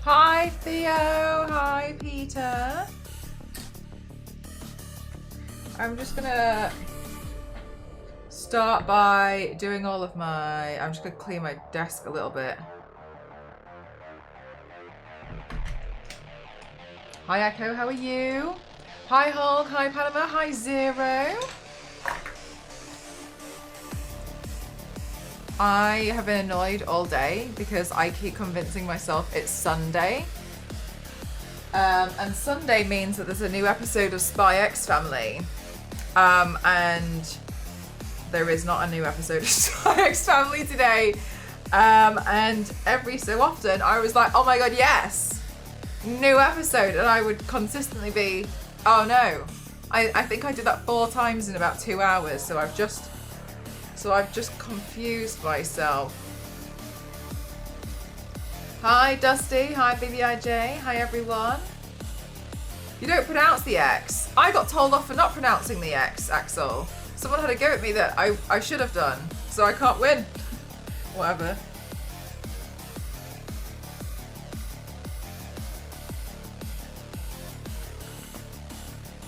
Hi Theo, hi Peter. I'm just gonna start by doing all of my, I'm just gonna clean my desk a little bit. Hi Echo, how are you? Hi Hulk, hi Panama, hi Zero. I have been annoyed all day because I keep convincing myself it's Sunday. And Sunday means that there's a new episode of Spy X Family. And there is not a new episode of Spy X Family today. And every so often I was like, oh my god, yes! New episode. And I would consistently be, oh no. I think I did that 4 times in about 2 hours. So I've just confused myself. Hi Dusty, hi BBIJ, hi everyone. You don't pronounce the X. I got told off for not pronouncing the X, Axel. Someone had a go at me that I should have done, so I can't win. Whatever.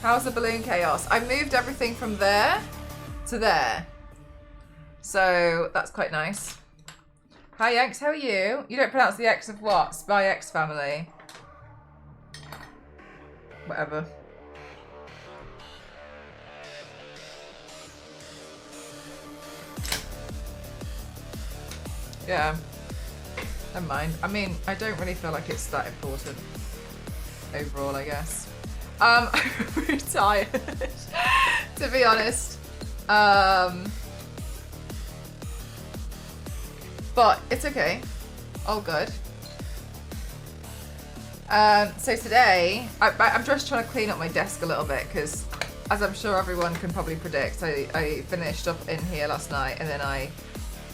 How's the balloon chaos? I moved everything from there to there. So that's quite nice. Hi Yanks, how are you? You don't pronounce the X of what? Spy X Family. Whatever. Yeah. Never mind. I mean, I don't really feel like it's that important overall, I guess. I'm really tired, to be honest. But it's okay. All good. So today, I'm just trying to clean up my desk a little bit because, as I'm sure everyone can probably predict, I finished up in here last night and then I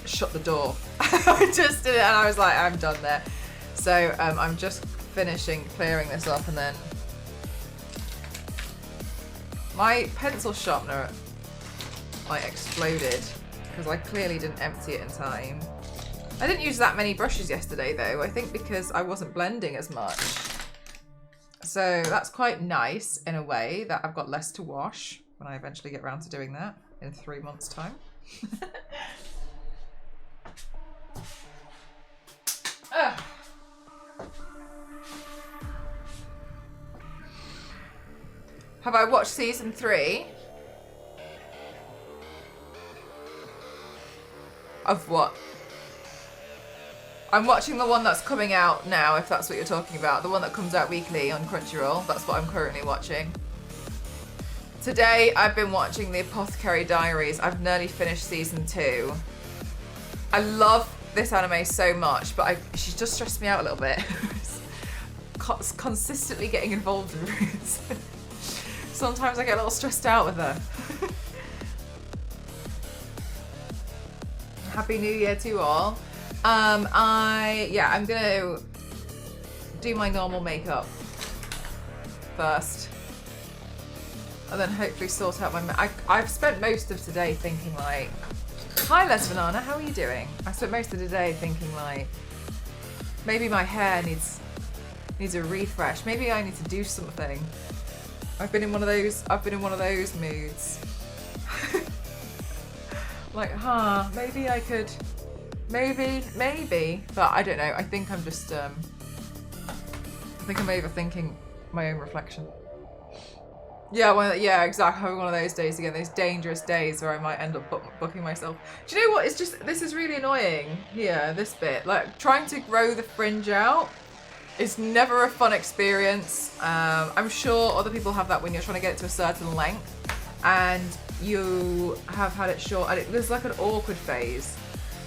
shut the door. I just did it and I was like, I'm done there. So I'm just finishing clearing this up, and then my pencil sharpener like exploded because I clearly didn't empty it in time. I didn't use that many brushes yesterday though, I think because I wasn't blending as much. So that's quite nice in a way that I've got less to wash when I eventually get around to doing that in 3 months' time. Have I watched season 3? Of what? I'm watching the one that's coming out now, if that's what you're talking about. The one that comes out weekly on Crunchyroll. That's what I'm currently watching. Today, I've been watching The Apothecary Diaries. I've nearly finished season 2. I love this anime so much, but she's just stressed me out a little bit. Consistently getting involved in rooms. Sometimes I get a little stressed out with her. Happy New Year to you all. I'm gonna do my normal makeup first, and then hopefully sort out my. I've spent most of today thinking like, hi Les Banana, how are you doing? I spent most of the day thinking like, maybe my hair needs a refresh. Maybe I need to do something. I've been in one of those moods. Like, maybe I could. Maybe, but I don't know. I think I'm just, I think I'm overthinking my own reflection. Yeah, exactly. Having one of those days again, those dangerous days where I might end up booking myself. Do you know what? It's just, this is really annoying here, this bit. Like, trying to grow the fringe out is never a fun experience. I'm sure other people have that when you're trying to get it to a certain length and you have had it short and there's like an awkward phase.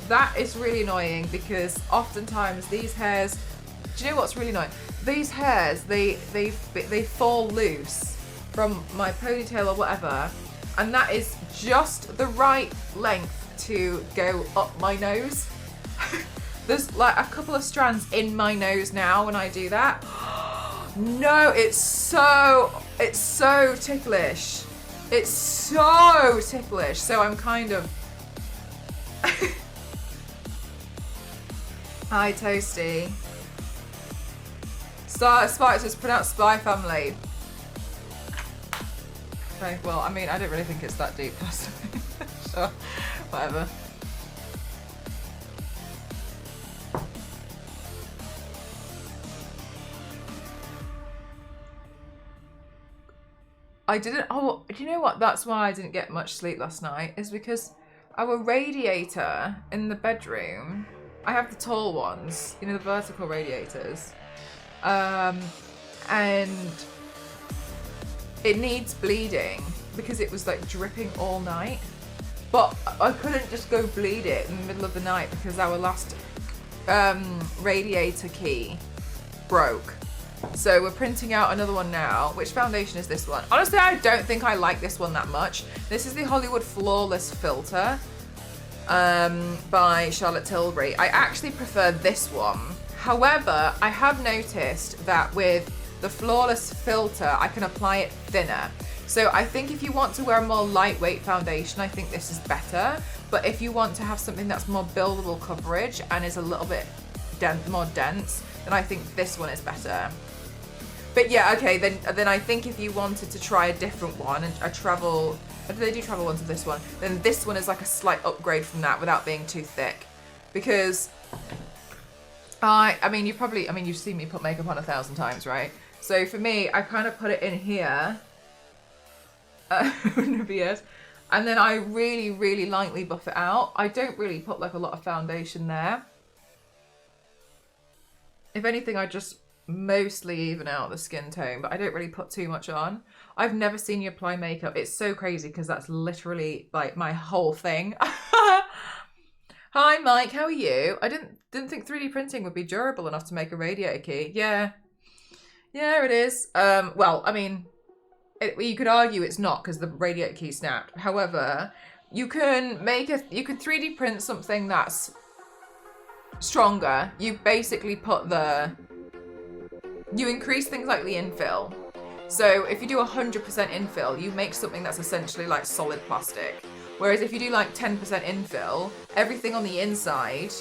That is really annoying because oftentimes these hairs, do you know what's really annoying? These hairs, they fall loose from my ponytail or whatever, and that is just the right length to go up my nose. There's like a couple of strands in my nose now when I do that. No, it's so ticklish. It's so ticklish. So I'm kind of Hi, Toasty. Spy, it's pronounced Spy Family. Okay, well, I mean, I don't really think it's that deep, personally. Sure, whatever. I didn't, oh, do you know what? That's why I didn't get much sleep last night, is because our radiator in the bedroom, I have the tall ones, you know, the vertical radiators, and it needs bleeding because it was like dripping all night. But I couldn't just go bleed it in the middle of the night because our last radiator key broke. So we're printing out another one now. Which foundation is this one? Honestly, I don't think I like this one that much. This is the Hollywood Flawless Filter by Charlotte Tilbury. I actually prefer this one. However, I have noticed that with the Flawless Filter, I can apply it thinner. So I think if you want to wear a more lightweight foundation, I think this is better. But if you want to have something that's more buildable coverage and is a little bit more dense, then I think this one is better. But yeah, okay, then I think if you wanted to try a different one, a travel, they do travel ones with this one, then this one is like a slight upgrade from that without being too thick. Because I mean, you've seen me put makeup on 1,000 times, right? So for me, I kind of put it in here, and then I really, really lightly buff it out. I don't really put like a lot of foundation there. If anything, I just mostly even out the skin tone, but I don't really put too much on. I've never seen you apply makeup. It's so crazy because that's literally like my whole thing. Hi Mike, how are you? I didn't think 3D printing would be durable enough to make a radiator key. Yeah, it is. Well, I mean, you could argue it's not because the radiator key snapped. However, you could 3D print something that's stronger. You basically you increase things like the infill. So if you do 100% infill, you make something that's essentially like solid plastic. Whereas if you do like 10% infill, everything on the inside,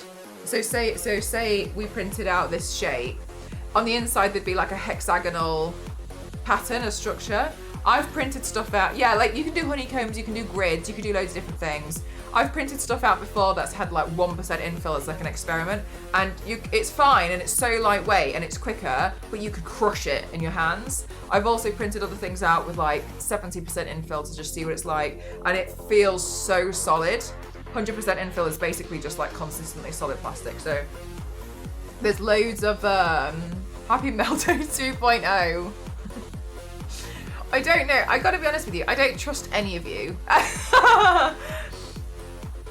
so say we printed out this shape, on the inside there'd be like a hexagonal pattern, a structure. I've printed stuff out, yeah, like you can do honeycombs, you can do grids, you can do loads of different things. I've printed stuff out before that's had like 1% infill as like an experiment, and it's fine and it's so lightweight and it's quicker, but you could crush it in your hands. I've also printed other things out with like 70% infill to just see what it's like, and it feels so solid. 100% infill is basically just like consistently solid plastic. So there's loads of Happy Meltdown 2.0. I don't know, I gotta be honest with you, I don't trust any of you.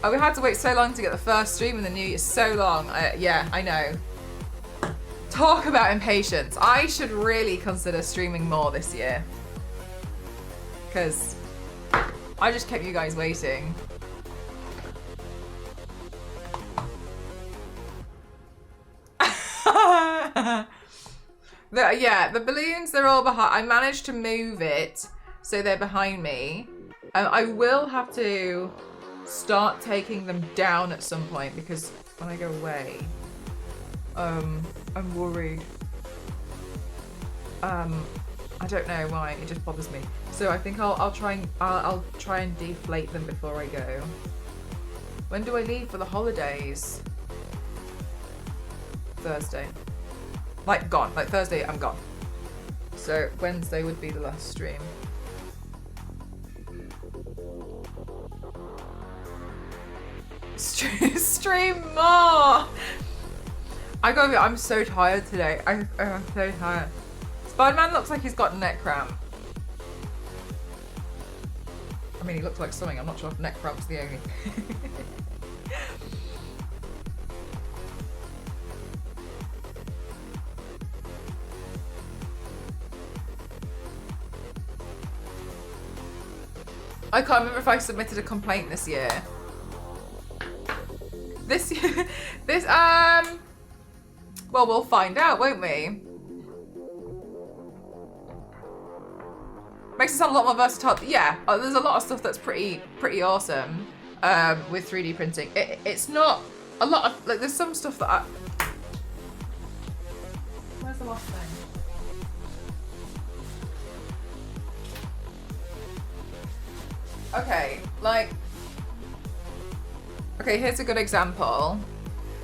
Oh, we had to wait so long to get the first stream in the new year. So long. Yeah, I know. Talk about impatience. I should really consider streaming more this year. Because I just kept you guys waiting. The balloons, they're all behind. I managed to move it so they're behind me. I will have to start taking them down at some point because when I go away, I'm worried. I don't know why, it just bothers me. So I think I'll try and deflate them before I go. When do I leave for the holidays? Thursday. Like gone. Like Thursday, I'm gone. So Wednesday would be the last stream. Stream more! I'm so tired today. I'm so tired. Spider-Man looks like he's got neck cramp. I mean, he looks like something. I'm not sure if neck cramp's the only. I can't remember if I submitted a complaint this year. Well, we'll find out, won't we? Makes it sound a lot more versatile. Yeah, there's a lot of stuff that's pretty awesome with 3D printing. It's not a lot of, like, there's some stuff that where's the last thing? Okay, like, okay, here's a good example.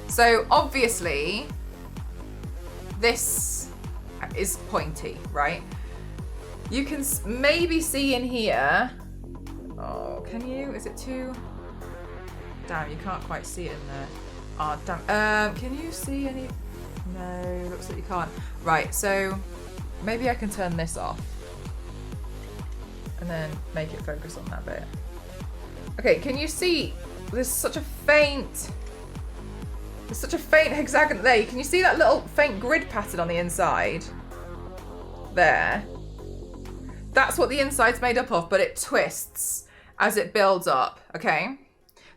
So obviously, this is pointy, right? You can maybe see in here. Oh, can you? Is it too? Damn, you can't quite see it in there. Oh, damn. Can you see any? No, looks like you can't. Right, so maybe I can turn this off and then make it focus on that bit. Okay, can you see? There's such a faint hexagon there. Can you see that little faint grid pattern on the inside? There. That's what the inside's made up of, but it twists as it builds up, okay?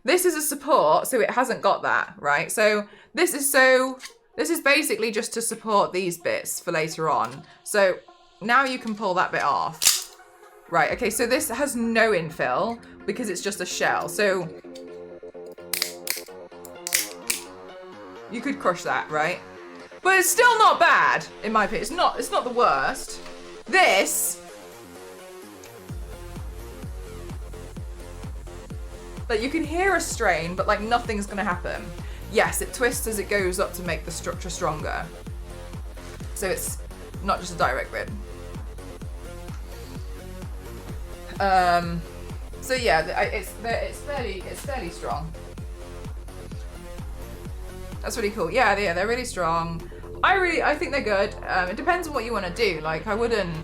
This is a support, so it hasn't got that, right? So this is basically just to support these bits for later on. So now you can pull that bit off. Right, okay, so this has no infill because it's just a shell. So you could crush that, right? But it's still not bad, in my opinion. It's not the worst. This, like, you can hear a strain, but like nothing's gonna happen. Yes, it twists as it goes up to make the structure stronger. So it's not just a direct grid. So yeah, it's fairly strong. That's really cool. Yeah, they're really strong. I think they're good. It depends on what you want to do. Like, I wouldn't,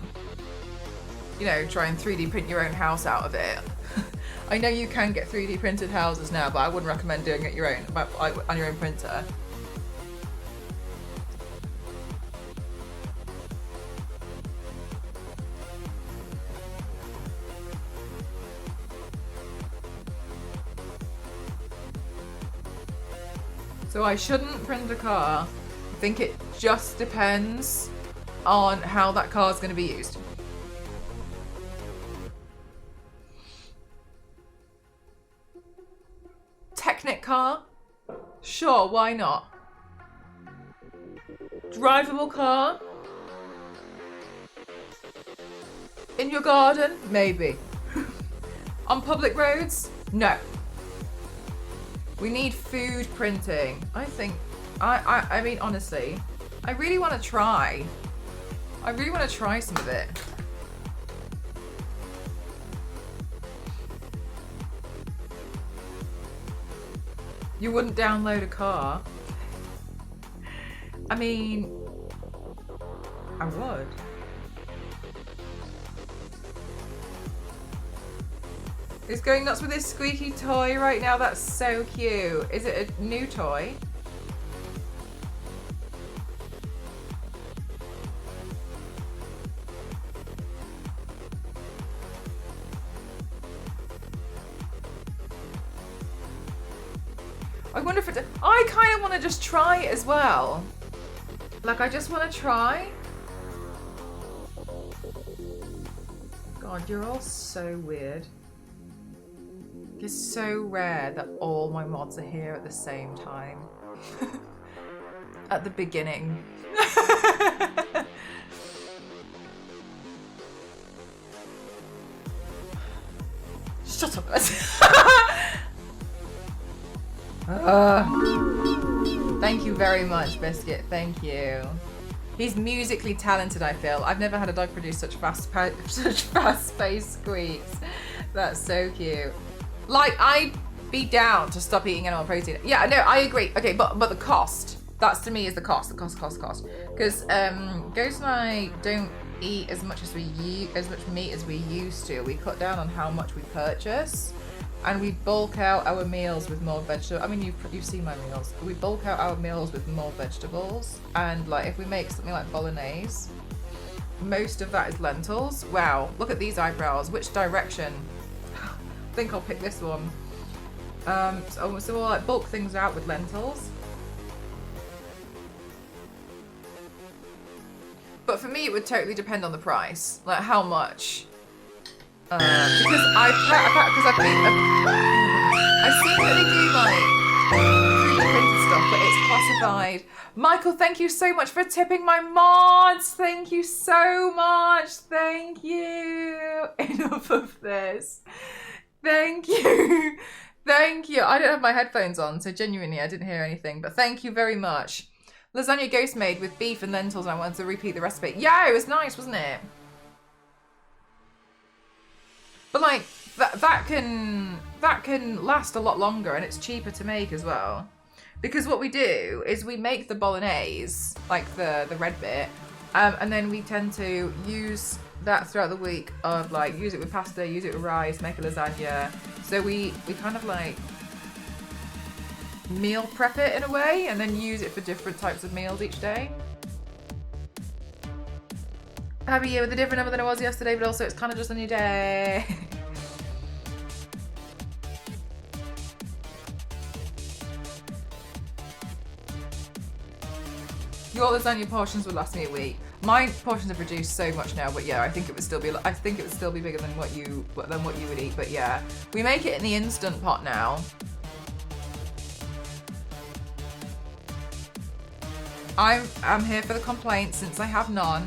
you know, try and 3D print your own house out of it. I know you can get 3D printed houses now, but I wouldn't recommend doing it on your own printer. So I shouldn't print a car. I think it just depends on how that car is going to be used. Technic car? Sure, why not? Drivable car? In your garden? Maybe. On public roads? No. We need food printing. I mean, honestly, I really want to try. I really want to try some of it. You wouldn't download a car? I mean, I would. He's going nuts with his squeaky toy right now. That's so cute. Is it a new toy? I wonder if it's... I kind of want to just try it as well. Like, I just want to try. God, you're all so weird. It's so rare that all my mods are here at the same time. At the beginning. Shut up, guys. Thank you very much, Biscuit. Thank you. He's musically talented, I feel. I've never had a dog produce such fast-paced squeaks. That's so cute. Like, I'd be down to stop eating animal protein. Yeah, no, I agree. Okay, but the cost. That's, to me, is the cost. The cost. Because Ghost and I don't eat as much meat as we used to. We cut down on how much we purchase, and we bulk out our meals with more vegetables. I mean, you've seen my meals. We bulk out our meals with more vegetables, and like if we make something like bolognese, most of that is lentils. Wow, look at these eyebrows. Which direction? I think I'll pick this one. So we'll like bulk things out with lentils. But for me, it would totally depend on the price, like how much. Because I've seen that they do like 3D printed stuff, but it's classified. Michael, thank you so much for tipping my mods. Thank you so much. Thank you. Enough of this. Thank you. Thank you. I don't have my headphones on, so genuinely I didn't hear anything, but thank you very much. Lasagna ghost made with beef and lentils, and I wanted to repeat the recipe. Yeah, it was nice, wasn't it? But like that can last a lot longer, and it's cheaper to make as well. Because what we do is we make the bolognese, like the red bit, and then we tend to use that throughout the week of like use it with pasta, use it with rice, make a lasagna. So we kind of like meal prep it in a way, and then use it for different types of meals each day. Happy year with a different number than it was yesterday, but also it's kind of just a new day. Your lasagna portions would last me a week. My portions have reduced so much now, but yeah, I think it would still be bigger than what you would eat. But yeah, we make it in the Instant Pot now. I'm here for the complaints since I have none.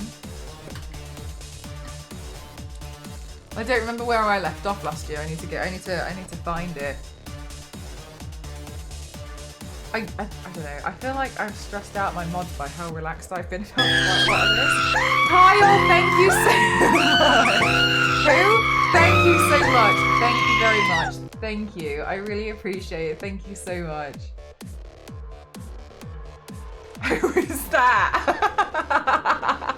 I don't remember where I left off last year. I need to find it. I don't know. I feel like I've stressed out my mods by how relaxed I've been about what it is. Kyle, thank you so much. Who? Thank you so much. Thank you very much. Thank you. I really appreciate it. Thank you so much. Who is that?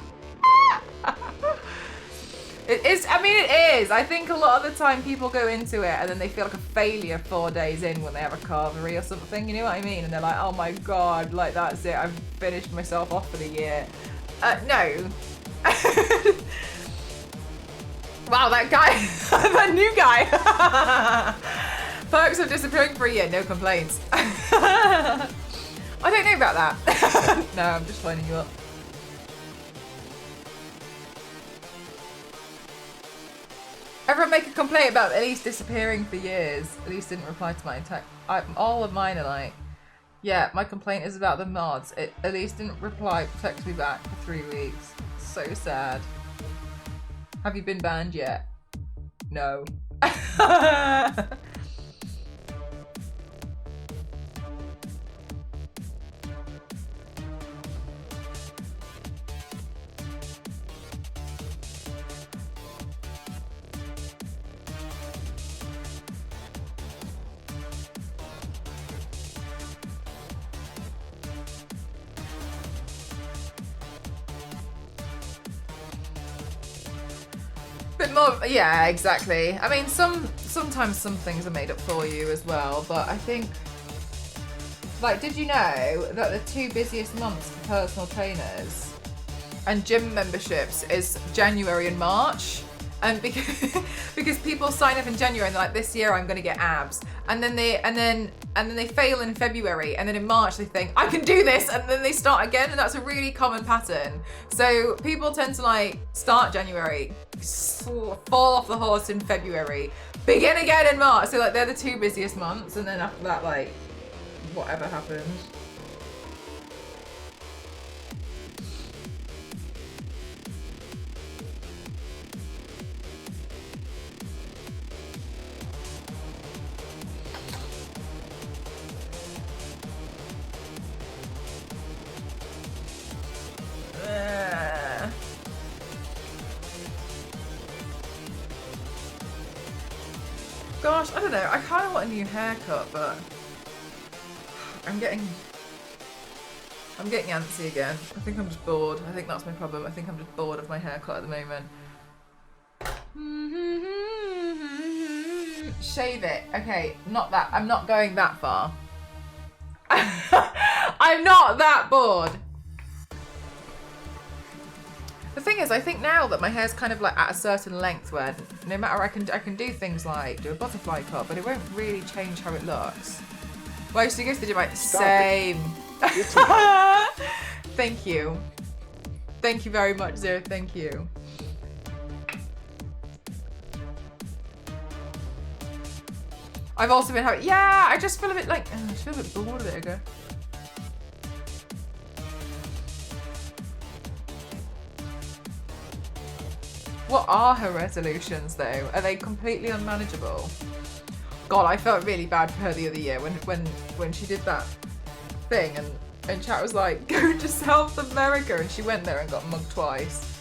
It is. I mean, it is. I think a lot of the time people go into it and then they feel like a failure 4 days in when they have a carvery or something. You know what I mean? And they're like, "Oh my god, like that's it. I've finished myself off for the year." No. Wow, that guy, that new guy. Perks of disappearing for a year, no complaints. I don't know about that. No, I'm just finding you up. Everyone make a complaint about Elise disappearing for years. Elise didn't reply to my text. All of mine are like, yeah, my complaint is about the mods. Elise didn't reply, text me back for 3 weeks. So sad. Have you been banned yet? No. Bit more, yeah, exactly. I mean, sometimes some things are made up for you as well, but I think, like, did you know that the 2 busiest months for personal trainers and gym memberships is January and March? And because people sign up in January and they're like, this year I'm going to get abs, and then they fail in February, and then in March they think I can do this, and then they start again, and that's a really common pattern. So people tend to like start January, fall off the horse in February, begin again in March. So like they're the 2 busiest months, and then after that, like whatever happens. Gosh, I don't know. I kind of want a new haircut, but I'm getting antsy again. I think I'm just bored. I think that's my problem. I think I'm just bored of my haircut at the moment. Shave it. Okay, not that. I'm not going that far. I'm not that bored. The thing is, I think now that my hair's kind of like at a certain length where no matter I can do things like do a butterfly cut, but it won't really change how it looks. Well, I used to go to the gym like, same. Thank you. Thank you very much, Zero. Thank you. I've also been having, yeah, I just feel a bit like, I just feel a bit bored a bit ago. What are her resolutions though? Are they completely unmanageable? God, I felt really bad for her the other year when she did that thing and chat was like, go to South America, and she went there and got mugged twice.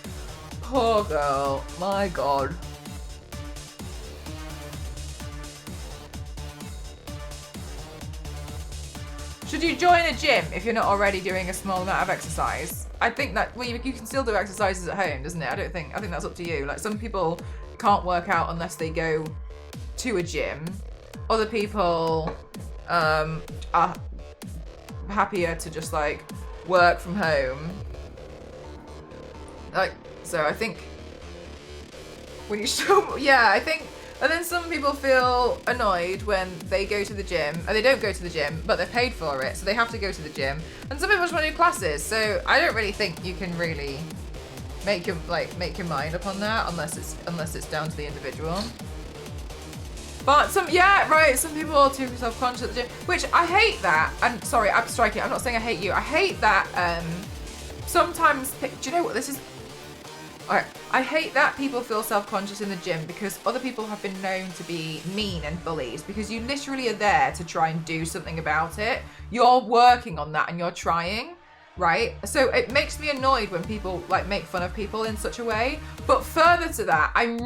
Poor girl, my God. Should you join a gym if you're not already doing a small amount of exercise? I think that, well, you can still do exercises at home, doesn't it? I think that's up to you. Like, some people can't work out unless they go to a gym. Other people are happier to just like work from home. Like, so I think when you show, yeah, I think, and then some people feel annoyed when they go to the gym, and they don't go to the gym, but they're paid for it, so they have to go to the gym. And some people just want to do classes, so I don't really think you can really make your mind up on that unless it's down to the individual. But some people are too self-conscious at the gym, which I hate that. And sorry, I'm striking. I'm not saying I hate you. I hate that. Sometimes, do you know what this is? Alright, I hate that people feel self-conscious in the gym because other people have been known to be mean and bullies, because you literally are there to try and do something about it. You're working on that and you're trying, right? So it makes me annoyed when people like make fun of people in such a way. But further to that, I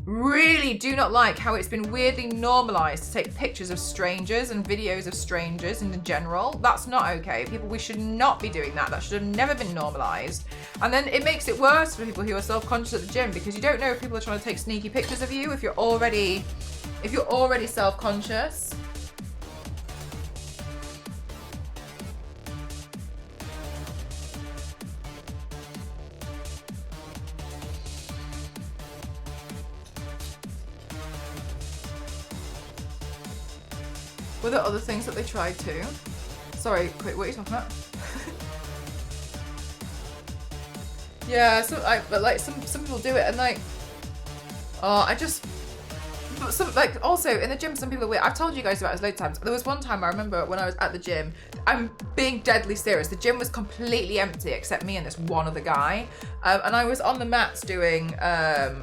really do not like how it's been weirdly normalized to take pictures of strangers and videos of strangers in general. That's not okay. We should not be doing that. That should have never been normalized. And then it makes it worse for people who are self-conscious at the gym, because you don't know if people are trying to take sneaky pictures of you if you're already self-conscious. Were there other things that they tried too? Sorry, quick, what are you talking about? Yeah, some people do it and like, also in the gym, some people are weird. I've told you guys about this loads of times. There was one time I remember when I was at the gym, I'm being deadly serious. The gym was completely empty except me and this one other guy. And I was on the mats doing, I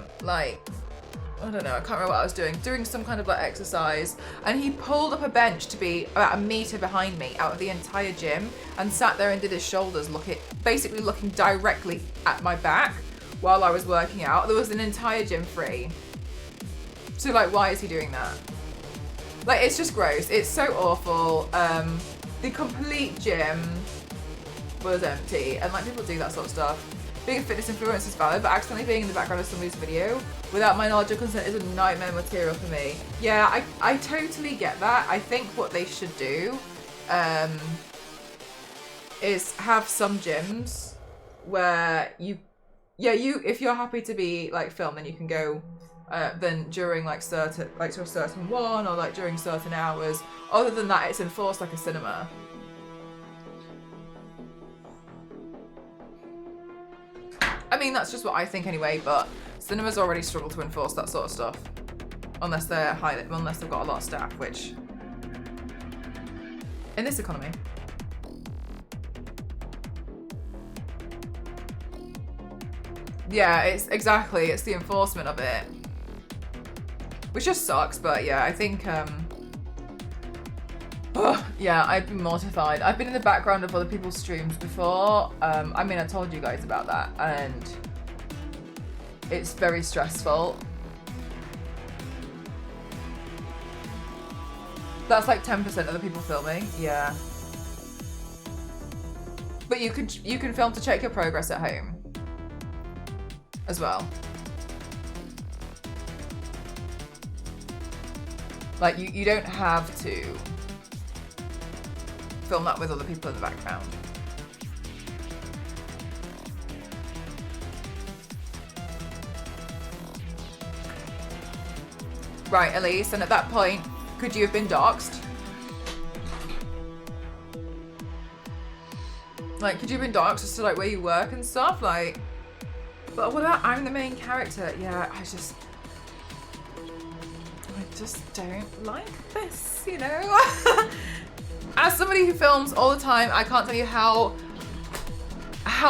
don't know, I can't remember what I was doing some kind of like exercise, and he pulled up a bench to be about a meter behind me out of the entire gym and sat there and did his shoulders basically looking directly at my back while I was working out. There was an entire gym free. So like, why is he doing that? Like, it's just gross. It's so awful. The complete gym was empty, and like, people do that sort of stuff. Being a fitness influencer is valid, but accidentally being in the background of somebody's video without my knowledge or consent is a nightmare material for me. Yeah, I totally get that. I think what they should do is have some gyms where if you're happy to be like filmed, then you can go then during to a certain one, or like during certain hours. Other than that, it's enforced like a cinema. I mean, that's just what I think anyway, but cinemas already struggle to enforce that sort of stuff. Unless they've got a lot of staff, which, in this economy. Yeah, it's the enforcement of it. Which just sucks, but yeah, I think, yeah, I'd be mortified. I've been in the background of other people's streams before. I mean, I told you guys about that, and it's very stressful. That's like 10% of the people filming, yeah. But you can film to check your progress at home as well. Like, you don't have to film that with other people in the background. Right, Elise, and at that point, could you have been doxxed? Like, could you have been doxxed as to like where you work and stuff? Like, but what about I'm the main character? Yeah, I just don't like this, you know? As somebody who films all the time, I can't tell you how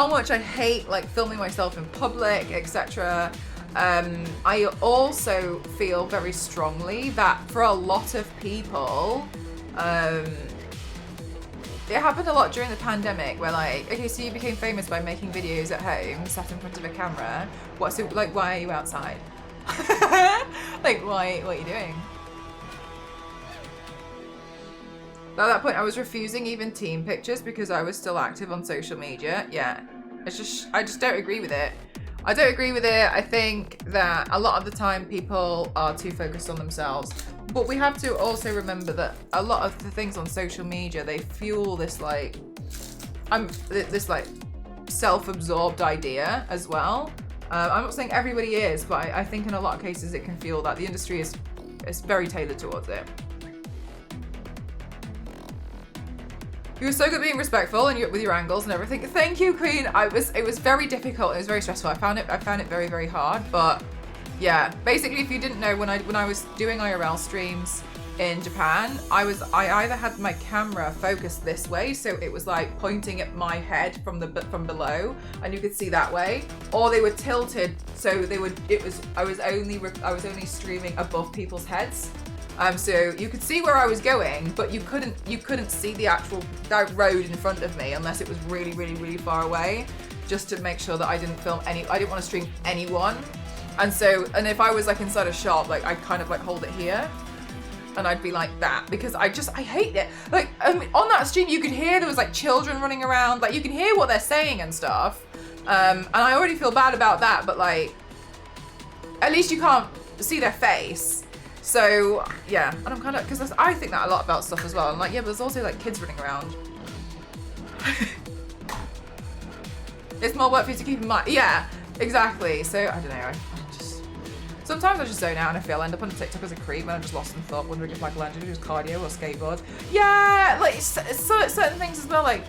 much I hate like filming myself in public, etc. I also feel very strongly that for a lot of people, it happened a lot during the pandemic where like, okay, so you became famous by making videos at home, sat in front of a camera. What's it like? Why are you outside? Like, what are you doing? At that point, I was refusing even team pictures because I was still active on social media. Yeah, I just don't agree with it. I don't agree with it. I think that a lot of the time people are too focused on themselves. But we have to also remember that a lot of the things on social media, they fuel this like, this like self-absorbed idea as well. I'm not saying everybody is, but I think in a lot of cases it can fuel that. The industry is very tailored towards it. You were so good at being respectful and with your angles and everything. Thank you, Queen. It was very difficult. It was very stressful. I found it very, very hard. But yeah, basically, if you didn't know, when I was doing IRL streams in Japan, I either had my camera focused this way, so it was like pointing at my head from below, and you could see that way, or they were tilted, so I was only streaming above people's heads. So you could see where I was going, but you couldn't see the actual road in front of me unless it was really, really, really far away, just to make sure that I didn't want to stream anyone. And if I was like inside a shop, like I'd kind of like hold it here and I'd be like that, because I hate it. Like on that stream, you could hear there was like children running around, like you can hear what they're saying and stuff. And I already feel bad about that, but like, at least you can't see their face. So yeah, and I'm kind of, because I think that a lot about stuff as well. I'm like, yeah, but there's also like kids running around. It's more work for you to keep in mind. Yeah, exactly. So I don't know. Sometimes I just zone out and I feel I end up on TikTok as a creep when I'm just lost in thought, wondering if like Landry does cardio or skateboard. Yeah, like certain things as well. Like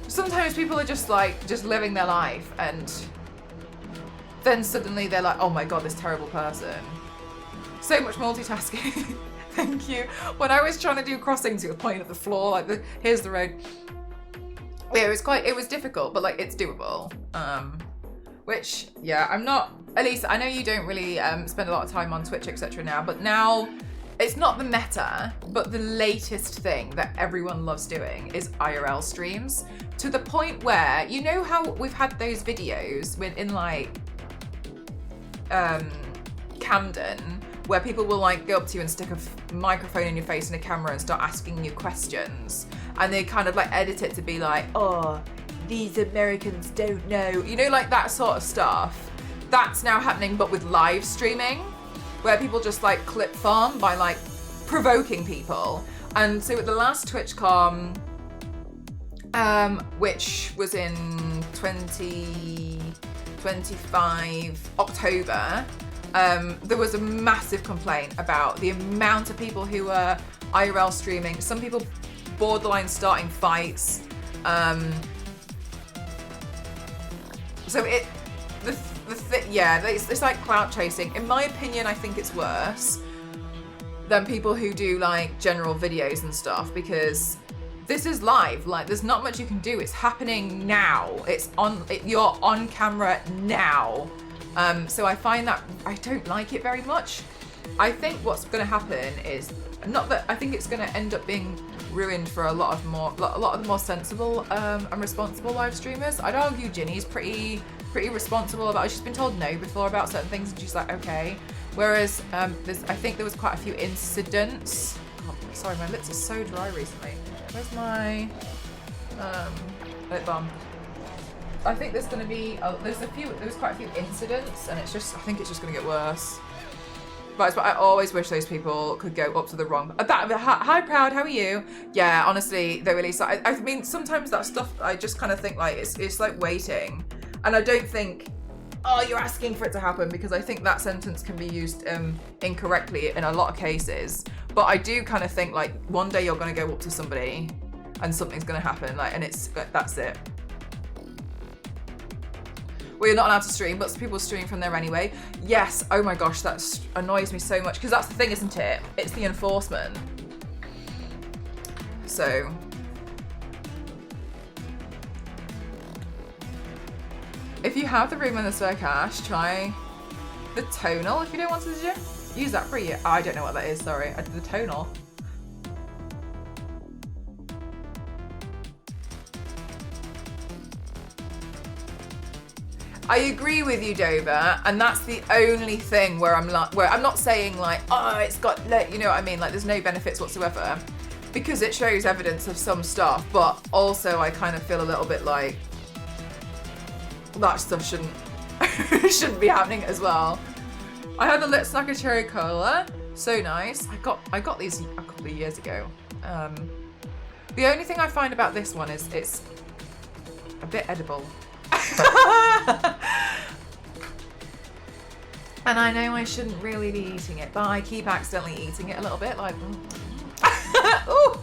sometimes people are just living their life, and then suddenly they're like, oh my god, this terrible person. So much multitasking. Thank you. When I was trying to do crossings, it was pointing at the floor, like here's the road. Yeah, it was difficult, but like it's doable. Which, yeah, I'm not, at least I know you don't really spend a lot of time on Twitch, etc. now, but now it's not the meta, but the latest thing that everyone loves doing is IRL streams, to the point where, you know how we've had those videos in like Camden, where people will like go up to you and stick a microphone in your face and a camera and start asking you questions, and they kind of like edit it to be like, oh, these Americans don't know, you know, like that sort of stuff. That's now happening, but with live streaming, where people just like clip farm by like provoking people. And so at the last TwitchCon, which was in 2025 October, there was a massive complaint about the amount of people who were IRL streaming. Some people borderline starting fights. So it's like clout chasing. In my opinion, I think it's worse than people who do like general videos and stuff, because this is live. Like, there's not much you can do. It's happening now. You're on camera now. So I find that I don't like it very much. I think what's going to happen is, not that I think it's going to end up being ruined for a lot of the more sensible and responsible live streamers. I'd argue Ginny's pretty responsible about it. She's been told no before about certain things, and she's like, okay. Whereas I think there was quite a few incidents. Oh, sorry, my lips are so dry recently. Where's my lip balm? I think there's going to be there's quite a few incidents, and I think it's just going to get worse. But I always wish those people could go up to the wrong. Hi, Proud, how are you? Yeah, honestly, they really. I mean, sometimes that stuff, I just kind of think like it's like waiting, and I don't think, oh, you're asking for it to happen, because I think that sentence can be used incorrectly in a lot of cases. But I do kind of think like one day you're going to go up to somebody, and something's going to happen, like, and that's it. Well, you're not allowed to stream, but people stream from there anyway. Yes, oh my gosh, that annoys me so much, because that's the thing, isn't it? It's the enforcement. So. If you have the room in the Svercash, try The tonal, if you don't want to use that for you. Oh, I don't know what that is, sorry. I did the tonal. I agree with you, Dover, and that's the only thing where I'm not saying like, oh, it's got, you know what I mean? Like, there's no benefits whatsoever, because it shows evidence of some stuff, but also I kind of feel a little bit like that stuff shouldn't be happening as well. I had a Lit Snacker Cherry Cola, so nice. I got these a couple of years ago. The only thing I find about this one is it's a bit edible. And I know I shouldn't really be eating it, but I keep accidentally eating it a little bit, like, ooh.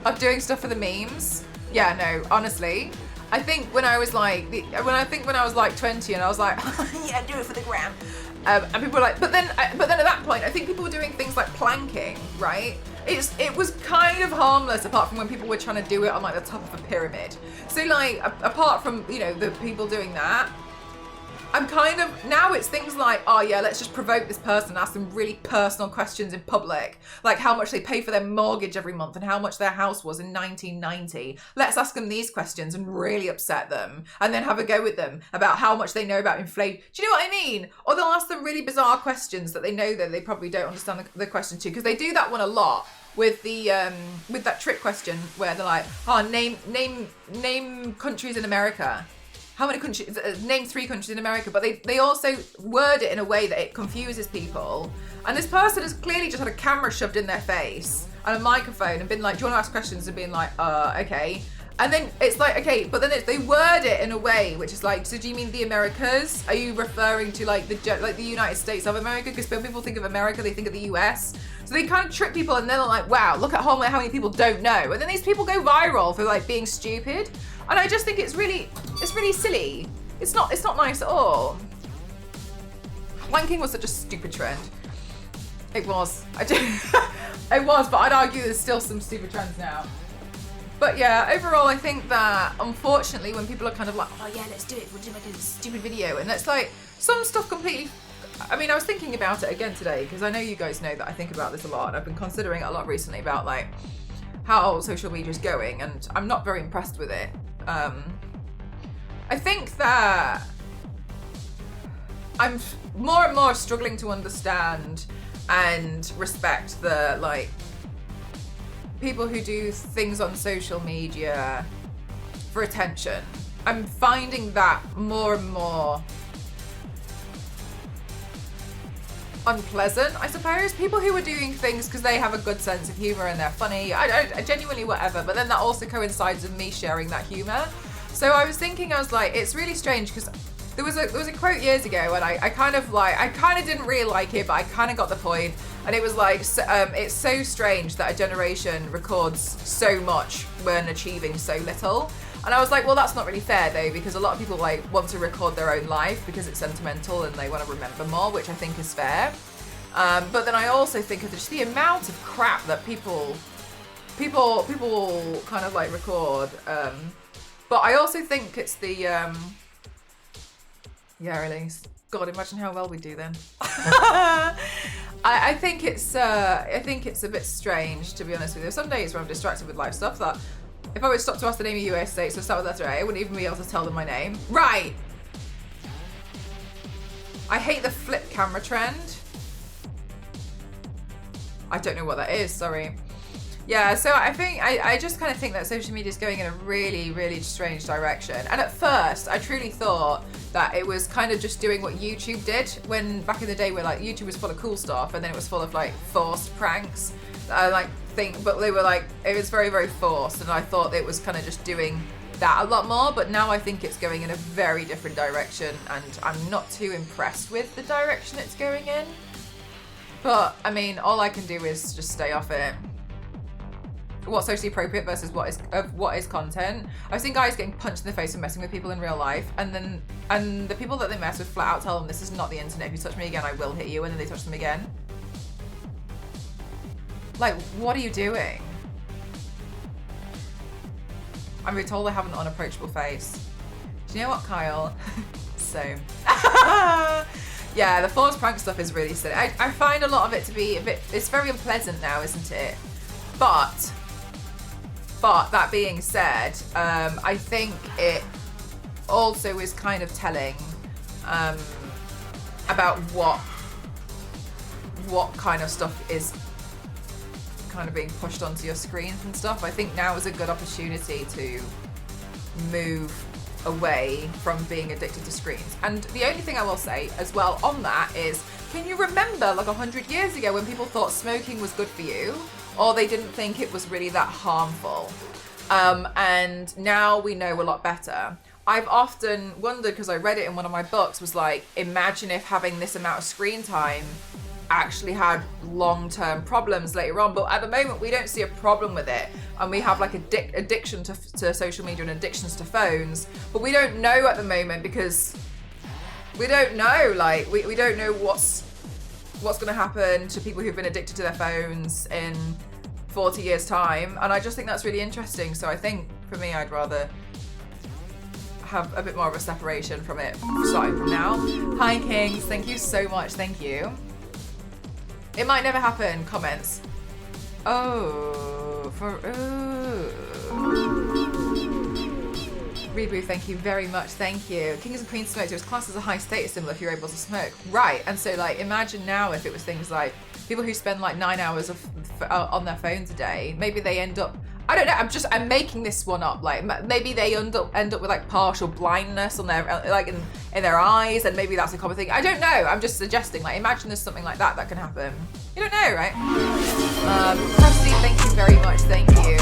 I'm doing stuff for the memes. Yeah, no, honestly, I think when I was like 20 and I was like, yeah, do it for the gram. And people were like, but then at that point, I think people were doing things like planking, right? It was kind of harmless, apart from when people were trying to do it on like the top of a pyramid. So like, apart from, you know, the people doing that, I'm kind of, now it's things like, oh yeah, let's just provoke this person and ask them really personal questions in public. Like how much they pay for their mortgage every month and how much their house was in 1990. Let's ask them these questions and really upset them, and then have a go with them about how much they know about inflation. Do you know what I mean? Or they'll ask them really bizarre questions that they know that they probably don't understand the question to, because they do that one a lot with the with that trick question where they're like, oh, name countries in America. How many countries? Name 3 countries in America. But they also word it in a way that it confuses people. And this person has clearly just had a camera shoved in their face and a microphone and been like, do you want to ask questions? And being like, okay. And then it's like, okay, but then they word it in a way which is like, so do you mean the Americas? Are you referring to like the United States of America? Because when people think of America, they think of the US. So they kind of trick people, and then they're like, wow, look at how many people don't know. And then these people go viral for like being stupid. And I just think it's really silly. It's not nice at all. Planking was such a stupid trend. It was. It was, but I'd argue there's still some stupid trends now. But yeah, overall, I think that unfortunately, when people are kind of like, oh yeah, let's do it, we'll do like a stupid video, and it's like some stuff completely. I mean, I was thinking about it again today because I know you guys know that I think about this a lot, and I've been considering it a lot recently about like how social media is going, and I'm not very impressed with it. I think that I'm more and more struggling to understand and respect the like people who do things on social media for attention. I'm finding that more and more unpleasant, I suppose. People who are doing things because they have a good sense of humor and they're funny, I genuinely whatever, but then that also coincides with me sharing that humor. So I was thinking, I was like, it's really strange because there was a quote years ago, and I kind of didn't really like it, but I kind of got the point. And it was like, it's so strange that a generation records so much when achieving so little. And I was like, well, that's not really fair though, because a lot of people like want to record their own life because it's sentimental and they want to remember more, which I think is fair. But then I also think of just the amount of crap that people kind of like record. But I also think it's the, yeah, really. God, imagine how well we do then. I think it's a bit strange, to be honest with you. There's some days where I'm distracted with life stuff that if I would stop to ask the name of US states, so start with letter A, I wouldn't even be able to tell them my name. Right. I hate the flip camera trend. I don't know what that is, sorry. Yeah, so I just kind of think that social media is going in a really, really strange direction. And at first, I truly thought that it was kind of just doing what YouTube did when back in the day where like YouTube was full of cool stuff and then it was full of like forced pranks. But they were like, it was very, very forced, and I thought it was kind of just doing that a lot more, but now I think it's going in a very different direction, and I'm not too impressed with the direction it's going in. But I mean, all I can do is just stay off it. What's socially appropriate versus what is content. I've seen guys getting punched in the face and messing with people in real life, and the people that they mess with flat out tell them, this is not the internet, if you touch me again I will hit you, and then they touch them again. Like, what are you doing? I'm being told I have an unapproachable face. Do you know what, Kyle? So Yeah, the forced prank stuff is really silly. I find a lot of it to be a bit, it's very unpleasant now, isn't it? But that being said, I think it also is kind of telling about what kind of stuff is kind of being pushed onto your screens and stuff. I think now is a good opportunity to move away from being addicted to screens. And the only thing I will say as well on that is, can you remember like 100 years ago when people thought smoking was good for you, or they didn't think it was really that harmful? And now we know a lot better. I've often wondered, because I read it in one of my books, was like, imagine if having this amount of screen time actually had long-term problems later on. But at the moment we don't see a problem with it, and we have like addiction to social media and addictions to phones, but we don't know at the moment, because we don't know, like we don't know what's going to happen to people who've been addicted to their phones in 40 years time. And I just think that's really interesting. So I think for me, I'd rather have a bit more of a separation from it starting from now. Hi Kings, thank you so much. Thank you. It might never happen. Comments. Reboot, thank you very much. Thank you. Kings and Queens smoked. It was classed as a high status symbol if you're able to smoke. Right. And so like, imagine now if it was things like people who spend like 9 hours on their phones a day, maybe they end up, I don't know, I'm making this one up. Like maybe they end up with like partial blindness on their, like in their eyes, and maybe that's a common thing. I don't know. I'm just suggesting, like, imagine there's something like that can happen. You don't know, right? Presley, thank you very much. Thank you.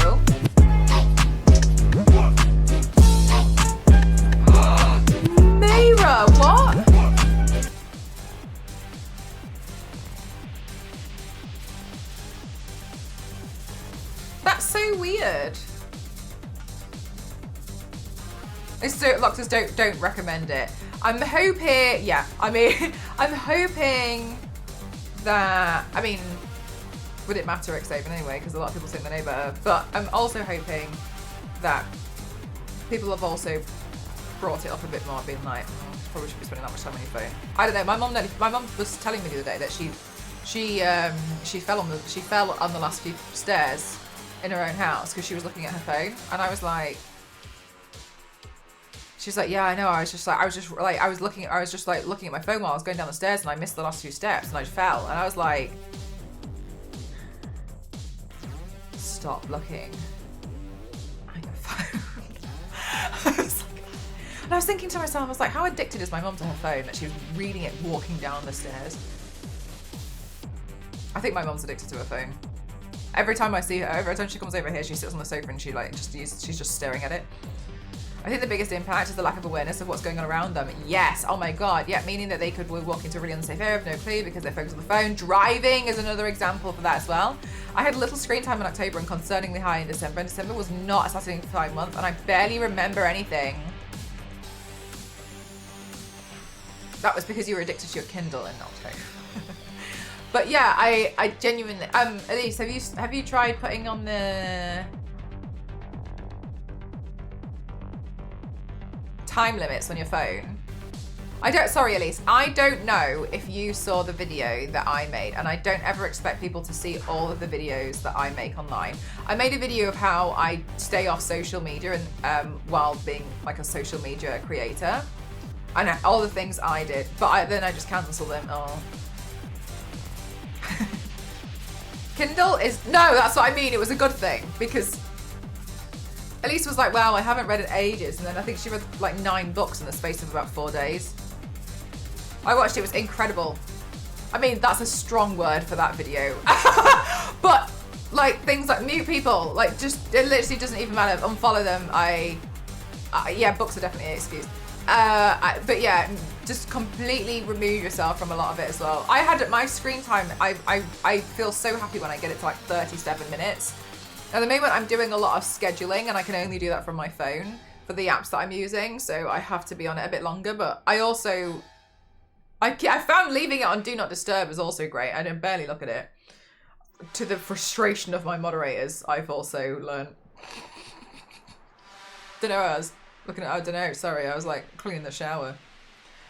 Mayra, what? That's so weird. It's so, Loxus, don't recommend it. I'm hoping, yeah, I mean, I'm hoping that, I mean, would it matter Xavier anyway? Because a lot of people think they know better. But I'm also hoping that people have also brought it up a bit more, being like, probably shouldn't be spending that much time on your phone. I don't know. My mum was telling me the other day that she fell on the last few stairs in her own house because she was looking at her phone, and I was like, she's like, yeah, I know. I was just looking at my phone while I was going down the stairs, and I missed the last few steps, and I fell, and I was like, stop looking at your phone. And I was thinking to myself, I was like, how addicted is my mum to her phone that she was reading it walking down the stairs? I think my mum's addicted to her phone. Every time I see her, every time she comes over here, she sits on the sofa and she's just staring at it. I think the biggest impact is the lack of awareness of what's going on around them. Yes, oh my God, yeah, meaning that they could walk into a really unsafe area with no clue because they're focused on the phone. Driving is another example for that as well. I had little screen time in October and concerningly high in December, and December was not a satisfying month, and I barely remember anything. That was because you were addicted to your Kindle in October. But yeah, I genuinely, Elise, have you tried putting on the time limits on your phone? Sorry Elise, I don't know if you saw the video that I made, and I don't ever expect people to see all of the videos that I make online. I made a video of how I stay off social media and while being like a social media creator, and all the things I did, but then I just cancel them. Oh. Kindle is, no, that's what I mean. It was a good thing because Elise was like, wow, I haven't read in ages. And then I think she read like 9 books in the space of about 4 days. I watched it, was incredible. I mean, that's a strong word for that video. But like things like mute people, like just, it literally doesn't even matter. Unfollow them. Yeah, books are definitely an excuse. But yeah, just completely remove yourself from a lot of it as well. I had my screen time, I feel so happy when I get it to like 37 minutes. At the moment I'm doing a lot of scheduling, and I can only do that from my phone for the apps that I'm using, so I have to be on it a bit longer. But I also, I found leaving it on Do Not Disturb is also great. I don't barely look at it. To the frustration of my moderators, I've also learned. Don't know, I was looking at, I don't know, sorry, I was like cleaning the shower.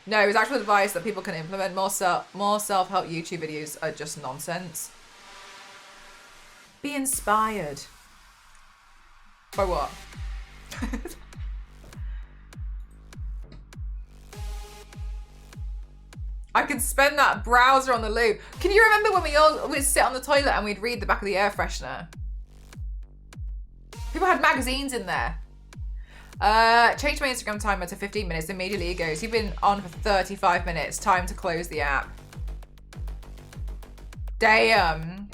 No, his actual advice that people can implement more self-help YouTube videos are just nonsense. Be inspired. By what? I can spend that browser on the loo. Can you remember when we all would sit on the toilet and we'd read the back of the air freshener? People had magazines in there. Change my Instagram timer to 15 minutes. Immediately it goes, you've been on for 35 minutes. Time to close the app. Damn.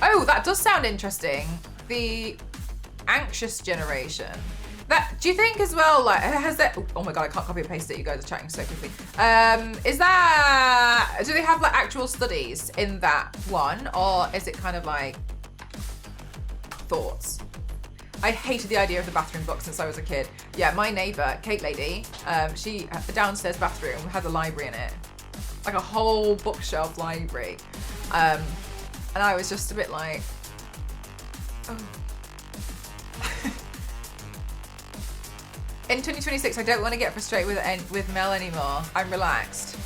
Oh, that does sound interesting. The anxious generation. That, do you think as well, like, has that, oh my God, I can't copy and paste it, you guys are chatting so quickly. Is that, do they have like actual studies in that one, or is it kind of like thoughts? I hated the idea of the bathroom book since I was a kid. Yeah, my neighbor, Kate Lady, she, the downstairs bathroom had a library in it. Like a whole bookshelf library. And I was just a bit like, oh. In 2026, I don't want to get frustrated with Mel anymore. I'm relaxed.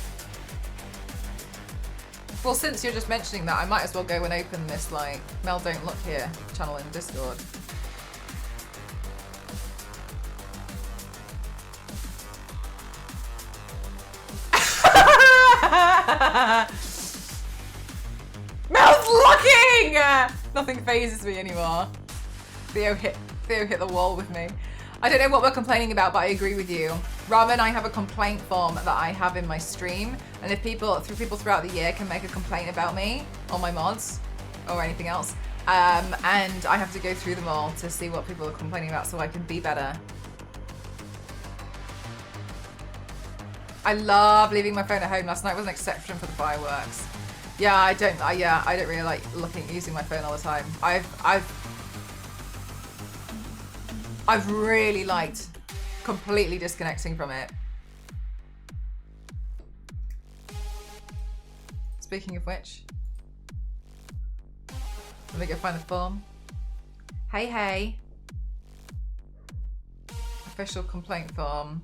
Well, since you're just mentioning that, I might as well go and open this, like, Mel Don't Look Here channel in Discord. Mel's looking! Nothing phases me anymore. Theo hit the wall with me. I don't know what we're complaining about, but I agree with you. Ramen, I have a complaint form that I have in my stream, and if people throughout the year can make a complaint about me or my mods or anything else, and I have to go through them all to see what people are complaining about so I can be better. I love leaving my phone at home. Last night was an exception for the fireworks. Yeah, I don't really like using my phone all the time. I've really liked completely disconnecting from it. Speaking of which, let me go find the form. Hey. Official complaint form.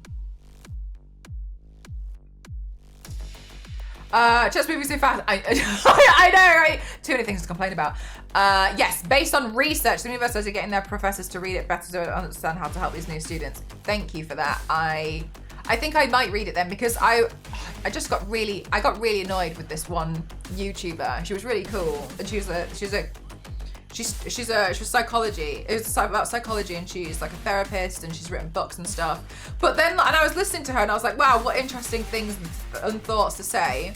Just moving so fast. I know, right? Too many things to complain about. Yes, based on research, the universities are getting their professors to read it better so they understand how to help these new students. Thank you for that. I think I might read it then, because I got really annoyed with this one YouTuber. She was really cool, and she's psychology. It was about psychology, and she's like a therapist, and she's written books and stuff. But then, and I was listening to her, and I was like, wow, what interesting things and thoughts to say.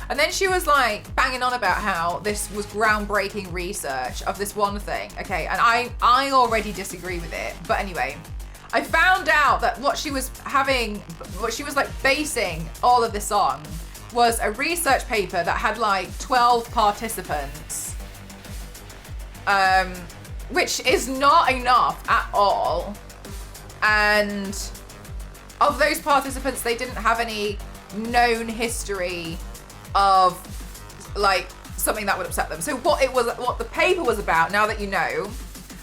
And then she was like banging on about how this was groundbreaking research of this one thing. Okay, and I already disagree with it. But anyway, I found out that what she was like basing all of this on was a research paper that had like 12 participants. Which is not enough at all. And of those participants, they didn't have any known history of like something that would upset them. So what the paper was about, now that you know,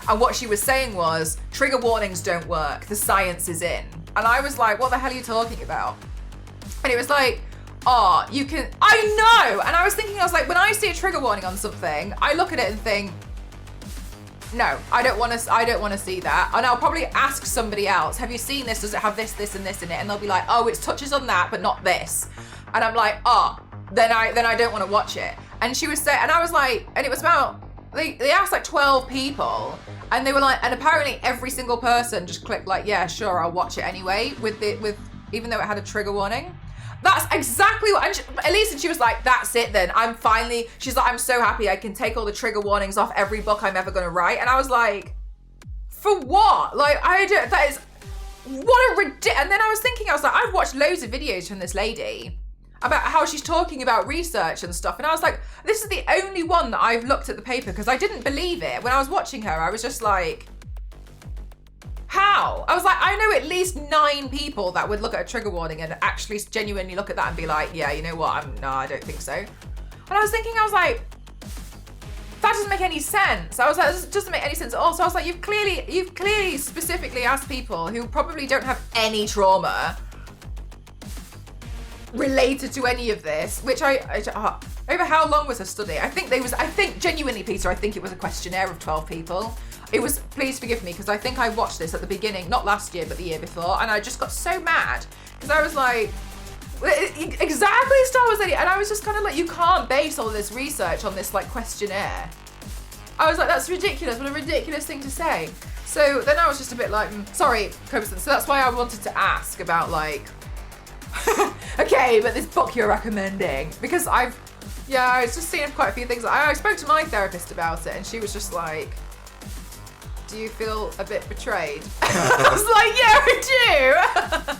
and what she was saying was, trigger warnings don't work, the science is in. And I was like, what the hell are you talking about? And it was like, oh, you can, I know! And I was like, when I see a trigger warning on something, I look at it and think, no, I don't want to see that. And I'll probably ask somebody else, have you seen this? Does it have this, this, and this in it? And they'll be like, oh, it touches on that, but not this. And I'm like, oh, then I don't want to watch it. And she was saying, and I was like, and it was about, they asked like 12 people, and they were like, and apparently every single person just clicked like, yeah, sure, I'll watch it anyway, even though it had a trigger warning. That's exactly what, and she was like, that's it then. She's like, I'm so happy I can take all the trigger warnings off every book I'm ever going to write. And I was like, for what? Like, that is, what a ridiculous, and then I was like, I've watched loads of videos from this lady about how she's talking about research and stuff. And I was like, this is the only one that I've looked at the paper, because I didn't believe it. When I was watching her, I was just like, how? I was like, I know at least 9 people that would look at a trigger warning and actually genuinely look at that and be like, yeah, you know what? No, I don't think so. And I was thinking, I was like, doesn't make any sense. I was like, this doesn't make any sense at all. So I was like, you've clearly specifically asked people who probably don't have any trauma related to any of this, which over how long was her study? I think genuinely, Peter, I think it was a questionnaire of 12 people. It was, please forgive me, because I think I watched this at the beginning, not last year, but the year before, and I just got so mad, because I was like, exactly Star Wars Lady, and I was just kind of like, you can't base all this research on this, like, questionnaire. I was like, that's ridiculous, what a ridiculous thing to say. So then I was just a bit like, sorry, Coberson, so that's why I wanted to ask about, like, okay, but this book you're recommending, because I was just seeing quite a few things. I spoke to my therapist about it, and she was just like, do you feel a bit betrayed? I was like, yeah, I do.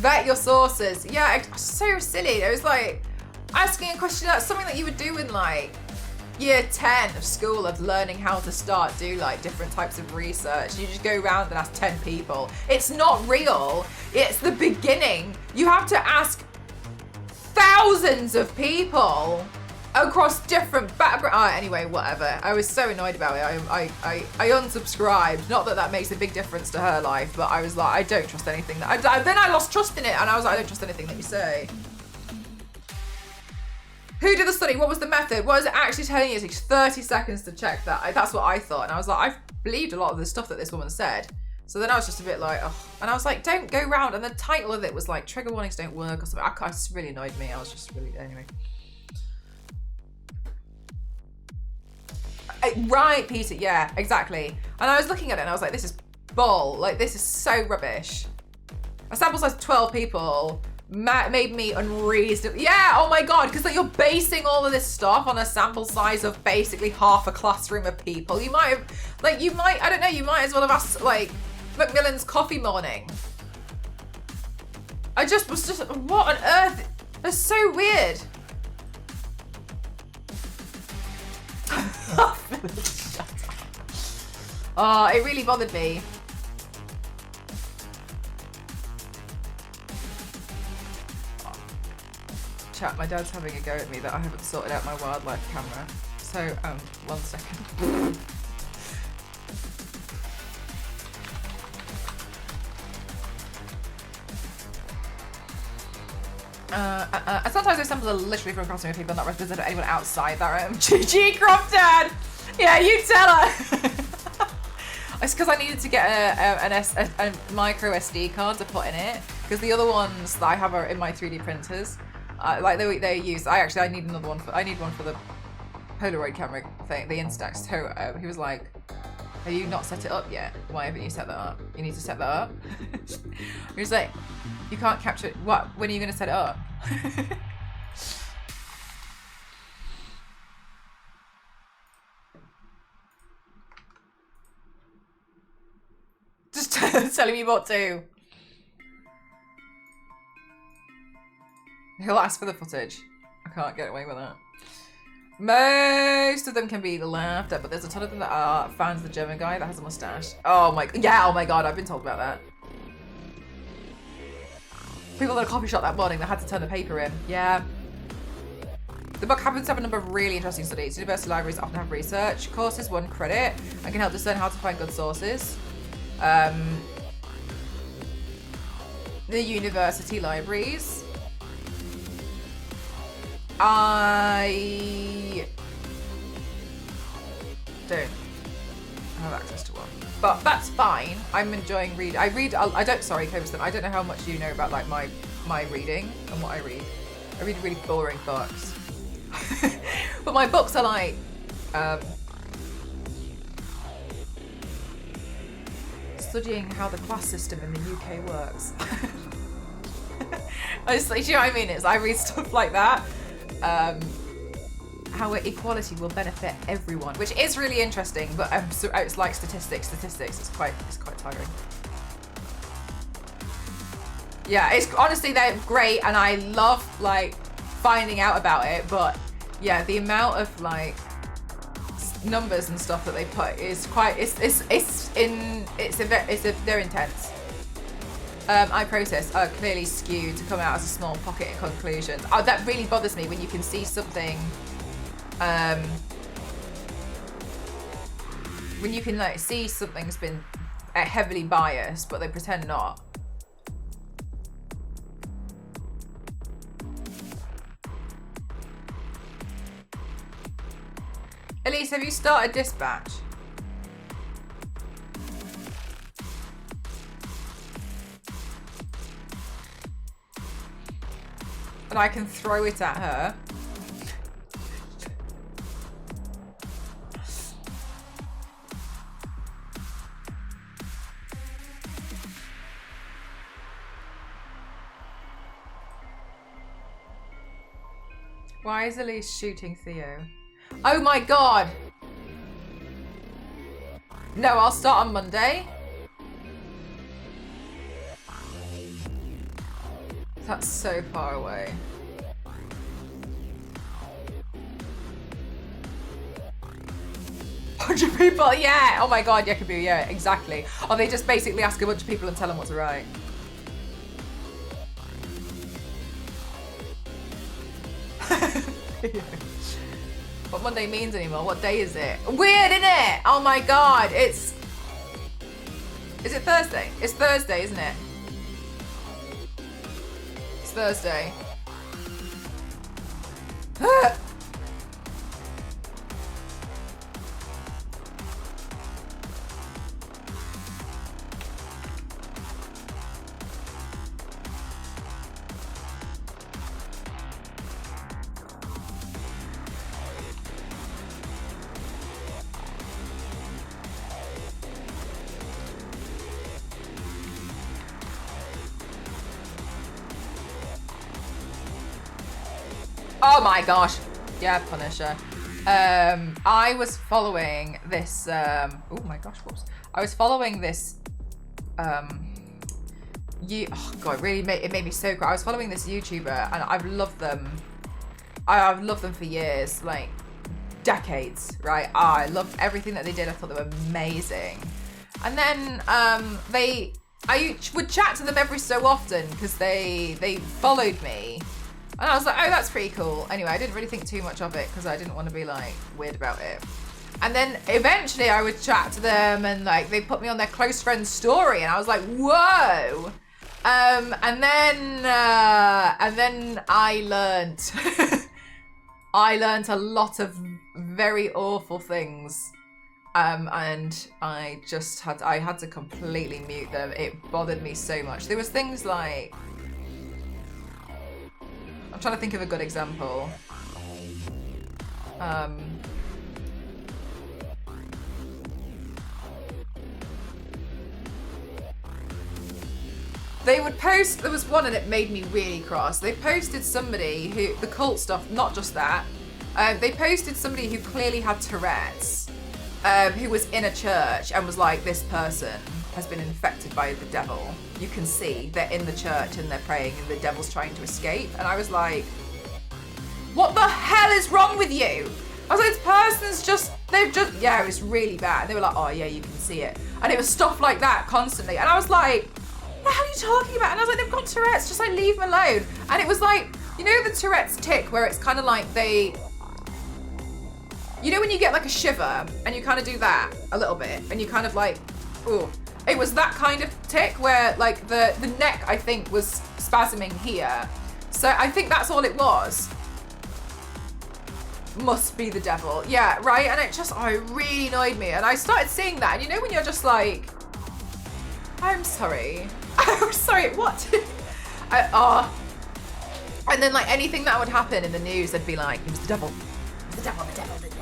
Vet your sources. Yeah, it's so silly. It was like asking a question, that's something that you would do in like year 10 of school, of learning how to do like different types of research. You just go around and ask 10 people. It's not real. It's the beginning. You have to ask thousands of people across different backgrounds. Anyway, whatever. I was so annoyed about it. I unsubscribed. Not that that makes a big difference to her life, but I was like, I don't trust anything that. Then I lost trust in it, and I was like, I don't trust anything that you say. Who did the study? What was the method? What is it actually telling you? It takes 30 seconds to check that. That's what I thought. And I was like, I've believed a lot of the stuff that this woman said. So then I was just a bit like, oh. And I was like, don't go round. And the title of it was like, trigger warnings don't work or something. It just really annoyed me. I was just really, anyway. Right, Peter. Yeah, exactly. And I was looking at it and I was like, this is bull. Like, this is so rubbish. A sample size of 12 people made me unreasonable. Yeah, oh my God, because like you're basing all of this stuff on a sample size of basically half a classroom of people. You might have, like, I don't know, you might as well have asked, like, Macmillan's Coffee Morning. I just was just, what on earth? That's so weird. Oh, it really bothered me. Chat, my dad's having a go at me that I haven't sorted out my wildlife camera. So, 1 second. Sometimes those samples are literally from crossing with people, not representative of anyone outside that room. GG, Crop Dad! Yeah, you tell her! It's because I needed to get a micro SD card to put in it, because the other ones that I have are in my 3D printers. Like they use, I need another one I need one for the Polaroid camera thing, the Instax. So he was like, have you not set it up yet? Why haven't you set that up? You need to set that up. He was like, you can't capture it. What? When are you going to set it up? Just telling me what to. He'll ask for the footage. I can't get away with that. Most of them can be laughed at, but there's a ton of them that are fans of the German guy that has a mustache. Oh my God, I've been told about that. People at a coffee shop that morning that had to turn the paper in. Yeah. The book happens to have a number of really interesting studies. University libraries often have research courses, 1 credit, and can help discern how to find good sources. The university libraries. I don't have access to one, but that's fine. I'm enjoying reading. Sorry, Coverstone, I don't know how much you know about like my reading and what I read. I read really boring books. But my books are like, studying how the class system in the UK works. Honestly, do you know what I mean? I read stuff like that. How equality will benefit everyone, which is really interesting, but it's like statistics. It's quite tiring. Yeah, it's honestly, they're great, and I love like finding out about it. But yeah, the amount of like numbers and stuff that they put is quite. They're intense. I process are clearly skewed to come out as a small pocket in conclusions. Oh, that really bothers me when you can see something, when you can like see something's been heavily biased, but they pretend not. Elise, have you started Dispatch? And I can throw it at her. Why is Elise shooting Theo? Oh my god! No, I'll start on Monday. That's so far away. 100 people, yeah! Oh my god, Yakabu, yeah, exactly. Or they just basically ask a bunch of people and tell them what to write. What Monday means anymore? What day is it? Weird, isn't it? Oh my god, it's... Is it Thursday? It's Thursday, isn't it? It's Thursday. Oh my gosh. Yeah, Punisher. I was following this, oh my gosh, whoops. I was following this, oh god, it made me so cry. I was following this YouTuber and I've loved them. I've loved them for years, like decades, right? I loved everything that they did. I thought they were amazing. And then, I would chat to them every so often because they followed me. And I was like, oh, that's pretty cool. Anyway, I didn't really think too much of it because I didn't want to be like weird about it. And then eventually I would chat to them and like they put me on their close friends story and I was like, whoa. And then I learned, I learned a lot of very awful things. And I had to completely mute them. It bothered me so much. There was things like, I'm trying to think of a good example. They would post, there was one and it made me really cross. They posted somebody who, the cult stuff, not just that. They posted somebody who clearly had Tourette's, who was in a church and was like, this person has been infected by the devil. You can see they're in the church and they're praying and the devil's trying to escape. And I was like, what the hell is wrong with you? I was like, this person's just, yeah, it was really bad. They were like, oh yeah, you can see it. And it was stuff like that constantly. And I was like, what the hell are you talking about? And I was like, they've got Tourette's, just like leave them alone. And it was like, you know the Tourette's tic where it's kind of like you know when you get like a shiver and you kind of do that a little bit and you kind of like, ooh. It was that kind of tic where like the neck, I think, was spasming here. So I think that's all it was. Must be the devil. Yeah, right? And it just, it really annoyed me. And I started seeing that. And you know when you're just like, I'm sorry. I'm sorry, what? And then like anything that would happen in the news, they'd be like, it was the devil. It was the devil, the devil, the devil.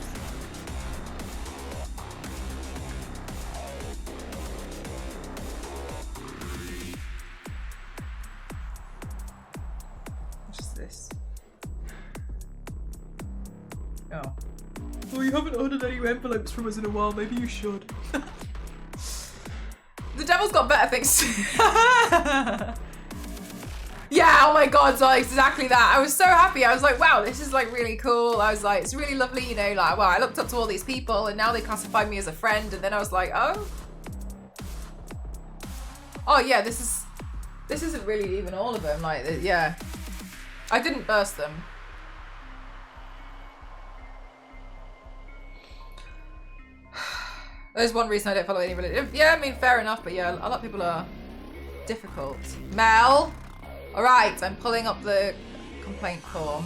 Oh. Well, you haven't ordered any envelopes from us in a while. Maybe you should. The devil's got better things. Yeah, oh my god, so exactly that. I was so happy. I was like, wow, this is like really cool. I was like, it's really lovely, you know, like, wow, I looked up to all these people and now they classified me as a friend. And then I was like, oh. Oh yeah, this is, This isn't really even all of them. Like, yeah. I didn't burst them. There's one reason I don't follow any religion. Yeah, I mean, fair enough, but yeah, a lot of people are difficult. Mel! Alright, I'm pulling up the complaint form.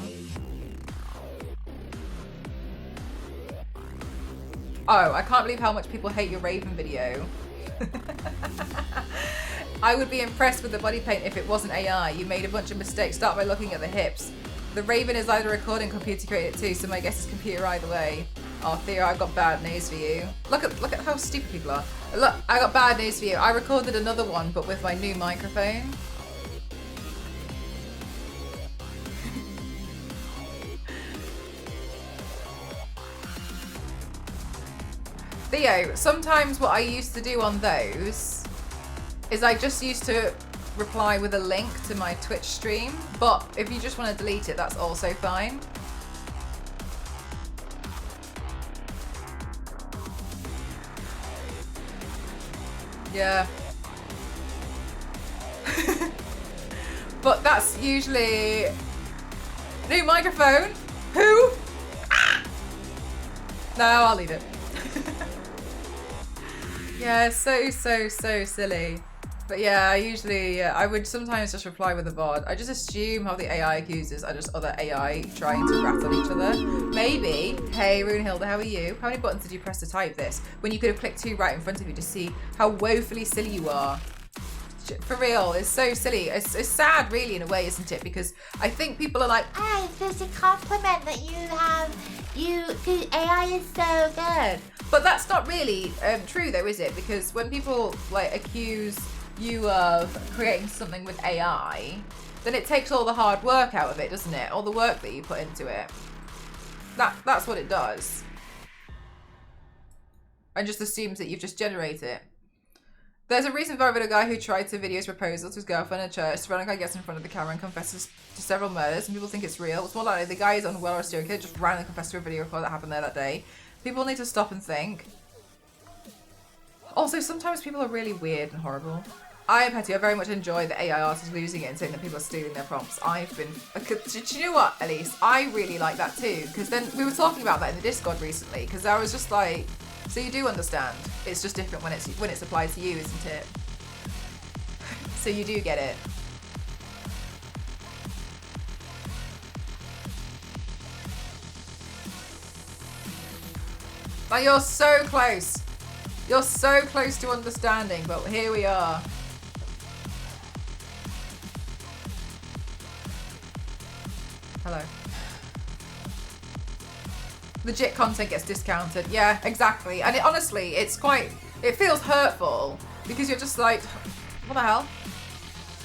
Oh, I can't believe how much people hate your Raven video. I would be impressed with the body paint if it wasn't AI. You made a bunch of mistakes. Start by looking at the hips. The Raven is either recording computer created too, so my guess is computer either way. Oh, Theo, I've got bad news for you. Look at how stupid people are. Look, I got bad news for you. I recorded another one, but with my new microphone. Theo, sometimes what I used to do on those is I just used to reply with a link to my Twitch stream, but if you just want to delete it, that's also fine. Yeah. But that's usually... New microphone? Who? Ah! No, I'll leave it. Yeah, so silly. But yeah, I usually, I would sometimes just reply with a VOD. I just assume how the AI accusers are just other AI trying to rat on each other. Maybe, hey Runehilda, how are you? How many buttons did you press to type this? When you could have clicked 2 right in front of you to see how woefully silly you are. For real, it's so silly. It's sad really in a way, isn't it? Because I think people are like, oh, it's just a compliment that you have, AI is so good. But that's not really true though, is it? Because when people like accuse you of creating something with AI, then it takes all the hard work out of it, doesn't it? All the work that you put into it. That's what it does. And just assumes that you've just generated it. There's a recent viral guy who tried to video his proposal to his girlfriend in a church. Veronica gets in front of the camera and confesses to several murders, and people think it's real. It's more likely the guy is unwell or a serial killer, just randomly confessed to a video record that happened there that day. People need to stop and think. Also, sometimes people are really weird and horrible. I and Petty, I very much enjoy the AI artists losing it and saying that people are stealing their prompts. I've been... Do you know what, Elise? I really like that too, because then we were talking about that in the Discord recently, because I was just like... So you do understand. It's just different when it's applied to you, isn't it? So you do get it. Like, you're so close. You're so close to understanding, but here we are. Hello. Legit content gets discounted. Yeah, exactly. And honestly, it feels hurtful because you're just like, what the hell?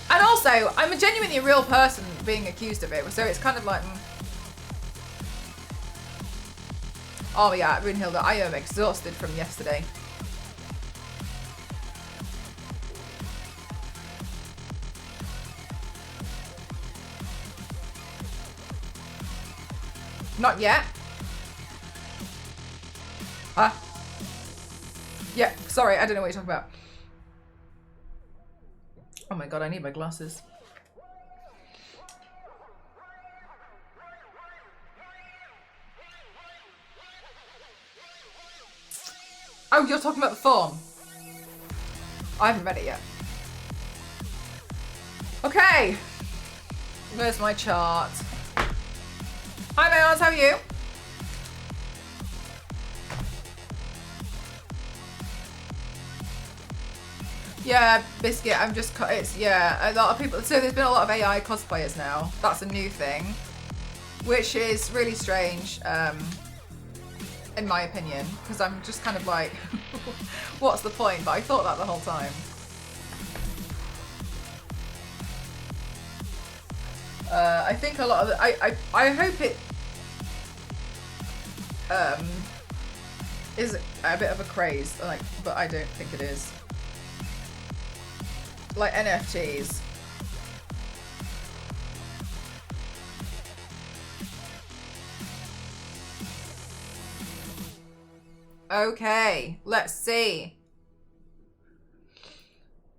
And also, I'm a genuinely real person being accused of it, so it's kind of like... Oh yeah, Runehilda, I am exhausted from yesterday. Not yet. Huh? Yeah, sorry, I don't know what you're talking about. Oh my god, I need my glasses. Oh, you're talking about the form? I haven't read it yet. Okay. Where's my chart? Hi, Mayans, how are you? Yeah, Biscuit, I'm just, yeah, a lot of people, so there's been a lot of AI cosplayers now. That's a new thing, which is really strange, in my opinion, because I'm just kind of like, what's the point? But I thought that the whole time. I think a lot of the, I hope it is a bit of a craze, like, but I don't think it is. Like NFTs. Okay, let's see.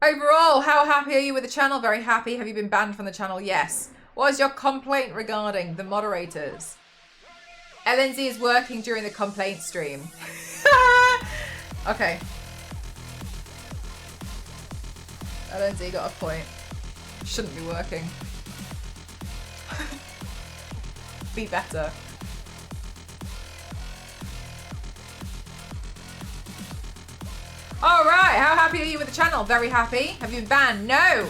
Overall, how happy are you with the channel? Very happy. Have you been banned from the channel? Yes. What is your complaint regarding the moderators? LNZ is working during the complaint stream. Okay. LNZ got a point. Shouldn't be working. Be better. Alright, how happy are you with the channel? Very happy. Have you been banned? No!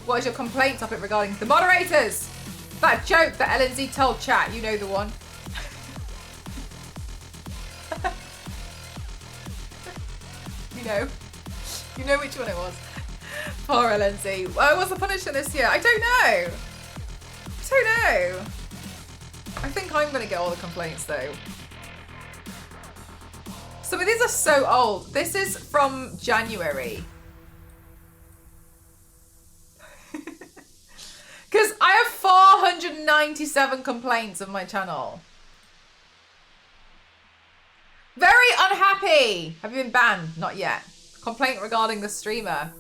What is your complaint topic regarding the moderators? That joke that LNZ told chat, you know the one. You know which one it was. Poor LNZ. What's the punishment this year? I don't know. I think I'm going to get all the complaints though. Some of these are so old. This is from January. Because I have 497 complaints of my channel. Very unhappy. Have you been banned? Not yet. Complaint regarding the streamer.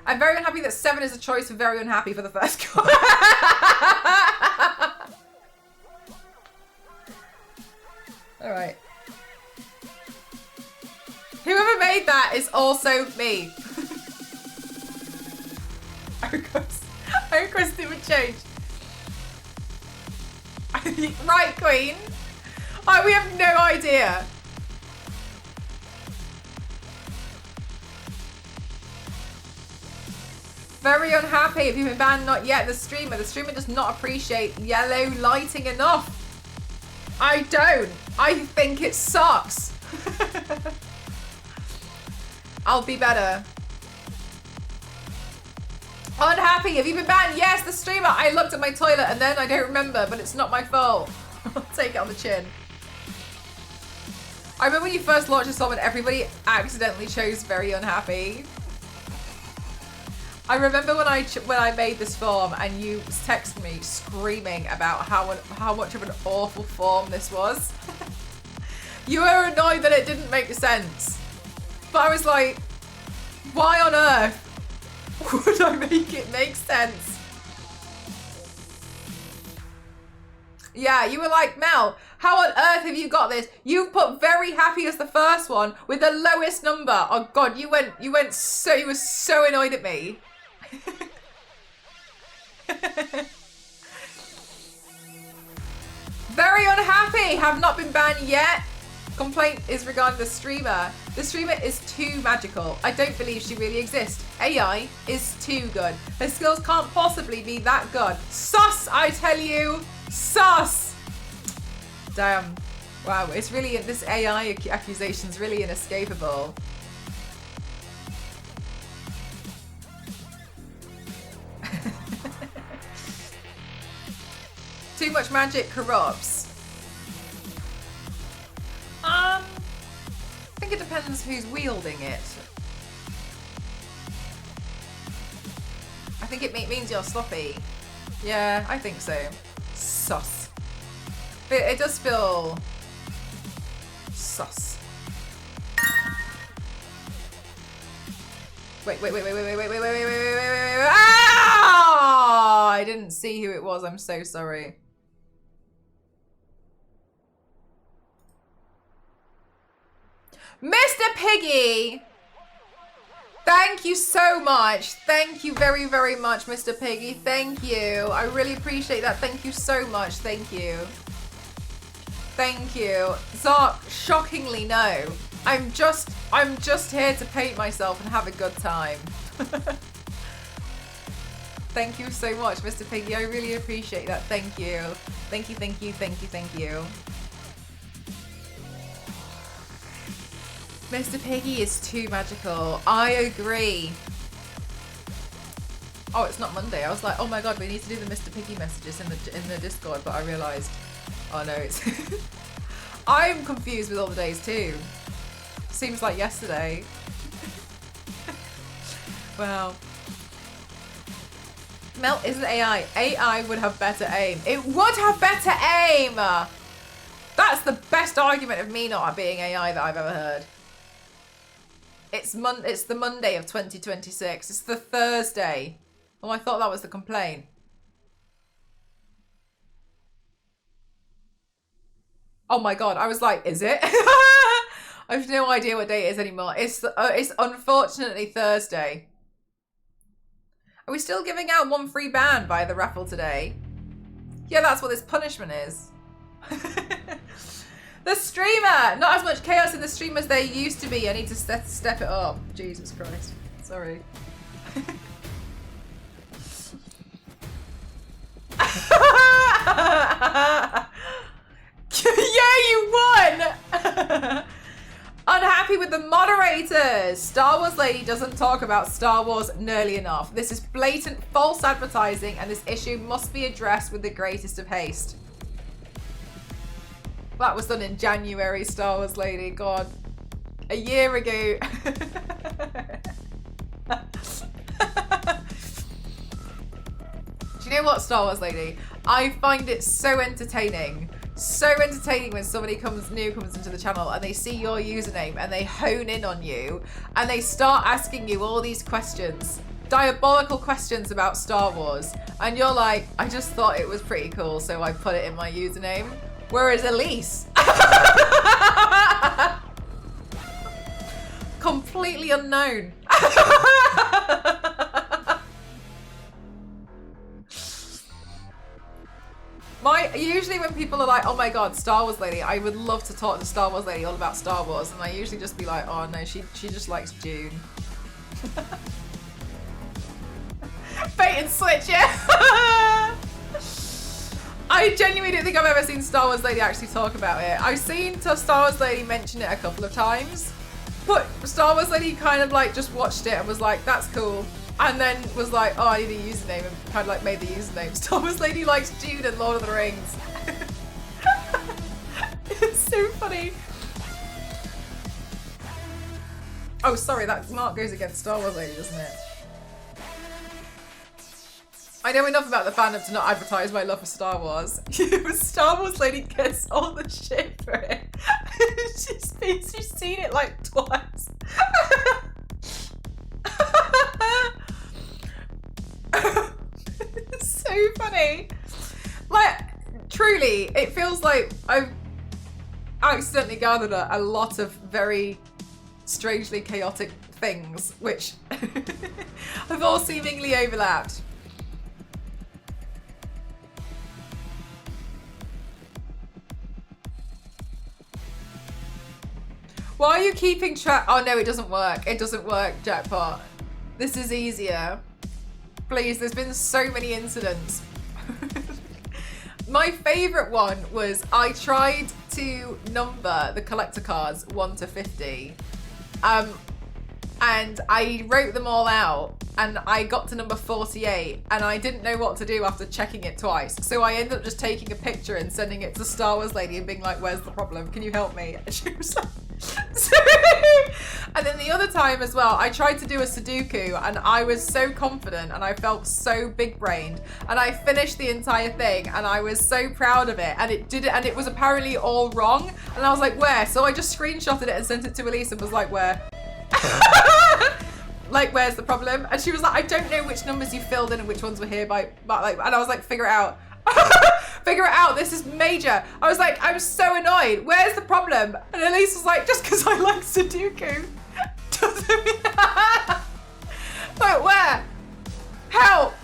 I'm very unhappy that 7 is a choice for very unhappy for the first go. Alright. Whoever made that is also me. I request it would change. Right, Queen. Oh, we have no idea. Very unhappy. Have you been banned? Not yet. The streamer does not appreciate yellow lighting enough. I don't. I think it sucks. I'll be better. Unhappy. Have you been banned? Yes, the streamer. I looked at my toilet and then I don't remember, but it's not my fault. I'll take it on the chin. I remember when you first launched this and everybody accidentally chose very unhappy. I remember when I made this form and you texted me screaming about how much of an awful form this was. You were annoyed that it didn't make sense. But I was like, why on earth would I make it make sense? Yeah, you were like, Mel, how on earth have you got this? You've put very happy as the first one with the lowest number. Oh God, you were so annoyed at me. Very unhappy. Have not been banned yet. Complaint is regarding the streamer. The streamer is too magical. I don't believe she really exists. AI is too good. Her skills can't possibly be that good. Sus, I tell you. Sus. Damn. Wow, it's really, this AI accusation's really inescapable. Too much magic corrupts. I think it depends who's wielding it. I think it means you're sloppy. Yeah, I think so. Sus. It does feel sus. Wait. Ah! I didn't see who it was. I'm so sorry. Mr. Piggy! Thank you so much. Thank you very, very much, Mr. Piggy. Thank you. I really appreciate that. Thank you so much. Thank you. Thank you. Zark, shockingly no. I'm just here to paint myself and have a good time. Thank you so much, Mr. Piggy. I really appreciate that. Thank you. Thank you, thank you, thank you, thank you. Mr. Piggy is too magical. I agree. Oh, it's not Monday. I was like, oh my God, we need to do the Mr. Piggy messages in the Discord, but I realized, oh no, it's. I'm confused with all the days too. Seems like yesterday. Wow. Mel isn't AI. AI would have better aim. It would have better aim! That's the best argument of me not being AI that I've ever heard. It's the Monday of 2026. It's the Thursday. Oh, I thought that was the complaint. Oh my god, I was like, is it? I have no idea what day it is anymore. It's unfortunately Thursday. Are we still giving out 1 free band via the raffle today? Yeah, that's what this punishment is. The streamer! Not as much chaos in the stream as there used to be. I need to step it up. Jesus Christ. Sorry. Yeah, you won! Unhappy with the moderators. Star Wars Lady doesn't talk about Star Wars nearly enough. This is blatant false advertising and this issue must be addressed with the greatest of haste. That was done in January, Star Wars Lady. God. A year ago. Do you know what, Star Wars Lady? I find it so entertaining. So entertaining when somebody new comes into the channel and they see your username and they hone in on you and they start asking you all these questions, diabolical questions about Star Wars, and you're like, I just thought it was pretty cool, so I put it in my username. Whereas Elise, completely unknown. Usually when people are like, oh my god, Star Wars Lady, I would love to talk to Star Wars Lady all about Star Wars, and I usually just be like, oh no, she just likes Dune. Bait and switch, yeah. I genuinely don't think I've ever seen Star Wars Lady actually talk about it. I've seen Star Wars Lady mention it a couple of times, but Star Wars Lady kind of like just watched it and was like, that's cool. And then was like, oh, I need a username, and kind of like made the username. Star Wars Lady likes Dune and Lord of the Rings. It's so funny. Oh, sorry, that mark goes against Star Wars Lady, doesn't it? I know enough about the fandom to not advertise my love for Star Wars. Star Wars Lady gets all the shit for it. She's seen it like twice. It's so funny. Like, truly, it feels like I've accidentally gathered a lot of very strangely chaotic things, which have all seemingly overlapped. Why are you keeping track? Oh no, it doesn't work. It doesn't work, Jackpot. This is easier. Please, there's been so many incidents. My favourite one was I tried to number the collector cards 1 to 50. And I wrote them all out and I got to number 48 and I didn't know what to do after checking it twice. So I ended up just taking a picture and sending it to Star Wars Lady and being like, where's the problem? Can you help me? And she was like, and then the other time as well, I tried to do a Sudoku and I was so confident and I felt so big brained and I finished the entire thing and I was so proud of it and it did it and it was apparently all wrong and I was like, where? So I just screenshotted it and sent it to Elise and was like, where? Like, where's the problem? And she was like, I don't know which numbers you filled in and which ones were here by like, and I was like, figure it out. Figure it out, this is major. I was like, I'm so annoyed. Where's the problem? And Elise was like, just because I like Sudoku doesn't mean like, where? Help!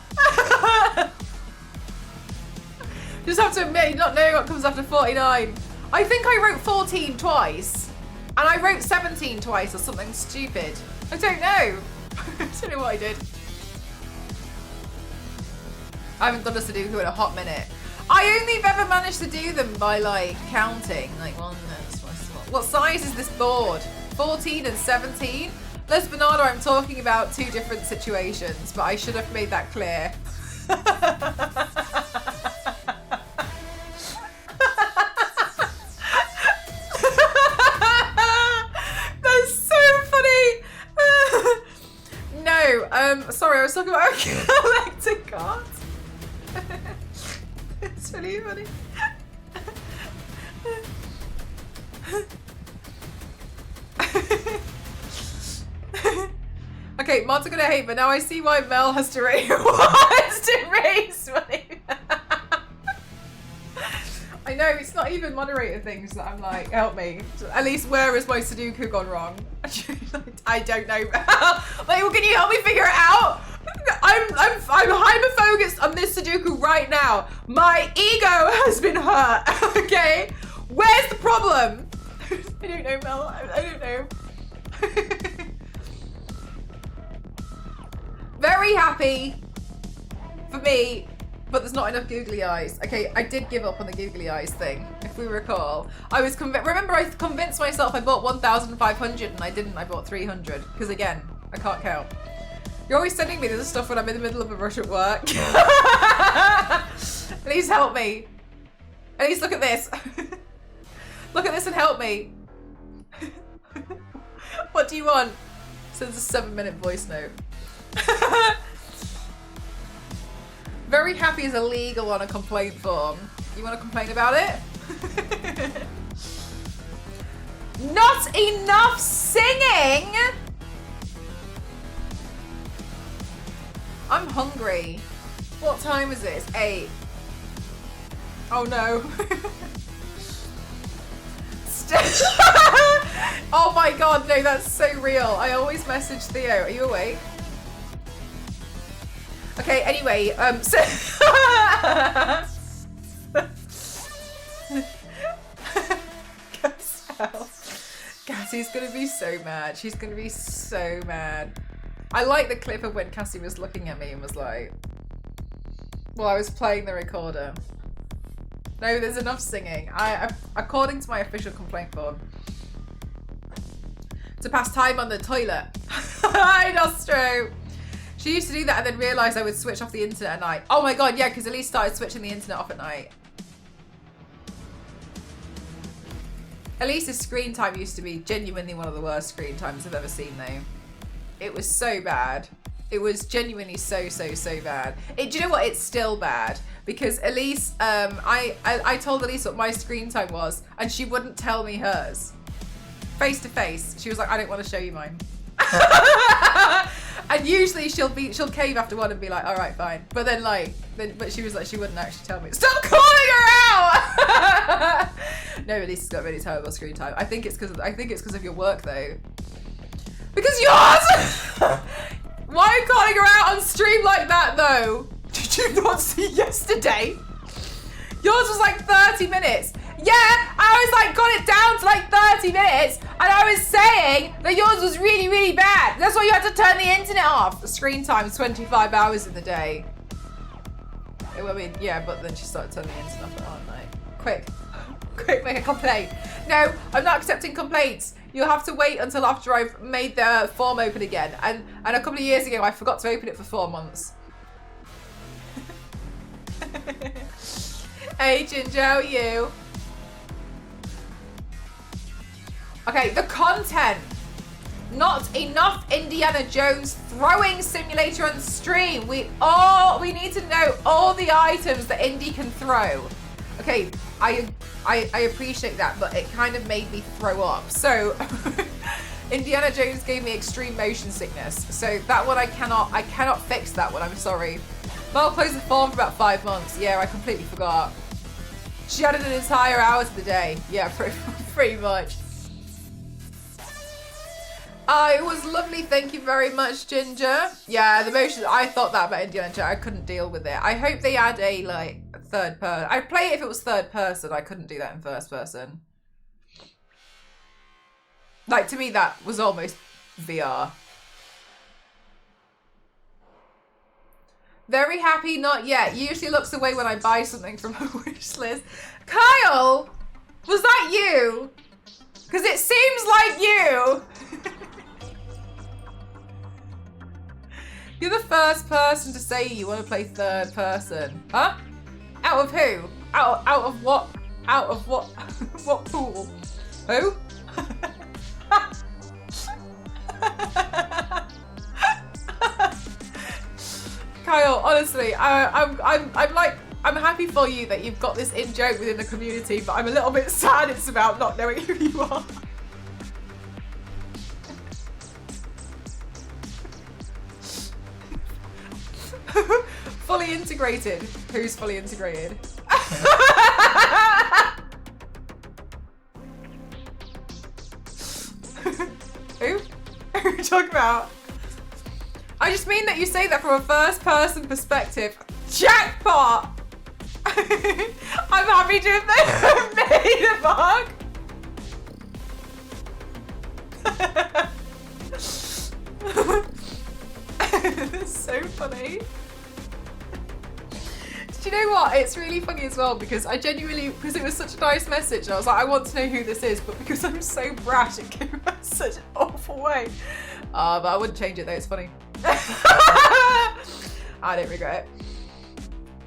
Just have to admit, not knowing what comes after 49. I think I wrote 14 twice. And I wrote 17 twice or something stupid. I don't know. I don't know what I did. I haven't done a Sudoku in a hot minute. I only have ever managed to do them by like counting. Like, what size is this board? 14 and 17? Les Bernardo, I'm talking about two different situations, but I should have made that clear. That's so funny. No, sorry, I was talking about collector cards. It's really funny. Okay, mods are gonna hate, but now I see why Mel has to raise, wants to raise money. I know, it's not even moderator things that I'm like, help me. At least where has my Sudoku gone wrong? I don't know. Like, well, can you help me figure it out? I'm hyper-focused on this Sudoku right now. My ego has been hurt, okay? Where's the problem? I don't know, Mel, I don't know. Very happy for me, but there's not enough googly eyes. Okay, I did give up on the googly eyes thing, if we recall. I was remember I convinced myself I bought 1,500 and I didn't, I bought 300. Because again, I can't count. You're always sending me this stuff when I'm in the middle of a rush at work. Please help me. At least look at this. Look at this and help me. What do you want? Sends a 7-minute voice note. Very happy is illegal on a complaint form. You want to complain about it? Not enough singing! I'm hungry. What time is it? It's 8. Oh no. Oh my god, no, that's so real. I always message Theo. Are you awake? Okay, anyway, so Cassie's gonna be so mad. She's gonna be so mad. I like the clip of when Cassie was looking at me and was like, well, I was playing the recorder. No, there's enough singing. According to my official complaint form, to pass time on the toilet. Hi, Nostro. She used to do that and then realised I would switch off the internet at night. Oh my god, yeah, because Elise started switching the internet off at night. Elise's screen time used to be genuinely one of the worst screen times I've ever seen, though. It was so bad. It was genuinely so bad. Do you know what? It's still bad. Because Elise, I told Elise what my screen time was, and she wouldn't tell me hers. Face to face. She was like, I don't want to show you mine. And usually she'll cave after one and be like, all right, fine. But then but she was like, she wouldn't actually tell me. Stop calling her out! No, Elise has got really terrible screen time. I think it's because of your work though. Because yours! Why are you calling her out on stream like that though? Did you not see yesterday? Yours was like 30 minutes. Yeah, I was like, got it down to like 30 minutes, and I was saying that yours was really bad. That's why you had to turn the internet off. The screen time is 25 hours in the day. I mean, yeah, but then she started turning the internet off at night. Quick, make a complaint. No, I'm not accepting complaints. You'll have to wait until after I've made the form open again. And a couple of years ago, I forgot to open it for 4 months. Hey, Ginger, how are you? Okay, the content. Not enough Indiana Jones throwing simulator on stream. We need to know all the items that Indy can throw. Okay, I appreciate that, but it kind of made me throw up. So Indiana Jones gave me extreme motion sickness. So that one I cannot fix that one, I'm sorry. Mel closed the form for about 5 months. Yeah, I completely forgot. She added an entire hour to the day. Yeah, pretty much. It was lovely, thank you very much, Ginger. Yeah, the motion, I thought that about Indiana Jones. I couldn't deal with it. I hope they add a, like, third person. I'd play it if it was third person. I couldn't do that in first person. Like, to me, that was almost VR. Very happy, not yet. Usually looks away when I buy something from a wish list. Kyle, was that you? Because it seems like you. You're the first person to say you want to play third person. Huh? Out of who? Out of what? Out of what? What pool? Who? Kyle, honestly, I'm happy for you that you've got this in joke within the community, but I'm a little bit sad it's about not knowing who you are. Fully integrated. Who's fully integrated? Who? Who are you talking about? I just mean that you say that from a first person perspective. Jackpot! I'm happy to have made a bug. That's so funny. Do you know what? It's really funny as well because I genuinely, because it was such a nice message, I was like, I want to know who this is, but because I'm so brash, it came out such an awful way. But I wouldn't change it though, it's funny. I don't regret it.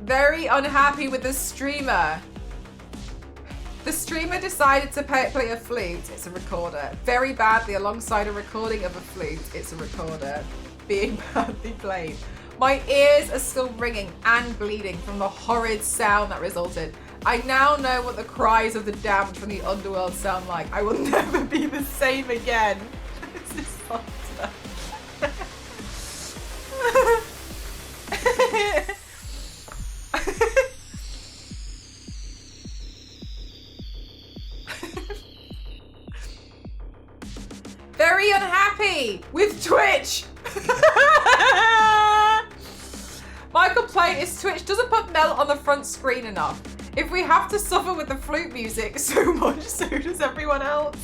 Very unhappy with the streamer. The streamer decided to play a flute. It's a recorder. Very badly alongside a recording of a flute. It's a recorder. Being badly played. My ears are still ringing and bleeding from the horrid sound that resulted. I now know what the cries of the damned from the underworld sound like. I will never be the same again. This is monster. Very unhappy with Twitch. My complaint is Twitch doesn't put melt on the front screen enough. If we have to suffer with the flute music so much, so does everyone else.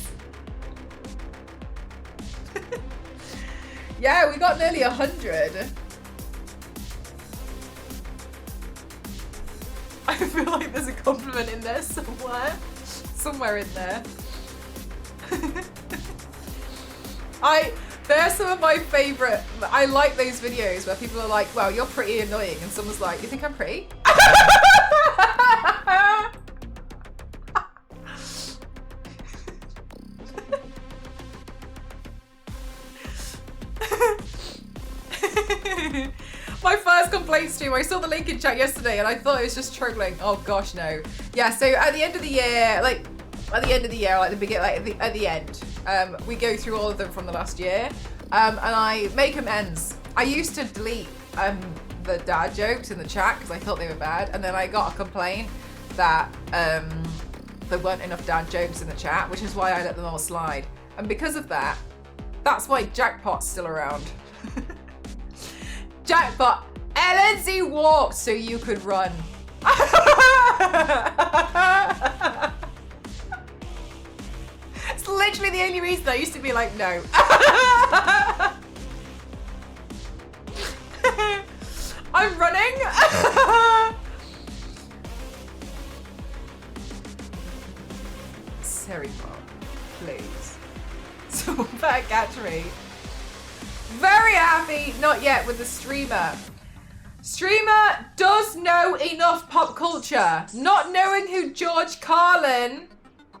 Yeah, we got nearly 100. I feel like there's a compliment in there somewhere. Somewhere in there. They're some of my favourite. I like those videos where people are like, wow, you're pretty annoying. And someone's like, you think I'm pretty? My first complaint stream, I saw the link in chat yesterday and I thought it was just trolling. Oh gosh, no. Yeah, so at the end of the year, like at the beginning, at the end, we go through all of them from the last year, and I make amends. I used to delete the dad jokes in the chat because I thought they were bad, and then I got a complaint that there weren't enough dad jokes in the chat, which is why I let them all slide. And because of that, that's why Jackpot's still around. Jackpot, LNZ walked so you could run. It's literally the only reason I used to be like, no. I'm running. Seripop, please. Someone better catch me. Very happy, not yet, with the streamer. Streamer does know enough pop culture. Not knowing who George Carlin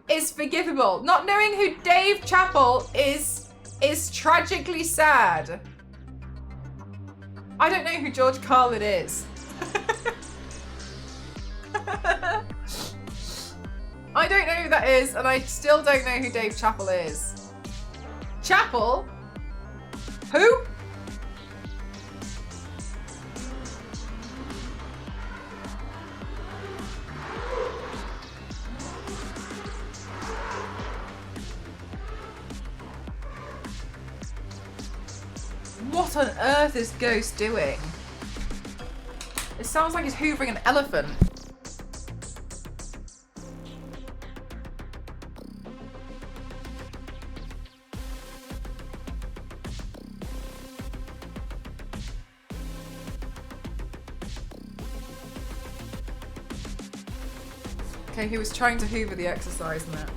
is forgivable. Not knowing who Dave Chappell is tragically sad. I don't know who George Carlin is. I don't know who that is, and I still don't know who Dave Chappell is. Chappell? Who? What on earth is Ghost doing? It sounds like he's hoovering an elephant. Okay, he was trying to hoover the exercise mat.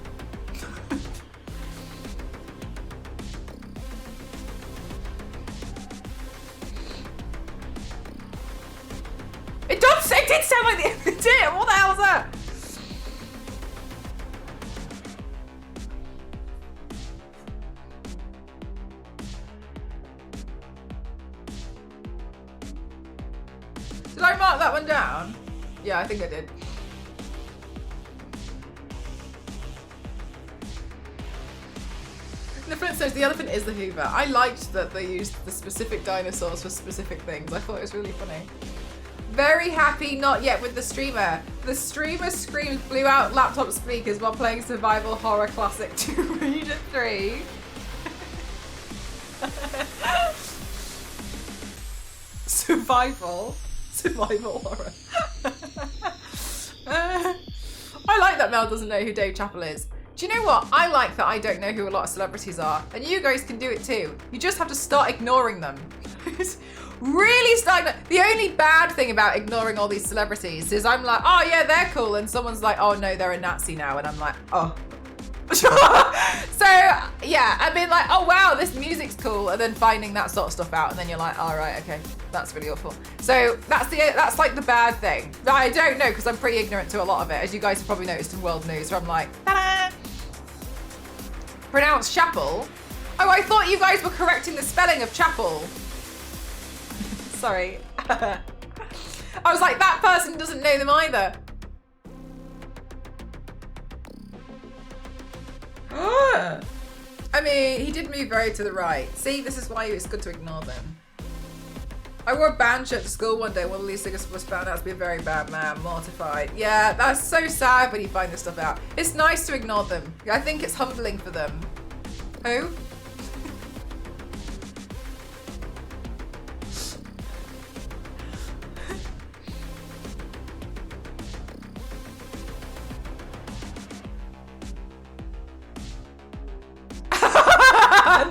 It did sound like it did. What the hell is that? Did I mark that one down? Yeah, I think I did. The Flintstones, the elephant is the Hoover. I liked that they used the specific dinosaurs for specific things. I thought it was really funny. Very happy, not yet with the streamer. The streamer screams blew out laptop speakers while playing survival horror classic Tomb Raider 3. Survival horror. I like that Mel doesn't know who Dave Chappell is. Do you know what? I like that I don't know who a lot of celebrities are, and you guys can do it too. You just have to start ignoring them. Really starting. The only bad thing about ignoring all these celebrities is I'm like, oh yeah, they're cool, and someone's like, oh no, they're a Nazi now, and I'm like, oh. So yeah, I mean like, oh wow, this music's cool, and then finding that sort of stuff out, and then you're like, all right, okay, that's really awful. So that's like the bad thing. I don't know because I'm pretty ignorant to a lot of it, as you guys have probably noticed in world news, where I'm like, ta-da! Pronounced chapel. Oh, I thought you guys were correcting the spelling of chapel. Sorry. I was like, that person doesn't know them either. I mean, he did move very to the right. See, this is why it's good to ignore them. I wore a band shirt to school one day. One of the lead singers was found out to be a very bad man, mortified. Yeah, that's so sad when you find this stuff out. It's nice to ignore them. I think it's humbling for them. Who?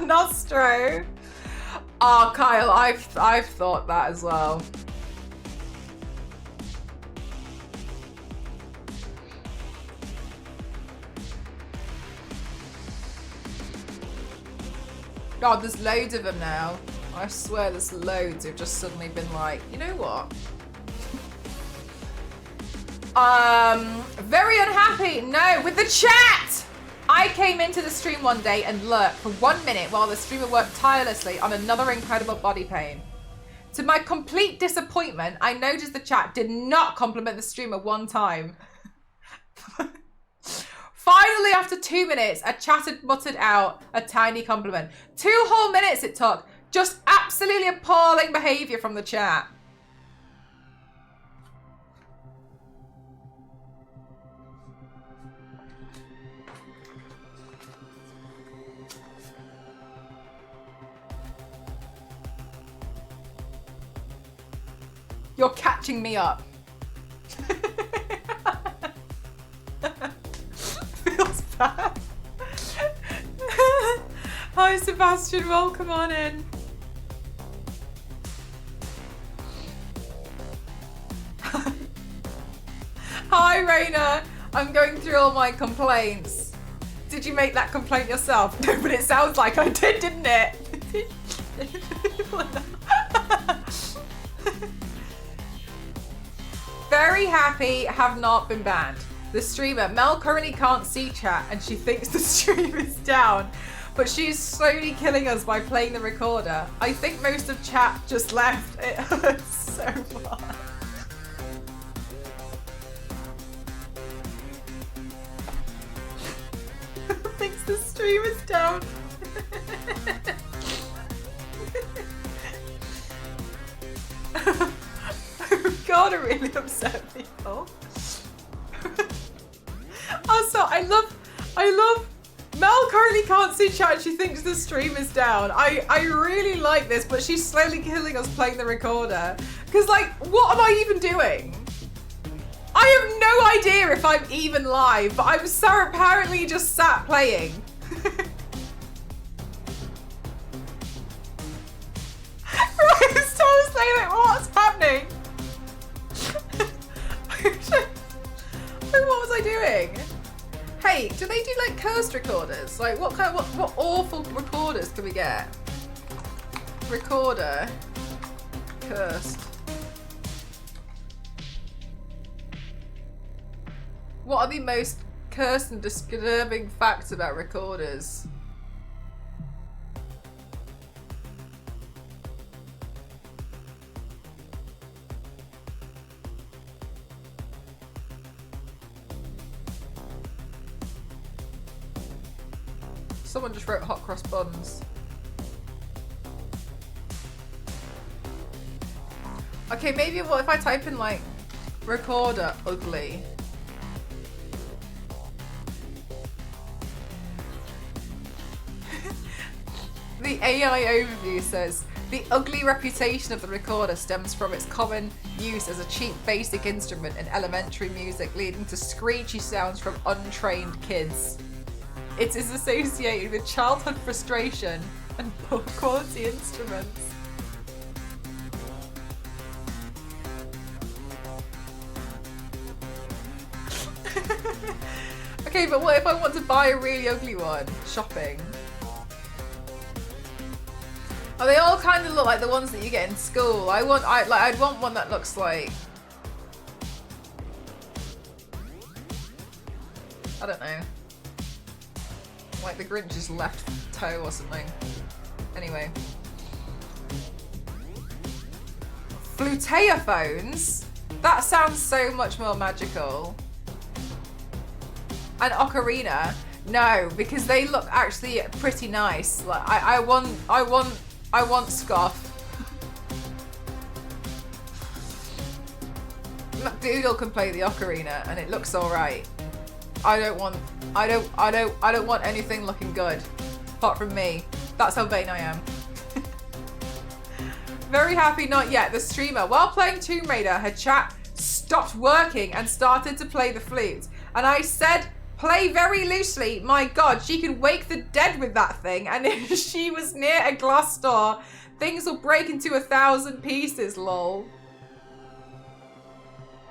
Nostro. Oh, Kyle, I've thought that as well. God, there's loads of them now. I swear there's loads who've just suddenly been like, you know what? Very unhappy. No, with the chat. I came into the stream one day and lurked for 1 minute while the streamer worked tirelessly on another incredible body pain. To my complete disappointment, I noticed the chat did not compliment the streamer one time. Finally, after 2 minutes, a chat had muttered out a tiny compliment. 2 whole minutes it took. Just absolutely appalling behaviour from the chat. You're catching me up. Feels bad. Hi Sebastian, welcome on in. Hi Raina, I'm going through all my complaints. Did you make that complaint yourself? No, but it sounds like I did, didn't it? Very happy, have not been banned. The streamer, Mel currently can't see chat and she thinks the stream is down, but she's slowly killing us by playing the recorder. I think most of chat just left. It hurts so much. Thinks the stream is down. God, it really upset people. Also, I love Mel currently can't see chat. She thinks the stream is down. I really like this, but she's slowly killing us playing the recorder. Because, like, what am I even doing? I have no idea if I'm even live, but I'm so apparently just sat playing. Right, it's Thomas saying, like, what's happening? What was I doing? Hey, do they do like cursed recorders? Like what awful recorders can we get? Recorder. Cursed. What are the most cursed and disturbing facts about recorders? Someone just wrote hot cross buns. Okay, maybe what if I type in like recorder ugly? The AI overview says, the ugly reputation of the recorder stems from its common use as a cheap basic instrument in elementary music, leading to screechy sounds from untrained kids. It is associated with childhood frustration and poor quality instruments. Okay, but what if I want to buy a really ugly one? Shopping. Oh, they all kind of look like the ones that you get in school. I'd want one that looks like, I don't know, like the Grinch's left toe or something. Anyway. Fluteophones? That sounds so much more magical. And ocarina? No, because they look actually pretty nice. Like I want scoff. McDoodle can play the ocarina and it looks alright. I don't want anything looking good. Apart from me. That's how vain I am. Very happy not yet. The streamer, while playing Tomb Raider, her chat stopped working and started to play the flute. And I said, play very loosely. My God, she could wake the dead with that thing. And if she was near a glass door, things will break into 1,000 pieces, lol.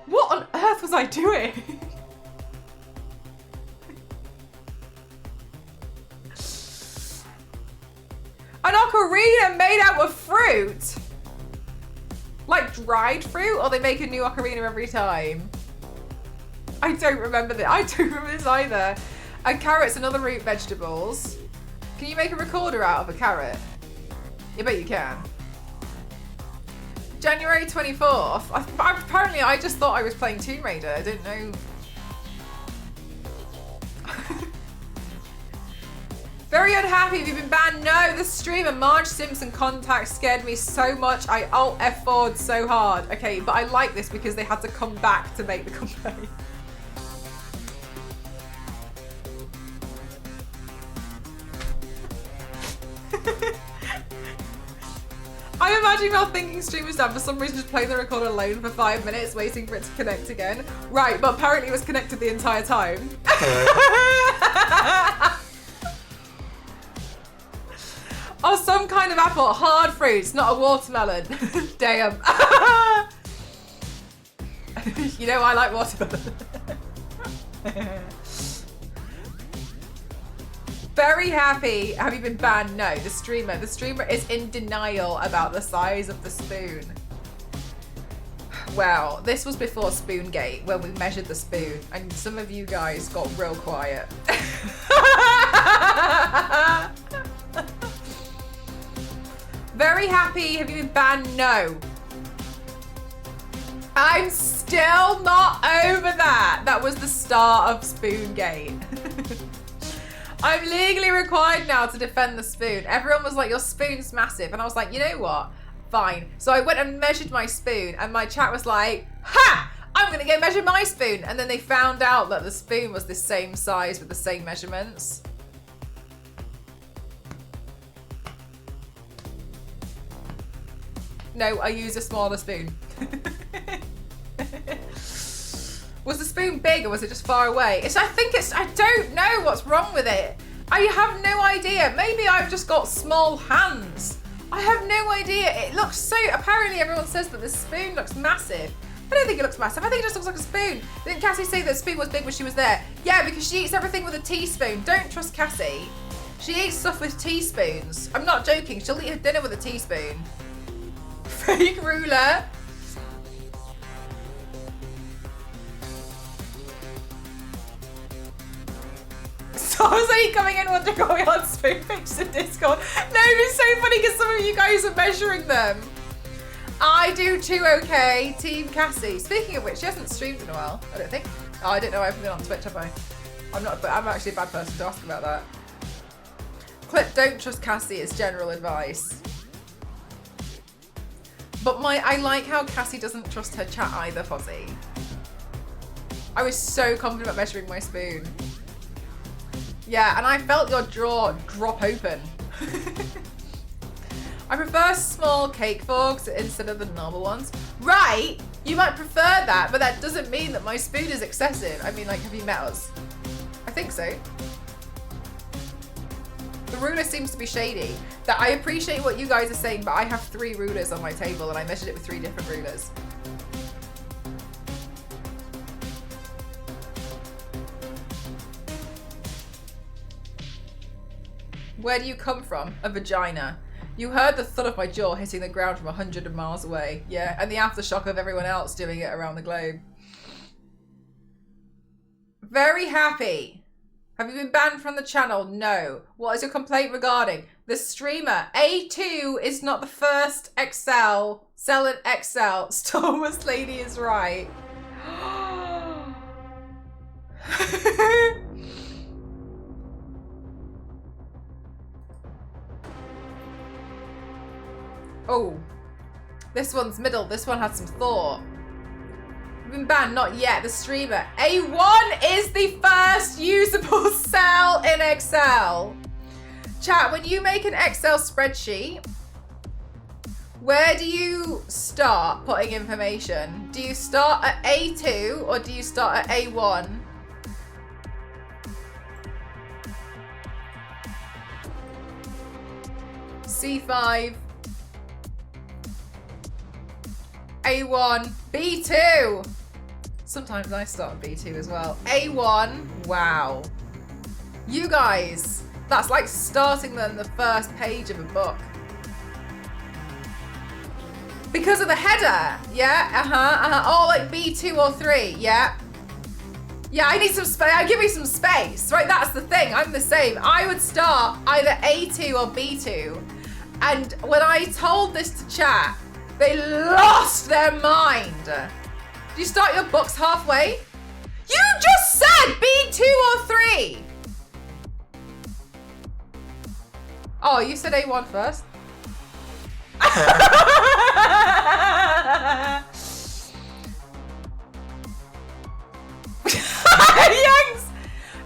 What on earth was I doing? An ocarina made out of fruit? Like dried fruit? Or they make a new ocarina every time? I don't remember this. I don't remember this either. And carrots and other root vegetables. Can you make a recorder out of a carrot? I bet you can. January 24th. Apparently I just thought I was playing Tomb Raider. I didn't know. Very unhappy. Have you been banned? No, the streamer Marge Simpson contact scared me so much. I alt F4'd so hard. Okay, but I like this because they had to come back to make the complaint. I imagine while thinking streamers down for some reason just play the recorder alone for 5 minutes waiting for it to connect again. Right, but apparently it was connected the entire time. Oh, some kind of apple. Hard fruits, not a watermelon. Damn. You know I like watermelon. Very happy. Have you been banned? No, the streamer is in denial about the size of the spoon. Well, this was before Spoongate when we measured the spoon and some of you guys got real quiet. Very happy. Have you been banned? No. I'm still not over that. That was the start of Spoongate. I'm legally required now to defend the spoon. Everyone was like, your spoon's massive. And I was like, you know what? Fine. So I went and measured my spoon and my chat was like, ha! I'm gonna go measure my spoon. And then they found out that the spoon was the same size with the same measurements. No, I used a smaller spoon. Was the spoon big or was it just far away? I don't know what's wrong with it. I have no idea. Maybe I've just got small hands. I have no idea. It looks so, apparently everyone says that the spoon looks massive. I don't think it looks massive. I think it just looks like a spoon. Didn't Cassie say that the spoon was big when she was there? Yeah, because she eats everything with a teaspoon. Don't trust Cassie. She eats stuff with teaspoons. I'm not joking. She'll eat her dinner with a teaspoon. Fake ruler. Someone's like coming in wondering what we on spoon pictures in Discord. No, it's so funny because some of you guys are measuring them. I do too, okay. Team Cassie. Speaking of which, she hasn't streamed in a while, I don't think. Oh, I didn't know I haven't been on Twitch, have I? I'm actually a bad person to ask about that. Clip, don't trust Cassie, it's general advice. But I like how Cassie doesn't trust her chat either, Fozzie. I was so confident about measuring my spoon. Yeah, and I felt your jaw drop open. I prefer small cake forks instead of the normal ones. Right, you might prefer that, but that doesn't mean that my spoon is excessive. I mean, like, have you met us? I think so. The ruler seems to be shady. That I appreciate what you guys are saying, but I have 3 rulers on my table and I measured it with 3 different rulers. Where do you come from? A vagina. You heard the thud of my jaw hitting the ground from 100 miles away. Yeah, and the aftershock of everyone else doing it around the globe. Very happy. Have you been banned from the channel? No. What is your complaint regarding? The streamer. A2 is not the first XL. Sell an XL. Star Wars lady is right. Oh, this one's middle. This one had some thought. Been banned? Not yet. The streamer. A1 is the first usable cell in Excel. Chat, when you make an Excel spreadsheet, where do you start putting information? Do you start at A2 or do you start at A1? C5. A1, B2. Sometimes I start at B2 as well. A1, wow. You guys, that's like starting on the first page of a book. Because of the header, yeah, Oh, like B2 or 3, yeah. Yeah, I need some space, give me some space, right? That's the thing, I'm the same. I would start either A2 or B2. And when I told this to chat, they lost their mind. Do you start your books halfway? You just said B2 or 3. Oh, you said A1 first? Yanks!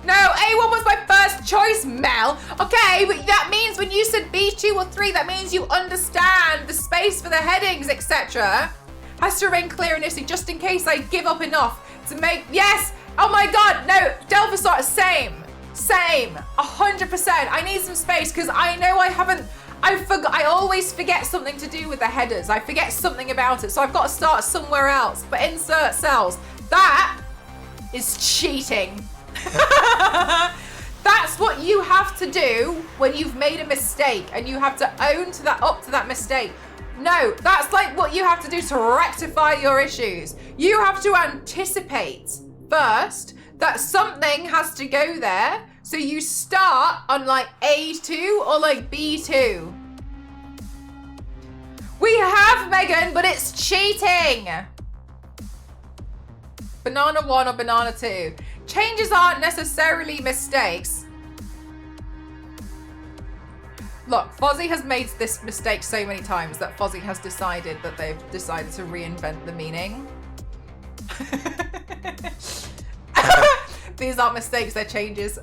No, A1 was my first choice, Mel. Okay, but that means when you said B2 or 3, that means you understand the space for the headings, etc. Has to remain clear initially, just in case I give up enough to make... Yes! Oh my god, no, Delphasar, same. 100%. I need some space because I know I haven't... I always forget something to do with the headers. I forget something about it, so I've got to start somewhere else. But insert cells. That is cheating. That's what you have to do when you've made a mistake and you have to own to that, up to that mistake. No, that's like what you have to do to rectify your issues. You have to anticipate first that something has to go there. So you start on like A2 or like B2. We have, Megan, but it's cheating. Banana 1 or banana 2. Changes aren't necessarily mistakes. Look, Fozzie has made this mistake so many times that Fozzie has decided that they've decided to reinvent the meaning. These aren't mistakes, they're changes.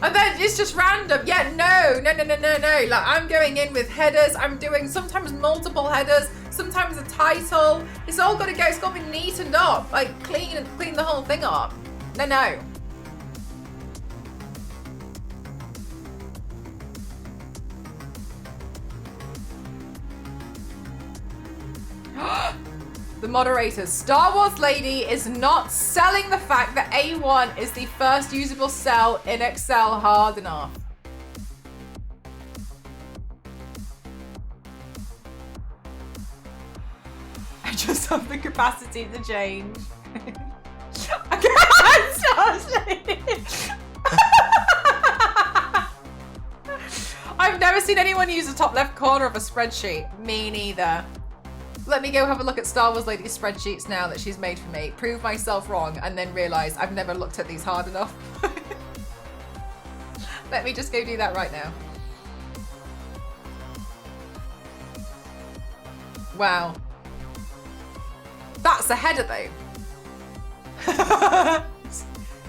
And then it's just random. Yeah, no. Like, I'm going in with headers. I'm doing sometimes multiple headers, sometimes a title. It's all got to go. It's got to be neatened up, like clean the whole thing up. No. The moderators. Star Wars lady is not selling the fact that A1 is the first usable cell in Excel hard enough. I just have the capacity to change. I can't, Star Wars lady. I've never seen anyone use the top left corner of a spreadsheet. Me neither. Let me go have a look at Star Wars Lady's spreadsheets now that she's made for me. Prove myself wrong and then realise I've never looked at these hard enough. Let me just go do that right now. Wow. That's a header though.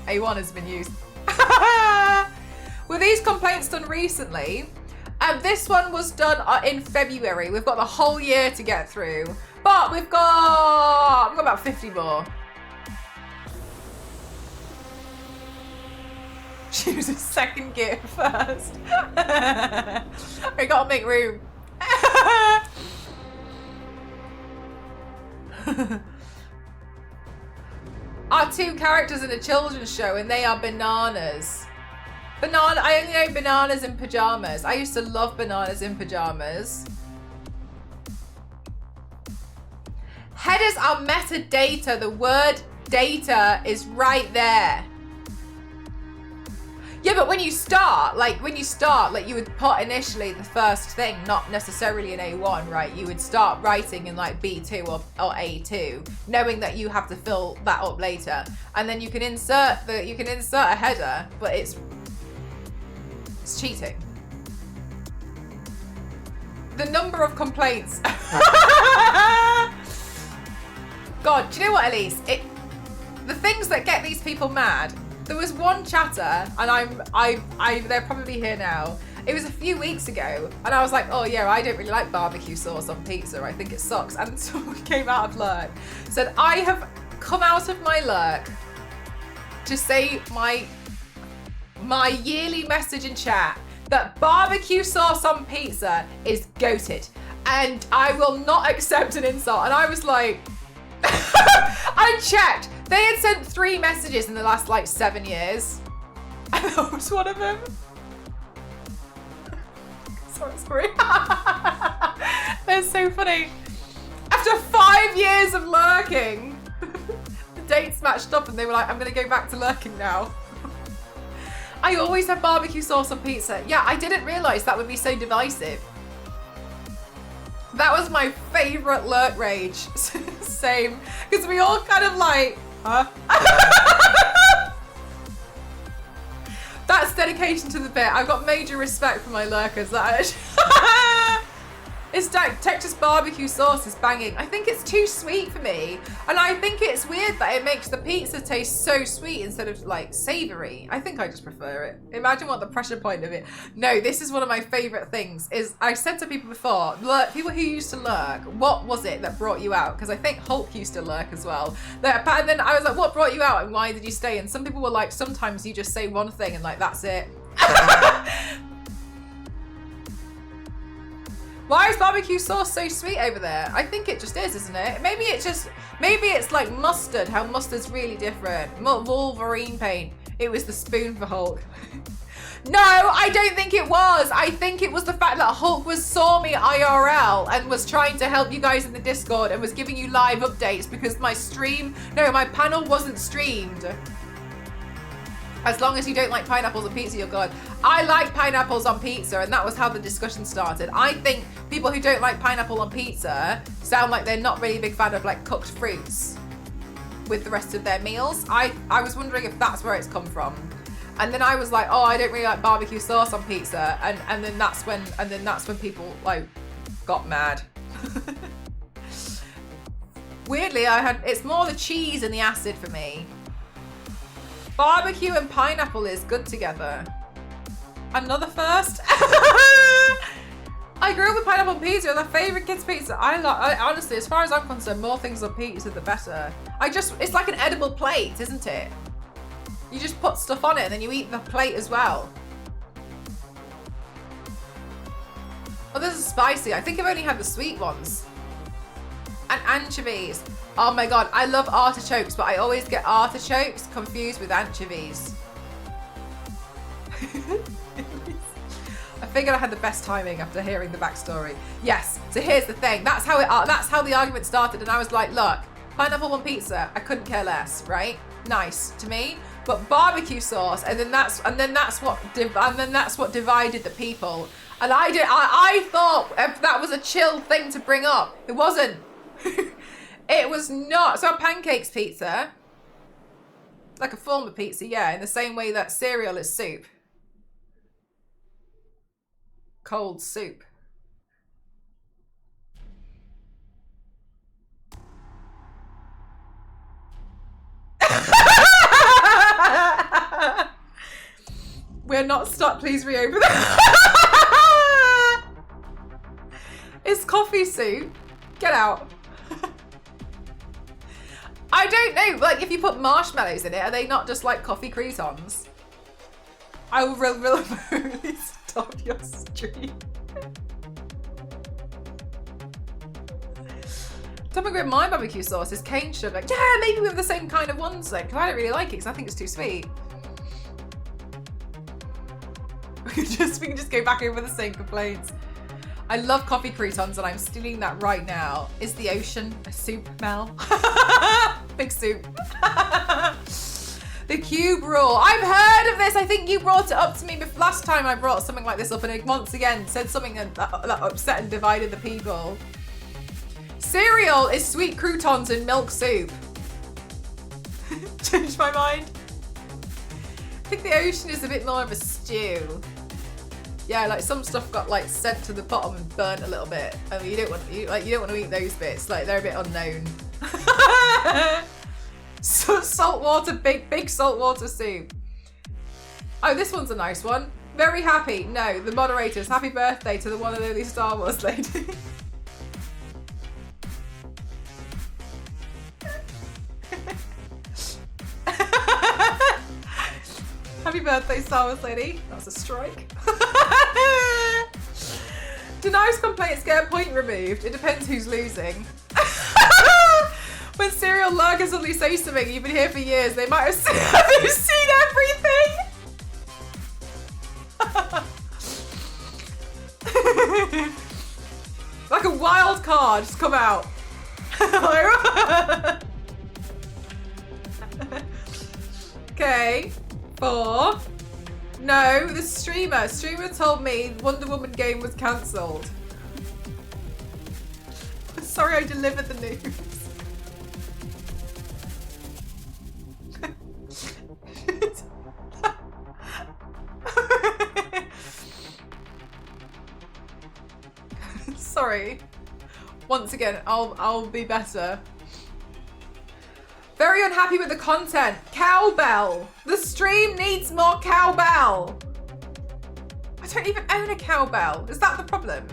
A1 has been used. Were these complaints done recently? This one was done in February. We've got the whole year to get through. But we've got about 50 more. Choose a second gear first. We gotta make room. Our 2 characters in a children's show, and they are bananas. I only know Bananas in Pajamas. I used to love Bananas in Pajamas. Headers are metadata. The word data is right there. Yeah, but when you start, like you would put initially the first thing, not necessarily in A1, right? You would start writing in like B2 or A2, knowing that you have to fill that up later. And then you can insert a header, but it's cheating. The number of complaints. God, do you know what, Elise? The things that get these people mad. There was one chatter, and they're probably here now. It was a few weeks ago, and I was like, oh yeah, I don't really like barbecue sauce on pizza. I think it sucks. And someone came out of Lurk, said, I have come out of my Lurk to say my yearly message in chat that barbecue sauce on pizza is goated, and I will not accept an insult. And I was like, I checked. They had sent 3 messages in the last like 7 years, and that was one of them. Sorry. They're so funny. After 5 years of lurking, the dates matched up, and they were like, I'm gonna go back to lurking now. I always have barbecue sauce on pizza. Yeah, I didn't realize that would be so divisive. That was my favorite lurk rage. Same, because we all kind of like, huh? That's dedication to the bit. I've got major respect for my lurkers. It's Texas barbecue sauce is banging. I think it's too sweet for me. And I think it's weird that it makes the pizza taste so sweet instead of like savory. I think I just prefer it. Imagine what the pressure point of it. No, this is one of my favorite things is I said to people before, people who used to lurk, what was it that brought you out? Because I think Hulk used to lurk as well. And then I was like, what brought you out and why did you stay? And some people were like, sometimes you just say one thing and like, that's it. Why is barbecue sauce so sweet over there? I think it just is, isn't it? Maybe it's like mustard, how mustard's really different. Wolverine paint. It was the spoon for Hulk. No, I don't think it was. I think it was the fact that Hulk saw me IRL and was trying to help you guys in the Discord and was giving you live updates because my panel wasn't streamed. As long as you don't like pineapples on pizza, you're good. I like pineapples on pizza, and that was how the discussion started. I think people who don't like pineapple on pizza sound like they're not really a big fan of like cooked fruits with the rest of their meals. I was wondering if that's where it's come from. And then I was like, oh, I don't really like barbecue sauce on pizza, and then that's when people like got mad. Weirdly, it's more the cheese and the acid for me. Barbecue and pineapple is good together. Another first. I grew up with pineapple pizza, and my favorite kids' pizza. I honestly, as far as I'm concerned, more things on pizza the better. It's like an edible plate, isn't it? You just put stuff on it and then you eat the plate as well. Oh, this is spicy. I think I've only had the sweet ones. And anchovies. Oh my god, I love artichokes, but I always get artichokes confused with anchovies. I figured I had the best timing after hearing the backstory. Yes, so here's the thing. That's how the argument started, and I was like, look, pineapple on pizza, I couldn't care less, right? Nice to me, but barbecue sauce, and then that's what divided the people. And I thought that was a chill thing to bring up. It wasn't. It was not. So pancakes pizza, like a form of pizza, yeah, in the same way that cereal is soup. Cold soup. We're not stuck, please reopen that. It's coffee soup. Get out. I don't know, like if you put marshmallows in it, are they not just like coffee croutons? I will really stop your stream. Topping with my barbecue sauce is cane sugar. Yeah, maybe we have the same kind of ones then, because I don't really like it because I think it's too sweet. We can just go back over the same complaints. I love coffee croutons and I'm stealing that right now. Is the ocean a soup, Mel? Big soup. The cube rule. I've heard of this. I think you brought it up to me last time I brought something like this up, and it once again said something that upset and divided the people. Cereal is sweet croutons and milk soup. Changed my mind. I think the ocean is a bit more of a stew. Yeah, like some stuff got like sent to the bottom and burnt a little bit. I mean, you don't want to eat those bits. Like they're a bit unknown. So saltwater, big saltwater soup. Oh, this one's a nice one. Very happy. No, the moderators. Happy birthday to the one and only Star Wars lady. Happy birthday, Star Wars lady. That's a strike. Denies complaints get a point removed. It depends who's losing. When serial lurkers suddenly say something, you've been here for years, they might have seen everything. Like a wild card just come out. Okay. 4. No, the streamer. Streamer told me Wonder Woman game was cancelled. Sorry I delivered the news. Sorry. Once again, I'll be better. Very unhappy with the content. Cowbell. The stream needs more cowbell. I don't even own a cowbell. Is that the problem?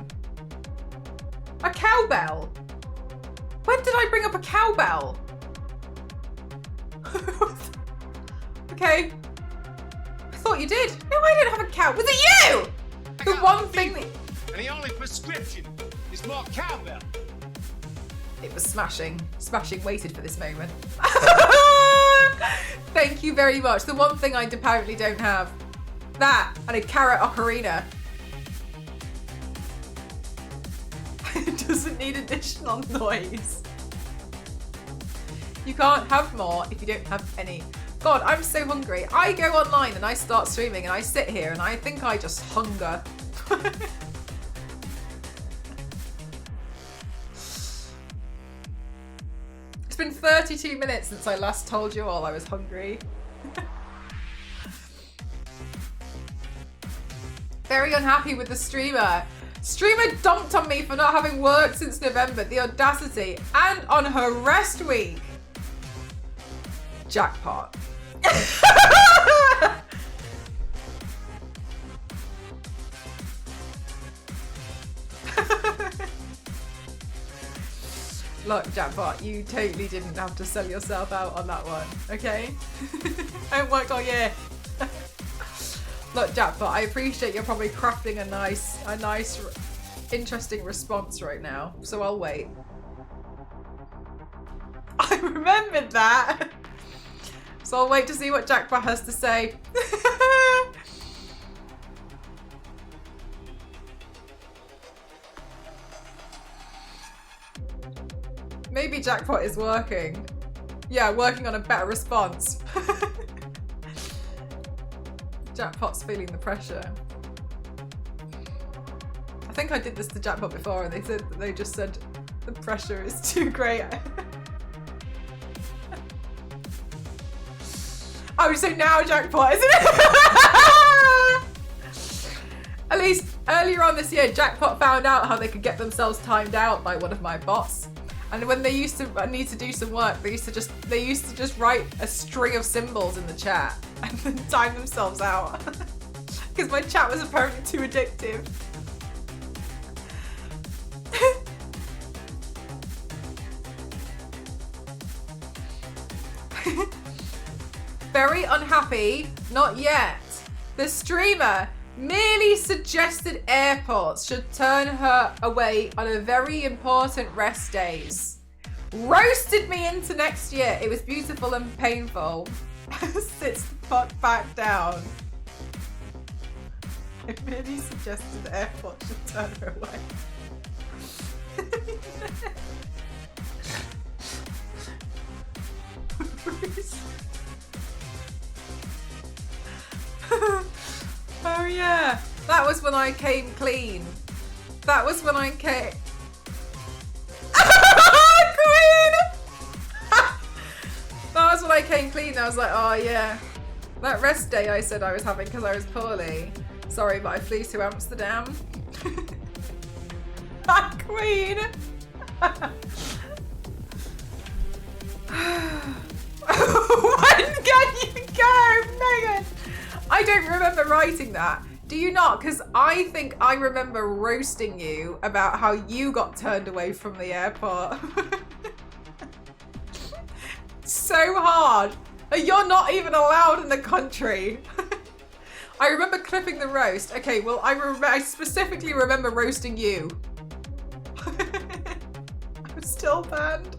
A cowbell? When did I bring up a cowbell? Okay. I thought you did. No, I didn't have a cow. Was it you? The one thing that... And the only prescription is more cowbell. It was smashing. Smashing waited for this moment. Thank you very much. The one thing I apparently don't have. That and a carrot ocarina. It doesn't need additional noise. You can't have more if you don't have any. God, I'm so hungry. I go online and I start streaming and I sit here and I think I just hunger. It's been 32 minutes since I last told you all I was hungry. Very unhappy with the streamer. Streamer dumped on me for not having worked since November. The audacity. And on her rest week. Jackpot. Look, Jackpot, you totally didn't have to sell yourself out on that one, okay? I haven't worked all year. Look, Jackpot, I appreciate you're probably crafting a nice, interesting response right now, so I'll wait. I remembered that! So I'll wait to see what Jackpot has to say. Maybe Jackpot is working. Yeah, working on a better response. Jackpot's feeling the pressure. I think I did this to Jackpot before and they just said the pressure is too great. Oh, so now Jackpot, isn't it? At least earlier on this yeah, Jackpot found out how they could get themselves timed out by one of my bots. And when they used to need to do some work, they used to just write a string of symbols in the chat and then time themselves out. Because my chat was apparently too addictive. Very unhappy, not yet. The streamer merely suggested airports should turn her away on a very important rest days. Roasted me into next year. It was beautiful and painful. Sits the fuck back down. I merely suggested airports should turn her away. Oh yeah, that was when I came clean. That was when I came. Queen! That was when I came clean. I was like, oh yeah, that rest day I said I was having because I was poorly. Sorry, but I flew to Amsterdam. Queen! When can you go, Megan? I don't remember writing that. Do you not? Because I think I remember roasting you about how you got turned away from the airport. So hard. You're not even allowed in the country. I remember clipping the roast. Okay, well, I specifically remember roasting you. I'm still banned.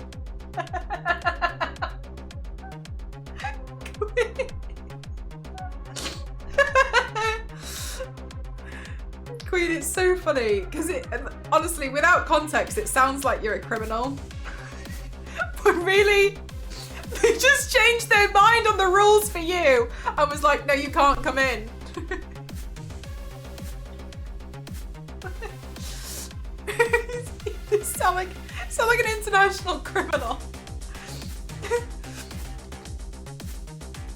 Queen, it's so funny because honestly, without context, it sounds like you're a criminal. But really, they just changed their mind on the rules for you and was like, no, you can't come in. You sound like an international criminal.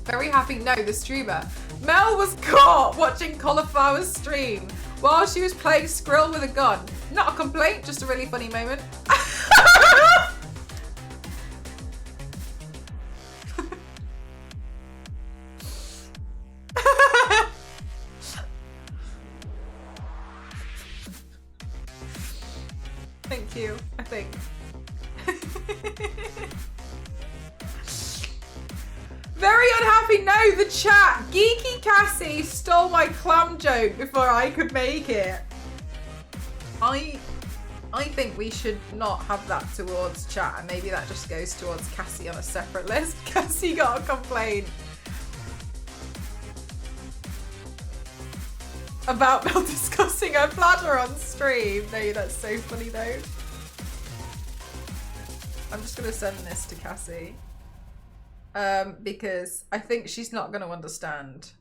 Very happy. No, the streamer. Mel was caught watching Cauliflower's stream while she was playing Skrill with a gun. Not a complaint, just a really funny moment. Thank you, I think. Very unhappy. No, the chat. Geeky Cassie stole my clam joke before I could make it. I think we should not have that towards chat, and maybe that just goes towards Cassie on a separate list. Cassie got a complaint about Mel discussing her bladder on stream. No, that's so funny though. I'm just gonna send this to Cassie. Because I think she's not going to understand.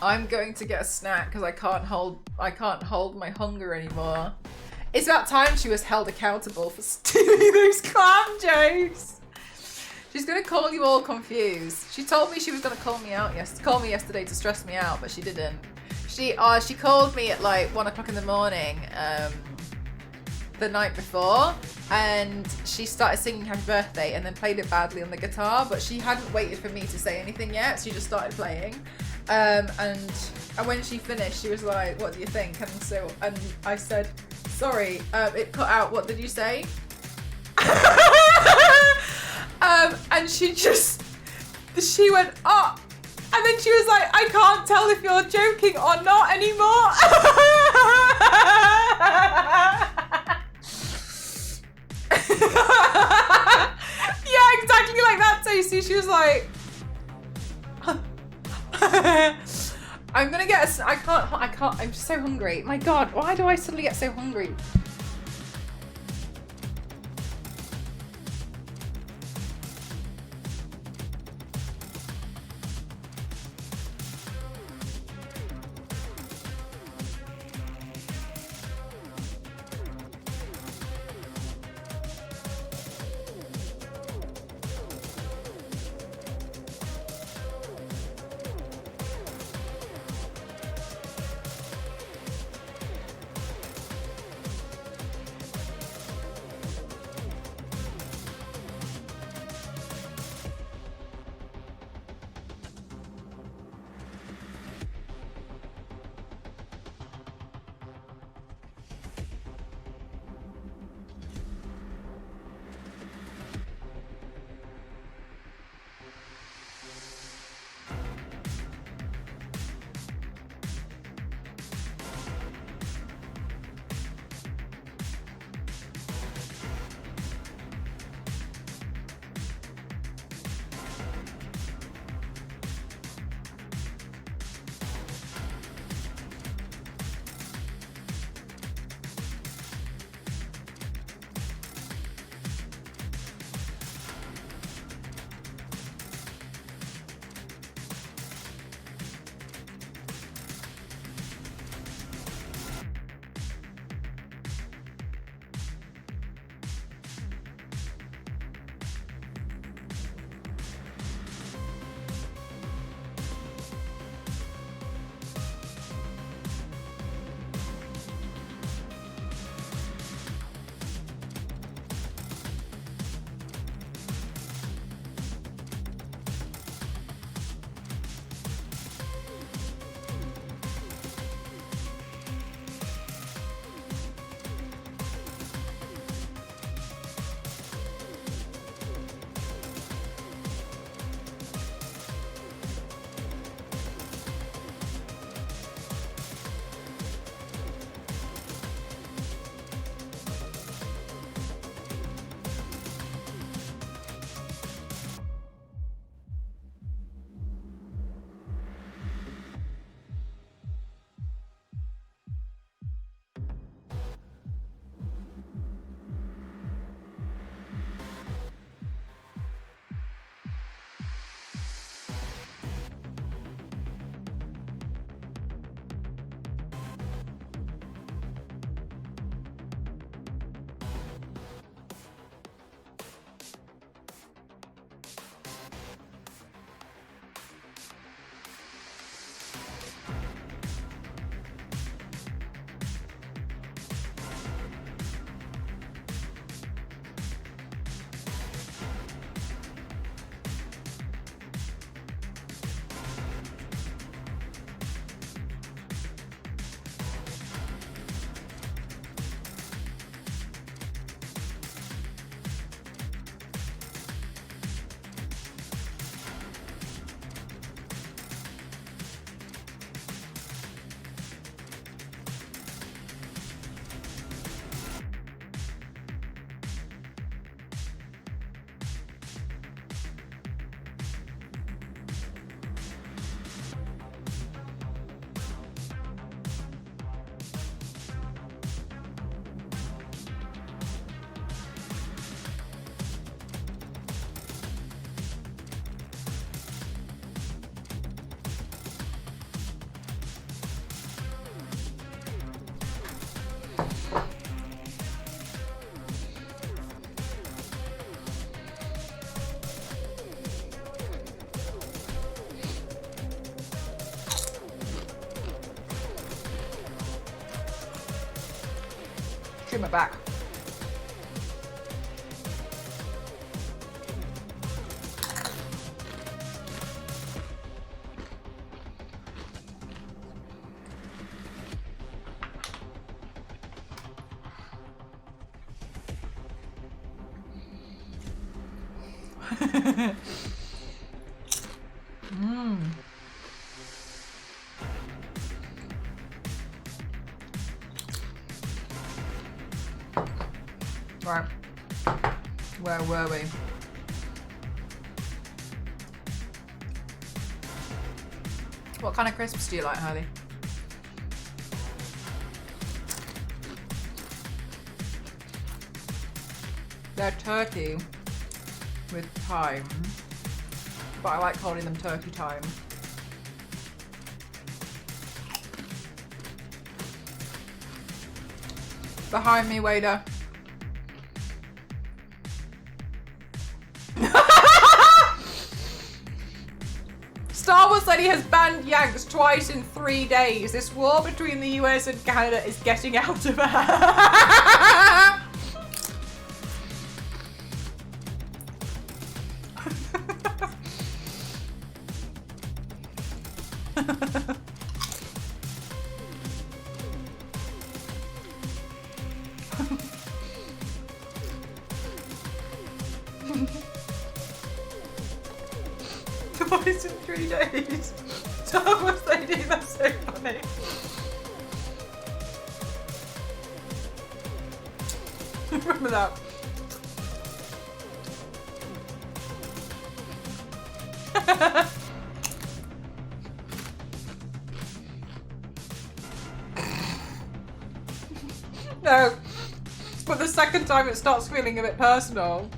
I'm going to get a snack because I can't hold my hunger anymore. It's about time she was held accountable for stealing those clam jokes. She's gonna call you all confused. She told me she was gonna call me yesterday to stress me out, but she didn't. She called me at like 1 o'clock in the morning the night before, and she started singing Happy Birthday and then played it badly on the guitar, but she hadn't waited for me to say anything yet. She just started playing. And when she finished, she was like, "What do you think?" And I said, "Sorry, it cut out. What did you say?" And she went, "Oh," and then she was like, "I can't tell if you're joking or not anymore." Yeah, exactly like that, Stacey. She was like, I'm gonna get I can't, I'm just so hungry. My God, why do I suddenly get so hungry? my back. Right. Where were we? What kind of crisps do you like, Harley? They're turkey with thyme, but I like calling them turkey thyme. Behind me, waiter. Star Wars said he has banned Yanks twice in 3 days. This war between the US and Canada is getting out of hand. Twice in 3 days. Star Wars lady, that's so funny. Remember that. No, but the second time it starts feeling a bit personal.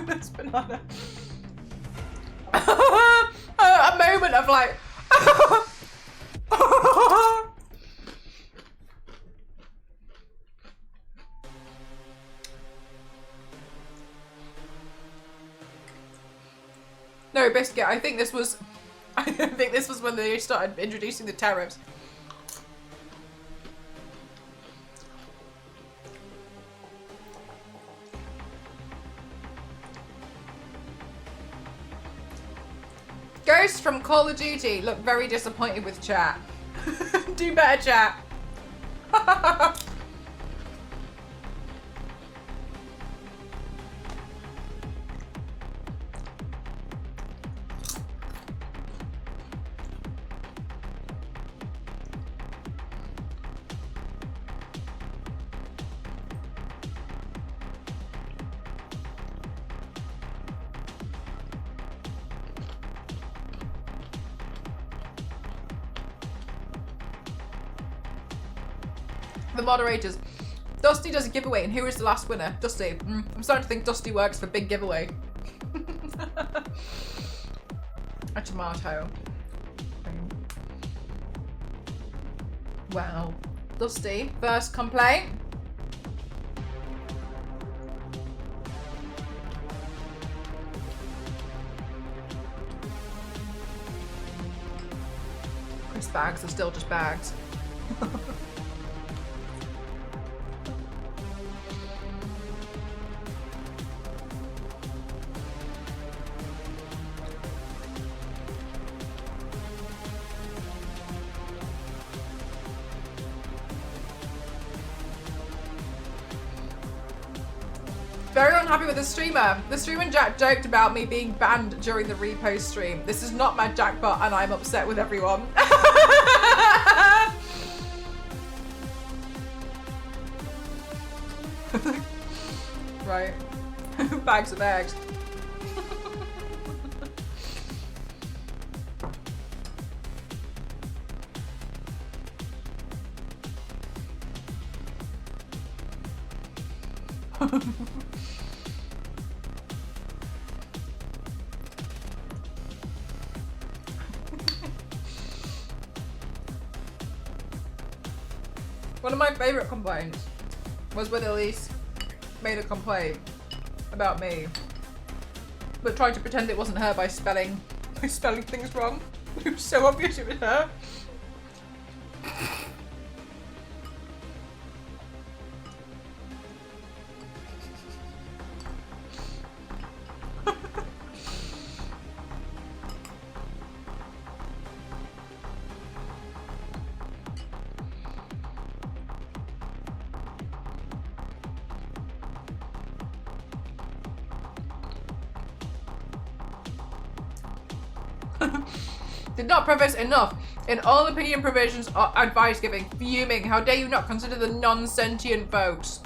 This banana. A moment of like. No, Biscuit, I think this was when they started introducing the tariffs. Ghost from Call of Duty look very disappointed with chat. Do better, chat. The moderators. Dusty does a giveaway, and who is the last winner? Dusty. I'm starting to think Dusty works for Big Giveaway. A tomato. Well, Dusty, first complaint. Crisp bags are still just bags. Very unhappy with the streamer. The streamer Jack joked about me being banned during the repost stream. This is not my jackpot and I'm upset with everyone. Right. Bags of bags. One of my favourite complaints was when Elise made a complaint about me, but tried to pretend it wasn't her by spelling things wrong. It was so obvious it was her. Did not preface enough. In all opinion provisions or advice giving. Fuming. How dare you not consider the non-sentient folks.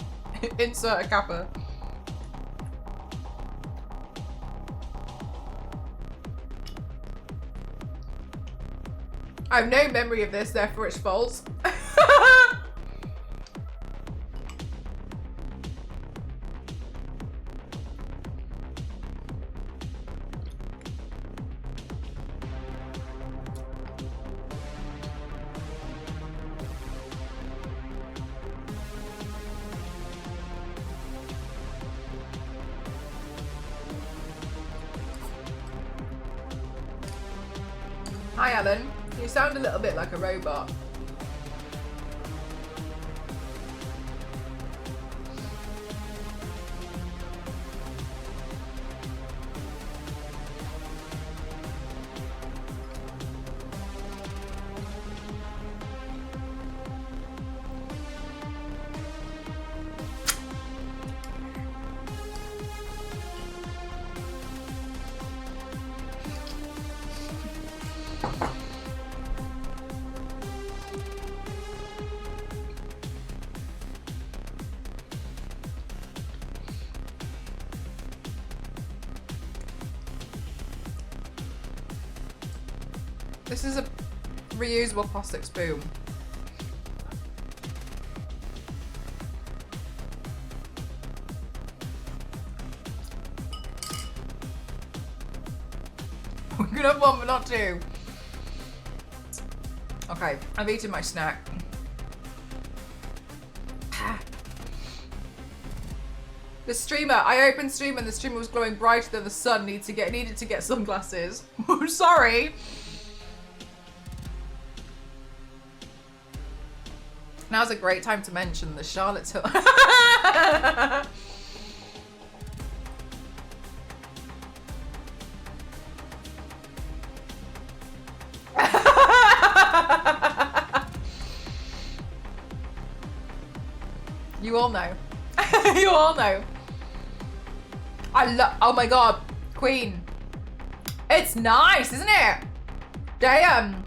Insert a kappa. I have no memory of this, therefore it's false. Hi Alan, you sound a little bit like a robot. This is a reusable plastic spoon. We're gonna have one but not two. Okay, I've eaten my snack. The streamer, I opened stream and the streamer was glowing brighter than the sun. Needed to get sunglasses. Sorry. Now's a great time to mention the Charlotte Hill. You all know. You all know. Oh my god, Queen. It's nice, isn't it? Damn.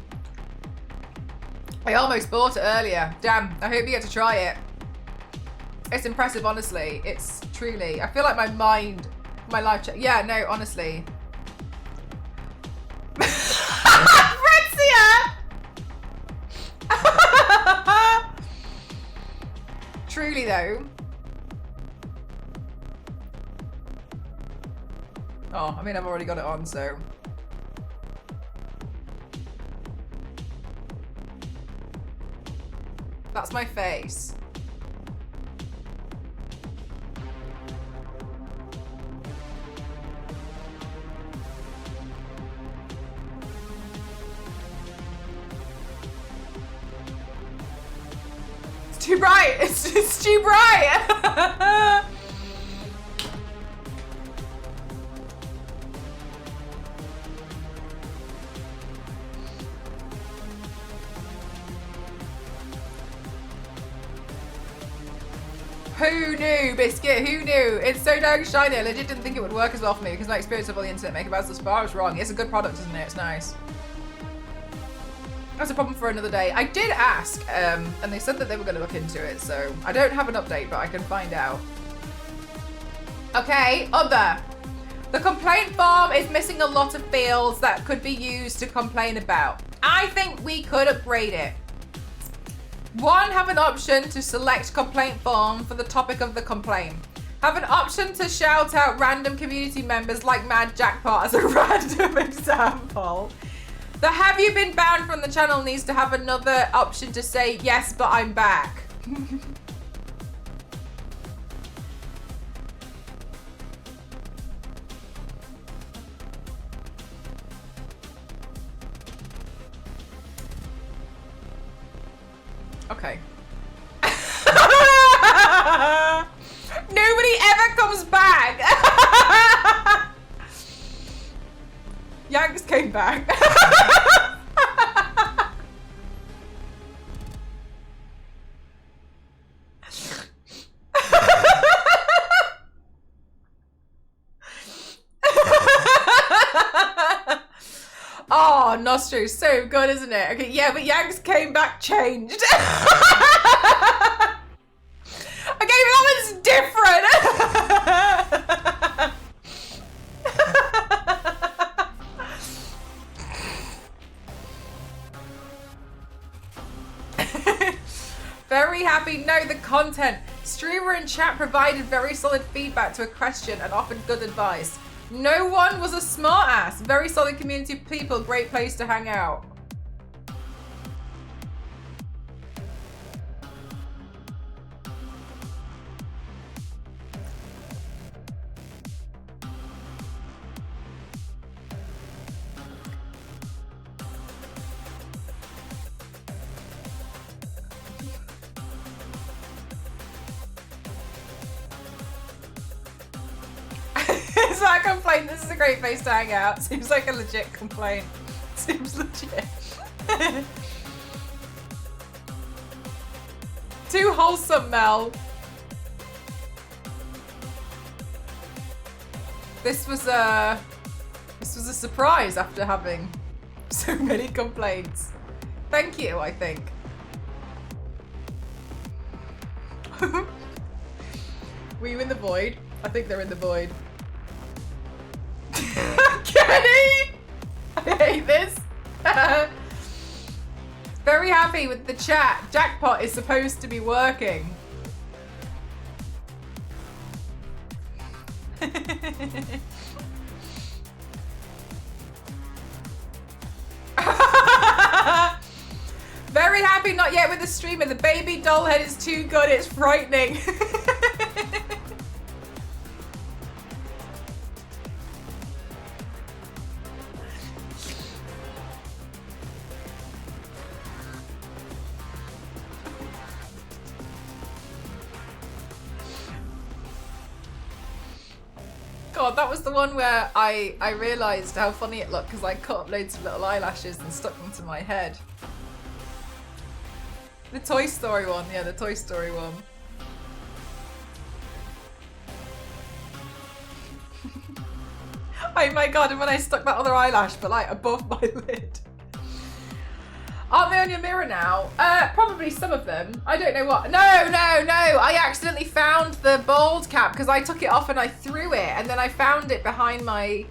I almost bought it earlier. Damn, I hope you get to try it. It's impressive, honestly. It's truly, I feel like my life check. Yeah, no, honestly. Fritzia! Truly though. Oh, I mean, I've already got it on, so. That's my face. It's too bright. It's too bright. Who knew, Biscuit? Who knew? It's so dark shiny. I legit didn't think it would work as well for me because my experience of all the internet makeup as thus far I was wrong. It's a good product, isn't it? It's nice. That's a problem for another day. I did ask, and they said that they were going to look into it, so I don't have an update, but I can find out. Okay, other. The complaint form is missing a lot of fields that could be used to complain about. I think we could upgrade it. 1, have an option to select complaint form for the topic of the complaint. Have an option to shout out random community members like Mad Jackpot as a random example. The have you been banned from the channel needs to have another option to say yes, but I'm back. Okay. Nobody ever comes back. Yanks came back. Oh, Nostro's so good, isn't it? Okay, yeah, but Yanks came back changed. Okay, but that one's different. Very happy. No, the content. Streamer and chat provided very solid feedback to a question and offered good advice. No one was a smart ass. Very solid community of people. Great place to hang out. Is that a complaint? This is a great place to hang out. Seems like a legit complaint. Seems legit. Too wholesome, Mel. This was a surprise after having so many complaints. Thank you, I think. Were you in the void? I think they're in the void. Kenny! I hate this. Very happy with the chat. Jackpot is supposed to be working. Very happy not yet with the streamer. The baby doll head is too good. It's frightening. God, that was the one where I realised how funny it looked because I cut up loads of little eyelashes and stuck them to my head. The Toy Story one, yeah, the Toy Story one. Oh my god, and when I stuck that other eyelash but like above my lid. Aren't they on your mirror now? Probably some of them. I don't know what. No. I accidentally found the bald cap because I took it off and I threw it, and then I found it behind my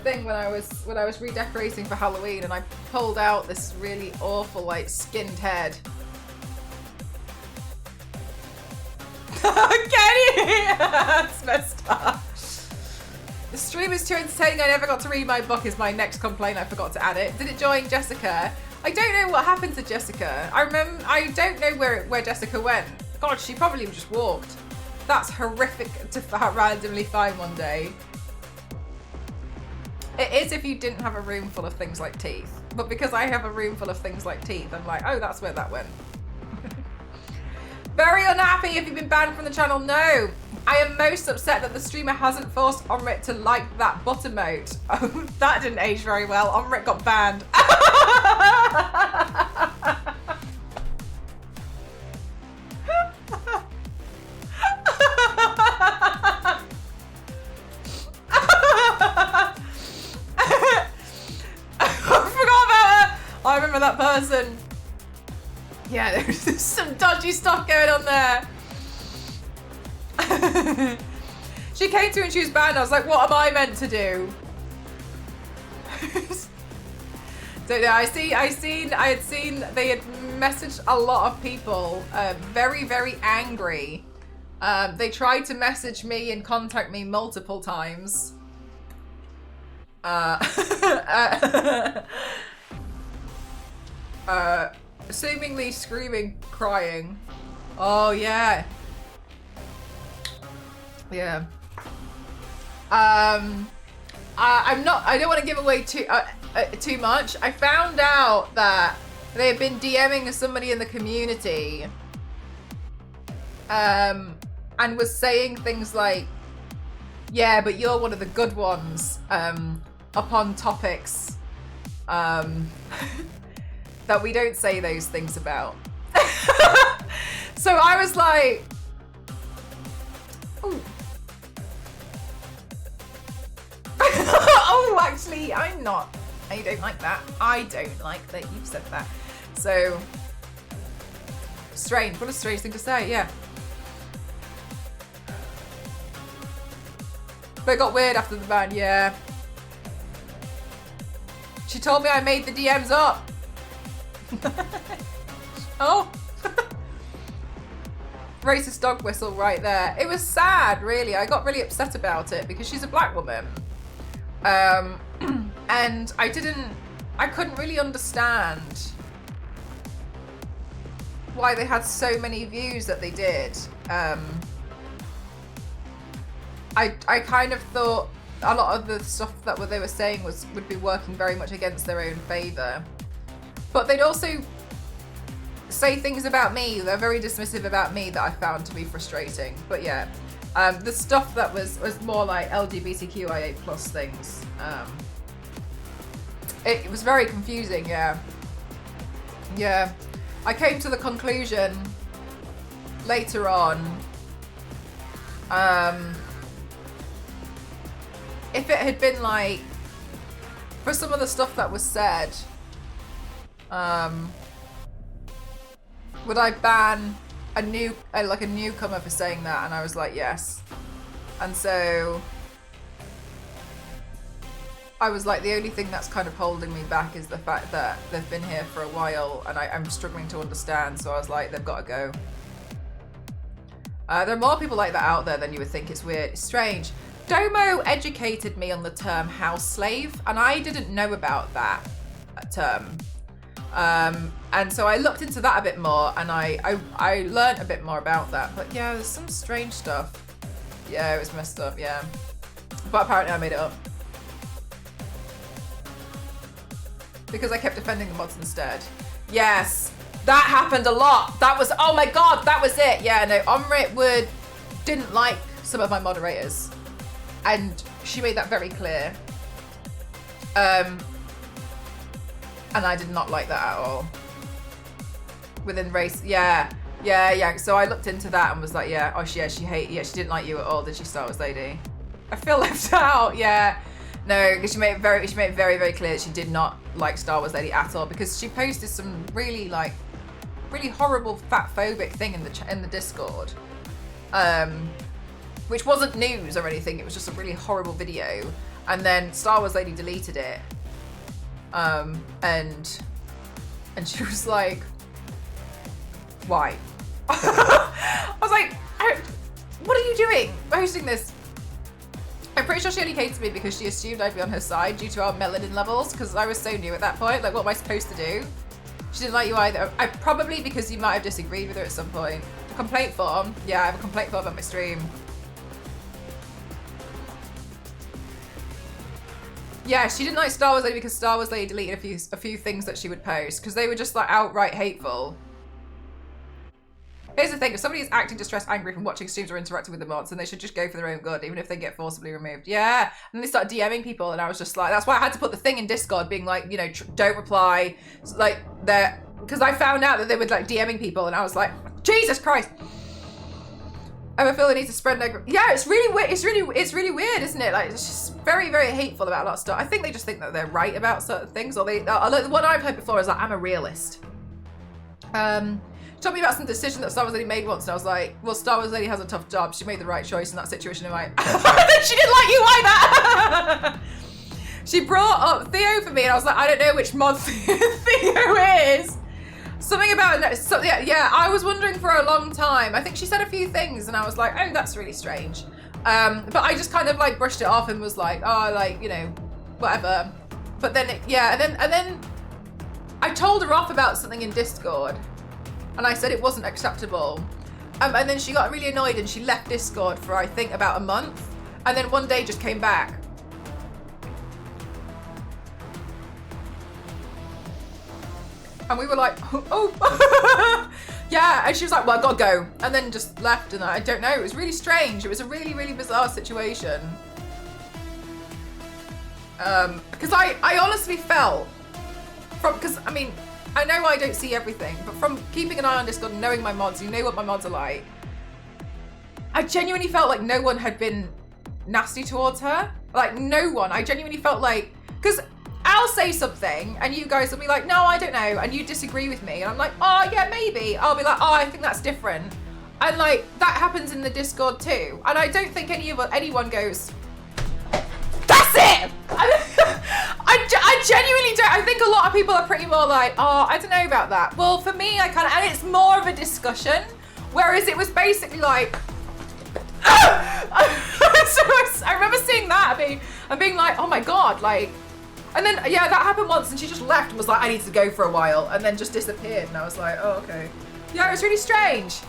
thing when I was redecorating for Halloween, and I pulled out this really awful like skinned head. Kenny, that's messed up. The stream is too entertaining. I never got to read my book. Is my next complaint. I forgot to add it. Did it join Jessica? I don't know what happened to Jessica. I don't know where Jessica went. God, she probably just walked. That's horrific to randomly find one day. It is if you didn't have a room full of things like teeth. But because I have a room full of things like teeth, I'm like, oh, that's where that went. Very unhappy. Have you been banned from the channel? No. I am most upset that the streamer hasn't forced Omrit to like that butt emote. Oh, that didn't age very well. Omrit got banned. I remember that person. Yeah, there's some dodgy stuff going on there. She came to and she was banned. I was like, what am I meant to do? Don't know. I had seen they had messaged a lot of people, very, very angry. They tried to message me and contact me multiple times. Seemingly screaming, crying. Oh yeah. Yeah. I don't want to give away too much. I found out that they had been DMing somebody in the community, and was saying things like, yeah, but you're one of the good ones, upon topics, that we don't say those things about. So I was like, ooh. Oh, actually, I'm not And you don't like that. I don't like that you've said that. So, strange. What a strange thing to say, yeah. But it got weird after the ban, yeah. She told me I made the DMs up. Oh. Racist dog whistle right there. It was sad, really. I got really upset about it because she's a black woman. And I couldn't really understand why they had so many views that they did. I kind of thought a lot of the stuff that they were saying would be working very much against their own favour. But they'd also say things about me, they're very dismissive about me that I found to be frustrating. But yeah, the stuff that was more like LGBTQIA plus things. It was very confusing, yeah. Yeah. I came to the conclusion later on, if it had been like, for some of the stuff that was said, would I ban a newcomer for saying that? And I was like, yes. And so I was like, the only thing that's kind of holding me back is the fact that they've been here for a while and I'm struggling to understand. So I was like, they've got to go. There are more people like that out there than you would think. It's weird. It's strange. Domo educated me on the term house slave, and I didn't know about that term. And so I looked into that a bit more, and I learned a bit more about that. But yeah, there's some strange stuff. Yeah, it was messed up, yeah. But apparently I made it up. Because I kept defending the mods instead. Yes, that happened a lot. That was, oh my God, that was it. Yeah, no, Omrit didn't like some of my moderators. And she made that very clear. And I did not like that at all. Within race, yeah. So I looked into that and was like, yeah, she didn't like you at all, did she, Star Wars Lady? I feel left out, yeah. No, because she made it very, very clear that she did not like Star Wars Lady at all, because she posted some really horrible fat-phobic thing in the Discord, which wasn't news or anything. It was just a really horrible video, and then Star Wars Lady deleted it, and she was like, "Why?" I was like, "What are you doing posting this?" I'm pretty sure she only hated me because she assumed I'd be on her side due to our melanin levels, because I was so new at that point. Like, what am I supposed to do? She didn't like you either. Probably because you might have disagreed with her at some point. The complaint form. Yeah, I have a complaint form on my stream. Yeah, she didn't like Star Wars Lady because Star Wars Lady deleted a few things that she would post because they were just like outright hateful. Here's the thing, if somebody is acting distressed, angry from watching streams or interacting with the mods, then they should just go for their own good, even if they get forcibly removed. Yeah, and they start DMing people, and I was just like, that's why I had to put the thing in Discord being like, you know, don't reply, like, because I found out that they were like DMing people, and I was like, Jesus Christ. I feel the need to spread yeah, it's really weird. It's really weird, isn't it? Like, it's just very, very hateful about a lot of stuff. I think they just think that they're right about certain things, or the one I've heard before is like, I'm a realist. Told me about some decision that Star Wars Lady made once, and I was like, well, Star Wars Lady has a tough job. She made the right choice in that situation. And then she didn't like you either. She brought up Theo for me, and I was like, I don't know which mod Theo is. Something about yeah, I was wondering for a long time. I think she said a few things, and I was like, oh, that's really strange. But I just kind of like brushed it off and was like, oh, like, you know, whatever. But then, and then I told her off about something in Discord. And I said it wasn't acceptable. And then she got really annoyed and she left Discord for, I think, about a month. And then one day just came back. And we were like, oh. Yeah, and she was like, well, I gotta go. And then just left, and I don't know, it was really strange. It was a really, really bizarre situation. Because I honestly felt, because, I mean, I know I don't see everything, but from keeping an eye on Discord and knowing my mods, you know what my mods are like, I genuinely felt like no one had been nasty towards her. Like, no one. I genuinely felt like, because I'll say something and you guys will be like, no, I don't know. And you disagree with me. And I'm like, oh yeah, maybe. I'll be like, oh, I think that's different. And like, that happens in the Discord too. And I don't think anyone goes, that's it! I genuinely don't. I think a lot of people are pretty more like, oh, I don't know about that. Well, for me, I kind of, and it's more of a discussion. Whereas it was basically like, so I remember seeing that and being like, oh my God, like, and then, yeah, that happened once and she just left and was like, I need to go for a while, and then just disappeared. And I was like, oh, okay. Yeah, it was really strange.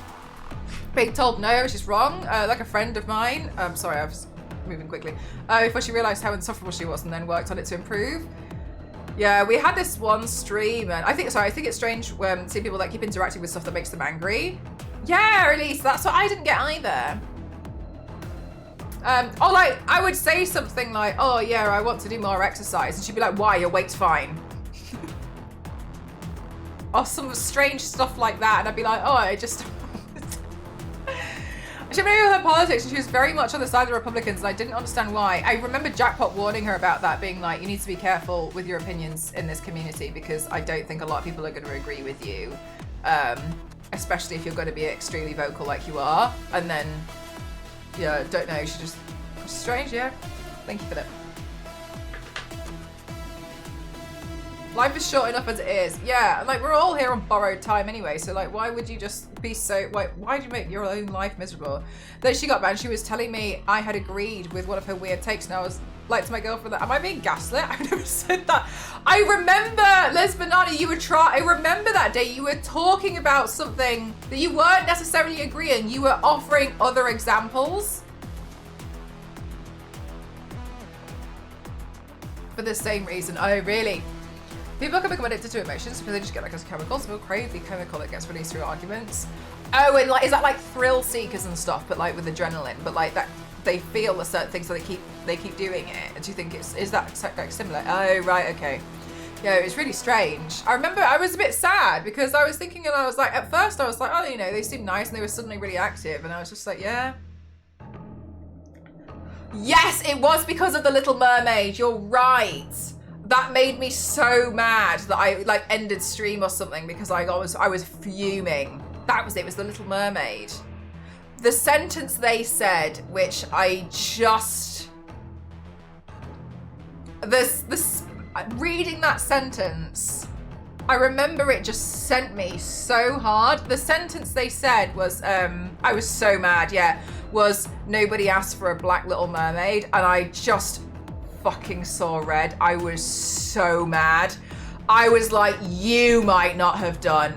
Being told no, she's wrong. Like a friend of mine, sorry, I was moving quickly, before she realized how insufferable she was and then worked on it to improve. Yeah, we had this one stream and I think it's strange when seeing people that keep interacting with stuff that makes them angry. Yeah, Elise, that's what I didn't get either. Or like, I would say something like, oh yeah, I want to do more exercise. And she'd be like, why? Your weight's fine. Or some strange stuff like that. And I'd be like, oh, I just... She knew her politics and she was very much on the side of the Republicans and I didn't understand why. I remember Jackpot warning her about that, being like, you need to be careful with your opinions in this community because I don't think a lot of people are going to agree with you. Especially if you're going to be extremely vocal like you are. And then, yeah, don't know, she just, strange, yeah. Thank you for that. Life is short enough as it is. Yeah, like we're all here on borrowed time anyway, so like why would you just be so, why do you make your own life miserable? Then she got back and she was telling me I had agreed with one of her weird takes and I was like to my girlfriend, that, am I being gaslit? I've never said that. I remember, Les Banana, I remember that day you were talking about something that you weren't necessarily agreeing, you were offering other examples. For the same reason. Oh, really? People can become addicted to emotions because they just get like those chemicals. They'll crave the chemical that gets released through arguments. Oh, and like, is that like thrill seekers and stuff, but like with adrenaline, but like that they feel a certain thing, so they keep doing it. And do you think is that like similar? Oh, right, okay. Yeah, it was really strange. I remember I was a bit sad because I was thinking, and I was like, at first I was like, oh, you know, they seem nice, and they were suddenly really active, and I was just like, yeah. Yes, it was because of the Little Mermaid. You're right. That made me so mad that I like ended stream or something because I was fuming. That was it. It was the Little Mermaid. The sentence they said, which I just reading that sentence, I remember it just sent me so hard. The sentence they said was, I was so mad. Yeah, was nobody asked for a black Little Mermaid, and I just fucking saw red. I was so mad. I was like, you might not have done,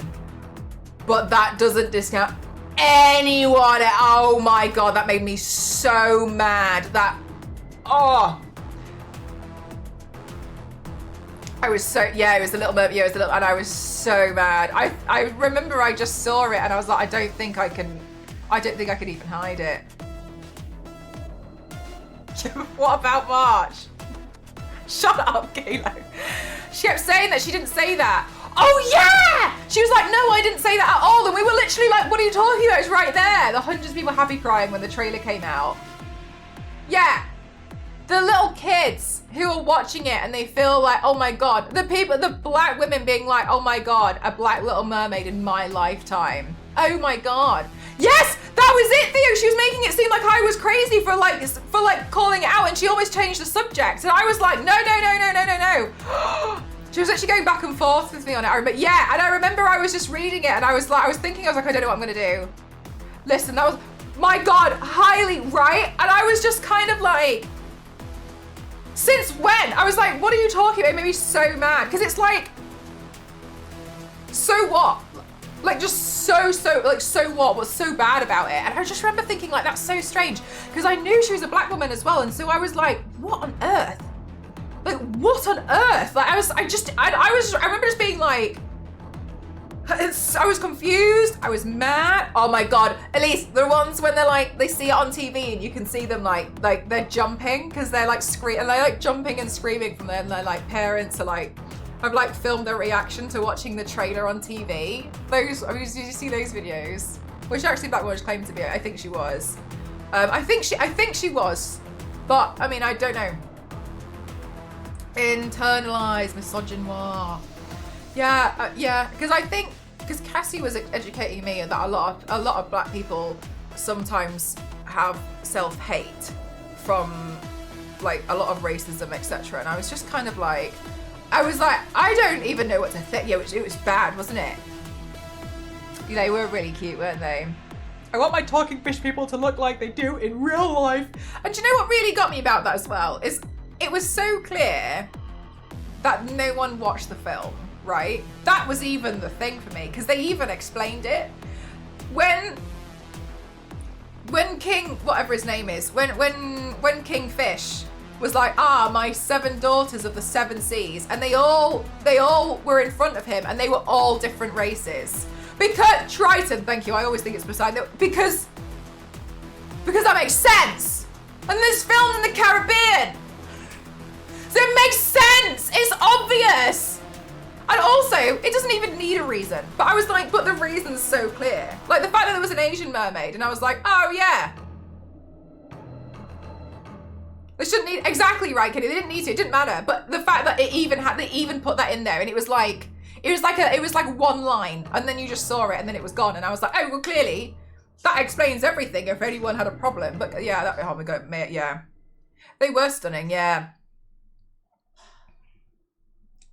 but that doesn't discount anyone. Oh my God, that made me so mad. That, oh. I was so, yeah, it was the Little Mermaid, yeah, it was the Little, and I was so mad. I remember I just saw it and I was like, I don't think I can even hide it. What about March? Shut up, Kayla. She kept saying that she didn't say that. Oh yeah! She was like, no, I didn't say that at all. And we were literally like, what are you talking about? It's right there. The hundreds of people happy crying when the trailer came out. Yeah. The little kids who are watching it and they feel like, oh my God. The black women being like, oh my God, a black Little Mermaid in my lifetime. Oh my God. Yes, that was it, Theo. She was making it seem like I was crazy for like calling it out, and she almost changed the subject. And I was like, no. She was actually going back and forth with me on it. And I remember I was just reading it and I was thinking, I don't know what I'm gonna do. Listen, that was, my God, highly right. And I was just kind of like, since when? I was like, what are you talking about? It made me so mad. Because it's like, so what? Like just so what? What's so bad about it? And I just remember thinking like, that's so strange. Because I knew she was a black woman as well. And so I was like, what on earth? Like, what on earth? Like, I remember just being like, I was confused. I was mad. Oh my God. At least the ones when they're like, they see it on TV and you can see them like they're jumping because they're like screaming, and they're like jumping and screaming from them. Their like parents are like, I've like filmed their reaction to watching the trailer on TV. Those, I mean, did you see those videos? Which actually Black Watch claimed to be. I think she was. I think she was, but I mean, I don't know. Internalized misogynoir. Yeah, because Cassie was educating me that a lot of black people sometimes have self-hate from like a lot of racism, etc. And I was just kind of like, I don't even know what to think. Yeah, it was bad, wasn't it? They were really cute, weren't they? I want my talking fish people to look like they do in real life. And do you know what really got me about that as well? Is it was so clear that no one watched the film, right? That was even the thing for me, because they even explained it. When King, whatever his name is, when King Fish was like, my 7 daughters of the 7 seas, and they all were in front of him, and they were all different races. Because Triton, thank you. I always think it's Poseidon because that makes sense. And this filmed in the Caribbean, so it makes sense. It's obvious. And also, it doesn't even need a reason. But I was like, but the reason's so clear. Like the fact that there was an Asian mermaid, and I was like, oh yeah. They shouldn't need, exactly right, Kenny. They didn't need to. It didn't matter. But the fact that they even put that in there, and it was like one line, and then you just saw it, and then it was gone, and I was like, oh well, clearly that explains everything. If anyone had a problem, but yeah, that oh my god, yeah, they were stunning, yeah.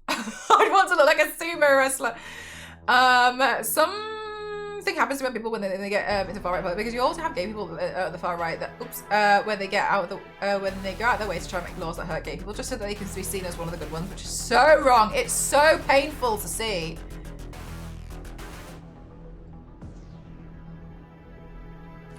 I'd want to look like a sumo wrestler. Something happens to people when they get into far right politics, because you also have gay people at the far right that when they get out of the when they go out of their way to try and make laws that hurt gay people just so that they can be seen as one of the good ones, which is so wrong. It's so painful to see.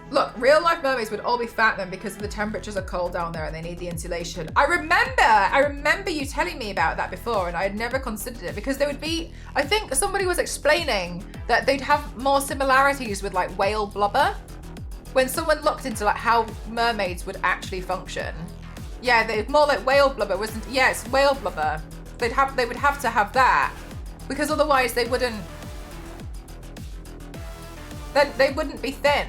Look, real life mermaids would all be fat then because the temperatures are cold down there and they need the insulation. I remember you telling me about that before, and I had never considered it, because there would be, I think somebody was explaining that they'd have more similarities with like whale blubber. When someone looked into like how mermaids would actually function. Yeah, they're more like whale blubber, wasn't it? Yeah, it's whale blubber. They would have to have that, because otherwise they wouldn't be thin.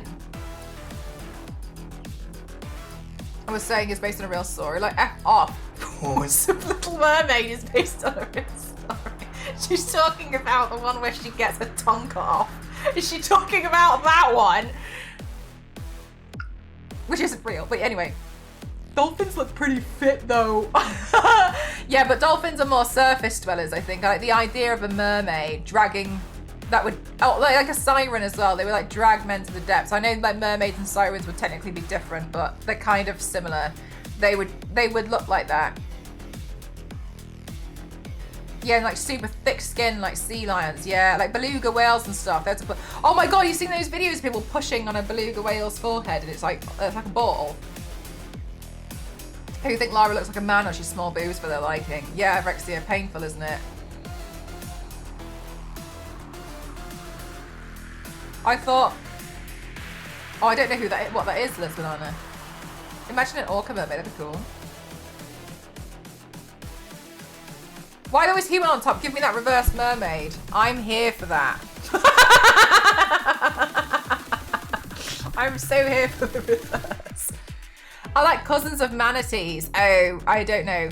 I was saying it's based on a real story. Like, F off. Little Mermaid is based on a real story. She's talking about the one where she gets her tongue cut off. Is she talking about that one? Which isn't real, but anyway. Dolphins look pretty fit though. Yeah, but dolphins are more surface dwellers, I think. Like the idea of a mermaid dragging, that would, like a siren as well. They would like drag men to the depths. I know like mermaids and sirens would technically be different, but they're kind of similar. They would look like that. Yeah, and like super thick skin, like sea lions. Yeah, like beluga whales and stuff. Oh my god, you've seen those videos of people pushing on a beluga whale's forehead, and it's like a ball. Who think Lara looks like a man, or she's small boobs for their liking? Yeah, Rexia, painful, isn't it? I thought, I don't know what that is, Liz Banana. Imagine an orca mermaid, that'd be cool. Why there was human on top? Give me that reverse mermaid. I'm here for that. I'm so here for the reverse. I like cousins of manatees. Oh, I don't know.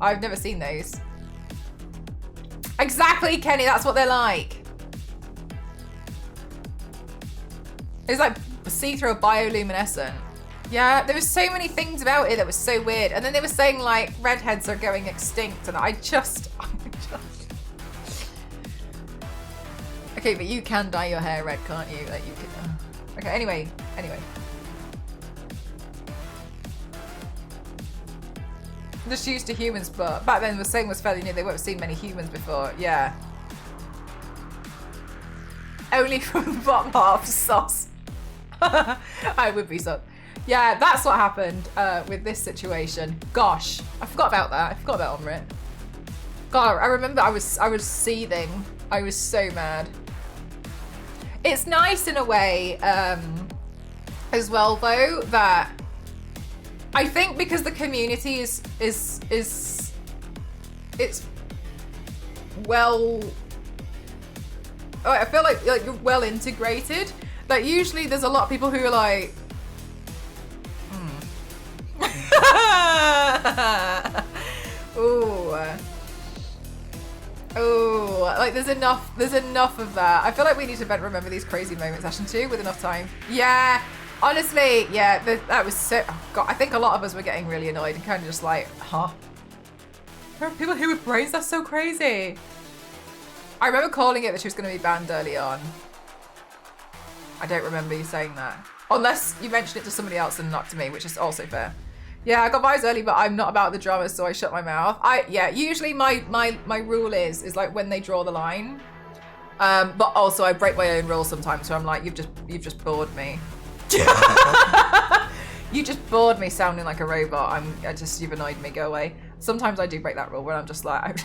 I've never seen those. Exactly, Kenny, that's what they're like. It's like see-through bioluminescent. Yeah, there was so many things about it that was so weird. And then they were saying like redheads are going extinct, and I just. Okay, but you can dye your hair red, can't you? Like you can. Okay, anyway. I'm just used to humans, but back then the saying was fairly new. They weren't seen many humans before. Yeah. Only from the bottom half sauce. I would be so. Yeah, that's what happened with this situation. Gosh, I forgot about that. I forgot about Omrit. God, I remember I was seething. I was so mad. It's nice in a way as well, though, that I think because the community is it's well. I feel like you're well integrated. Like usually there's a lot of people who are like, Ooh. Ooh, like there's enough of that. I feel like we need to remember these crazy moments session 2 with enough time. Yeah, honestly, yeah, that was so, oh God, I think a lot of us were getting really annoyed and kind of just like, huh? There are people here with brains, that's so crazy. I remember calling it that she was going to be banned early on. I don't remember you saying that. Unless you mentioned it to somebody else and not to me, which is also fair. Yeah, I got vibes early, but I'm not about the drama, so I shut my mouth. Usually my rule is like when they draw the line. But also I break my own rules sometimes, so I'm like, you've just bored me. You just bored me sounding like a robot. You've annoyed me, go away. Sometimes I do break that rule where I'm just like,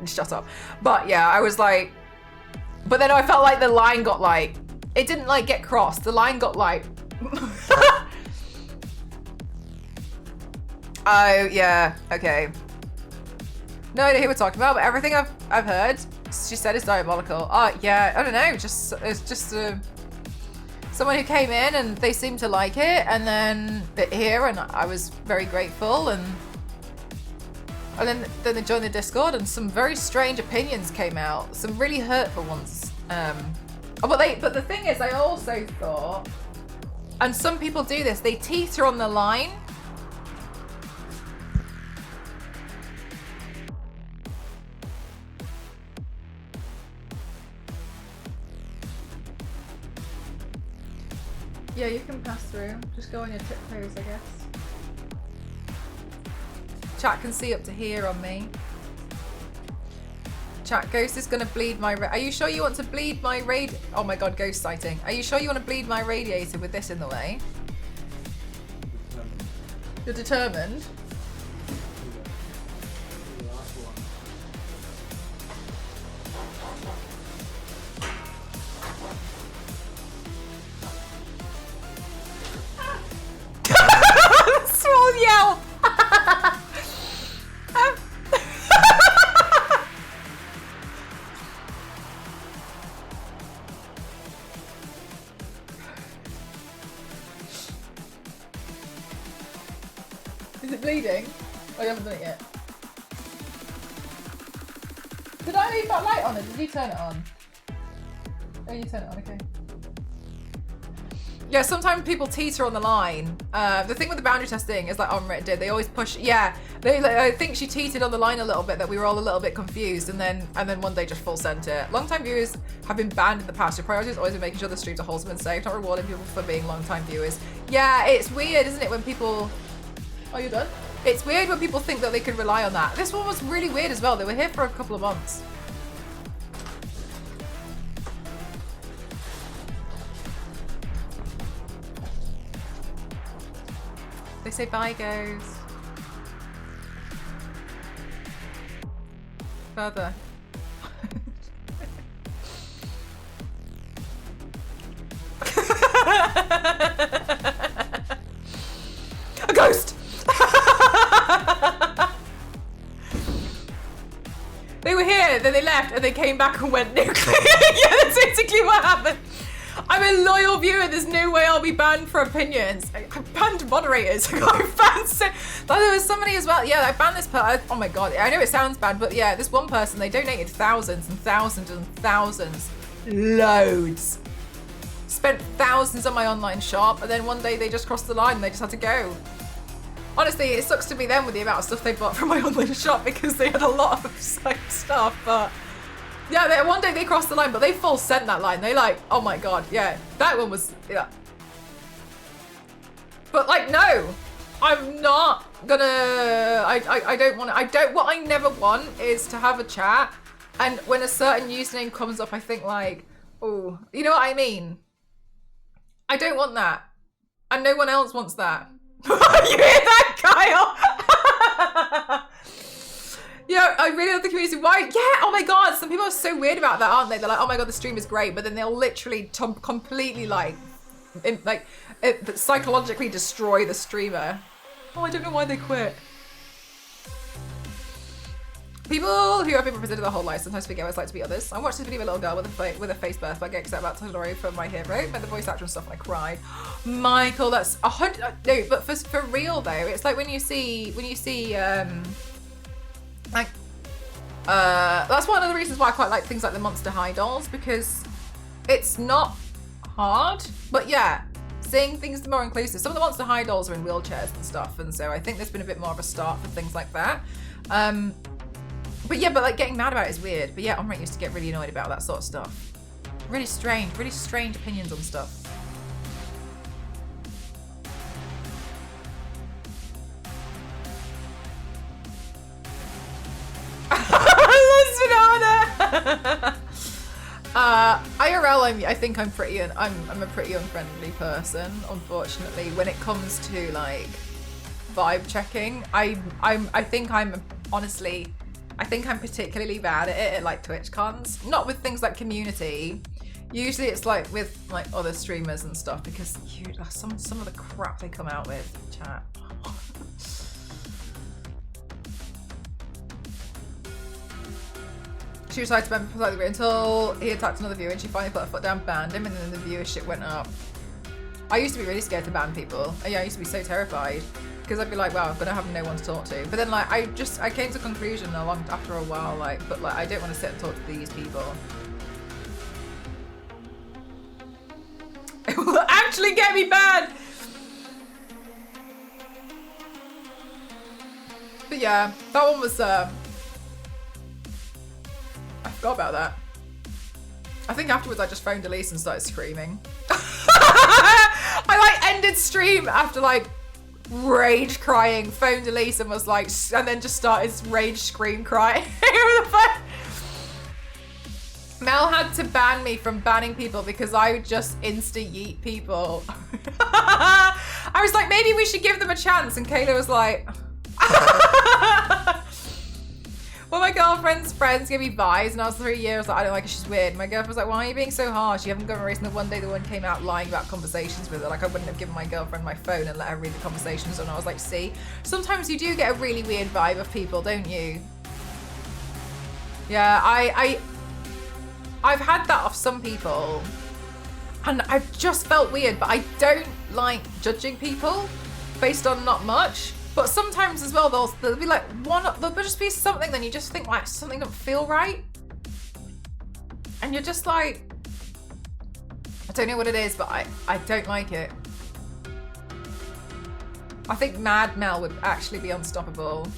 shut up. But yeah, I was like, but then I felt like the line got like, it didn't like get crossed. The line got like, oh yeah, okay. No idea who we're talking about, but everything I've heard, she said is diabolical. Oh yeah, I don't know. It's just someone who came in and they seemed to like it, and then they're here, and I was very grateful, and then they joined the Discord, and some very strange opinions came out, some really hurtful ones. But the thing is, I also thought, and some people do this, they teeter on the line. Yeah, you can pass through. Just go on your tiptoes, I guess. Chat can see up to here on me. Chat, Ghost is gonna bleed my... Are you sure you want to bleed my Oh my god, ghost sighting. Are you sure you want to bleed my radiator with this in the way? You're determined? Small yell! Is it bleeding? Oh, you haven't done it yet. Did I leave that light on, or did you turn it on? Oh, you turn it on, okay. Yeah, sometimes people teeter on the line. The thing with the boundary testing is like Omrit did. They always push. Yeah, I think she teetered on the line a little bit. That we were all a little bit confused, and then one day just full sent it. Long-time viewers have been banned in the past. Your priority has always been making sure the streams are wholesome and safe, not rewarding people for being long-time viewers. Yeah, it's weird, isn't it, when people... Oh, you're done? It's weird when people think that they can rely on that. This one was really weird as well. They were here for a couple of months. They say bye, Ghost. Further. A ghost! They were here, then they left, and they came back and went nuclear. Yeah, that's basically what happened. I'm a loyal viewer. There's no way I'll be banned for opinions. I banned moderators. I banned there was somebody as well. Yeah, I banned this person. Oh my god. I know it sounds bad, but yeah, this one person, they donated thousands and thousands and thousands. Loads. Spent thousands on my online shop, and then one day they just crossed the line and they just had to go. Honestly, it sucks to be them with the amount of stuff they bought from my online shop because they had a lot of stuff, but... Yeah, one day they crossed the line, but they full sent that line. They like, oh my god, yeah, that one was, yeah. But like, no, I'm not gonna, I don't want to, what I never want is to have a chat, and when a certain username comes up, I think like, oh, you know what I mean? I don't want that, and no one else wants that. You hear that, Kyle? Yeah, I really love the community. Why? Yeah, oh my god, some people are so weird about that, aren't they? They're like, oh my god, the stream is great, but then they'll literally completely psychologically destroy the streamer. Oh, I don't know why they quit. People who have been represented their whole life sometimes forget what it's like to be others. I watched this video of a little girl with a face birth, but I get upset about Todoroki for My Hero, met the voice actor and stuff, and I cried. Michael, that's 100. No, but for real though, it's like when you see Like, that's one of the reasons why I quite like things like the Monster High dolls, because it's not hard, but yeah, seeing things more inclusive. Some of the Monster High dolls are in wheelchairs and stuff, and so I think there's been a bit more of a start for things like that. But yeah, but like getting mad about it is weird. But yeah, Omrit used to get really annoyed about that sort of stuff. Really strange opinions on stuff. IRL, I think I'm a pretty unfriendly person, unfortunately. When it comes to like vibe checking, I think I'm particularly bad at it at like Twitch cons. Not with things like community. Usually it's like with like other streamers and stuff, because some of the crap they come out with, chat. She decided to ban politely until he attacked another viewer, and she finally put her foot down, banned him, and then the viewership went up. I used to be really scared to ban people. Yeah, I used to be so terrified, because I'd be like, wow, I'm gonna have no one to talk to. But then like I came to a conclusion after a while, like, but like I don't want to sit and talk to these people. It will actually get me banned. But yeah, that one was I forgot about that. I think afterwards I just phoned Elise and started screaming. I like ended stream after like rage crying, phoned Elise and was like, and then just started rage scream crying. Mel had to ban me from banning people because I would just insta-yeet people. I was like, maybe we should give them a chance, and Kayla was like, well, my girlfriend's friends gave me vibes, and I was 3 years like, I don't like it, she's weird. My girlfriend was like, why are you being so harsh? You haven't got a reason. And one day the one came out lying about conversations with her. Like, I wouldn't have given my girlfriend my phone and let her read the conversations. And I was like, see, sometimes you do get a really weird vibe of people, don't you? Yeah, I've had that off some people, and I've just felt weird, but I don't like judging people based on not much. But sometimes as well, there'll be like there'll just be something, then you just think like something don't feel right. And you're just like, I don't know what it is, but I don't like it. I think Mad Mel would actually be unstoppable.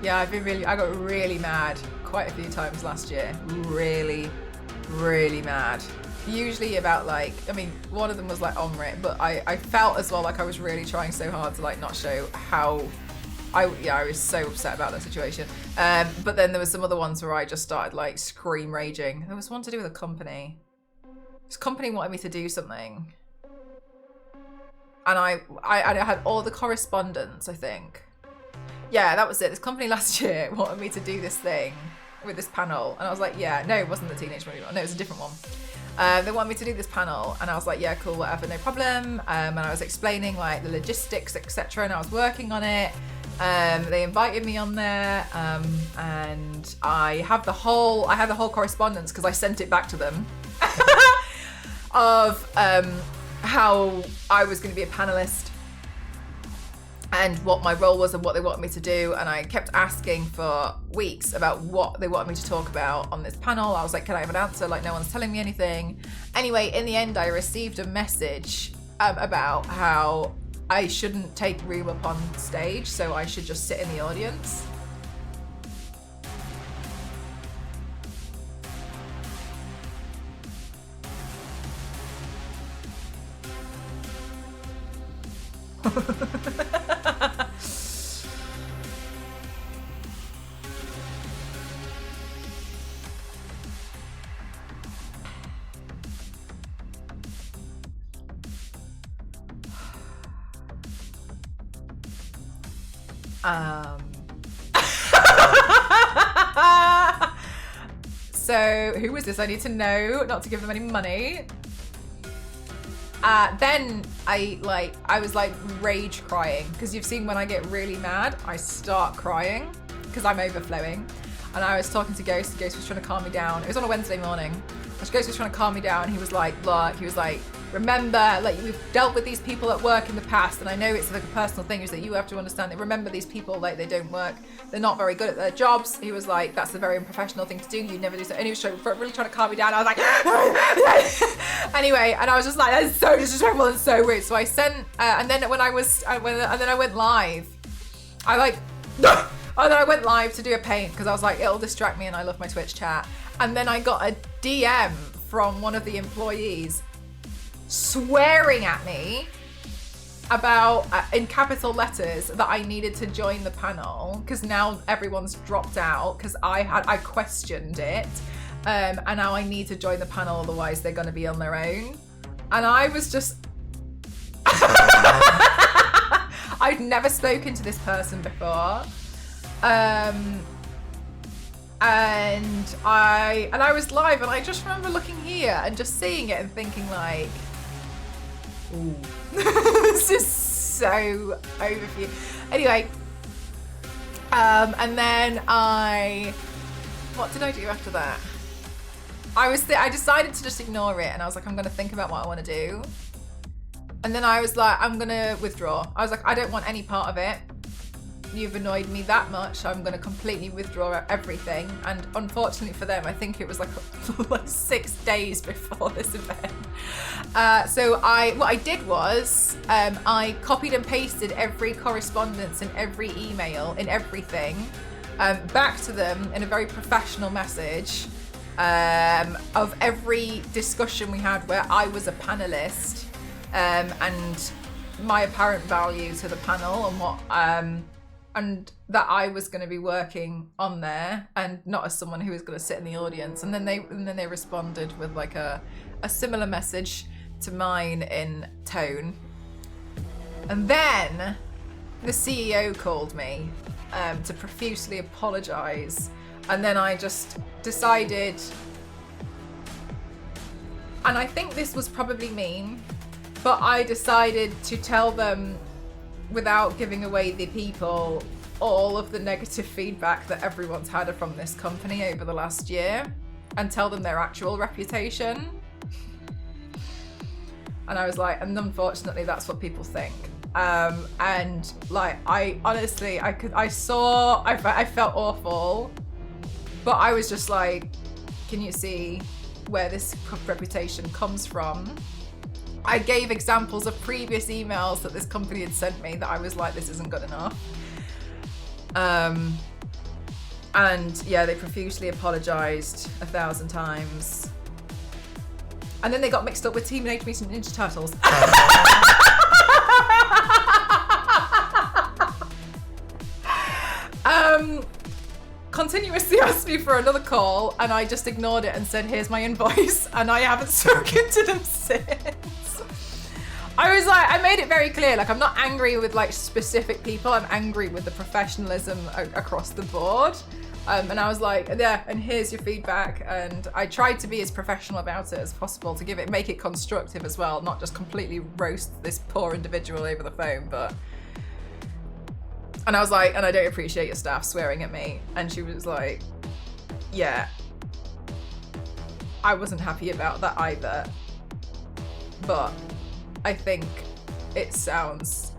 Yeah, I got really mad quite a few times last year. Really, really mad. Usually about like, I mean, one of them was like Omrit, but I felt as well like I was really trying so hard to like not show how I was so upset about that situation. But then there was some other ones where I just started like scream raging. There was one to do with a company. This company wanted me to do something. And I had all the correspondence, I think. Yeah, that was it. This company last year wanted me to do this thing with this panel. And I was like, yeah, no, it wasn't the Teenage Movie one. No, it was a different one. They wanted me to do this panel, and I was like, yeah, cool, whatever, no problem. And I was explaining like the logistics, etc. And I was working on it. They invited me on there, and I had the whole correspondence because I sent it back to them of how I was going to be a panelist and what my role was and what they wanted me to do. And I kept asking for weeks about what they wanted me to talk about on this panel. I was like, can I have an answer? Like, no one's telling me anything. Anyway, in the end, I received a message about how I shouldn't take room up on stage, so I should just sit in the audience. So who was this? I need to know not to give them any money. Then I was like rage crying, because you've seen when I get really mad, I start crying because I'm overflowing. And I was talking to Ghost. Ghost was trying to calm me down. It was on a Wednesday morning. Ghost was trying to calm me down. He was like, look, remember, like, we've dealt with these people at work in the past, and I know it's like a personal thing, is that you have to understand that, remember, these people, like, they don't work, they're not very good at their jobs. He was like, that's a very unprofessional thing to do, you never do so. And he was really trying to calm me down. I was like, anyway, and I was just like, that's so disrespectful and so rude. So I sent, and then when I went live, and then I went live to do a paint because I was like, it'll distract me and I love my Twitch chat. And then I got a DM from one of the employees swearing at me about, in capital letters, that I needed to join the panel because now everyone's dropped out because I questioned it. And now I need to join the panel, otherwise they're going to be on their own. And I was just... I'd never spoken to this person before. And I was live, and I just remember looking here and just seeing it and thinking like, ooh, this is so overview. Anyway, and then what did I do after that? I decided to just ignore it, and I was like, I'm gonna think about what I want to do. And then I was like, I'm gonna withdraw. I was like, I don't want any part of it. You've annoyed me that much, I'm going to completely withdraw everything. And unfortunately for them, I think it was like 6 days before this event. So what I did was I copied and pasted every correspondence and every email and everything back to them in a very professional message of every discussion we had where I was a panelist and my apparent value to the panel and what and that I was going to be working on there and not as someone who was going to sit in the audience. And then they responded with like a similar message to mine in tone. And then the CEO called me to profusely apologize. And then I just decided, and I think this was probably mean, but I decided to tell them, without giving away the people, all of the negative feedback that everyone's had from this company over the last year, and tell them their actual reputation. And I was like, and unfortunately that's what people think. And like, I honestly, I felt awful, but I was just like, can you see where this reputation comes from? I gave examples of previous emails that this company had sent me that I was like, this isn't good enough. And yeah, they profusely apologized 1,000 times. And then they got mixed up with Team Mutant Ninja Turtles. Continuously asked me for another call, and I just ignored it and said, here's my invoice, and I haven't spoken to them since. I was like, I made it very clear, like, I'm not angry with like specific people, I'm angry with the professionalism across the board. And I was like, yeah, and here's your feedback. And I tried to be as professional about it as possible to make it constructive as well, not just completely roast this poor individual over the phone, but. And I was like, and I don't appreciate your staff swearing at me. And she was like, yeah, I wasn't happy about that either. But I think it sounds,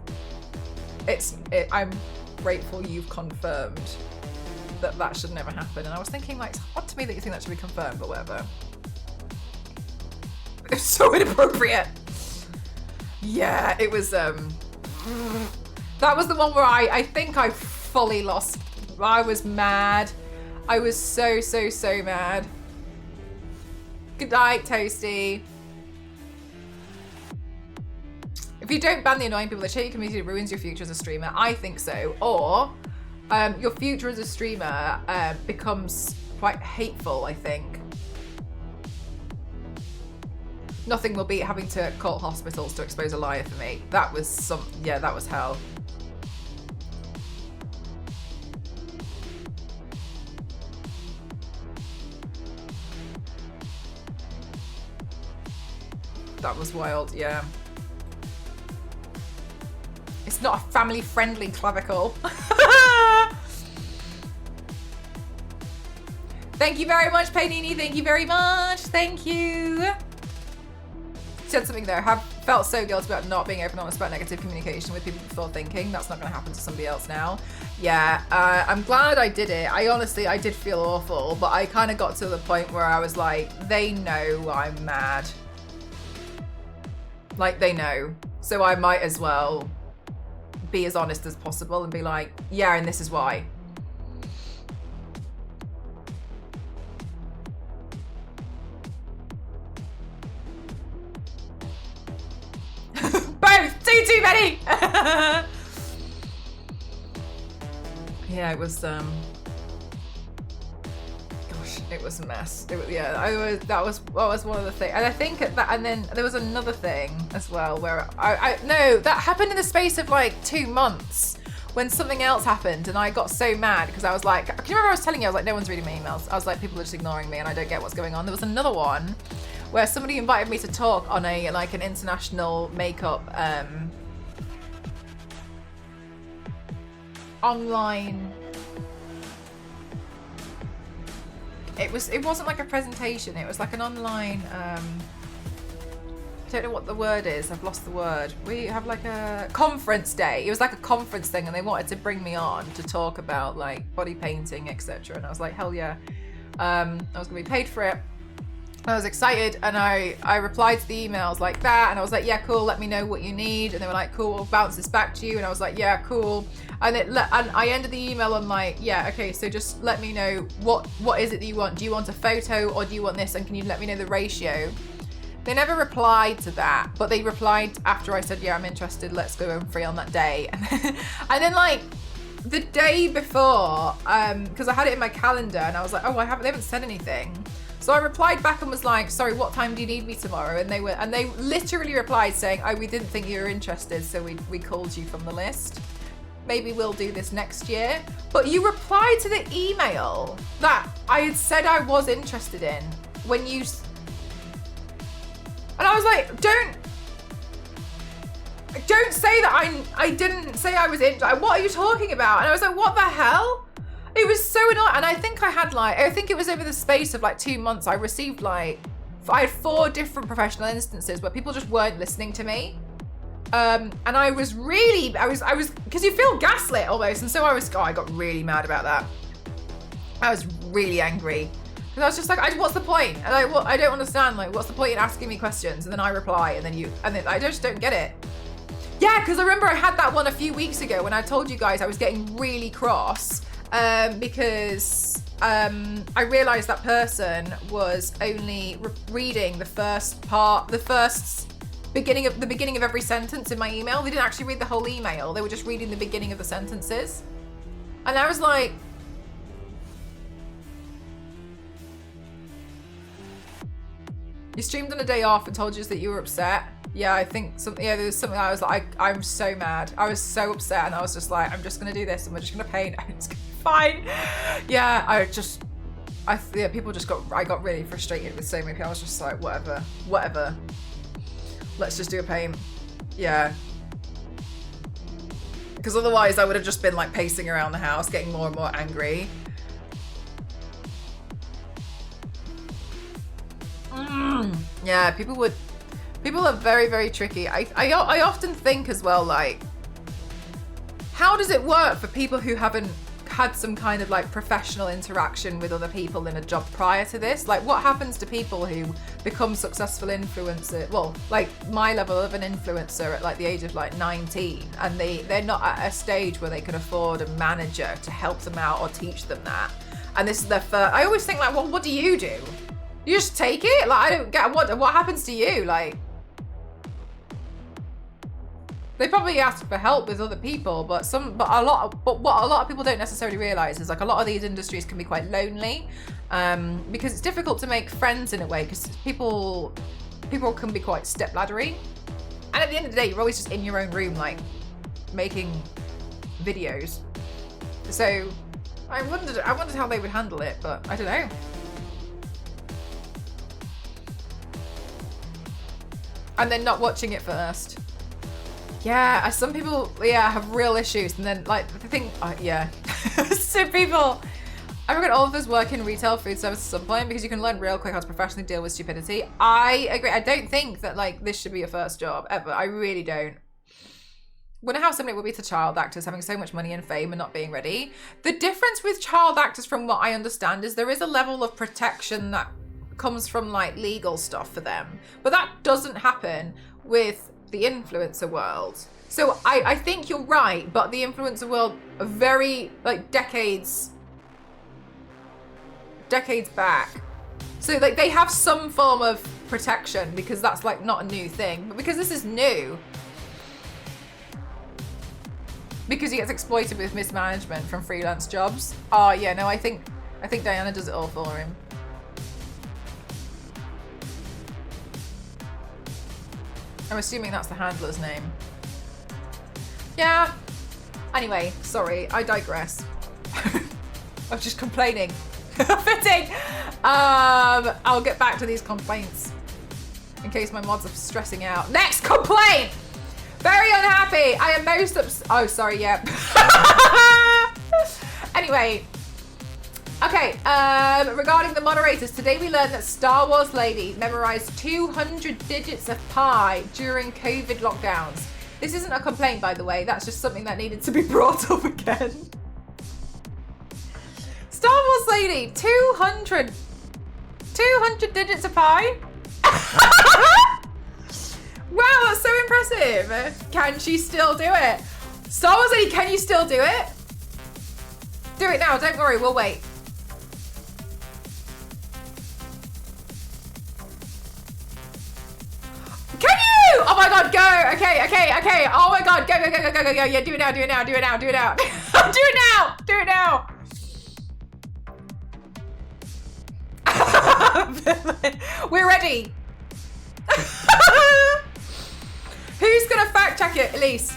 I'm grateful you've confirmed that should never happen. And I was thinking, like, it's odd to me that you think that should be confirmed, but whatever. It's so inappropriate. Yeah, it was, that was the one where I think I fully lost. I was mad. I was so mad. Good night, Toasty. If you don't ban the annoying people, the shady community ruins your future as a streamer. I think so. Or your future as a streamer becomes quite hateful, I think. Nothing will beat having to call hospitals to expose a liar for me. That was that was hell. That was wild, yeah. It's not a family-friendly clavicle. Thank you very much, Panini. Thank you very much. Thank you. said something there. I have felt so guilty about not being open and honest about negative communication with people before thinking. That's not going to happen to somebody else now. Yeah, I'm glad I did it. I did feel awful, but I kind of got to the point where I was like, they know I'm mad. Like, they know. So I might as well be as honest as possible and be like, yeah, and this is why. Both! Too many! Yeah, it was, gosh, it was a mess. It was, yeah, that was one of the things. And I think and then there was another thing as well where no, that happened in the space of like 2 months when something else happened and I got so mad because I was like, can you remember I was telling you, I was like, no one's reading my emails. I was like, people are just ignoring me and I don't get what's going on. There was another one where somebody invited me to talk on an international makeup online. It wasn't like a presentation, it was like an online I don't know what the word is, I've lost the word. We have like a conference day. It was like a conference thing and they wanted to bring me on to talk about like body painting, etc. And I was like, hell yeah. I was gonna be paid for it. I was excited and I replied to the emails like that and I was like, yeah, cool, let me know what you need. And they were like, cool, we'll bounce this back to you. And I was like, yeah, cool. And I ended the email on like, yeah, okay, so just let me know what is it that you want? Do you want a photo or do you want this? And can you let me know the ratio? They never replied to that, but they replied after I said, yeah, I'm interested, let's go home free on that day. And then like the day before, because I had it in my calendar and I was like, oh, they haven't said anything. So I replied back and was like, sorry, what time do you need me tomorrow? And they literally replied saying, oh, we didn't think you were interested, so we called you from the list. Maybe we'll do this next year. But you replied to the email that I had said I was interested in when you... And I was like, don't say that I didn't say I was interested. What are you talking about? And I was like, what the hell? It was so annoying. And I think it was over the space of like 2 months, I had 4 different professional instances where people just weren't listening to me. And I was, because you feel gaslit almost. And so I got really mad about that. I was really angry. Because I was just like, what's the point? And I don't understand, like, what's the point in asking me questions? And then I reply and then I just don't get it. Yeah, because I remember I had that one a few weeks ago when I told you guys I was getting really cross. Because I realized that person was only reading the beginning of every sentence in my email. They didn't actually read the whole email. They were just reading the beginning of the sentences. And I was like, you streamed on a day off and told us that you were upset. Yeah, I think there was something I was like, I'm so mad. I was so upset and I was just like, I'm just gonna do this and we're just gonna paint and it's gonna be fine. Yeah, I got really frustrated with so many people. I was just like, whatever. Let's just do a paint. Yeah. Because otherwise I would have just been like pacing around the house, getting more and more angry. Yeah, people are very, very tricky. I often think as well, like, how does it work for people who haven't had some kind of like professional interaction with other people in a job prior to this? Like, what happens to people who become successful influencers? Well, like my level of an influencer at like the age of like 19, and they're not at a stage where they can afford a manager to help them out or teach them that. And this is their first. I always think like, well, what do? You just take it? Like, I don't get what happens to you? Like, they probably ask for help with other people, but what a lot of people don't necessarily realize is like a lot of these industries can be quite lonely, because it's difficult to make friends in a way, because people can be quite stepladdery, and at the end of the day, you're always just in your own room, like making videos. So I wondered how they would handle it, but I don't know. And then not watching it first. Yeah, some people, have real issues. And then, like, the thing, yeah. So people, I reckon all of us work in retail food service at some point because you can learn real quick how to professionally deal with stupidity. I agree. I don't think that like this should be your first job ever. I really don't. Wonder how similar it would be to child actors having so much money and fame and not being ready. The difference with child actors, from what I understand, is there is a level of protection that comes from like legal stuff for them, but that doesn't happen with the influencer world. So I think you're right, but the influencer world are very like decades back. So like they have some form of protection because that's like not a new thing, but because this is new, because he gets exploited with mismanagement from freelance jobs. Oh yeah, no, I think Diana does it all for him. I'm assuming that's the handler's name. Yeah. Anyway, sorry, I digress. I was just complaining. Fitting. I'll get back to these complaints in case my mods are stressing out. Next complaint. Very unhappy. I am most oh, sorry. Yeah. Anyway. Okay. Regarding the moderators, today we learned that Star Wars Lady memorized 200 digits of pi during COVID lockdowns. This isn't a complaint, by the way. That's just something that needed to be brought up again. Star Wars Lady, 200 digits of pi? Wow, that's so impressive. Can she still do it? Star Wars Lady, can you still do it? Do it now, don't worry, we'll wait. Can you? Oh my god, go. Okay. Oh my god, go. Yeah, do it now. Do it now. Do it now. We're ready. Who's gonna fact check it, Elise?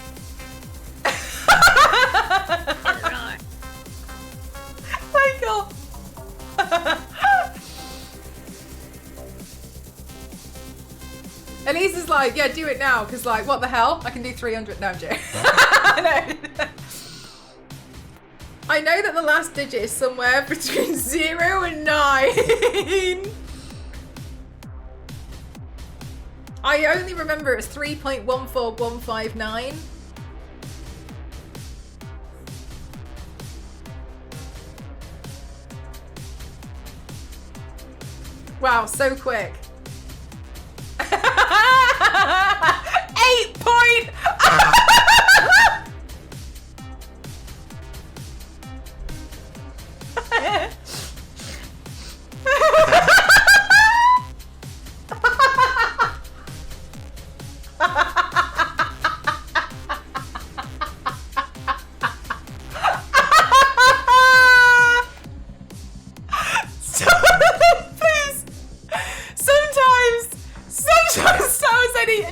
Michael. Elise is like, yeah, do it now, because like, what the hell? I can do 300. No, I'm joking. No. I know that the last digit is somewhere between 0 and 9. I only remember it's 3.14159. Wow, so quick. 8 point.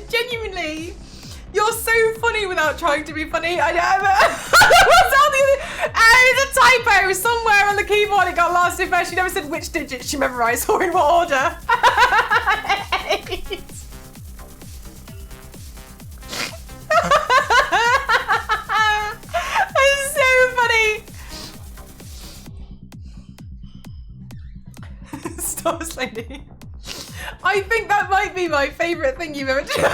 Genuinely, you're so funny without trying to be funny. I there's a typo somewhere on the keyboard. It got lost. In fact, she never said which digit she memorized or in what order. It's so funny. Star Wars Lady. I think that might be my favourite thing you've ever done.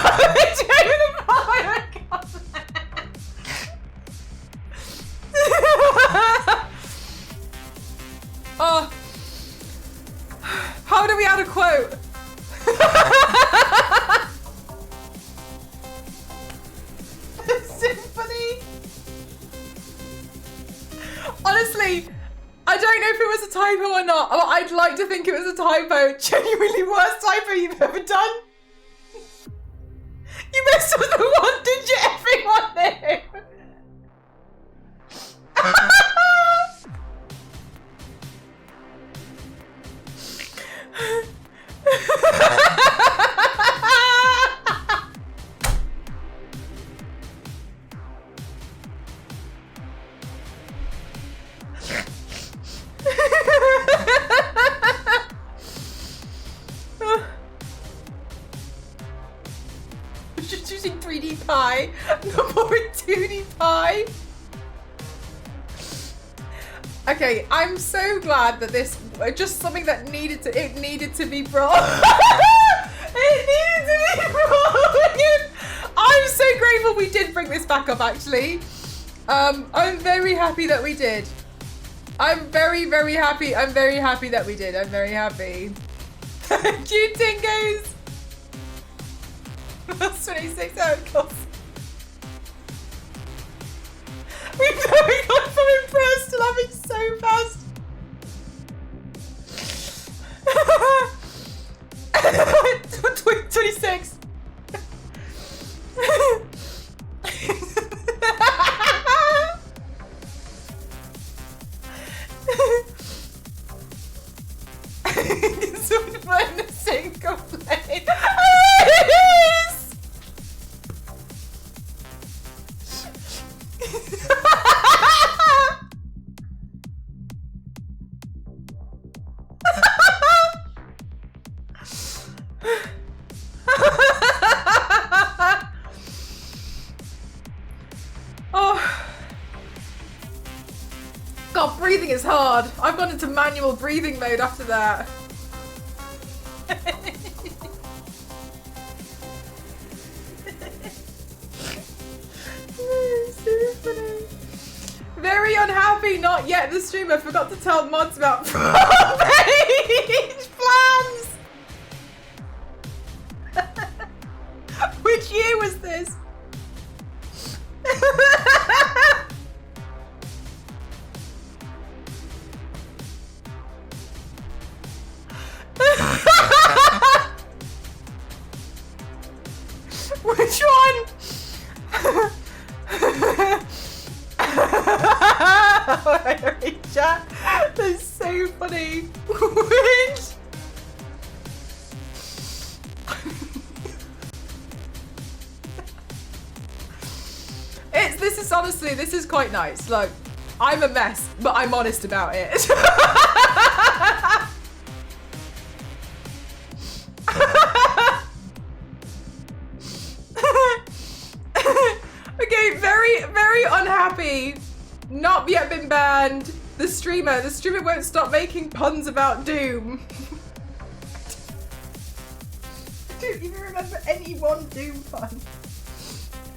Oh, how do we add a quote? It's so funny. Honestly, I don't know if it was a typo or not. Well, I'd like to think it was a typo. Genuinely worst typo you've ever done. You messed with the one digit everyone knew. Just using 3D pie, not more 2D pie. Okay, I'm so glad that this just something that needed to be brought. It needed to be brought. I'm so grateful we did bring this back up. Actually, I'm very happy that we did. I'm very, very happy. I'm very happy that we did. I'm very happy. Thank you, Dingoes. That's 26 out of course. We've gone from impressed to laughing so fast. 26. Someone in a single plane. Oh. God, breathing is hard. I've gone into manual breathing mode after that. So funny. Very unhappy, not yet the streamer forgot to tell mods about front page plans. Which year was this? Which one? Chat. That's so funny. Which? This is honestly, this is quite nice. Like, I'm a mess, but I'm honest about it. Okay, very, very unhappy. Not yet been banned. The streamer won't stop making puns about Doom. I don't even remember any one Doom pun.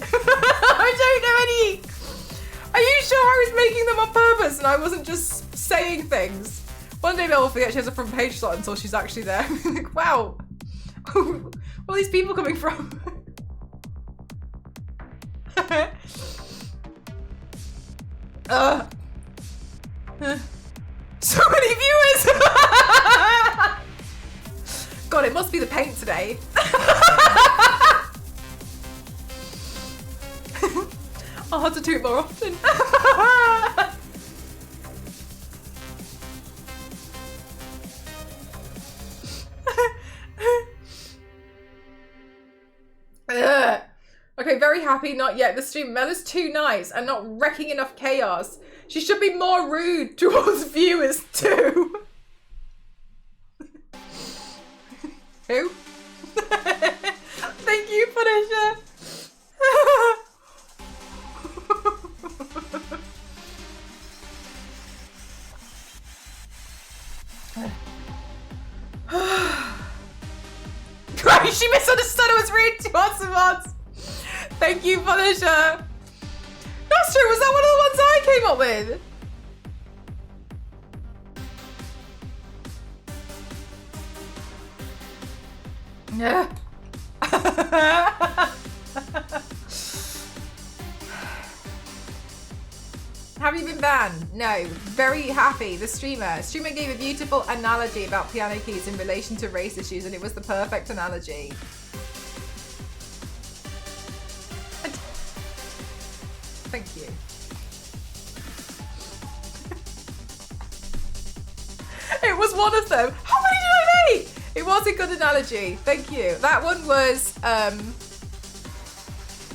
I don't know any. Are you sure I was making them on purpose and I wasn't just saying things? One day Mel will forget she has a front page slot until she's actually there. Like, wow. Where are these people coming from? So many viewers! God, it must be the paint today. I'll have to do it more often. Okay, very happy, not yet. The stream Mel is too nice and not wrecking enough chaos. She should be more rude towards viewers too. Who? Thank you, Punisher. Right, she misunderstood I was rude to Ocelots. Thank you, Punisher. That's true, was that one of the ones I came up with? Yeah. Have you been banned? No. Very happy. The streamer gave a beautiful analogy about piano keys in relation to race issues, and it was the perfect analogy. Thank you. It was one of them. How many did I make? It was a good analogy. Thank you. That one was how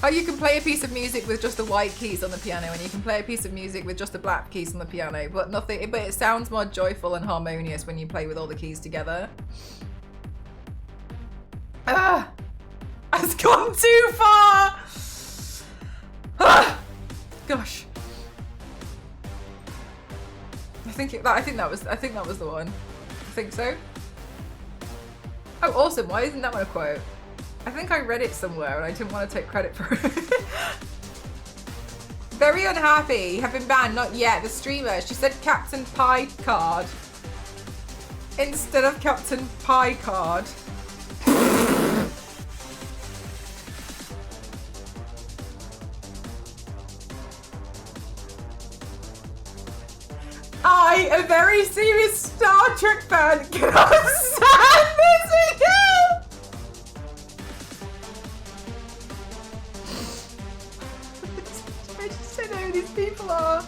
you can play a piece of music with just the white keys on the piano, and you can play a piece of music with just the black keys on the piano, but it sounds more joyful and harmonious when you play with all the keys together. Ah! It's gone too far! Ah! Gosh. think that was the one. I think so. Oh, awesome! Why isn't that one a quote? I think I read it somewhere and I didn't want to take credit for it. Very unhappy. Have been banned. Not yet. The streamer. She said Captain Pie Card instead of Captain Pie Card. I, a very serious Star Trek fan, cannot stand this again! I just don't know who these people are.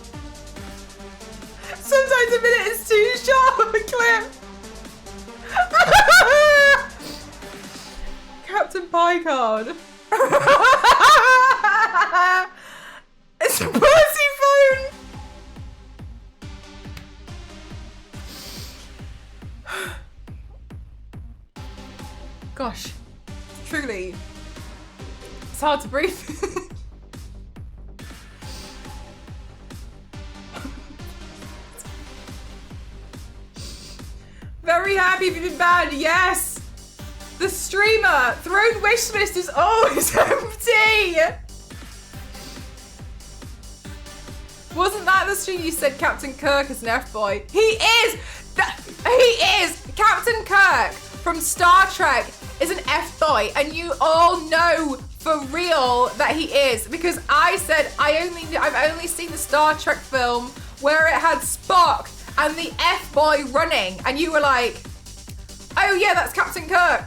Sometimes a minute is too short of a clip. Captain Picard. It's Persephone! Gosh, truly, it's hard to breathe. Very happy if you've been banned, yes! The streamer, throne wishlist is always empty! Wasn't that the stream you said Captain Kirk is an F-boy? He is! He is! Captain Kirk from Star Trek is an F-boy, and you all know for real that he is, because I said I've only seen the Star Trek film where it had Spock and the F-boy running, and you were like, oh yeah, that's Captain Kirk.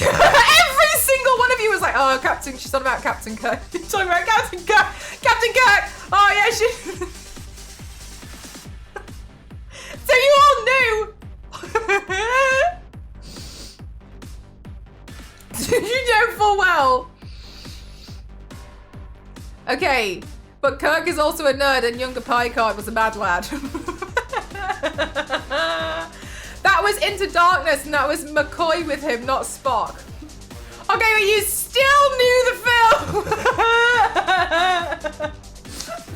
Every single one of you was like, oh, Captain, she's talking about Captain Kirk. She's talking about Captain Kirk. Captain Kirk. Oh yeah, she. So you all knew. You know full well. Okay, but Kirk is also a nerd, and younger Picard was a mad lad. That was Into Darkness, and that was McCoy with him, not Spock. Okay, but you still knew the film.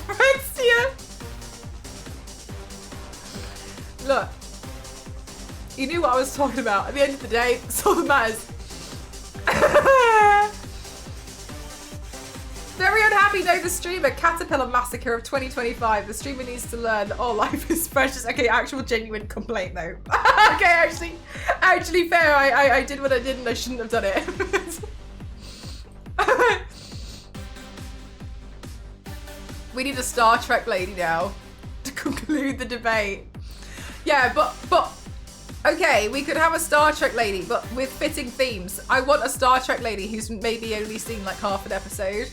Francia. Look, you knew what I was talking about. At the end of the day, that's all that matters. Very unhappy, no, the streamer, Caterpillar Massacre of 2025. The streamer needs to learn that all life is precious. Okay, actual genuine complaint though. Okay, actually fair. I did what I did and I shouldn't have done it. We need a Star Trek lady now to conclude the debate. Yeah, but okay, we could have a Star Trek lady, but with fitting themes. I want a Star Trek lady who's maybe only seen like half an episode.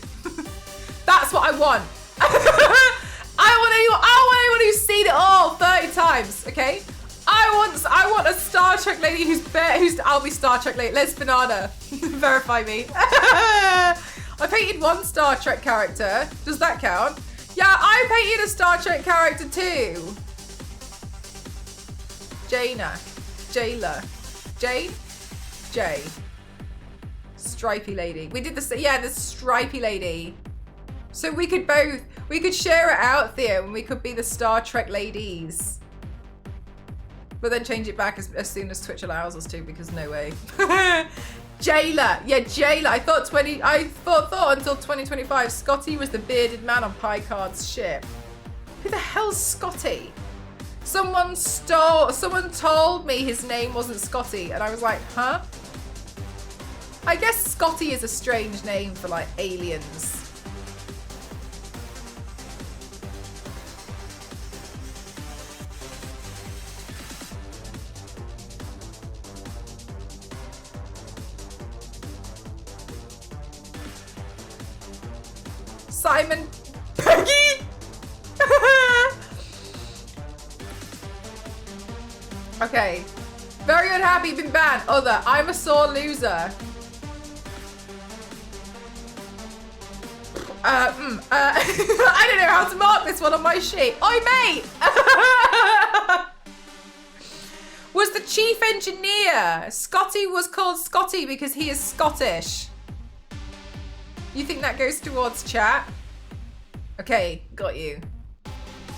That's what I want. I want anyone who's seen it all 30 times, okay? I want a Star Trek lady I'll be Star Trek lady. Les Banana. Verify me. I painted one Star Trek character. Does that count? Yeah, I painted a Star Trek character too. Jayla. Jane? Jay. Stripey lady. We did the, yeah, the stripey lady. So we could share it out there and we could be the Star Trek ladies. But then change it back as soon as Twitch allows us to, because no way. Jayla. Yeah, Jayla. I thought until 2025 Scotty was the bearded man on Picard's ship. Who the hell's Scotty? Someone told me his name wasn't Scotty, and I was like, huh? I guess Scotty is a strange name for like aliens. Simon Peggy? Okay. Very unhappy, been banned. Other. I'm a sore loser. I don't know how to mark this one on my sheet. Oi, mate! Was the chief engineer. Scotty was called Scotty because he is Scottish. You think that goes towards chat? Okay, got you.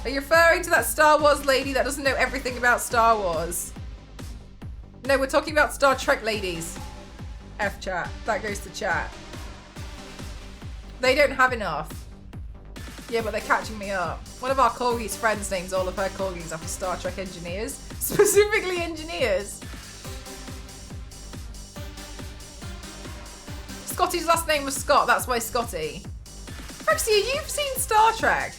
Are you referring to that Star Wars lady that doesn't know everything about Star Wars? No, we're talking about Star Trek ladies. F chat. That goes to chat. They don't have enough. Yeah, but they're catching me up. One of our corgis' friends names all of her corgis after Star Trek engineers. Specifically engineers. Scotty's last name was Scott, that's why Scotty. Rexia, you've seen Star Trek.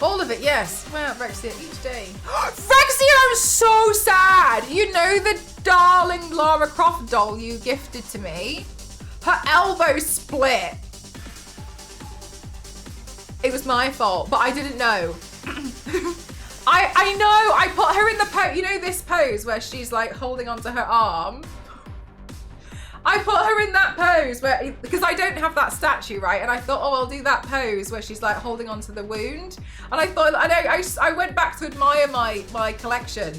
All of it, yes. Well, Rexia, each day. Rexia, I'm so sad. You know the darling Lara Croft doll you gifted to me? Her elbow split. It was my fault, but I didn't know. I know, I put her in the pose, you know this pose where she's like holding onto her arm? I put her in that pose where, because I don't have that statue, right? And I thought, oh, I'll do that pose where she's like holding onto the wound. And I thought, I went back to admire my collection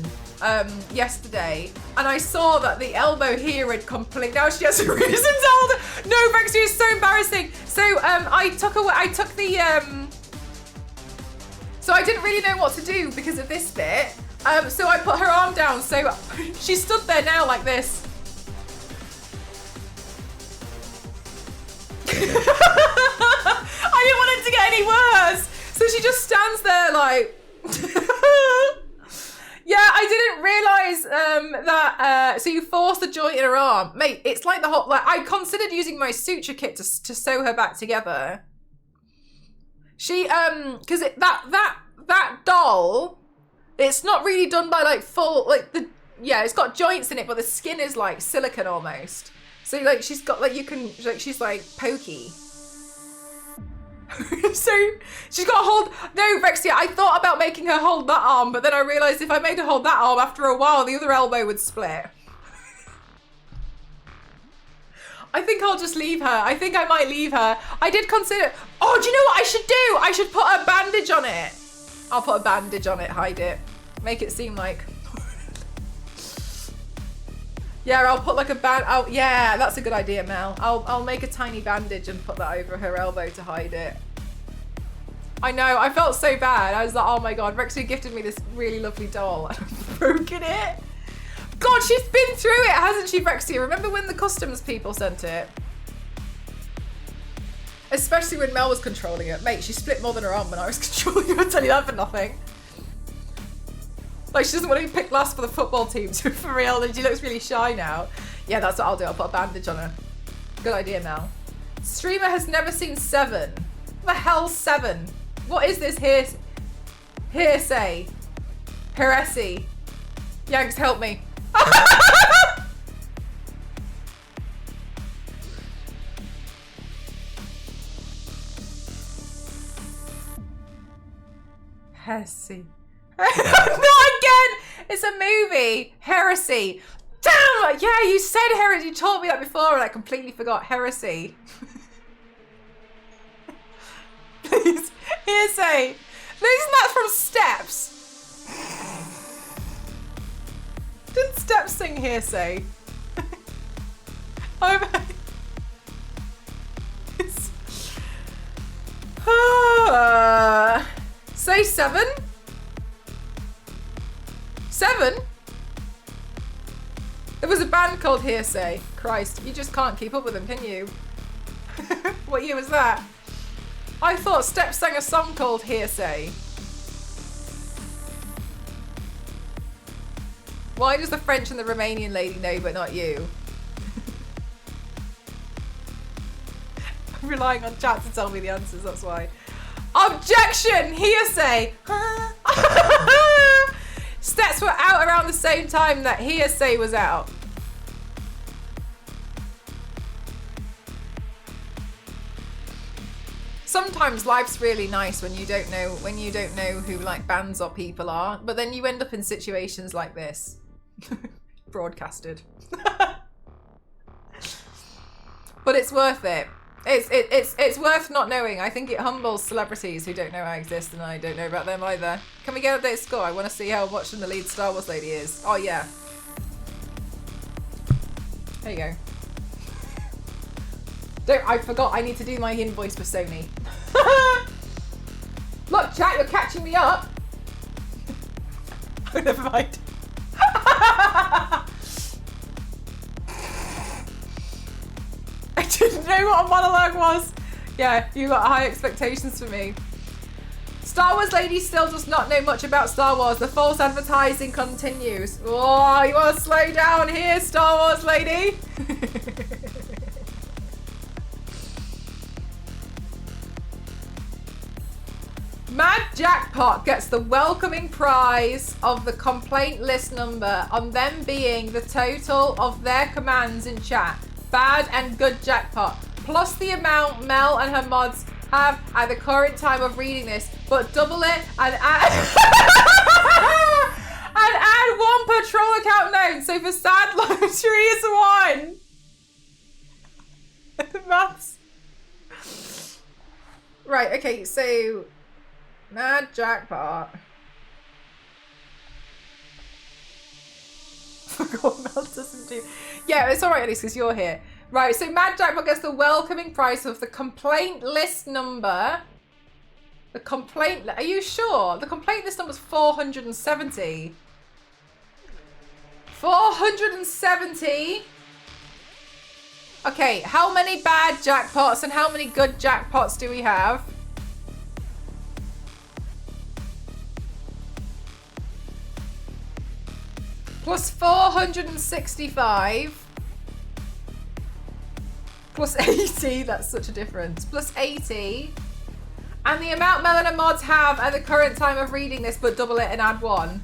yesterday, and I saw that the elbow here had completely, now she has a reason to hold it. No, Rexy, is so embarrassing. So I took the, so I didn't really know what to do because of this bit. So I put her arm down, so she stood there now like this. I didn't want it to get any worse. So she just stands there like... Yeah, I didn't realise that... so you force the joint in her arm. Mate, it's like the whole... Like, I considered using my suture kit to sew her back together. She... Because that doll... It's not really done by like full... Like the... Yeah, it's got joints in it, but the skin is like silicone almost. So like she's got like, you can, like she's like pokey. So she's got to hold, no Rexia, I thought about making her hold that arm, but then I realised if I made her hold that arm, after a while the other elbow would split. I think I'll just leave her. I think I might leave her. I did consider, oh, do you know what I should do? I should put a bandage on it. I'll put a bandage on it, hide it. Make it seem like... Yeah, I'll put like a band. Oh, yeah, that's a good idea, Mel. I'll make a tiny bandage and put that over her elbow to hide it. I know, I felt so bad. I was like, oh my god, Rexy gifted me this really lovely doll and I've broken it. God, she's been through it, hasn't she, Rexy? Remember when the customs people sent it? Especially when Mel was controlling it. Mate, she split more than her arm when I was controlling her. I'll tell you that for nothing. Like, she doesn't want to pick last for the football team, so for real, and she looks really shy now. Yeah, that's what I'll do. I'll put a bandage on her. Good idea, Mel. Streamer has never seen Seven. What the hell's Seven? What is this hearsay? Heresy. Yanks, help me. Heresy. No, again! It's a movie. Heresy. Damn! Yeah, you said heresy. You told me that before and I completely forgot. Heresy. Please. Hearsay. No, isn't that from Steps? Didn't Steps sing Hearsay? Say Seven? Seven? There was a band called Hearsay. Christ, you just can't keep up with them, can you? What year was that? I thought Steps sang a song called Hearsay. Why does the French and the Romanian lady know but not you? I'm relying on chat to tell me the answers, that's why. Objection! Hearsay! Steps were out around the same time that Hearsay was out. Sometimes life's really nice when you don't know who like bands or people are, but then you end up in situations like this. Broadcasted. But it's worth it. It's worth not knowing. I think it humbles celebrities who don't know I exist and I don't know about them either. Can we get an update score? I want to see how much the lead Star Wars lady is. Oh yeah. There you go. I forgot I need to do my invoice for Sony. Look, chat, you're catching me up. Oh, never mind. I didn't know what a monologue was. Yeah, you got high expectations for me. Star Wars lady still does not know much about Star Wars. The false advertising continues. Oh, you want to slow down here, Star Wars lady? Mad Jackpot gets the welcoming prize of the complaint list number on them being the total of their commands in chat. Bad and good jackpot. Plus the amount Mel and her mods have at the current time of reading this, but double it and add and add one patrol account known. So for sad lottery is one. Maths. Right, okay, so Mad Jackpot. Forgot what Mel doesn't do. Yeah, it's alright, at least because you're here. Right, so Mad Jackpot gets the welcoming price of the complaint list number. The complaint... Are you sure? The complaint list number is 470. 470? Okay, how many bad jackpots and how many good jackpots do we have? Plus 465. Plus 80, that's such a difference. Plus 80. And the amount Mel and mods have at the current time of reading this, but double it and add one.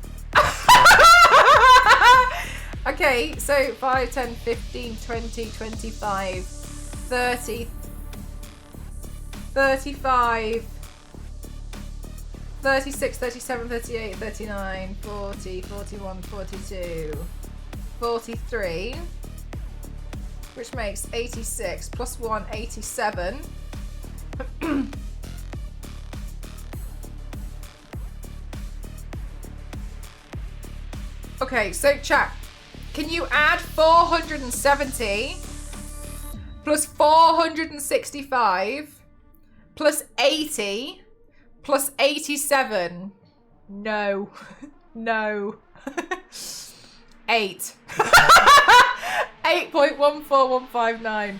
Okay, so 5, 10, 15, 20, 25, 30, 35, 36, 37, 38, 39, 40, 41, 42, 43, which makes 86 plus 1, 87. Okay, so chat, can you add 470 plus 465 plus 80 plus 87? No. No. 8. 8.14159.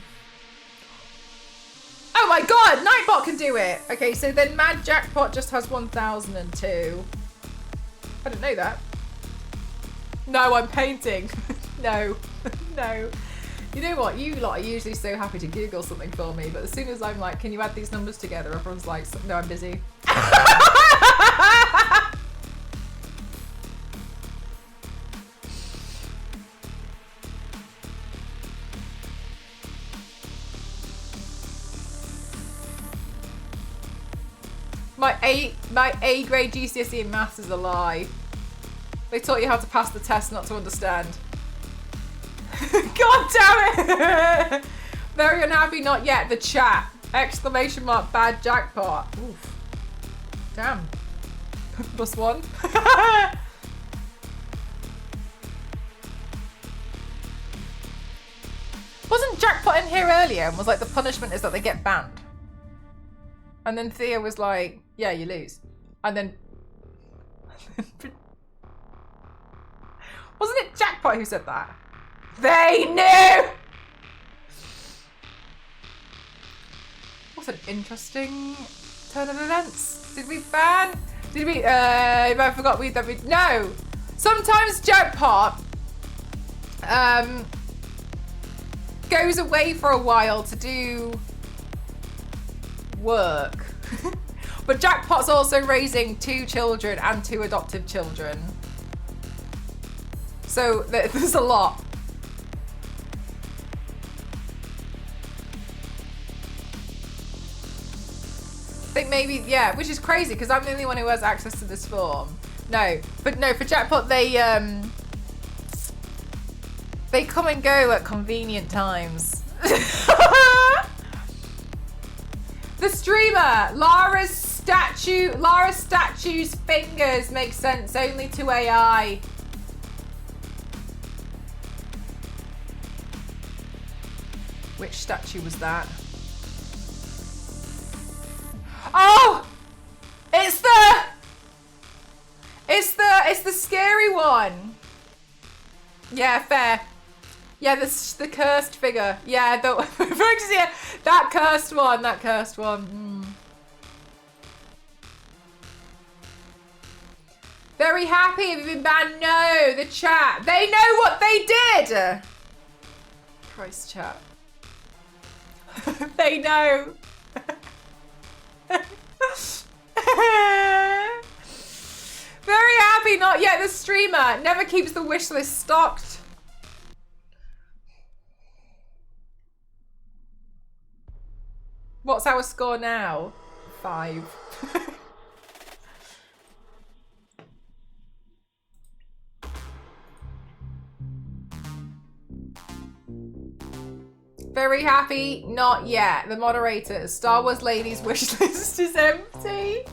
Oh my god, Nightbot can do it. Okay, so then Mad Jackpot just has 1002. I didn't know that. No, I'm painting. No. No. You know what? You lot are usually so happy to Google something for me, but as soon as I'm like, can you add these numbers together? Everyone's like, no, I'm busy. My A grade GCSE in maths is a lie. They taught you how to pass the test, not to understand. God damn it! Very unhappy, not yet. The chat. Exclamation mark, bad jackpot. Oof. Damn. Plus 1. Wasn't jackpot in here earlier and was like the punishment is that they get banned? And then Thea was like, yeah, you lose. And then... Wasn't it Jackpot who said that? They knew! What an interesting turn of events. Did we ban? Did we, I forgot that we, no! Sometimes Jackpot, goes away for a while to do work. But Jackpot's also raising 2 children and 2 adoptive children. So there's a lot. I think maybe, yeah, which is crazy because I'm the only one who has access to this form. No, but no, for Jackpot they come and go at convenient times. The streamer, Lara's statue's fingers make sense only to AI. Which statue was that? Oh! It's the scary one. Yeah, fair. Yeah, the cursed figure. Yeah, that cursed one. That cursed one. Very happy. Have you been banned? No, the chat. They know what they did. Christ, chat. They know. Very happy. Not yet. The streamer never keeps the wish list stocked. What's our score now? 5. Very happy, not yet. The moderator, Star Wars Lady's wish list is empty.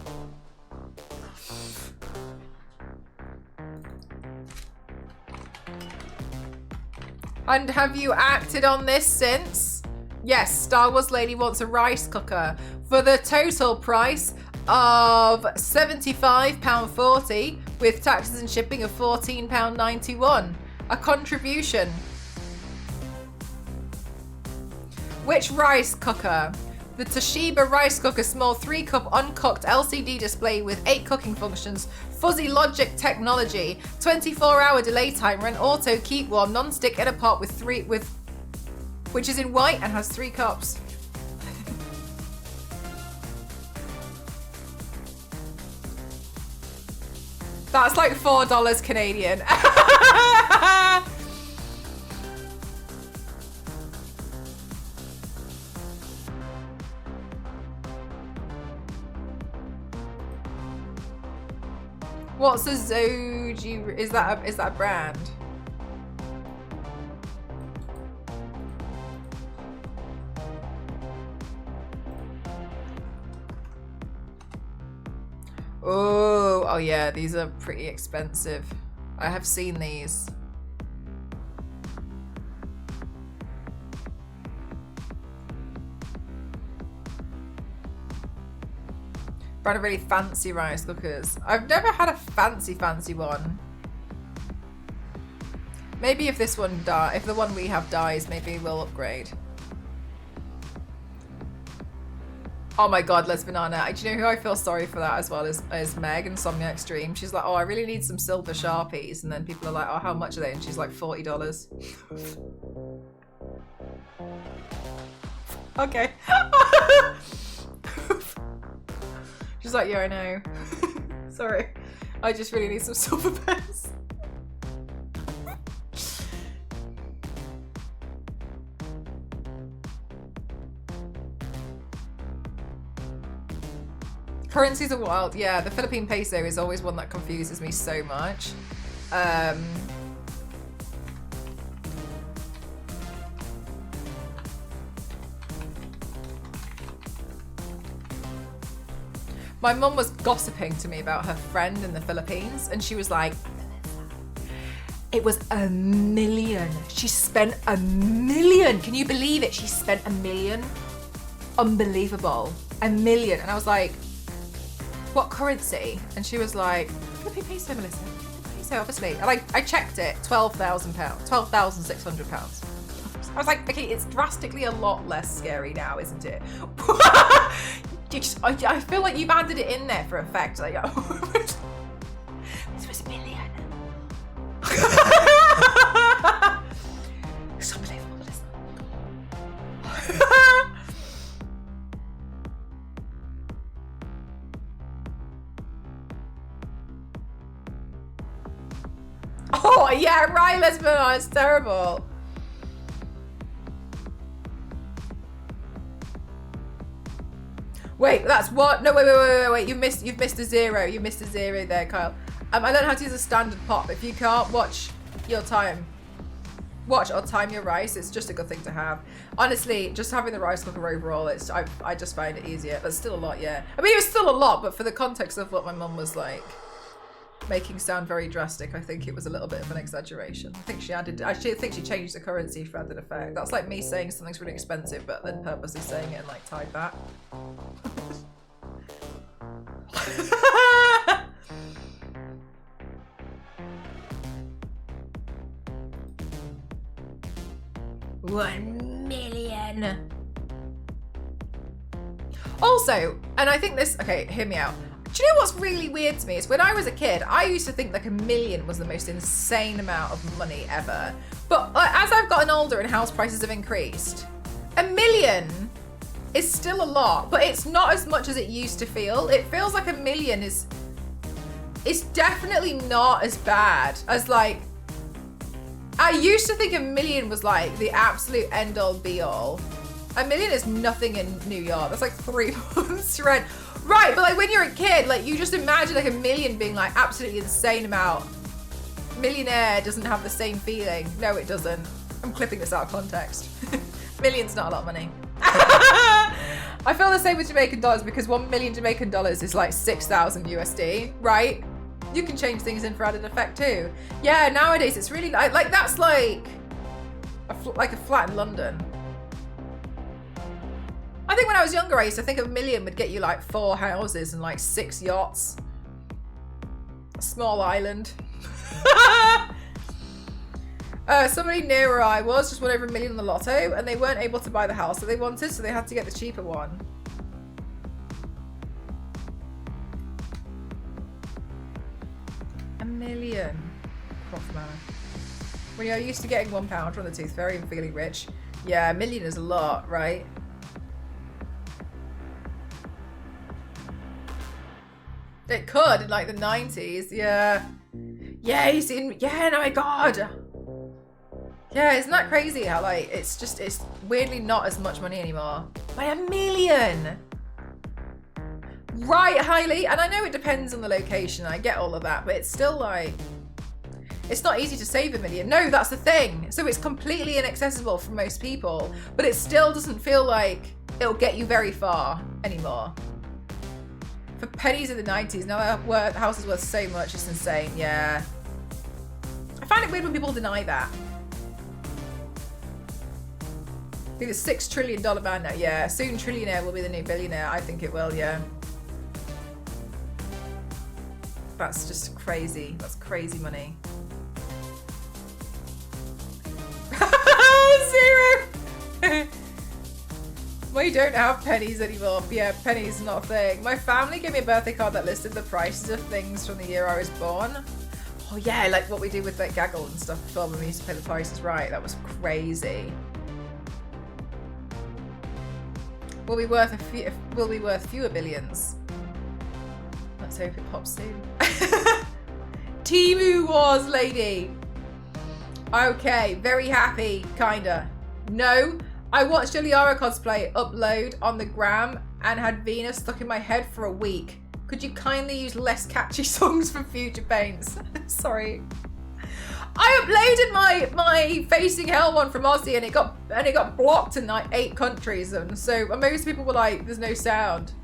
And have you acted on this since? Yes, Star Wars Lady wants a rice cooker for the total price of £75.40 with taxes and shipping of £14.91. A contribution. Which rice cooker? The Toshiba rice cooker, small 3-cup uncooked LCD display with 8 cooking functions, fuzzy logic technology, 24-hour delay timer, and auto keep warm, non-stick in a pot which is in white and has 3 cups. That's like $4 Canadian. What's a Zoji? Is that a brand? Oh yeah, these are pretty expensive. I have seen these. Brand of really fancy rice cookers. I've never had a fancy one. Maybe if this one if the one we have dies, maybe we'll upgrade. Oh my god, Les Banana. Do you know who I feel sorry for that as well as Meg and Somnia Extreme? She's like, oh, I really need some silver Sharpies. And then people are like, oh, how much are they? And she's like, $40. Okay. She's like, yeah, I know. Sorry. I just really need some silver pens. Currencies are wild. Yeah, the Philippine peso is always one that confuses me so much. My mum was gossiping to me about her friend in the Philippines, and she was like, it was $1 million. She spent $1 million. Can you believe it? She spent $1 million. Unbelievable. $1 million. And I was like, what currency? And she was like, Philippine peso, Melissa. Philippine peso, obviously. And I checked it, £12,000, £12,600. I was like, okay, it's drastically a lot less scary now, isn't it? I feel like you've added it in there for effect. Like, oh, this was $1 million. It's unbelievable, isn't it? Oh yeah, right, Lesbian. It's terrible. Wait, that's what? No, wait. You've missed a 0. You missed a 0 there, Kyle. I don't know how to use a standard pot, but if you can't watch your time, watch or time your rice, it's just a good thing to have. Honestly, just having the rice cooker overall, I just find it easier. But still a lot, yeah. I mean, it was still a lot, but for the context of what my mum was like making sound very drastic, I think it was a little bit of an exaggeration. I think she changed the currency for added effect. That's like me saying something's really expensive, but then purposely saying it in like Thai baht. 1 million. Also, and I think this, okay, hear me out. Do you know what's really weird to me is when I was a kid, I used to think like 1 million was the most insane amount of money ever. But as I've gotten older and house prices have increased, 1 million is still a lot, but it's not as much as it used to feel. It feels like 1 million is, it's definitely not as bad as like, I used to think 1 million was like the absolute end all be all. 1 million is nothing in New York. That's like 3 months rent. Right, but like when you're a kid, like you just imagine like 1 million being like absolutely insane amount. Millionaire doesn't have the same feeling. No, it doesn't. I'm clipping this out of context. Million's not a lot of money. I feel the same with Jamaican dollars because 1 million Jamaican dollars is like 6,000 USD, right? You can change things in for added effect too. Yeah, nowadays it's really like that's like a flat in London. I think when I was younger, I used to think 1 million would get you like 4 houses and like 6 yachts. A small island. Somebody near where I was just won over 1 million on the lotto and they weren't able to buy the house that they wanted, so they had to get the cheaper one. £1 million. Croft Manor. When you're used to getting £1 from the Tooth Fairy and feeling rich. Yeah, 1 million is a lot, right? It could in like the 90s, yeah. Yeah, you seen, yeah, no, my God. Yeah, isn't that crazy how like, it's weirdly not as much money anymore. By 1 million. Right, highly, and I know it depends on the location, I get all of that, but it's still like, it's not easy to save 1 million. No, that's the thing. So it's completely inaccessible for most people, but it still doesn't feel like it'll get you very far anymore. For pennies in the 90s, now our house is worth so much, it's insane, yeah. I find it weird when people deny that. Be the $6 trillion man now, yeah. Soon trillionaire will be the new billionaire, I think it will, yeah. That's just crazy, that's crazy money. 0! We don't have pennies anymore. Yeah, pennies not a thing. My family gave me a birthday card that listed the prices of things from the year I was born. Oh yeah, like what we do with like Gaggle and stuff before when we used to pay the prices right. That was crazy. Will be worth fewer billions. Let's hope it pops soon. Temu Wars lady. Okay, very happy, kinda. No. I watched a Liara cosplay upload on the gram and had Venus stuck in my head for a week. Could you kindly use less catchy songs from Future Paints? Sorry. I uploaded my Facing Hell one from Aussie and it got blocked in like 8 countries, and so most people were like, there's no sound.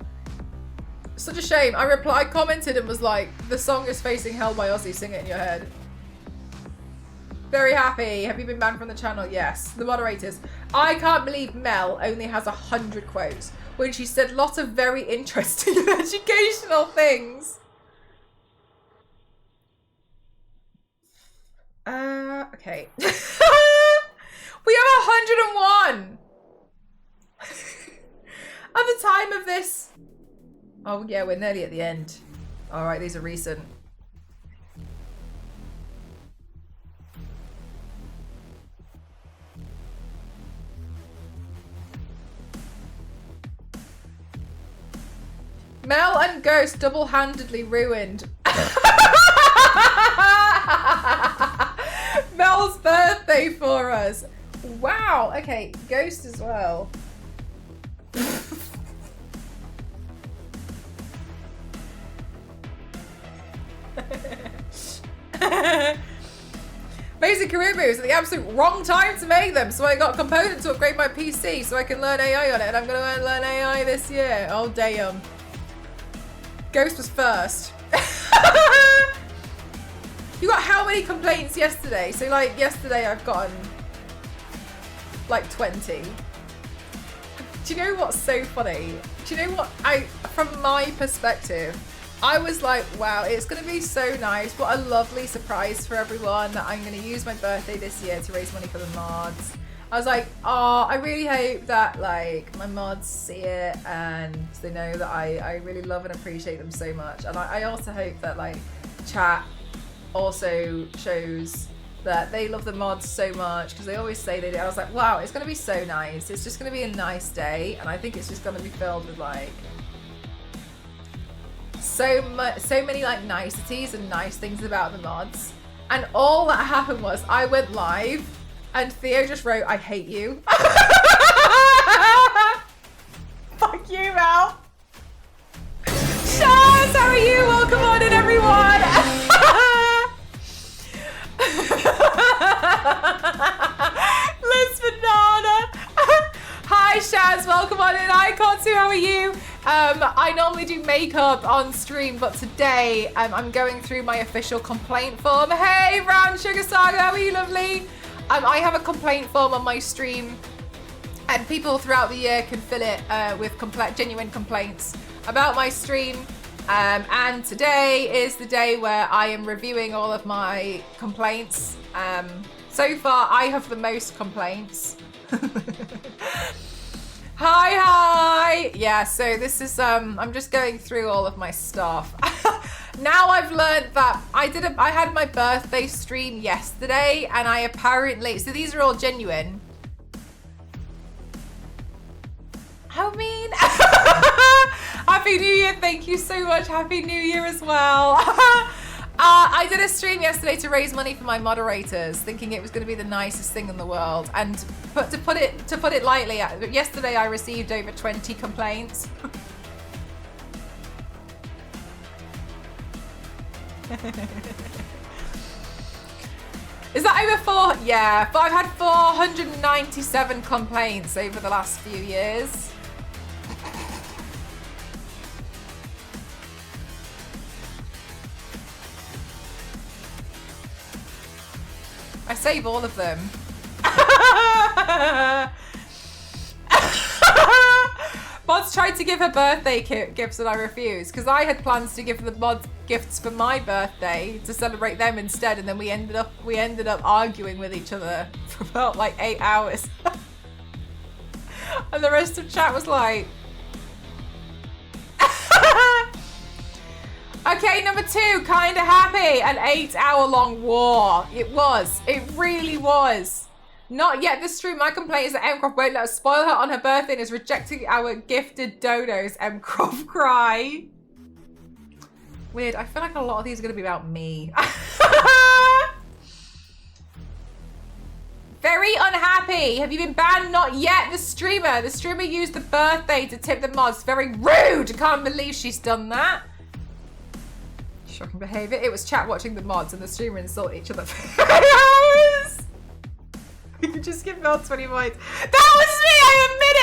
Such a shame. I commented and was like, the song is Facing Hell by Aussie, sing it in your head. Very happy. Have you been banned from the channel? Yes. The moderators. I can't believe Mel only has 100 quotes when she said lots of very interesting and educational things. Okay. We have 101 at the time of this. Oh yeah, we're nearly at the end. All right, these are recent. Mel and Ghost double-handedly ruined Mel's birthday for us. Wow. Okay, Ghost as well. Basic career moves at the absolute wrong time to make them, so I got components to upgrade my PC so I can learn AI on it, and I'm gonna learn AI this year. Oh damn. Ghost was first. You got how many complaints yesterday? So like yesterday I've gotten like 20. Do you know what's so funny? Do you know what from my perspective, I was like, wow, it's gonna be so nice. What a lovely surprise for everyone that I'm gonna use my birthday this year to raise money for the mods. I was like, oh, I really hope that like my mods see it and they know that I really love and appreciate them so much. And I also hope that like chat also shows that they love the mods so much, because they always say they do. I was like, wow, it's gonna be so nice. It's just gonna be a nice day, and I think it's just gonna be filled with like so many like niceties and nice things about the mods. And all that happened was I went live and Theo just wrote, I hate you. Fuck you, Mel. Shaz, how are you? Welcome on in, everyone. Liz Banana. Hi Shaz, welcome on in. Hi Kotsu, how are you? I normally do makeup on stream, but today I'm going through my official complaint form. Hey Brown Sugar Saga, how are you, lovely? I have a complaint form on my stream, and people throughout the year can fill it with genuine complaints about my stream. And today is the day where I am reviewing all of my complaints. So far, I have the most complaints. Hi. Yeah, so this is, I'm just going through all of my stuff. Now I've learned that I had my birthday stream yesterday, and I apparently, so these are all genuine. How mean. Happy New Year, thank you so much. Happy New Year as well. I did a stream yesterday to raise money for my moderators, thinking it was going to be the nicest thing in the world. And to put it lightly, yesterday I received over 20 complaints. Is that over 4? Yeah, but I've had 497 complaints over the last few years. I save all of them. Mods tried to give her birthday gifts and I refused, because I had plans to give the mods gifts for my birthday to celebrate them instead, and then we ended up arguing with each other for about like 8 hours. And the rest of chat was like, okay, number 2, kinda happy. An 8-hour-long war. It was. It really was. Not yet this stream. My complaint is that Mcroft won't let us spoil her on her birthday and is rejecting our gifted donos. Mcroft cry. Weird. I feel like a lot of these are going to be about me. Very unhappy. Have you been banned? Not yet. The streamer used the birthday to tip the mods. Very rude. I can't believe she's done that. Shocking behavior. It was chat watching the mods and the streamer insult each other for hours. You could just give Mel 20 points. That was me, I admit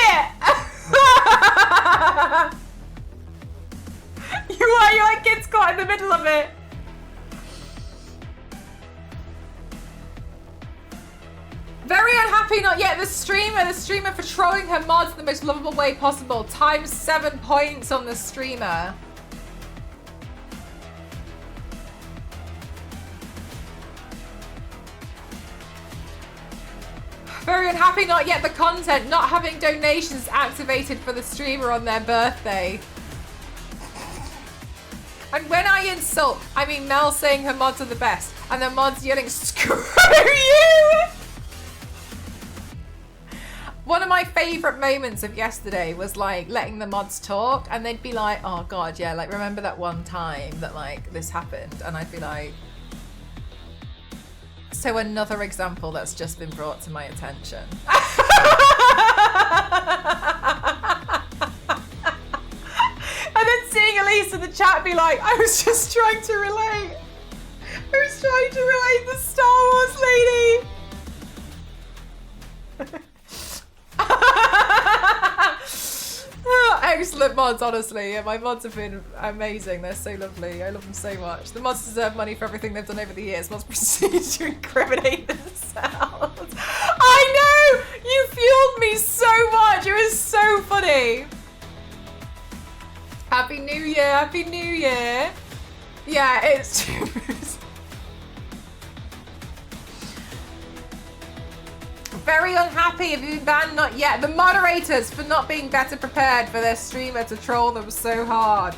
it. You're like kids caught in the middle of it. Very unhappy, not yet. The streamer for trolling her mods in the most lovable way possible. Times 7 points on the streamer. Very unhappy, not yet. The content, not having donations activated for the streamer on their birthday. And when I insult, I mean Mel saying her mods are the best, and the mods yelling, screw you! One of my favourite moments of yesterday was like letting the mods talk, and they'd be like, oh god, yeah, like remember that one time that like this happened? And I'd be like, so another example that's just been brought to my attention. And then seeing Elise in the chat be like, I was just trying to relate. I was trying to relate the Star Wars lady. Oh, excellent mods, honestly. Yeah, my mods have been amazing. They're so lovely. I love them so much. The mods deserve money for everything they've done over the years. Mods proceed to incriminate themselves. I know! You fueled me so much. It was so funny. Happy New Year. Happy New Year. Yeah, it's true. Very unhappy. Have you been banned? Not yet. The moderators for not being better prepared for their streamer to troll them so hard.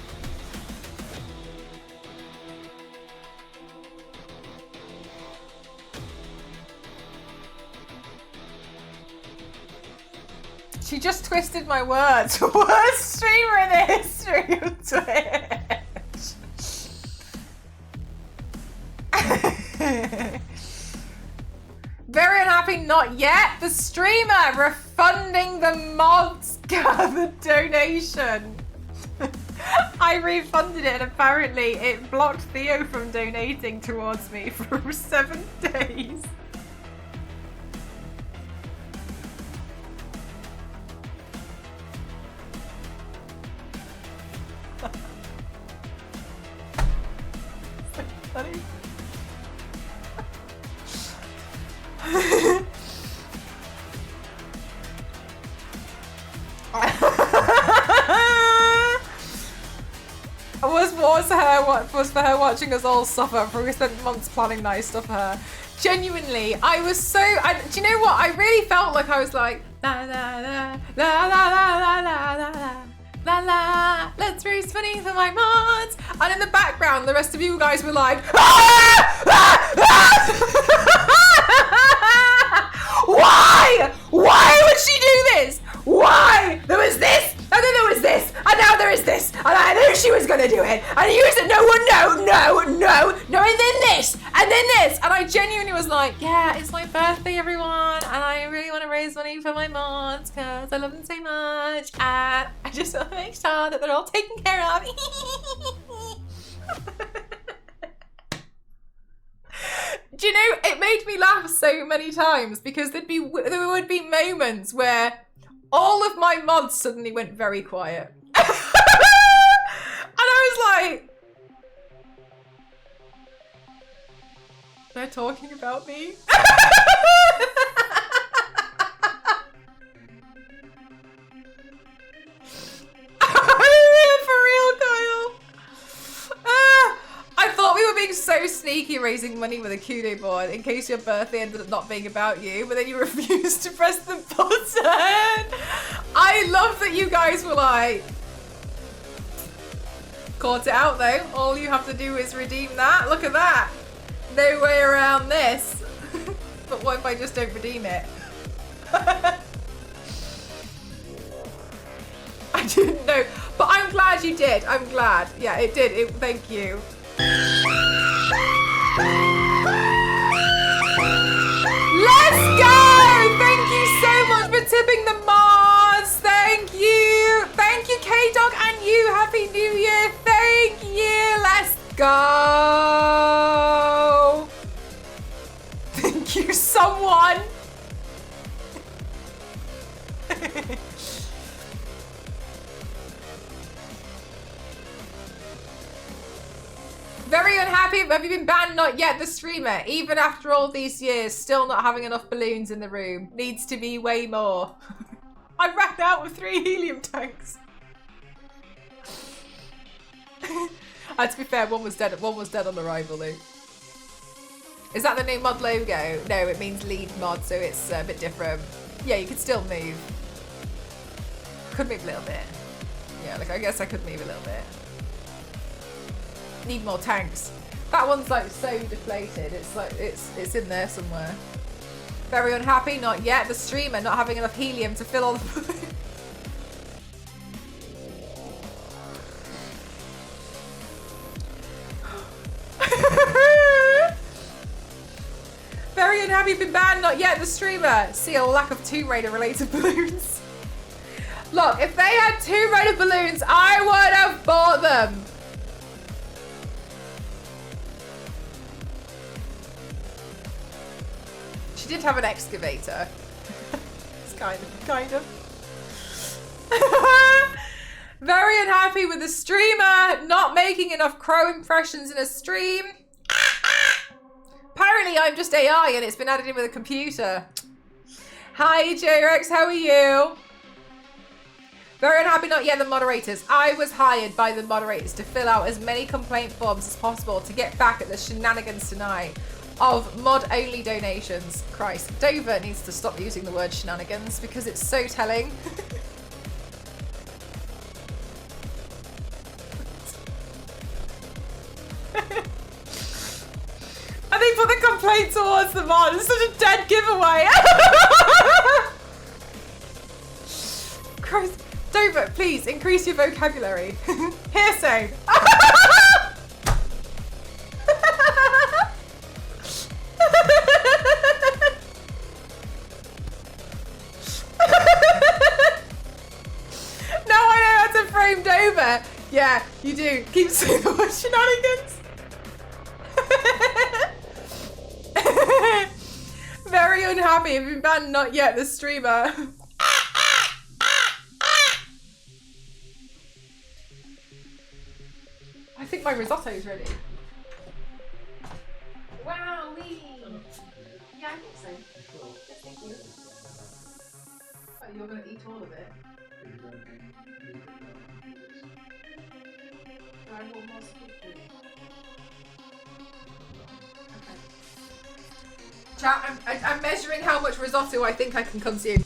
She just twisted my words. Worst streamer in the history of Twitch. Very unhappy, not yet. The streamer refunding the mods gathered donation. I refunded it and apparently it blocked Theo from donating towards me for 7 days. Funny. What was for her watching us all suffer, for we spent months planning nice stuff for her. Genuinely, I was so. Do you know what? I really felt like I was like la la la la la la la la la. La la, let's raise money for my mods. And in the background, the rest of you guys were like, ah! Ah! Ah! Why? Why would she do this? Why? There was this, and then there was this, and now there is this, and I knew she was gonna do it. And you said, no, and then this, and then this. And I genuinely was like, yeah, it's my birthday, everyone, and I really want to raise money for my mods because I love them so much, and I just want to make sure that they're all taken care of. Do you know, it made me laugh so many times because there would be moments where all of my mods suddenly went very quiet. And I was like, they're talking about me? For real, Kyle. I thought we were being so sneaky raising money with a Kudo board in case your birthday ended up not being about you, but then you refused to press the button. I love that you guys were like, caught it out though. All you have to do is redeem that. Look at that. No way around this. But what if I just don't redeem it? I didn't know, but I'm glad you did. I'm glad. Yeah, it did. Thank you. Let's go! Thank you so much for tipping the mods. Thank you. Thank you, K-Dog, and you. Happy New Year. Thank you. Let's go. Thank you, someone. Very unhappy. Have you been banned? Not yet. The streamer, even after all these years, still not having enough balloons in the room. Needs to be way more. I ran out of 3 helium tanks. To be fair, one was dead. One was dead on arrival, though. Is that the new mod logo? No, it means lead mod, so it's a bit different. Yeah, you could still move. Could move a little bit. Yeah, like I guess I could move a little bit. Need more tanks. That one's like so deflated. It's like it's in there somewhere. Very unhappy. Not yet. The streamer not having enough helium to fill all the. Very unhappy. Been banned. Not yet. The streamer. See a lack of Tomb Raider related balloons. Look, if they had Tomb Raider balloons, I would have bought them. She did have an excavator. It's kind of. Very unhappy with the streamer not making enough crow impressions in a stream. Apparently I'm just AI and it's been added in with a computer. Hi J-Rex, how are you? Very unhappy, not yet the moderators. I was hired by the moderators to fill out as many complaint forms as possible to get back at the shenanigans tonight. of mod-only donations. Christ, Dover needs to stop using the word shenanigans because it's so telling. And they put the complaint towards the mod. It's such a dead giveaway. Christ, Dover, please increase your vocabulary. Hearsay. Dover. Yeah, you do. Keep saying the word shenanigans. Very unhappy. Have been banned. Not yet. The streamer. I think my risotto is ready. Wow, yeah, I think so. Yes, thank you. Oh, you're gonna eat all of it. I want more squid. Okay. Chat, I'm measuring how much risotto I think I can consume.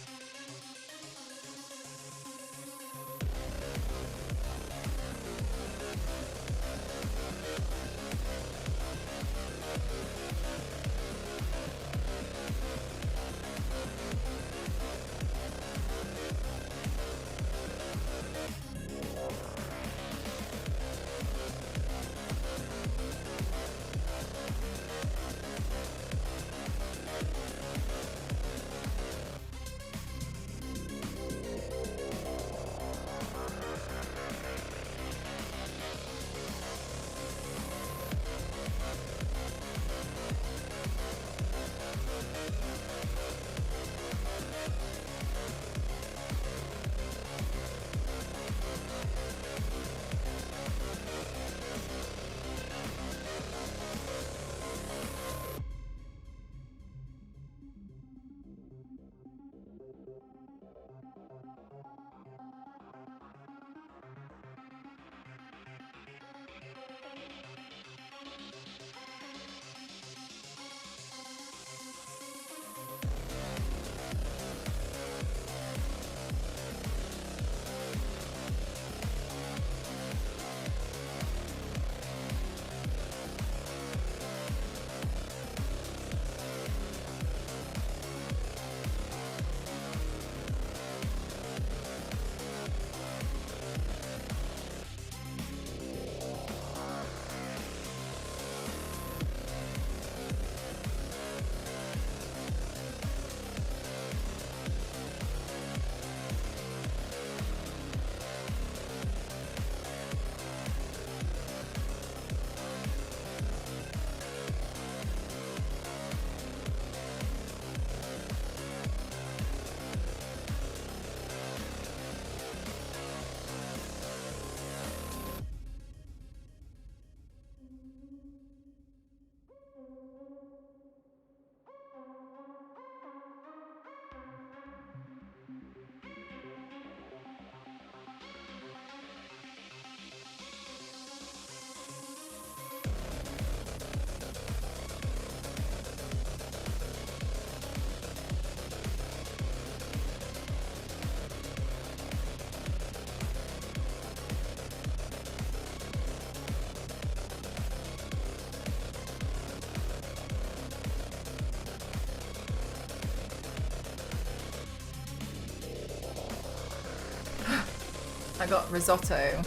I got risotto.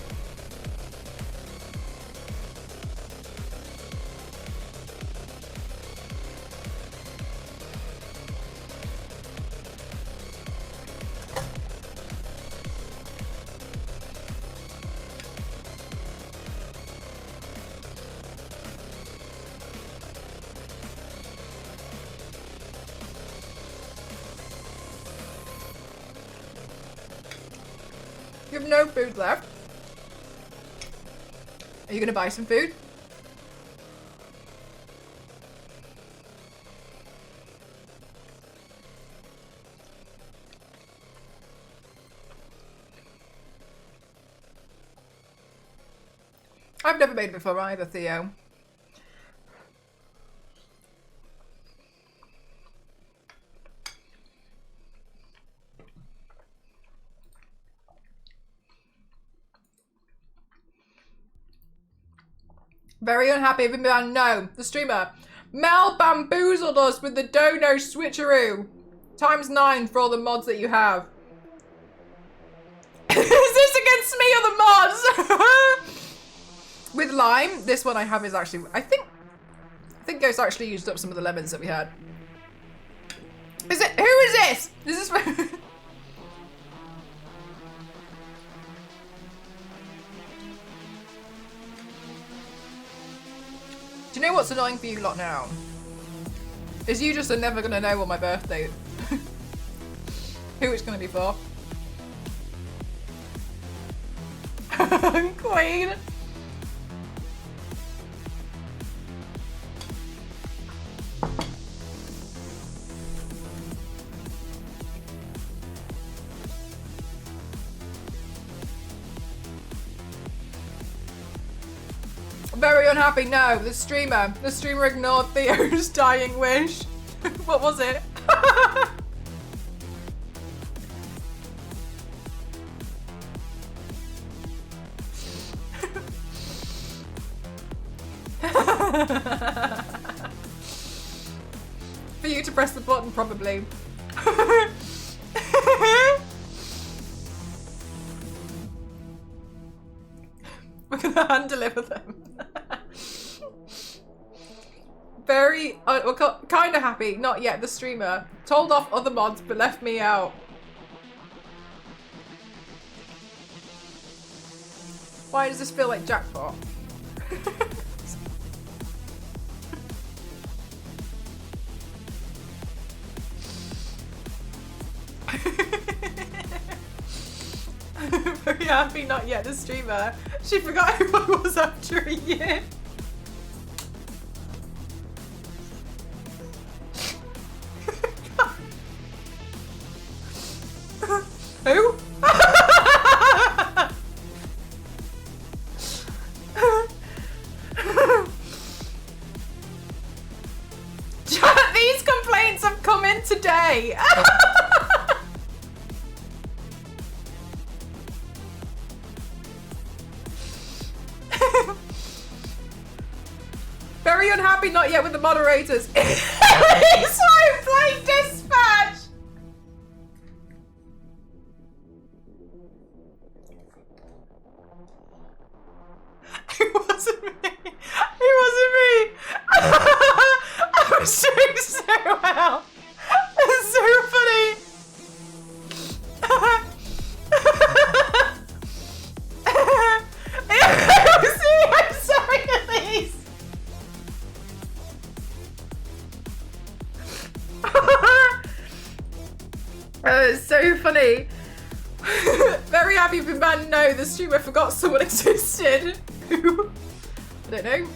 You have no food left. Are you gonna buy some food? I've never made it before either, Theo. Very unhappy with man. No, the streamer. Mel bamboozled us with the dono switcheroo. ×9 for all the mods that you have. Is this against me or the mods? With lime, this one I have is actually, I think Ghost actually used up some of the lemons that we had. Is it, who is this? This is Do you know what's annoying for you lot now? Is you just are never gonna know what my birthday is. Who it's gonna be for. Queen. Very unhappy. No, the streamer ignored Theo's dying wish. What was it? For you to press the button, probably. We're gonna hand deliver them. Very, well, kind of happy. Not yet. The streamer told off other mods, but left me out. Why does this feel like jackpot? Very happy. Not yet. The streamer. She forgot who I was after a year. Who? These complaints have come in today. Very unhappy, not yet with the moderators. So play dispatch. It wasn't me. It wasn't me. I was doing so well. It's so funny. I'm sorry, Elise. It's so funny. Very happy for man. No, the streamer forgot someone existed. Who? I don't know.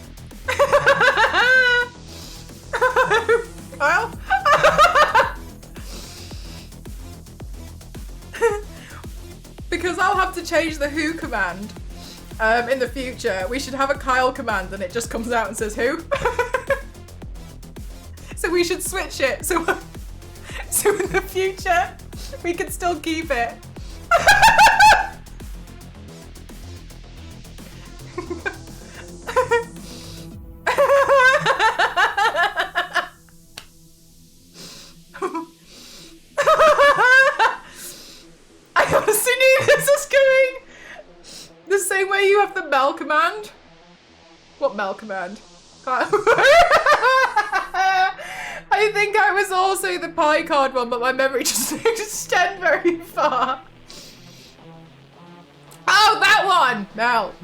Kyle? Because I'll have to change the who command in the future. We should have a Kyle command and it just comes out and says who. So we should switch it. So in the future, we can still keep it. I honestly knew this was coming. The same way you have the Mel command. What Mel command? I think I was also the pie card one, but my memory just didn't extend very far. Oh, that one! Mel.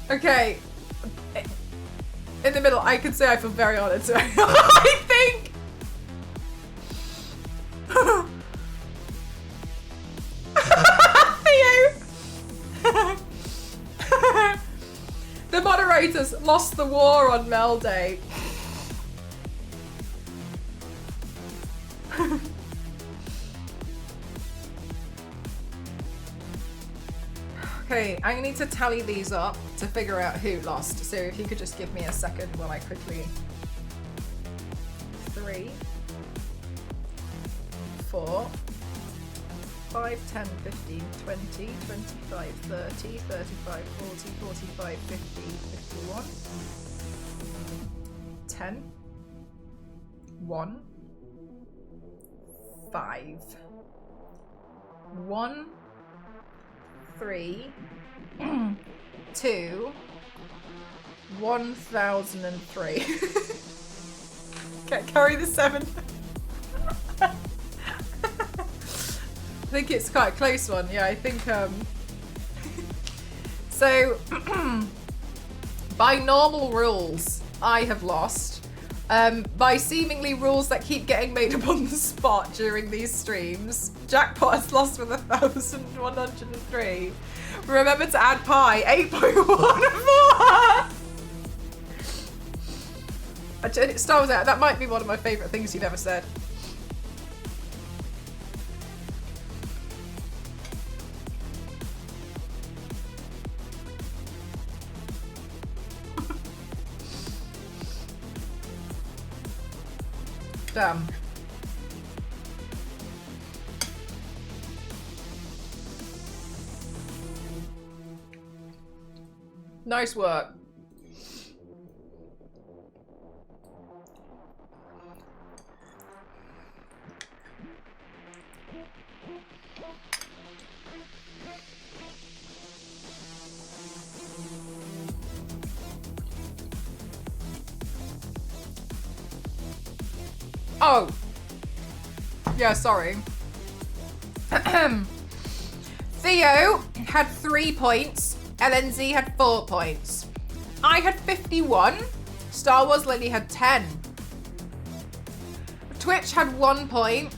Okay. In the middle, I could say I feel very honored, so I think. The moderators lost the war on Mel Day. Okay, I need to tally these up to figure out who lost. So if you could just give me a second while I quickly 3, 4, 5, 10, 15, 20, 25, 30, 35, 40, 45, 50, 51, 10, 1, 5, 1, 3, 2, 1003. Can't carry the 7. I think it's quite a close one. Yeah, I think so by normal rules I have lost. By seemingly rules that keep getting made up on the spot during these streams, Jackpot has lost with 1,103. Remember to add pi, 8.14. Star Wars out. That might be one of my favourite things you've ever said. Damn. Nice work. Oh. Yeah, sorry. Theo had 3 points. LNZ had 4 points. I had 51. Star Wars Lily had 10. Twitch had 1 point.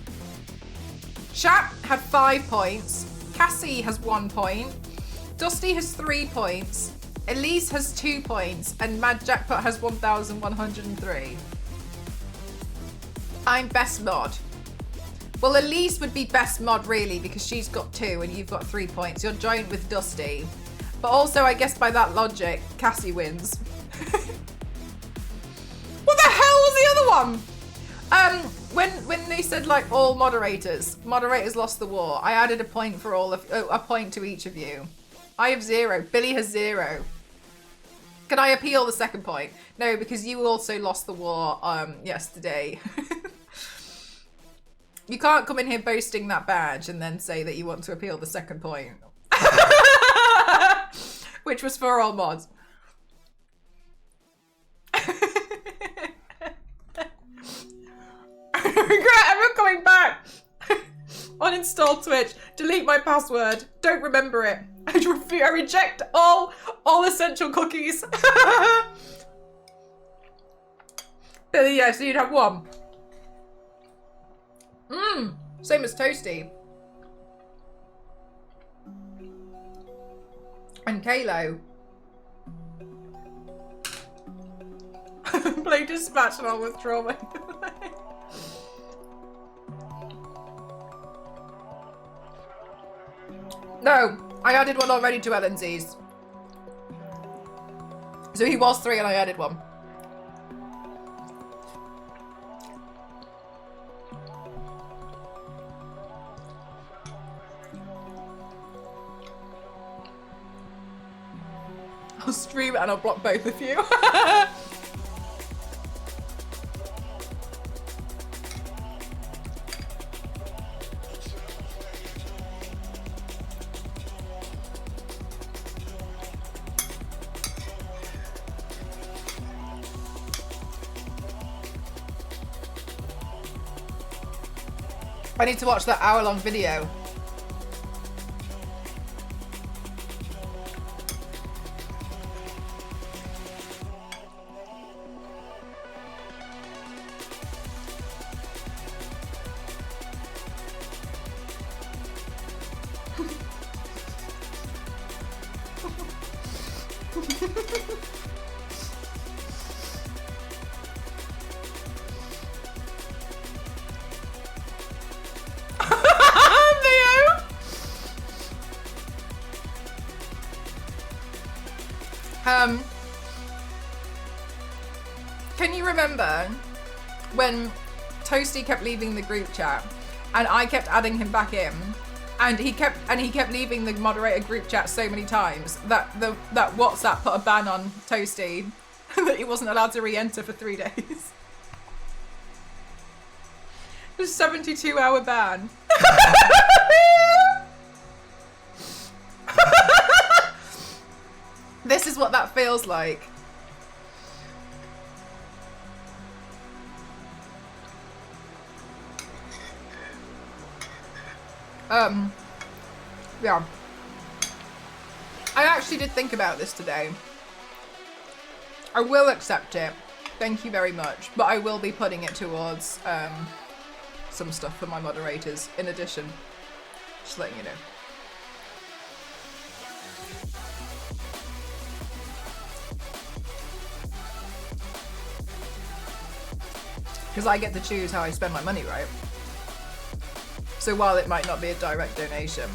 Chat had 5 points. Cassie has 1 point. Dusty has 3 points. Elise has 2 points. And Mad Jackpot has 1,103. I'm best mod. Well, Elise would be best mod really because she's got 2 and you've got 3 points. You're joined with Dusty. But also, I guess by that logic, Cassie wins. What the hell was the other one? When they said like all moderators lost the war, I added a point for all of a point to each of you. I have 0. Billy has 0. Can I appeal the second point? No, because you also lost the war yesterday. You can't come in here boasting that badge and then say that you want to appeal the second point. Which was for all mods. Regret ever coming back. Uninstall Twitch. Delete my password. Don't remember it. I reject all essential cookies. Billy, yeah, so you'd have 1. Same as Toasty. And Kalo. Play Dispatch and I'll withdraw my... No, I added 1 already to LNZ's. So he was 3 and I added 1. I'll stream it and I'll block both of you. I need to watch that hour-long video. Can you remember when Toasty kept leaving the group chat, and I kept adding him back in, and he kept leaving the moderator group chat so many times that that WhatsApp put a ban on Toasty that he wasn't allowed to re-enter for 3 days. A 72-hour ban. This is what that feels like. Yeah. I actually did think about this today. I will accept it. Thank you very much. But I will be putting it towards some stuff for my moderators in addition. Just letting you know. Because I get to choose how I spend my money, right? So while it might not be a direct donation.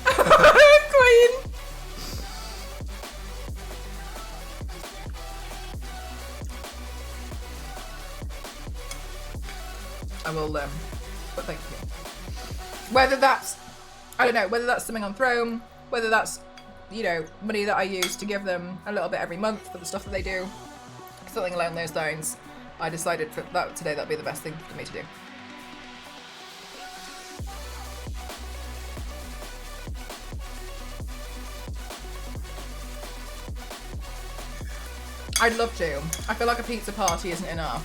Queen! I will, but thank you. Whether that's, I don't know, whether that's something on Throne, whether that's, you know, money that I use to give them a little bit every month for the stuff that they do, something along those lines. I decided for that today that'd be the best thing for me to do. I'd love to. I feel like a pizza party isn't enough.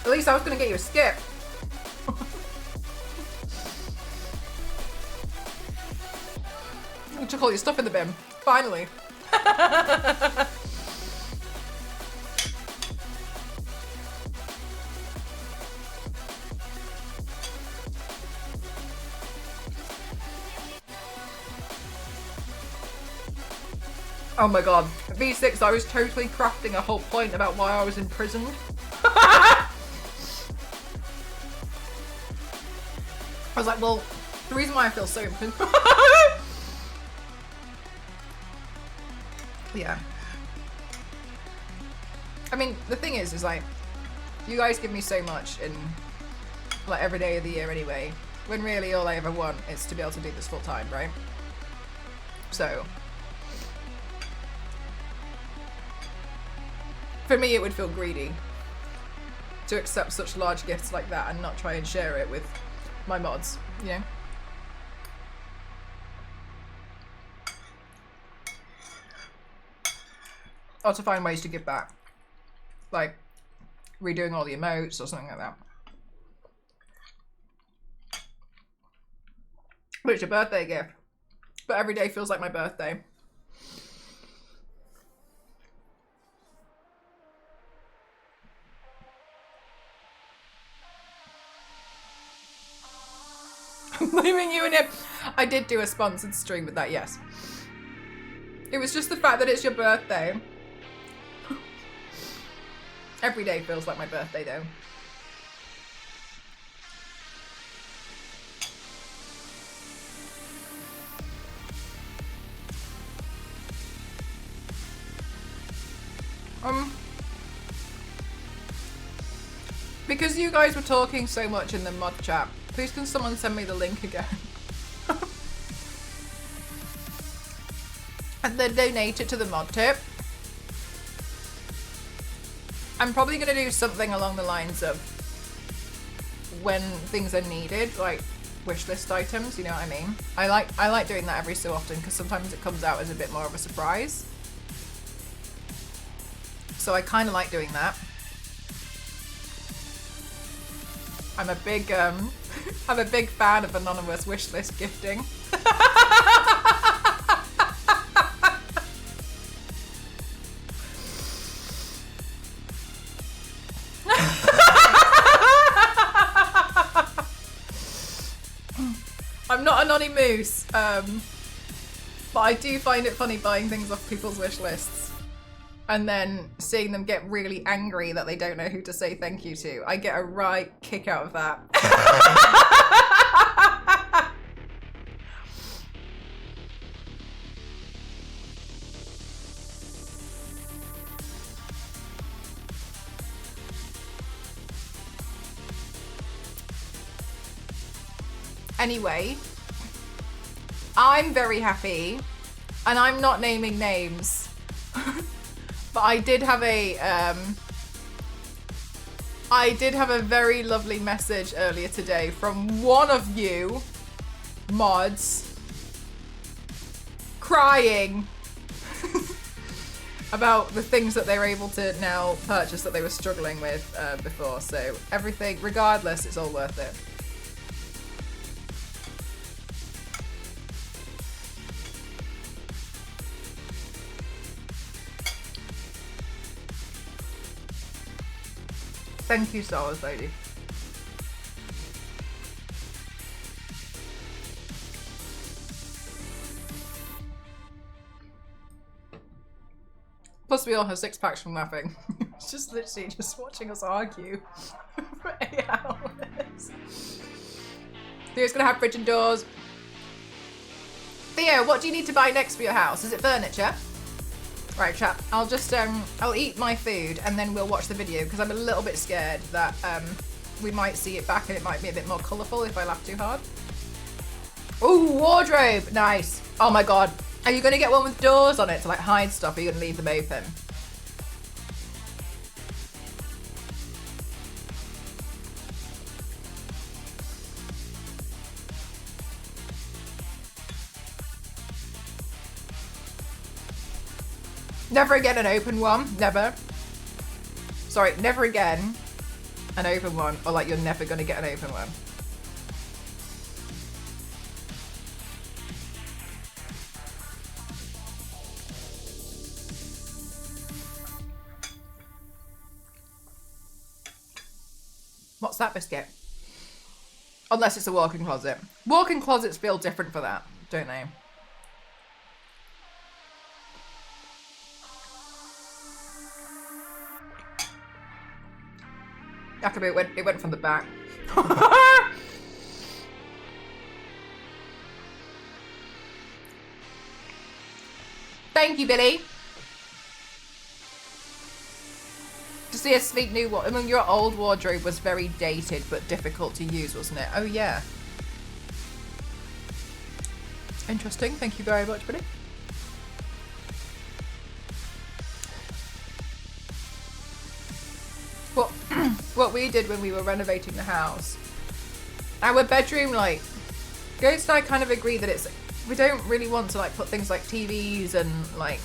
At least I was gonna get you a skip. You took all your stuff in the bin. Finally. Oh my god. V6, I was totally crafting a whole point about why I was imprisoned. I was like, well, the reason why I feel so imprisoned. Yeah. I mean, the thing is like, you guys give me so much in like every day of the year anyway, when really all I ever want is to be able to do this full time, right? So, for me it would feel greedy to accept such large gifts like that and not try and share it with my mods, you know? Or to find ways to give back. Like, redoing all the emotes or something like that. But it's your birthday gift. But every day feels like my birthday. I'm leaving you in it. I did do a sponsored stream with that, yes. It was just the fact that it's your birthday. Every day feels like my birthday though. Because you guys were talking so much in the mod chat, please can someone send me the link again? And then donate it to the mod tip. I'm probably going to do something along the lines of when things are needed, like wishlist items, you know what I mean? I like doing that every so often because sometimes it comes out as a bit more of a surprise. So I kind of like doing that. I'm a big I'm a big fan of anonymous wishlist gifting. I'm not a naughty moose, but I do find it funny buying things off people's wish lists. and then seeing them get really angry that they don't know who to say thank you to. I get a right kick out of that. Anyway, I'm very happy, and I'm not naming names, but I did have a very lovely message earlier today from one of you mods crying about the things that they were able to now purchase that they were struggling with before. So everything, regardless, it's all worth it. Thank you, Star Wars Lady. Plus, we all have 6 packs from laughing. It's just literally just watching us argue for 8 hours. Theo's gonna have fridge and doors. Theo, what do you need to buy next for your house? Is it furniture? Right, chap. I'll just I'll eat my food and then we'll watch the video because I'm a little bit scared that we might see it back and it might be a bit more colourful if I laugh too hard. Ooh, wardrobe, nice. Oh my god, are you gonna get one with doors on it to like hide stuff? Or are you gonna leave them open? Never again an open one. Never. Sorry, never again an open one. Or like you're never going to get an open one. What's that biscuit? Unless it's a walk-in closet. Walk-in closets feel different for that, don't they? Jacobo, it went from the back. Thank you, Billy. To see a sweet new one. I mean, your old wardrobe was very dated but difficult to use, wasn't it? Oh, yeah. Interesting. Thank you very much, Billy. What we did when we were renovating the house, our bedroom, like, Ghost and I kind of agree that we don't really want to like put things like TVs and like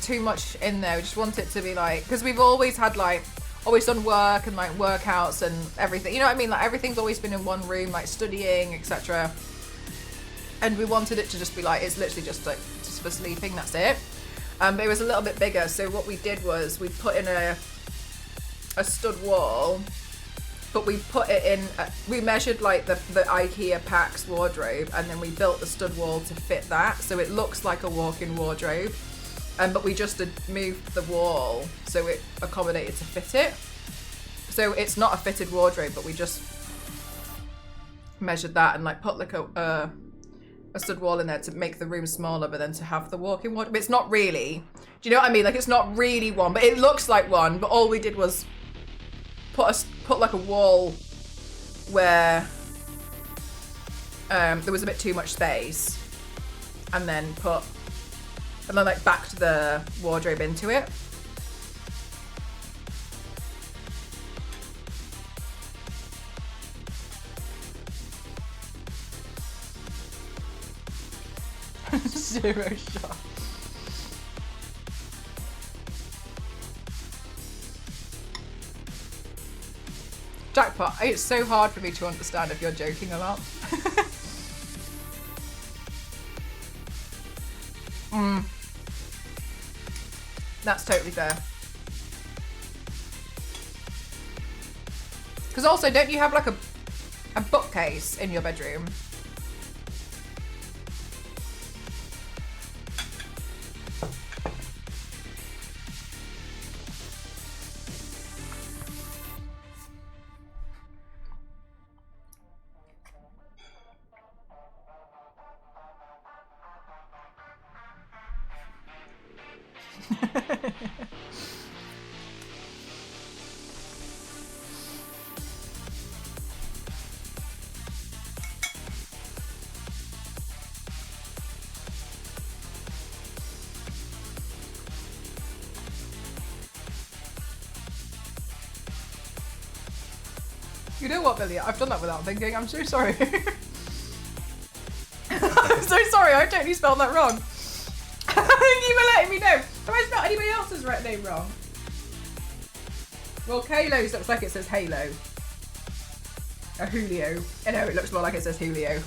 too much in there. We just want it to be like, because we've always had like, always done work and like workouts and everything, you know what I mean? Like everything's always been in one room, like studying, etc. And we wanted it to just be like, it's literally just like, just for sleeping, that's it. But it was a little bit bigger. So what we did was we put in a stud wall, but we put it in, we measured like the IKEA Pax wardrobe and then we built the stud wall to fit that. So it looks like a walk-in wardrobe, but we just moved the wall so it accommodated to fit it. So it's not a fitted wardrobe, but we just measured that and like put like a stud wall in there to make the room smaller, but then to have the walk-in wardrobe. It's not really, do you know what I mean? Like it's not really one, but it looks like one, but all we did was put like a wall where there was a bit too much space, and then like backed the wardrobe into it. Zero shot. Jackpot. It's so hard for me to understand if you're joking or not. That's totally fair. Because also, don't you have like a bookcase in your bedroom? You know what, Billy? I've done that without thinking. I'm so sorry. I'm so sorry. I totally spelled that wrong. Thank you for letting me know. Have I spelled anybody else's name wrong? Well, Kalos looks like it says Halo. A Julio. No, it looks more like it says Julio.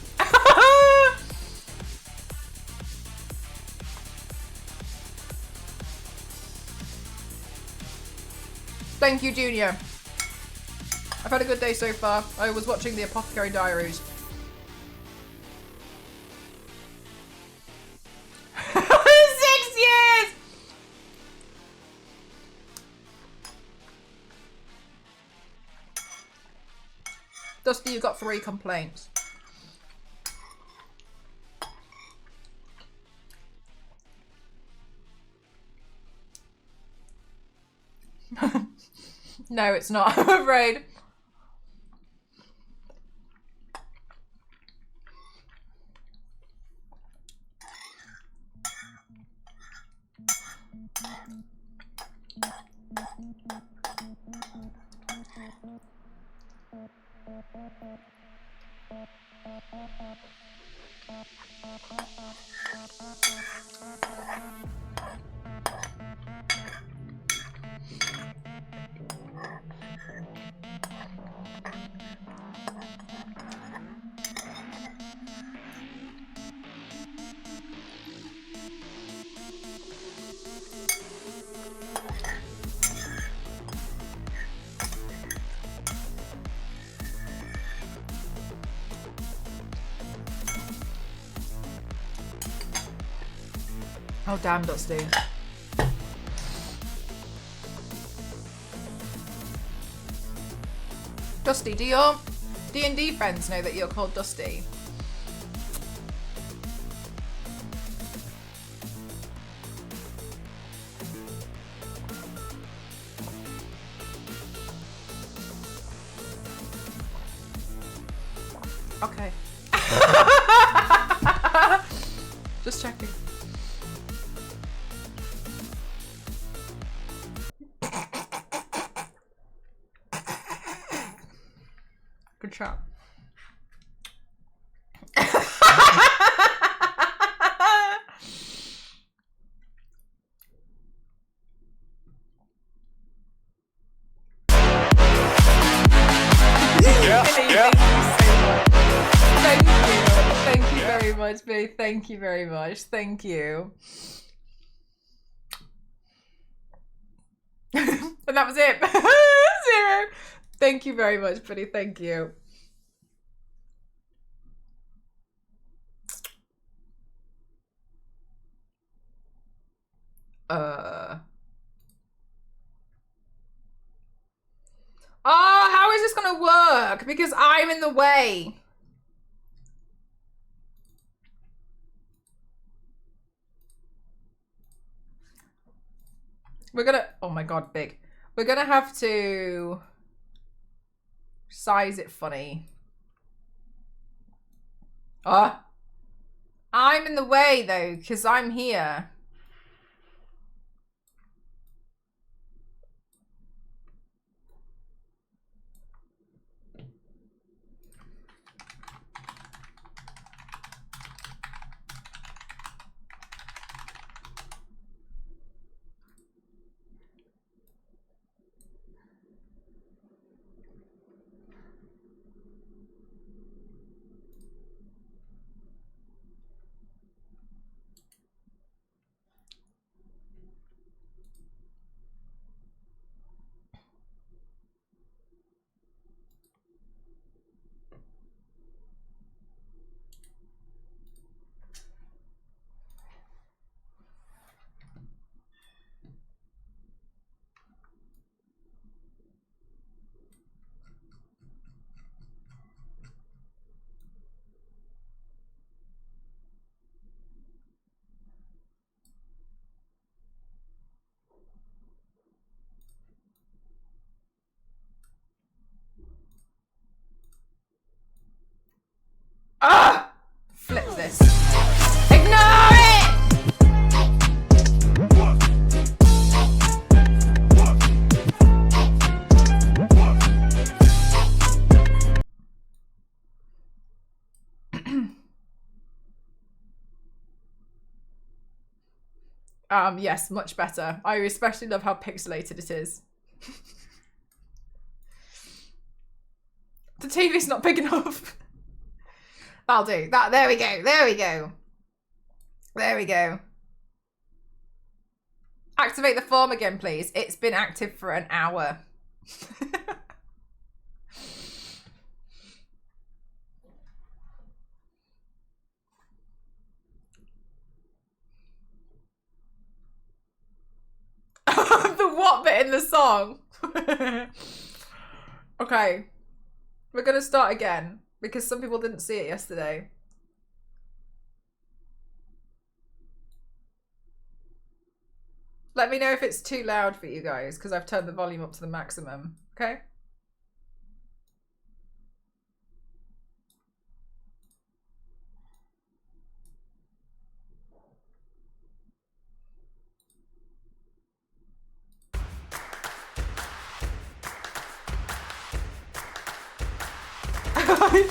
Thank you, Junior. I've had a good day so far. I was watching the Apothecary Diaries. 6 years! Dusty, you got 3 complaints. No, it's not, I'm afraid. Oh, damn, Dusty. Dusty, do your D&D friends know that you're called Dusty? Okay. Just checking. Good shot. Thank you very much, babe. Thank you very much. Thank you. And that was it. 0. Thank you very much, buddy. Thank you. Oh, how is this gonna work? Because I'm in the way. We're gonna, oh my god, big. We're gonna have to size it funny. I'm in the way though, because I'm here. Yes, much better. I especially love how pixelated it is. The TV's not big enough. That'll do. That. There we go. There we go. There we go. Activate the form again, please. It's been active for an hour. The what bit in the song? Okay. We're going to start again because some people didn't see it yesterday. Let me know if it's too loud for you guys because I've turned the volume up to the maximum. Okay?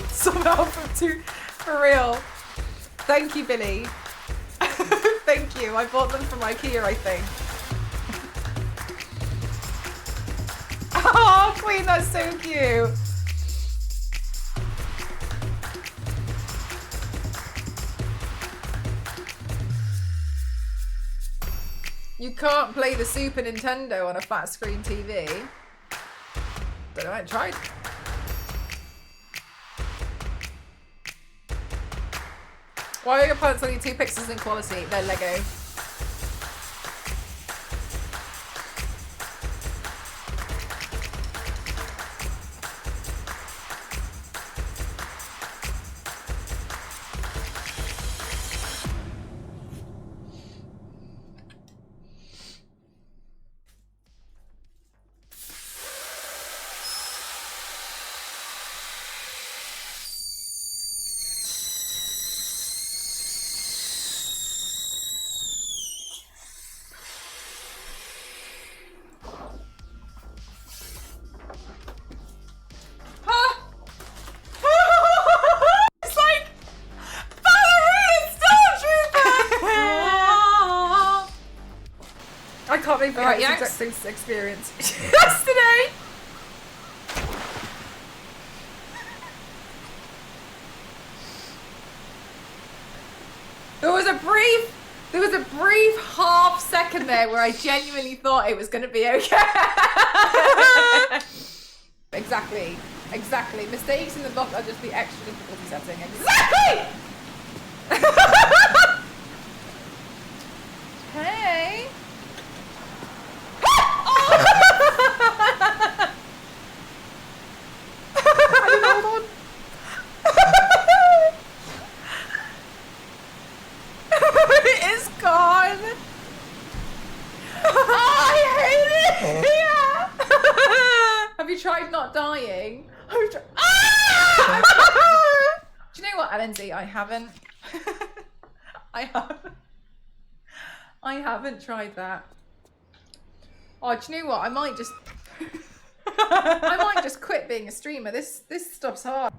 Somehow for real. Thank you, Billy. Thank you. I bought them from IKEA, I think. Oh, Queen, that's so cute. You can't play the Super Nintendo on a flat screen TV. Don't know, I tried. Why are your parts only 2 pixels in quality? They're Lego. Right, yeah, exact same experience yesterday. There was a brief half second there where I genuinely thought it was going to be okay. Exactly. Mistakes in the book are just the extra difficulty setting. Exactly. Hey. Hold on. It is gone. Oh, I hate it. Yeah. Have you tried not dying? Ah! Do you know what, Lindsay? I haven't. I haven't tried that. Oh, do you know what? I might just quit being a streamer. This stuff's hard.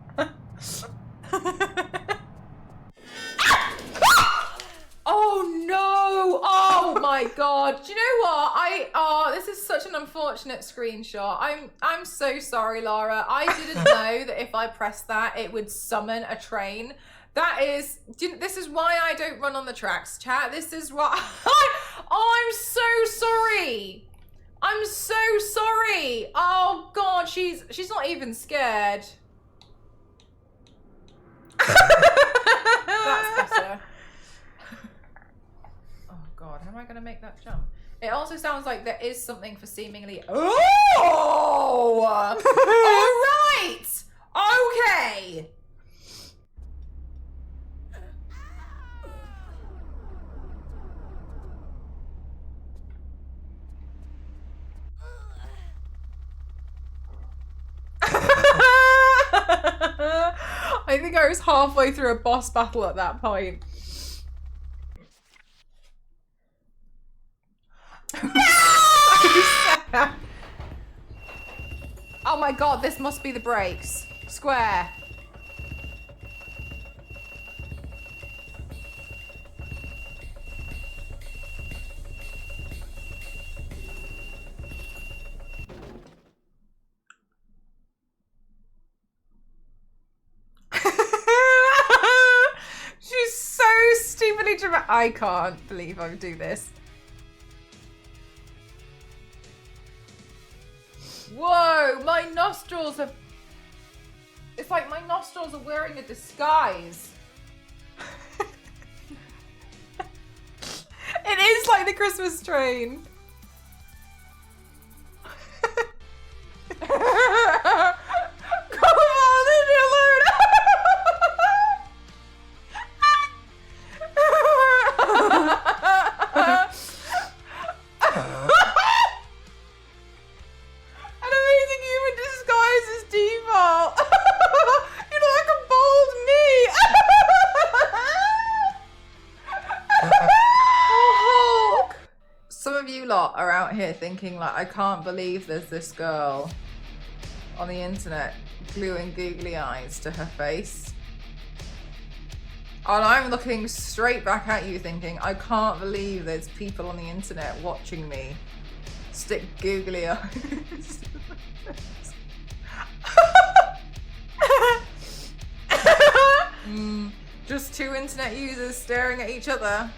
Oh no! Oh my god! Do you know what? This is such an unfortunate screenshot. I'm so sorry, Lara. I didn't know that if I pressed that, it would summon a train. This is why I don't run on the tracks, chat. This is why. I'm so sorry. I'm so sorry. Oh god, she's not even scared. That's better. Oh god, how am I gonna make that jump? It also sounds like there is something for seemingly. Oh! Alright! Okay! I think I was halfway through a boss battle at that point. Oh my god, this must be the brakes. Square. I can't believe I would do this. Whoa, my nostrils have... It's like my nostrils are wearing a disguise. It is like the Christmas train. Come on, leave me alone. An amazing human disguise is default. You know, like a bald me. Hulk. Some of you lot are out here thinking like, I can't believe there's this girl on the internet gluing googly eyes to her face. And I'm looking straight back at you thinking, I can't believe there's people on the internet watching me stick googly eyes to my face. Just two internet users staring at each other.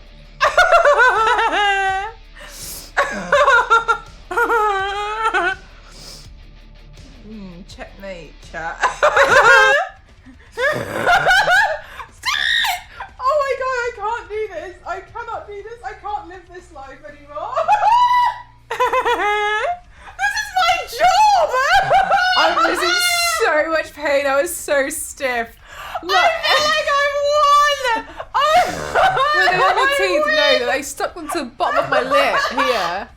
Checkmate, chat. Oh my god, I can't do this. I cannot do this. I can't live this life anymore. This is my job. I'm losing so much pain. I was so stiff. Look, I feel like I won. Well, they want my teeth. No, they stuck them to the bottom of my lip here.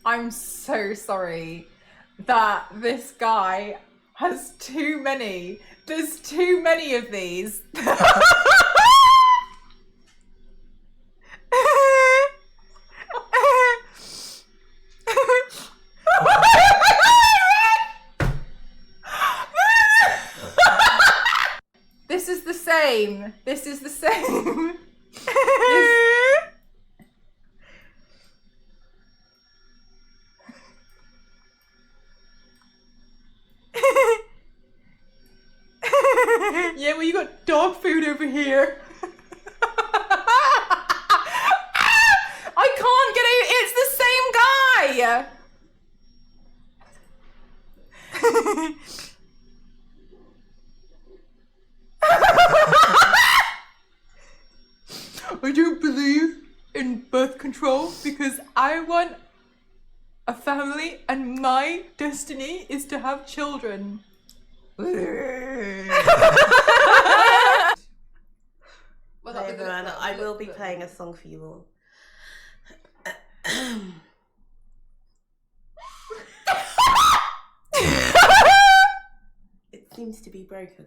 I'm so sorry that this guy has too many. There's too many of these. This is the same. This is the same. Yeah, well, you got dog food over here. I can't get it. It's the same guy. I don't believe in birth control because I want a family and my destiny is to have children. Well, hey everyone, I will be playing a song for you all. It seems to be broken.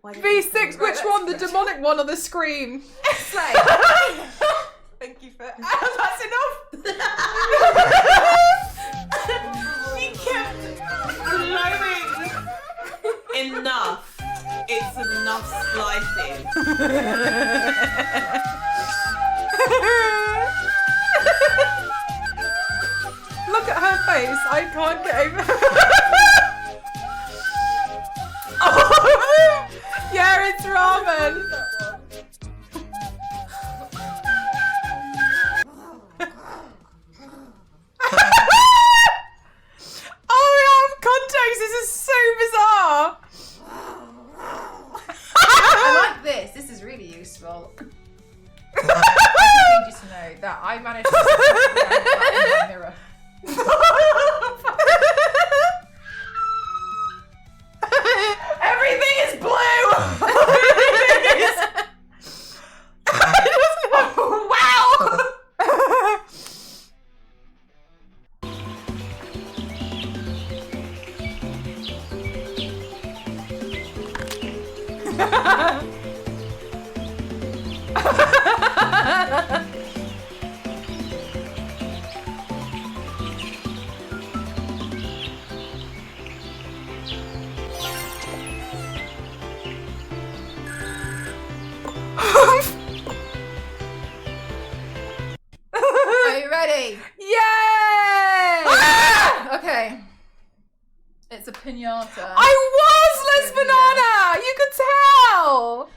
V6, which one? The demonic one on the screen? Thank you for... That's enough! He kept blowing. Enough. It's enough slicing. Look at her face. I can't get over. Oh, yeah, it's ramen. Oh, out of context. This is so bizarre. I like this. This is really useful. I just need you to know that I managed to see that in my mirror. Everything is blue. Wow. Are you ready? Yay! Ah! Okay. It's a pinata. I was Les Banana! You could tell!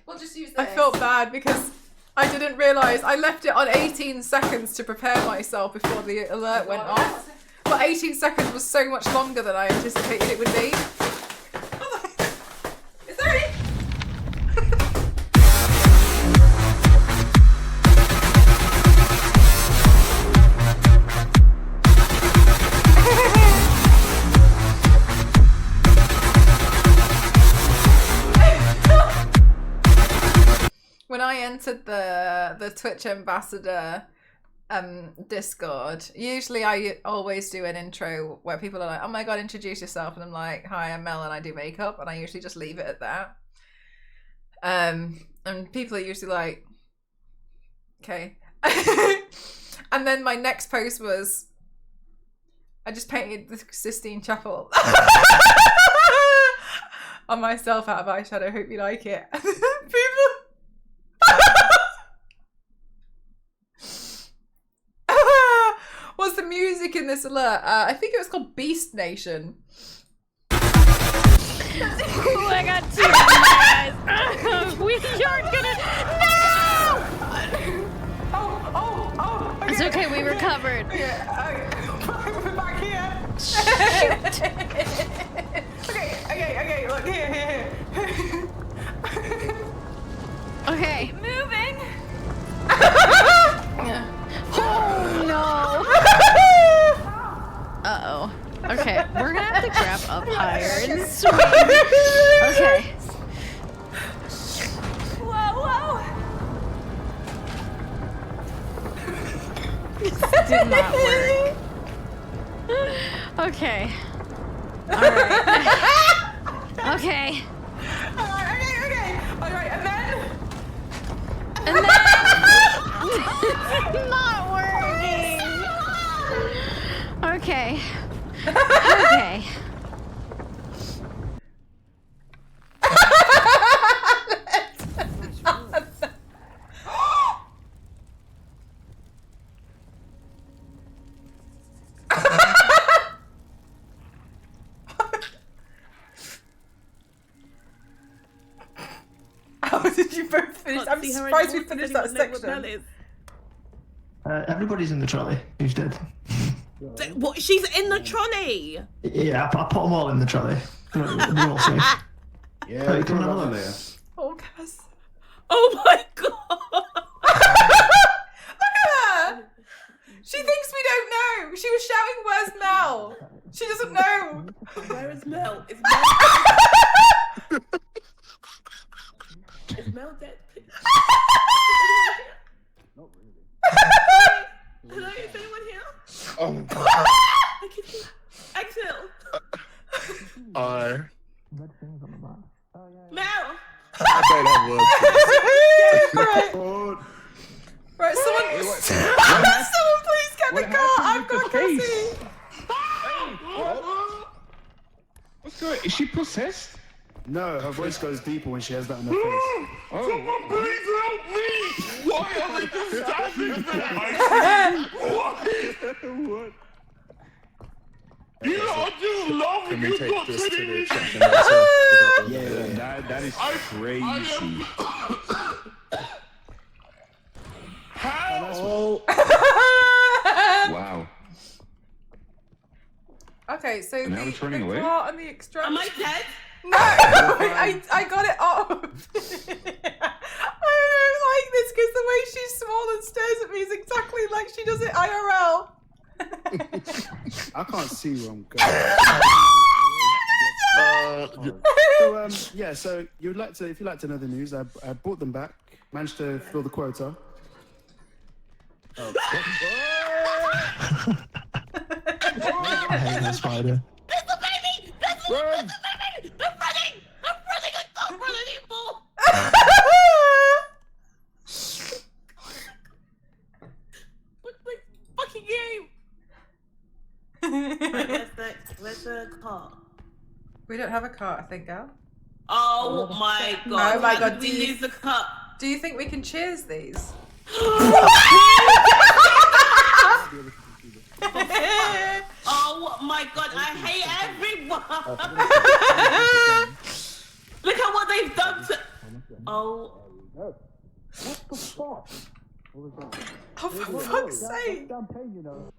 We'll just use this. I felt bad because I didn't realise I left it on 18 seconds to prepare myself before the alert went off. But 18 seconds was so much longer than I anticipated it would be. Is there any? When I entered the Twitch ambassador Discord, usually I always do an intro where people are like, oh my god, introduce yourself, and I'm like, hi, I'm Mel and I do makeup, and I usually just leave it at that. And people are usually like, okay. And then my next post was, I just painted the Sistine Chapel on myself out of eyeshadow, hope you like it. People what's the music in this alert? I think it was called Beast Nation. Ooh, I got tears in my eyes. We aren't gonna. No! Oh. It's okay, we recovered. Yeah, we're back here. Shoot. Okay, look, here. Okay. Moving. Oh no. Uh-oh. Okay, we're gonna have to grab up higher and swing. Okay. Whoa. This did not work. Okay. Alright. Okay. Alright, and then? And then... not working. Okay. Okay. How did you both finish? I'm surprised we finished that section. Everybody's in the trolley. Who's dead? What? She's in the trolley. Yeah, I put them all in the trolley. They're all safe. Yeah, come on over there. Oh, Cass. Oh my god. Look at her! She thinks we don't know. She was shouting, where's Mel? She doesn't know. Where is Mel? Is Mel dead? Hello, is anyone here? Oh, I can hear Exhale. Mel! I don't have words. Right, someone please get the car. I've got Cassie. What's going on? Is she possessed? No, her voice goes deeper when she has that in her face. Someone please help me! Why are they standing there? What? You lot do love Can when we you take got this to the Trinity. section? Yeah, that is crazy. How? Wow. Okay, so And now the it's running away? claw and the extraction. Am I dead? No, I got it off. I don't like this because the way she's small and stares at me is exactly like she does it IRL. I can't see where I'm going. So you'd like to, if you'd like to know the news, I brought them back. Managed to fill the quota. I hate that spider. Run! I'm running! I can't run anymore! What's my fucking game? Where's the car? We don't have a car, I think, Gal. Oh my god. Oh my How god, did we do you- use the cup? Do you think we can cheers these? Oh my god, I hate everyone! Look at what they've done to... Oh. What the fuck? What was that? Oh, for fuck's sake! Champagne, you know.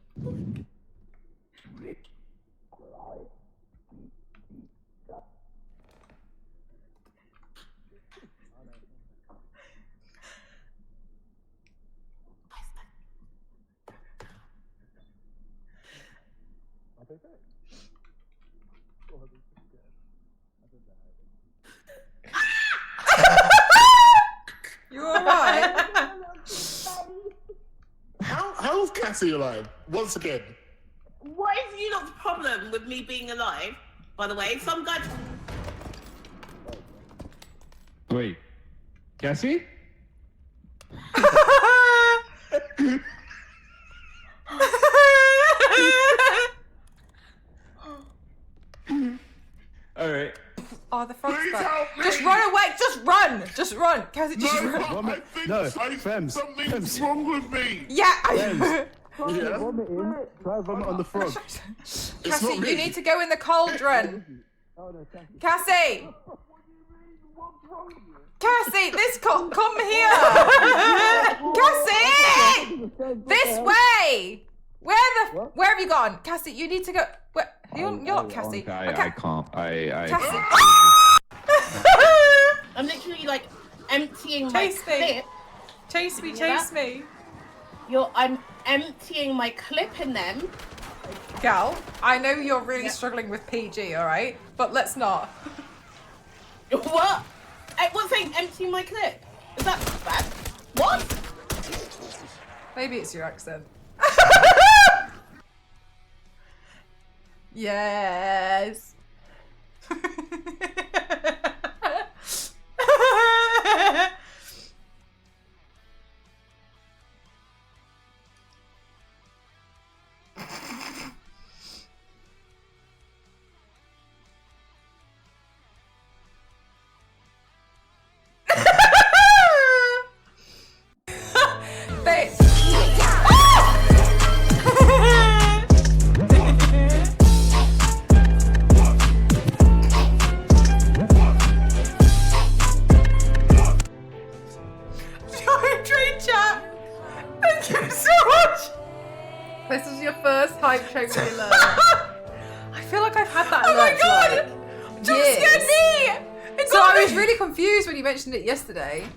You alright? How's Cassie alive? Once again. What is you lot's problem with me being alive? By the way, some guy. Wait, Cassie? All right. Oh, the frog's Please back. help me. Just run away! Just run! Just run! Cassie, just No, run! I think No, Fems, something's Fems. wrong with me. Yeah! Yeah. Yeah. Vomit in. Try vomit on the frog. Cassie, not me. you need to go in the cauldron! Oh no, Cassie. Cassie! Cassie, come here! Cassie! This way! Where have you gone? Cassie, you need to go. Where? You're not Cassie. I Okay. can't. I Cassie. I'm literally like emptying my Chase me. clip. Chase me, hear chase that? me. I'm emptying my clip in them. Gal, I know you're really struggling with PG, alright? But let's not. What? What's saying emptying my clip? Is that bad? What? Maybe it's your accent. Yes. They... Train chat. Thank you so much. This is your first hype train alert. I feel like I've had that alert. Oh my god! Jump scared me! So I was really confused when you mentioned it yesterday.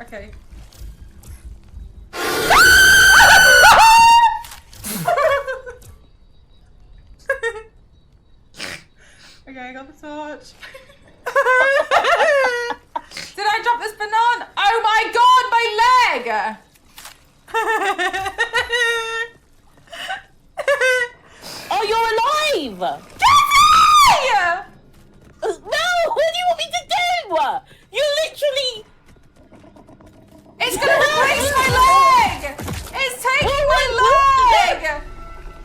Okay. Okay, I got the torch. Did I drop this banana? Oh my god, my leg! Oh, you're alive! Hey! No! What do you want me to do? You literally. It's gonna replace my leg! It's taking my leg!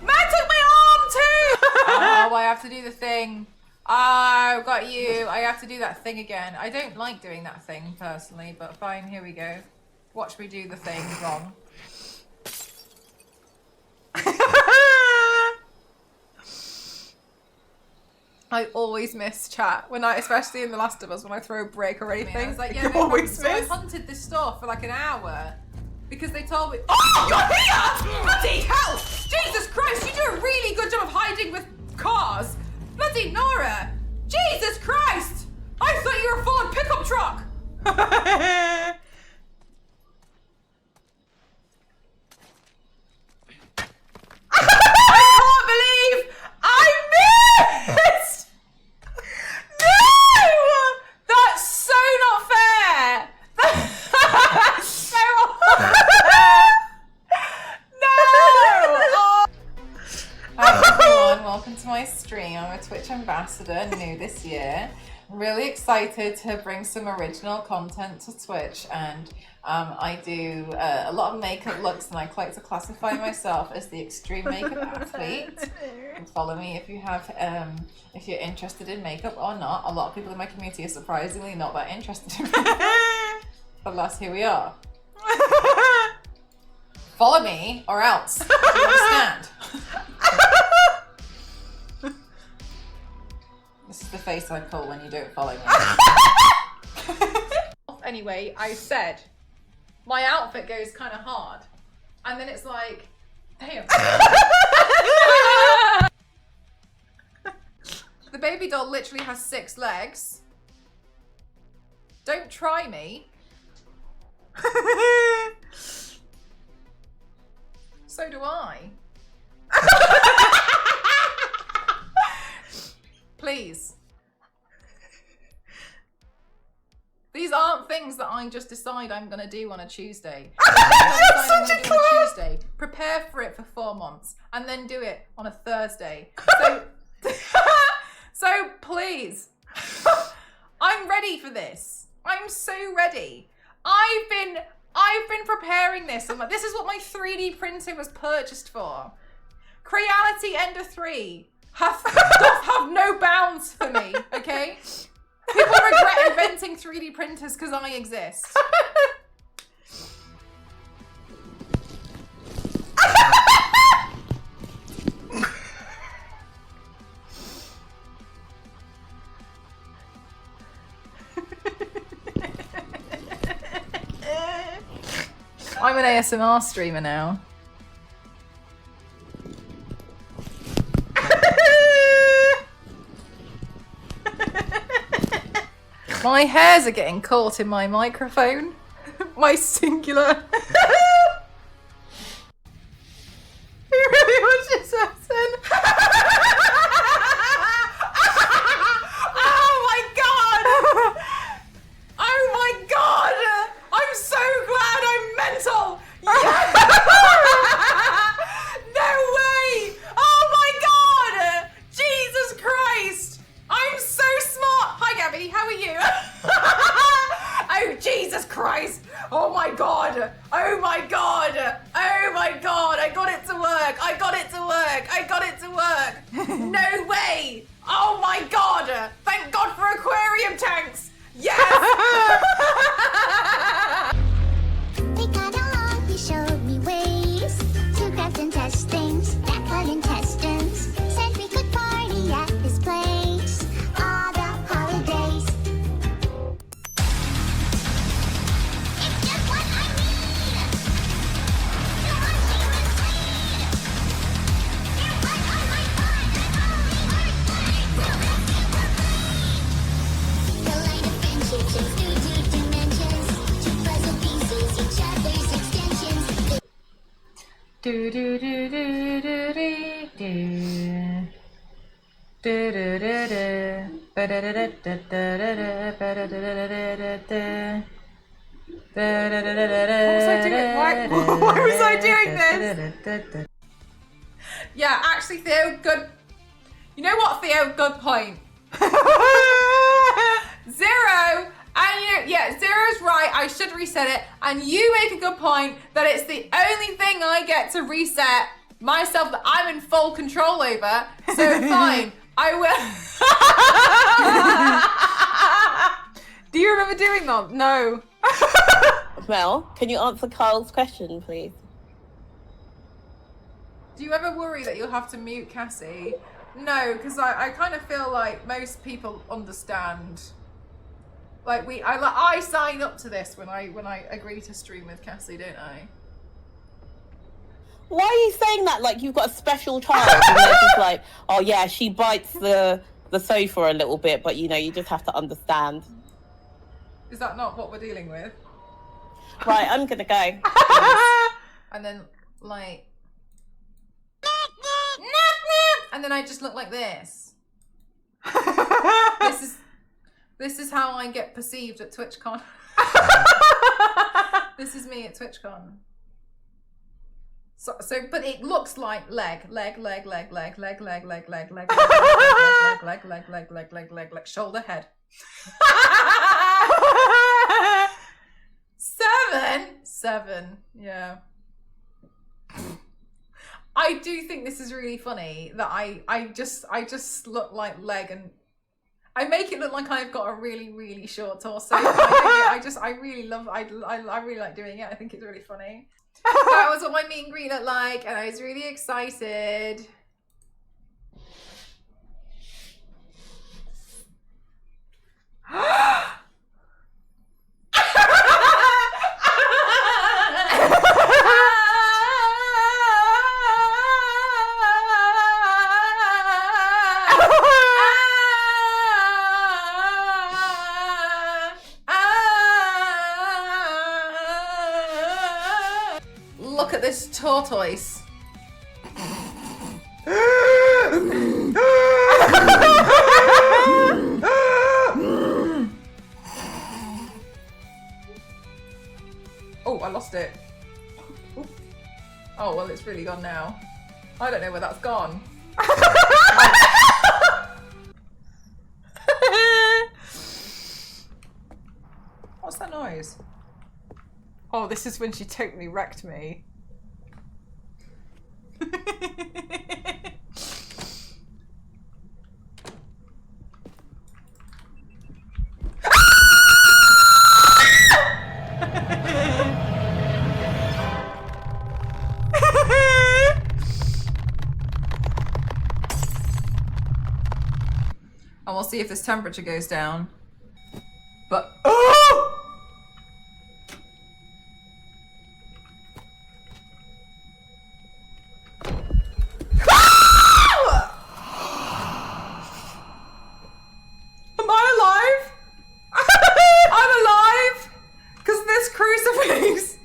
Man took my arm too! Oh, I have to do the thing. Oh, got you. I have to do that thing again. I don't like doing that thing personally, but fine, here we go. Watch me do the thing wrong. I always miss chat when especially in The Last of Us, when I throw a break or anything. I was like, yeah, always miss. So I hunted this store for like an hour because they told me, oh, you're here! Bloody hell! Jesus Christ, you do a really good job of hiding with cars. Bloody Nora! Jesus Christ! I thought you were a Ford pickup truck. I can't believe I missed! No! That's so not fair! That's so unfair! No! Oh. Hi everyone, welcome to my stream. I'm a Twitch ambassador, new this year. I'm really excited to bring some original content to Twitch, and I do a lot of makeup looks, and I like to classify myself as the extreme makeup athlete. Follow me if you have, if you're interested in makeup or not. A lot of people in my community are surprisingly not that interested in makeup. But alas, here we are. Follow me or else. Do you understand? This is the face I pull when you don't follow me. Anyway, I said my outfit goes kind of hard, and then it's like, damn. The baby doll literally has 6 legs. Don't try me. So do I. Please. These aren't things that I just decide I'm gonna do on a Tuesday. Such a Tuesday. Prepare for it for 4 months and then do it on a Thursday. So, so please, I'm ready for this. I'm so ready. I've been preparing this. I'm like, this is what my 3D printer was purchased for. Creality Ender 3 does have no bounds for me, okay? People regret inventing 3D printers because I exist. I'm an ASMR streamer now. My hairs are getting caught in my microphone. My singular. You really want this person? Oh my god! Oh my god! I'm so glad I'm mental! Yes! No way! Oh my god! Jesus Christ! I'm so smart! Hi Gabby, how are you? Oh Jesus Christ! Oh my god! Oh my god! Oh my god! I got it to work! I got it to work! I got it to work! No way! Oh my god! Thank God for aquarium tanks! Yes! We got along, he showed me ways to craft and test things, that cut intestines. Said we could party at his place all the holidays. It's just what I need. You want me to sleep? You're part of my fun. The line of friendships is through 2 dimensions. 2 puzzle pieces, each other's extensions. Do do do do do do do. Do do do do. Ba da da da da da da da. Ba da da da da da da. Da da da da da da. What was I doing? Why was I doing this? Yeah, actually, Theo, good. You know what, Theo? Good point. Zero. And you know, yeah, Zero's right. I should reset it. And you make a good point that it's the only thing I get to reset myself that I'm in full control over. So fine, I will. Do you remember doing that? No. Mel, can you answer Carl's question, please? Do you ever worry that you'll have to mute Cassie? No, because I kind of feel like most people understand. Like I sign up to this when I agree to stream with Cassie, don't I? Why are you saying that like you've got a special child and they're just like, oh yeah, she bites the sofa a little bit, but you know, you just have to understand. Is that not what we're dealing with? Right, I'm gonna go. And then like and then I just look like this. This is how I get perceived at TwitchCon. This is me at TwitchCon. So, but it looks like leg, shoulder, head. 7, yeah. I do think this is really funny that I just look like leg, and I make it look like I've got a really, really short torso. I really like doing it. I think it's really funny. That was what my meet and greet looked like, and I was really excited. Look at this tortoise. Oh, I lost it. Oop. Oh, well, it's really gone now. I don't know where that's gone. What's that noise? Oh, this is when she totally wrecked me. And we'll see if this temperature goes down. But oh! Am I alive? I'm alive! Because this crucifix.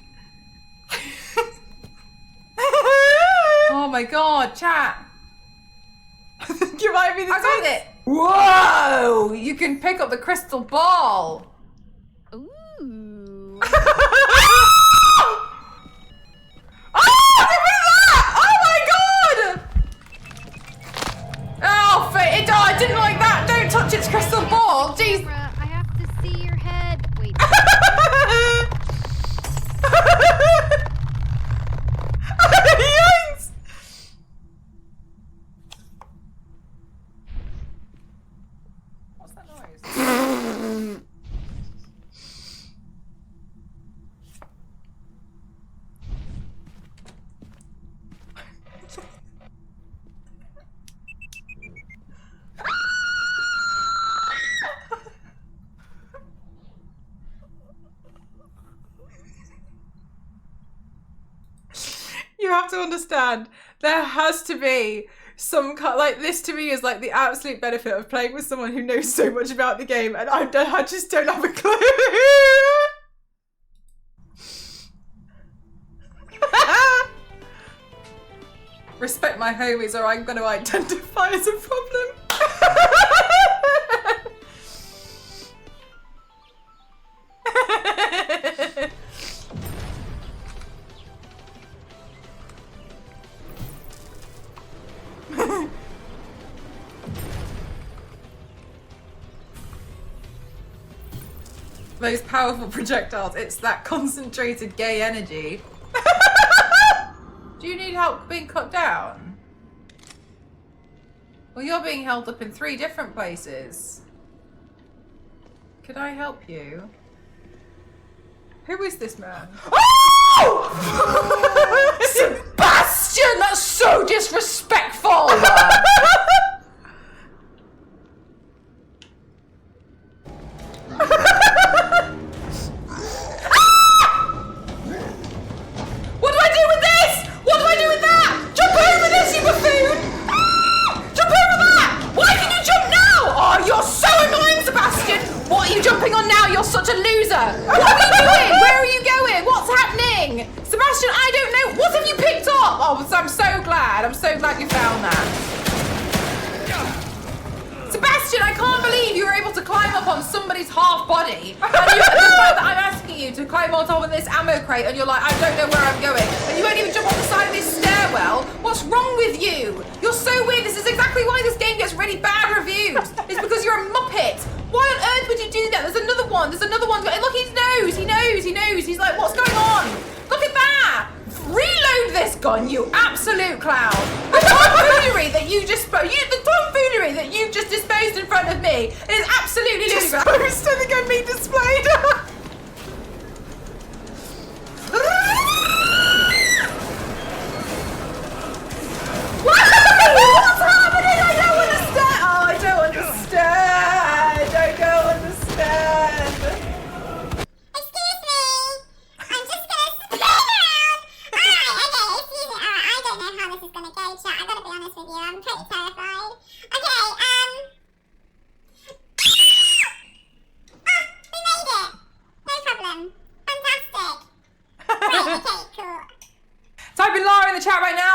Oh my god, chat. I think you might be the got it. Whoa! You can pick up the crystal ball. Ooh. Oh, look at that! Oh my god! Oh, it, oh, I didn't like that. Don't touch its crystal ball. Jeez. Laura, I have to see your head. Wait. Yikes! What's that noise? You have to understand, there has to be some kind, like, this to me is like the absolute benefit of playing with someone who knows so much about the game, and I just don't have a clue. Respect my homies or I'm going to identify as a problem. Those powerful projectiles, it's that concentrated gay energy. Do you need help being cut down? Well, you're being held up in 3 different places. Could I help you? Who is this man? Oh! Sebastian, that's so disrespectful! What do I do with this? What do I do with that? Jump over this, you buffoon! Jump over that! Why can you jump now? Oh, you're so annoying, Sebastian! What are you jumping on now? You're such a loser! What are you doing? Where are you going? What's happening? Sebastian, I don't know. What have you picked up? Oh, I'm so glad. I'm so glad you found that. Sebastian, I can't believe you were able to climb up on somebody's half body. And the fact that I'm asking you to climb on top of this ammo crate and you're like, I don't know where I'm going. And you won't even jump on the side of this stairwell. What's wrong with you? You're so weird. This is exactly why this game gets really bad reviews. It's because you're a muppet. Why on earth would you do that? There's another one. There's another one. Look, he knows. He knows. He knows. He's like, what's going on? Look at that. Reload this gun, you absolute clown. The tomfoolery that you just disposed in front of me is absolutely ludicrous. Disposed to the gun being displayed.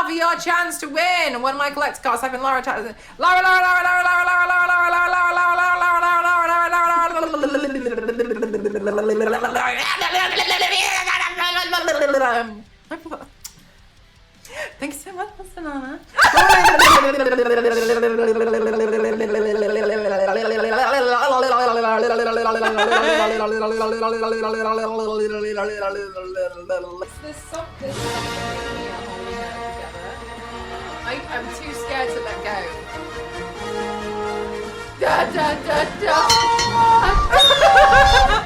have your chance to win. And one of my collect cards, I've been Lara, Lara, Lara, Lara, Lara, Lara, Lara, Lara, Lara, Lara, Lara, Lara, Thanks so much, Banana. There's something holding it together. I'm too scared to let go. Da da da da.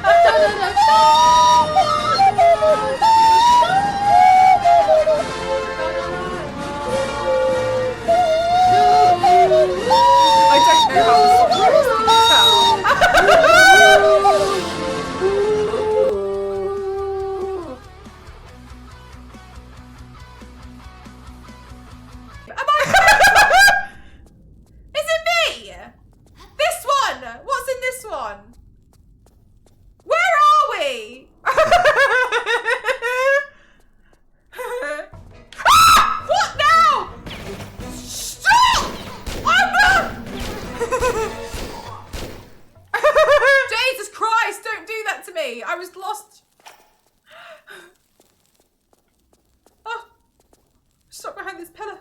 I don't know how to Is it me? This one? What's in this one? Where are we? What now? Stop! I'm not! Jesus Christ, don't do that to me. I was lost. Oh, stuck behind this pillar.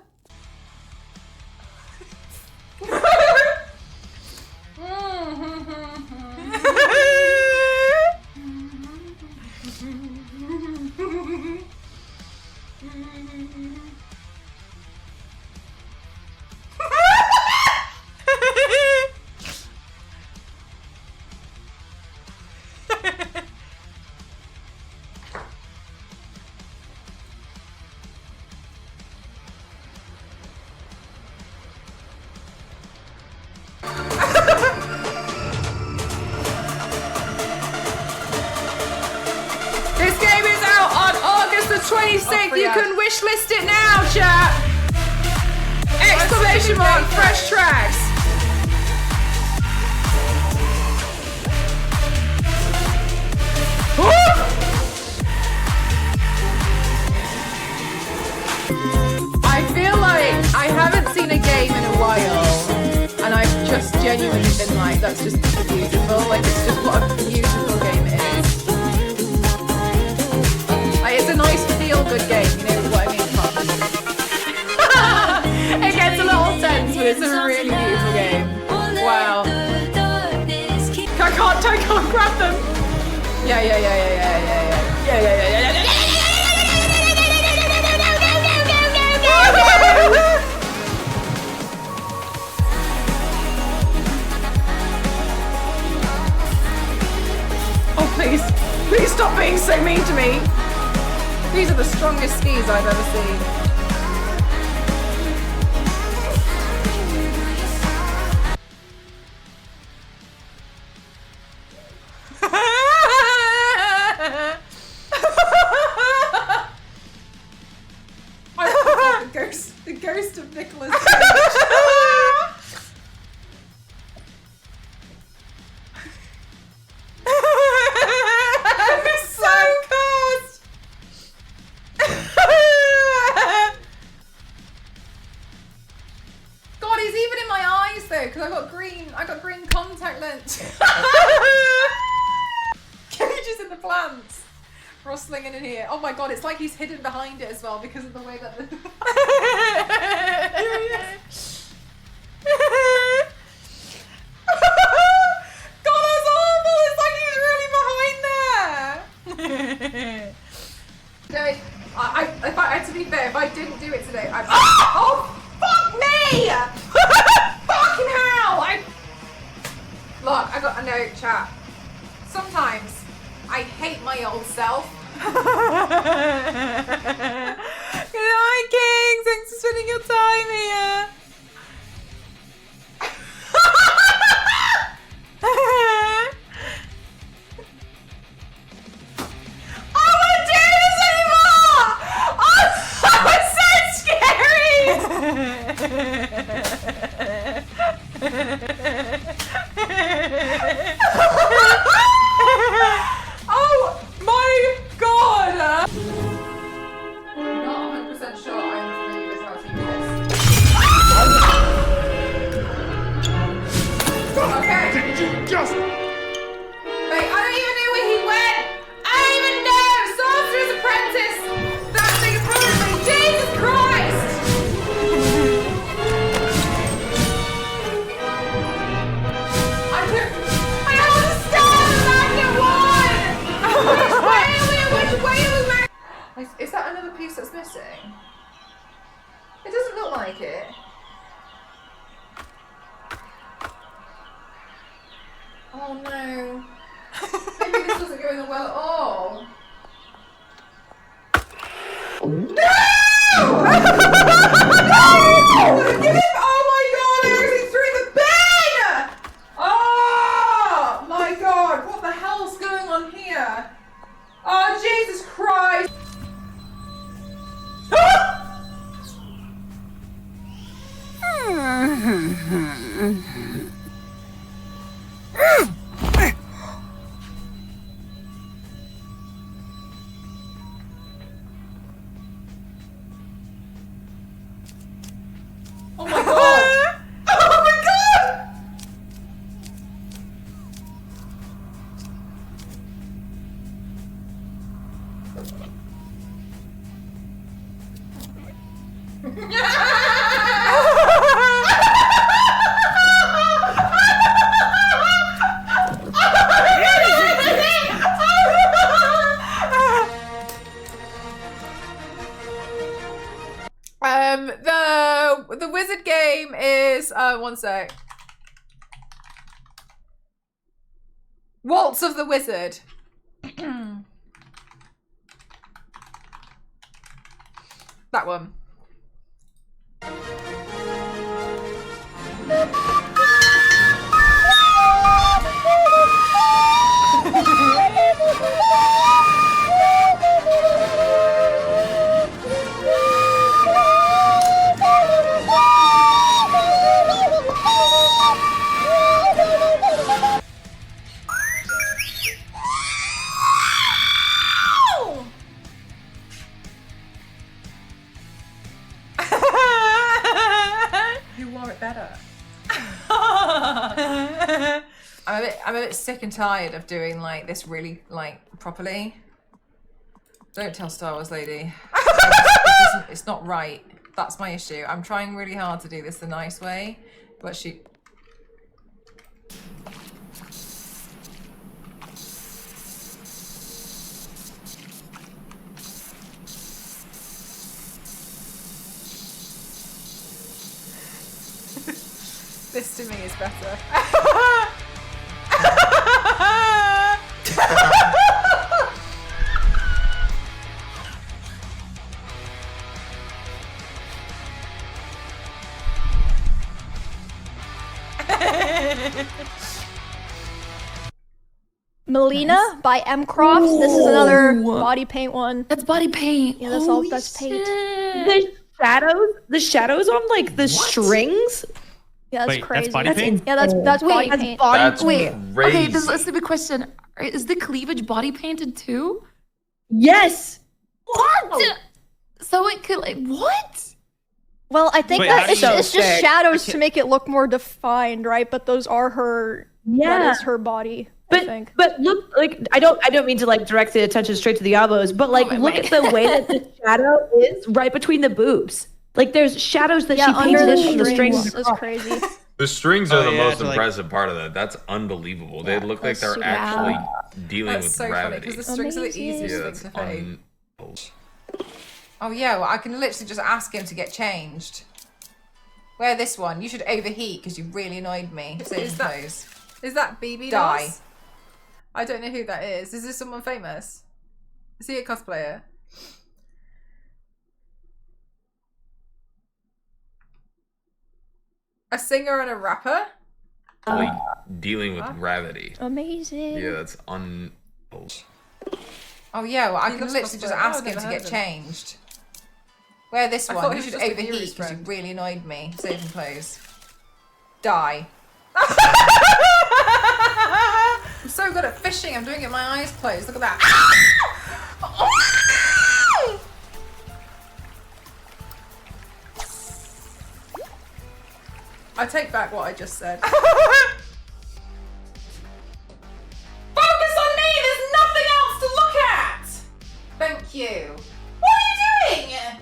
This game is out on August the 26th. You can wishlist it now, chat. Exclamation mark, fresh tracks. I feel like I haven't seen a game in a while, and I've just genuinely been like, that's just beautiful. Like, it's just what a beautiful game it is. Like, it's a nice feel-good game, you know what I mean? It gets a little tense, but it's a really beautiful game. Wow. I can't grab them. Yeah. Oh, please stop being so mean to me. These are the strongest skis I've ever seen. The ghost of Nicolas Cage. I'm so cursed. God, he's even in my eyes though, because I got green contact lens. Cages in the plants. Rustling in here. Oh my god, it's like he's hidden behind it as well because of the way that the... God, that's horrible! It's like he's really behind there! To be fair, if I didn't do it today, I'd... Oh, fuck me! Fucking hell! Look, I got a note, chat. Sometimes I hate my old self. Good night, Kings. Thanks for spending your time here. I won't do this anymore. Oh, that was Oh my god! I'm not 100% sure I'm familiar with how to like it. Oh no. Maybe this wasn't going well at all. No! Give him! Oh my god, I actually threw the bin! Oh my god, what the hell's going on here? Oh Jesus Christ! Oh my god! Oh my god! The wizard game is one sec. Waltz of the Wizard. That one. Who wore it better? I'm a bit sick and tired of doing like this really like properly. Don't tell Star Wars lady. It's not right. That's my issue. I'm trying really hard to do this the nice way, but she. This to me is better. Melina by M. Crofts. This is another body paint one. That's body paint. Yeah, that's all. That's paint. The shadows on like the strings. Yeah, that's Wait, crazy. that's body paint? Yeah, that's body paint. That's Wait, crazy. okay, this is a big question. Is the cleavage body painted too? Yes. What? So it could like what? Well, I think Wait, that how do it's, you- it's just shadows to make it look more defined, right? But those are her. Yeah. That is her body. I think. But look, like I don't mean to like direct the attention straight to the elbows, but like look at the way that the shadow is right between the boobs. Like there's shadows that she under painted the in from the strings. strings. That's crazy. The strings are the yeah, most to, like- impressive part of that. That's unbelievable. They look like that's they're super actually dealing That's with so funny gravity. because the strings are the Amazing. easiest Yeah, thing that's to fade. un- Oh yeah, well I can literally just ask him to get changed. Wear this one. You should overheat because you really annoyed me. So is that BB Die. Doss? I don't know who that is. Is this someone famous? Is he a cosplayer? A singer and a rapper? Actually dealing with gravity. Amazing. Yeah, that's Oh yeah, well I He can looks literally just cosplayer. ask I've him never to heard get of him. changed. Wear this I one. thought You he was should just a overheat Yuri's because you friend. really annoyed me. Saving clothes. Die. I'm so good at fishing. I'm doing it with my eyes closed. Look at that. I take back what I just said. Focus on me! There's nothing else to look at! Thank you. What are you doing?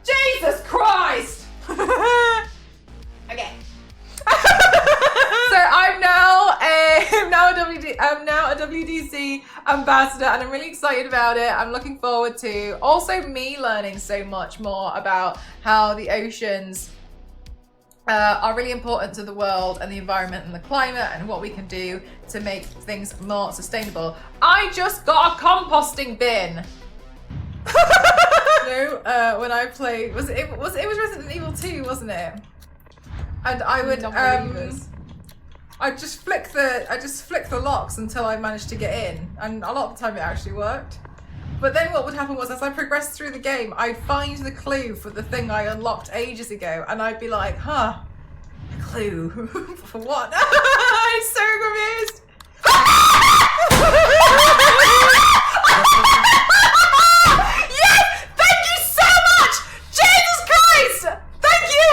Jesus Christ! Okay. So I'm now a WDC ambassador, and I'm really excited about it. I'm looking forward to also me learning so much more about how the oceans are really important to the world and the environment and the climate and what we can do to make things more sustainable. I just got a composting bin. You know, when I played, it was Resident Evil 2, wasn't it? And I would I just flick the locks until I managed to get in, and a lot of the time it actually worked. But then what would happen was, as I progressed through the game, I'd find the clue for the thing I unlocked ages ago, and I'd be like, huh, a clue for what? I'm so confused. Yes! Thank you so much! Jesus Christ! Thank you!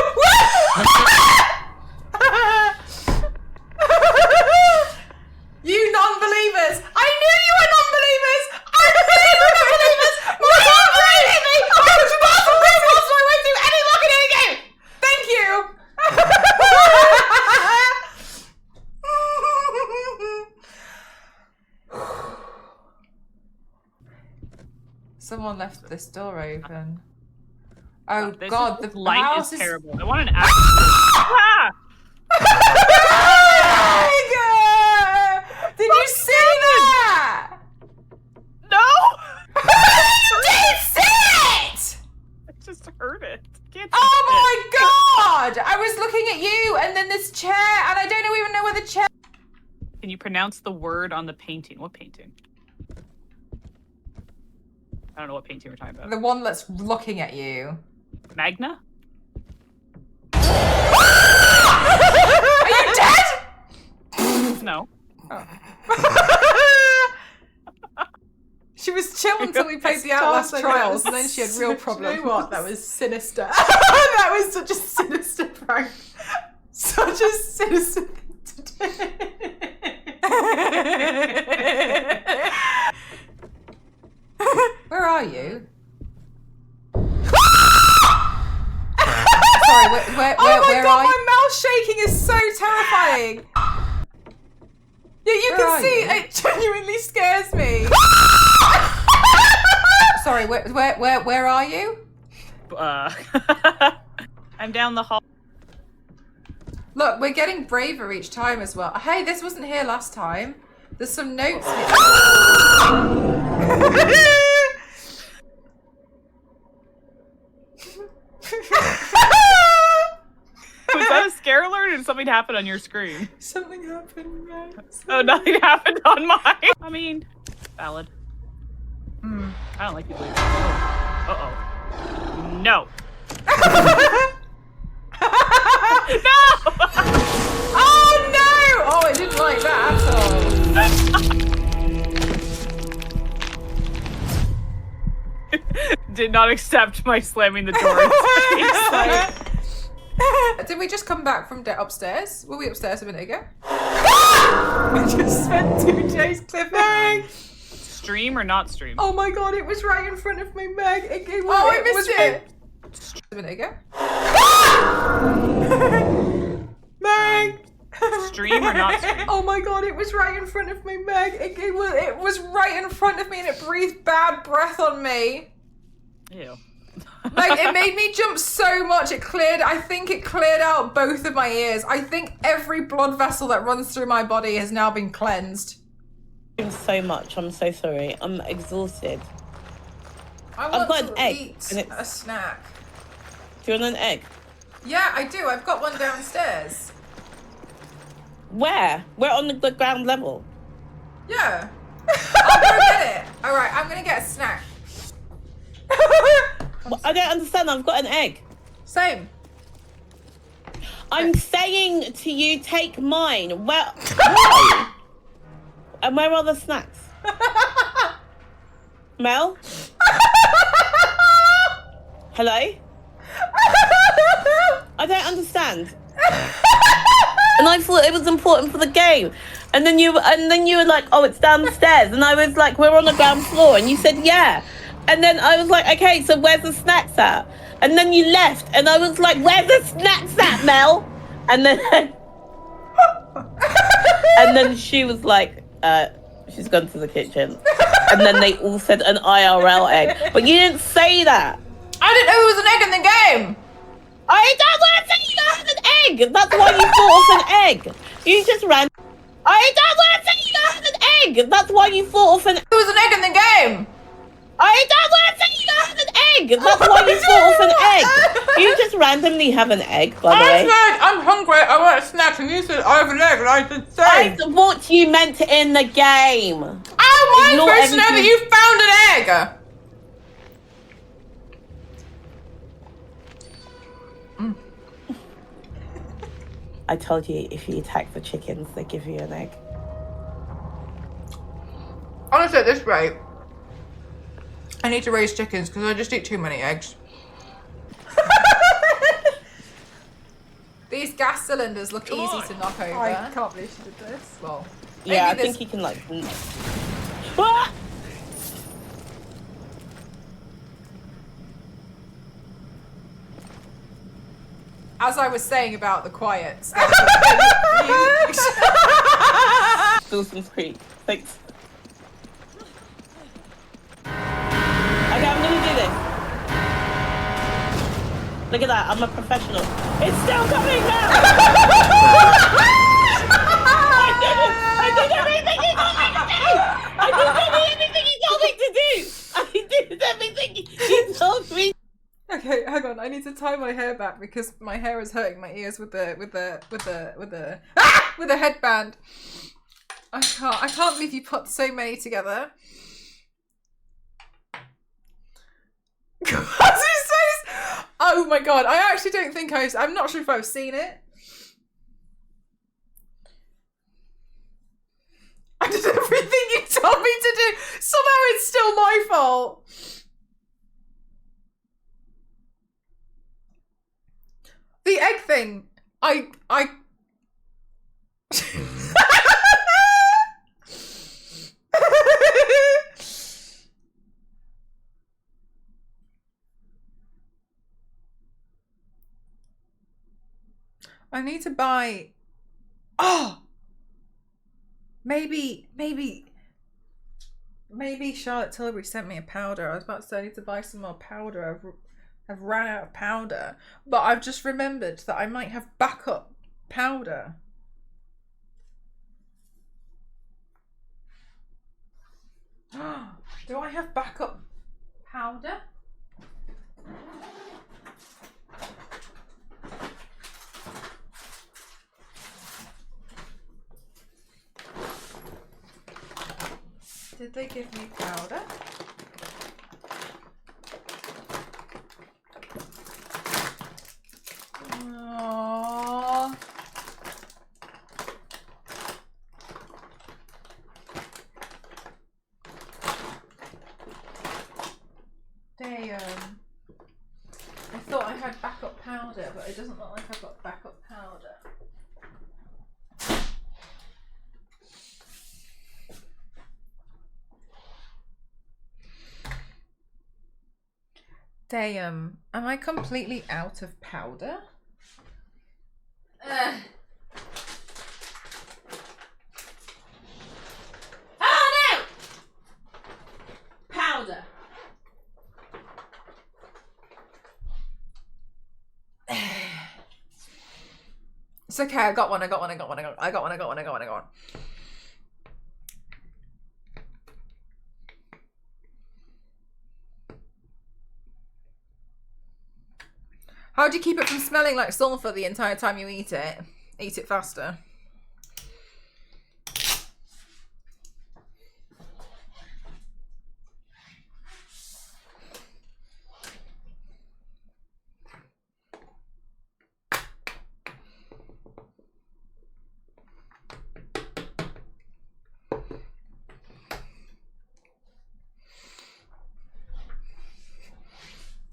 You non-believers! I knew you were non-believers! I knew you were non-believers! My heart breaking me! I was about to lose my way through any luck in any game! Thank you! Someone left this door open. Oh God, the light house is terrible. I want an app. Did you see that? No! You didn't see it! I just heard it. Can't Oh my God! I was looking at you and then this chair, and I don't even know where the chair. Can you pronounce the word on the painting? What painting? I don't know what painting we're talking about. The one that's looking at you. Magna? Are you dead? No. She was chill until we played the Outlast Trials, and then she had real problems. You know what? That was sinister. That was such a sinister prank. Such a sinister thing to do. Where are you? Sorry, where Oh my where God, are you? my mouth shaking is so terrifying. Yeah, you Where can are see you? it genuinely scares me. Sorry, where are you? I'm down the hall. Look, we're getting braver each time as well. Hey, this wasn't here last time. There's some notes here. Was that a scare alert or did something happen on your screen? Something happened, guys. Oh, nothing happened on mine. I mean, valid. I don't like people. Uh-oh. No. No! Oh no! Oh, I didn't like that at all. Did not accept my slamming the door. Did we just come back from upstairs? Were we upstairs a minute ago? I just spent 2 days clipping. Stream or not stream? Oh my God, it was right in front of me, Meg. I missed it. A minute ago. Meg. Stream or not stream? Oh my God, it was right in front of me, Meg. It was right in front of me, and it breathed bad breath on me. Ew. Like, it made me jump so much. I think it cleared out both of my ears. I think every blood vessel that runs through my body has now been cleansed. So much. I'm so sorry. I'm exhausted. I've got an egg, eat and it's- a snack. Do you want an egg? Yeah, I do. I've got one downstairs. Where? We're on the ground level. Yeah. I'll go get it. All right, I'm gonna get a snack. Well, I don't understand. I've got an egg. Same. I'm saying to you, take mine. Where? Why? And where are the snacks? Mel? Hello? I don't understand. And I thought it was important for the game. And then you were like, oh, it's downstairs. And I was like, we're on the ground floor. And you said, yeah. And then I was like, okay, so where's the snacks at? And then you left. And I was like, where's the snacks at, Mel? And then and then she was like, she's gone to the kitchen. And then they all said an IRL egg. But you didn't say that. I didn't know there was an egg in the game. That's why I said you don't have an egg. That's why you thought of an egg. You just ran. That's why I said you don't have an egg. That's why you thought of an egg. There was an egg in the game. That's why I said you don't have an egg. That's why you thought of an egg. You just randomly have an egg, by the I way. said, I'm hungry, I want a snack, and you said, I have an egg, and I said, same. That's what you meant in the game. How am I Ignore supposed to know that everything. you found an egg? I told you if you attack the chickens, they give you an egg. Honestly, at this rate, I need to raise chickens because I just eat too many eggs. These gas cylinders look easy to knock over. I can't believe she did this. Well, Yeah, I maybe think this- you can like. Ah! As I was saying about the quiet. Dawson's Creek. Thanks. Okay, I'm gonna do this. Look at that, I'm a professional. It's still coming now! I did everything you told me to do! I did everything you told me to do! I did everything you told me. Okay, hang on. I need to tie my hair back because my hair is hurting my ears with the headband. I can't believe you put so many together. Oh my god, I actually don't think I'm not sure if I've seen it. I did everything you told me to do. Somehow it's still my fault. The egg thing, I need to buy. Oh, maybe Charlotte Tilbury sent me a powder. I was about to say I need to buy some more powder. I've ran out of powder, but I've just remembered that I might have backup powder. Do I have backup powder? Did they give me powder? Aww. Damn. I thought I had backup powder, but it doesn't look like I've got backup powder. Damn. Am I completely out of powder? Oh no! Powder. It's okay, I got one. How do you keep it from smelling like sulfur the entire time you eat it? Eat it faster.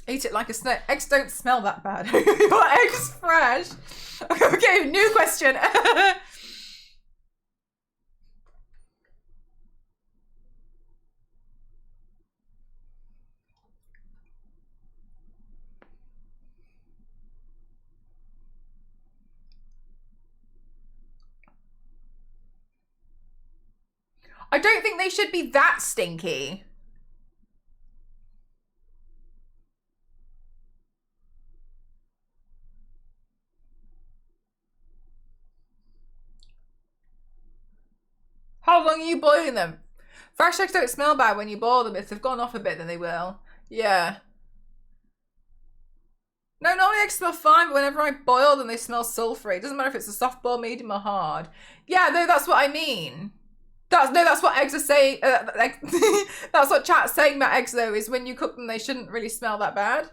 Eat it like a snake. Eggs don't smell that bad. Your eggs fresh. Okay, new question. I don't think they should be that stinky. How long are you boiling them? Fresh eggs don't smell bad when you boil them. If they've gone off a bit, then they will. Yeah. No, normally eggs smell fine, but whenever I boil them, they smell sulfury. It doesn't matter if it's a soft boil, medium, or hard. Yeah, no, that's what I mean. That's what eggs are saying. That's what chat's saying about eggs, though, is when you cook them, they shouldn't really smell that bad.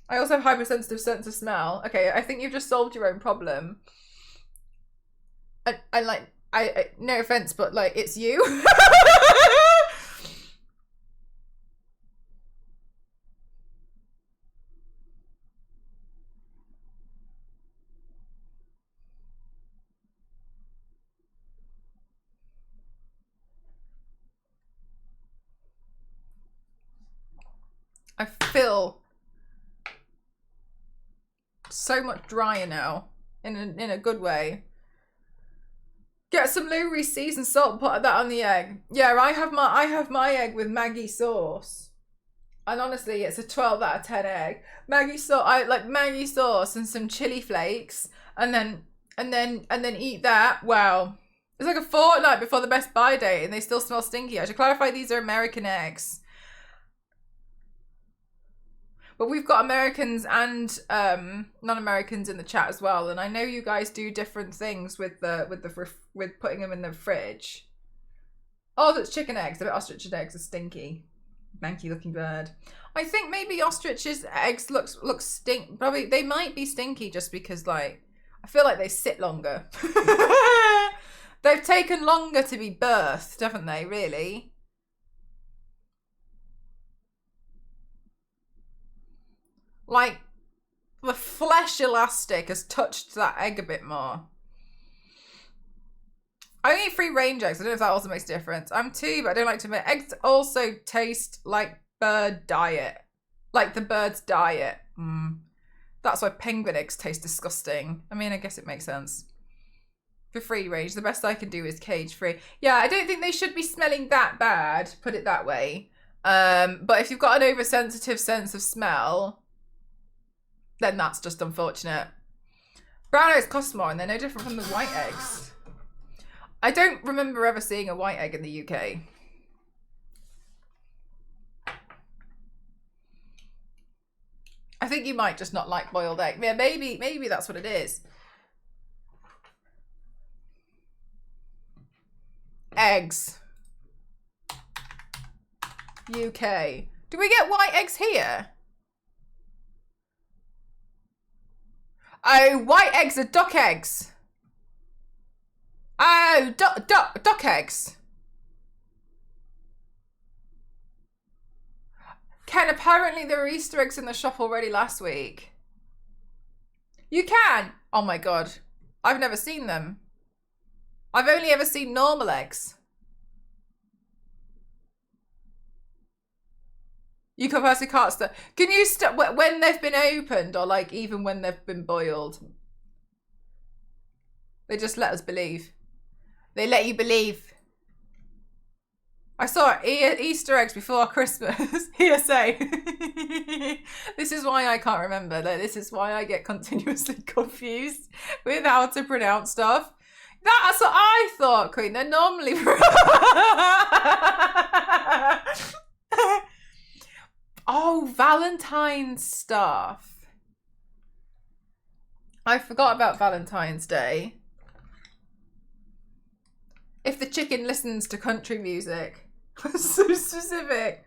I also have hypersensitive sense of smell. Okay, I think you've just solved your own problem. I no offense, but like, it's you. I feel so much drier now, in a good way. Get some Lou seasoned salt, put that on the egg. Yeah, I have my egg with Maggi sauce. And honestly, it's a 12 out of 10 egg. Maggi sauce, I like Maggi sauce and some chili flakes, and then eat that. Wow. It's like a fortnight before the Best Buy date and they still smell stinky. I should clarify these are American eggs. But we've got Americans and non-Americans in the chat as well, and I know you guys do different things with putting them in the fridge. Oh, that's chicken eggs. I bet ostrich eggs are stinky, manky looking bird. I think maybe ostrich's eggs look stink. Probably they might be stinky just because like I feel like they sit longer. They've taken longer to be birthed, haven't they? Really. Like, the flesh elastic has touched that egg a bit more. I eat free range eggs. I don't know if that also makes a difference. I'm too, but I don't like to admit. Eggs also taste like bird diet. Like the bird's diet. That's why penguin eggs taste disgusting. I mean, I guess it makes sense. For free range, the best I can do is cage free. Yeah, I don't think they should be smelling that bad, put it that way. But if you've got an oversensitive sense of smell, then that's just unfortunate. Brown eggs cost more and they're no different from the white eggs. I don't remember ever seeing a white egg in the UK. I think you might just not like boiled egg. Yeah, maybe that's what it is. Eggs. UK. Do we get white eggs here? Oh, white eggs are duck eggs. Oh, duck eggs. Ken, apparently there were Easter eggs in the shop already last week. You can? Oh my god. I've never seen them. I've only ever seen normal eggs. You can personally can't start. Can you start when they've been opened, or like even when they've been boiled? They just let us believe. They let you believe. I saw Easter eggs before Christmas. Hearsay. This is why I can't remember. This is why I get continuously confused with how to pronounce stuff. That's what I thought, Queen. They're normally. Oh, Valentine's stuff. I forgot about Valentine's Day. If the chicken listens to country music. So specific.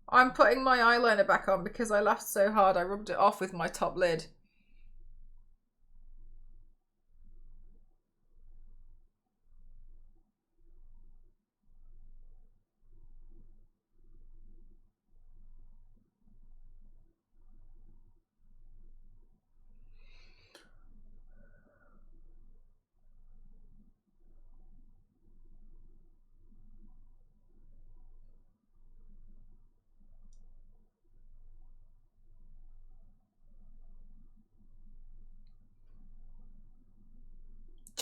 I'm putting my eyeliner back on because I laughed so hard I rubbed it off with my top lid.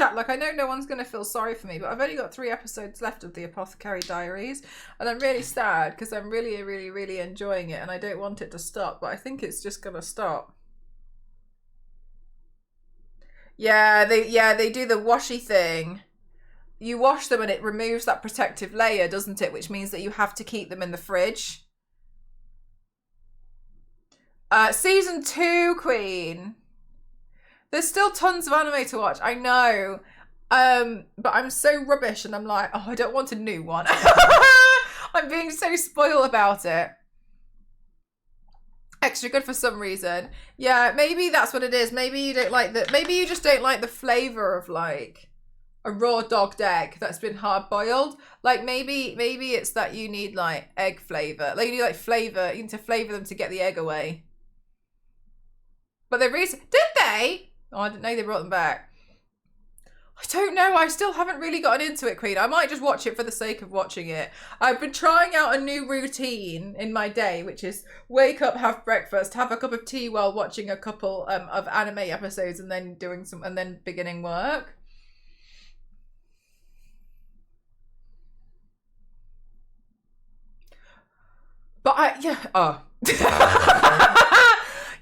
chat, like, I know no one's going to feel sorry for me, but I've only got 3 episodes left of the Apothecary Diaries, and I'm really sad because I'm really, really, really enjoying it, and I don't want it to stop, but I think it's just going to stop. Yeah, they do the washy thing. You wash them and it removes that protective layer, doesn't it? Which means that you have to keep them in the fridge. Season 2, Queen. There's still tons of anime to watch, I know. But I'm so rubbish and I'm like, oh, I don't want a new one. I'm being so spoiled about it. Extra good for some reason. Yeah, maybe that's what it is. Maybe you don't like the, maybe you just don't like the flavour of like a raw dogged egg that's been hard boiled. Like maybe it's that you need like egg flavour. Like you need like flavour, you need to flavour them to get the egg away. But they did they? Oh, I didn't know they brought them back. I don't know. I still haven't really gotten into it, Queen. I might just watch it for the sake of watching it. I've been trying out a new routine in my day, which is wake up, have breakfast, have a cup of tea while watching a couple of anime episodes, and then beginning work. But yeah,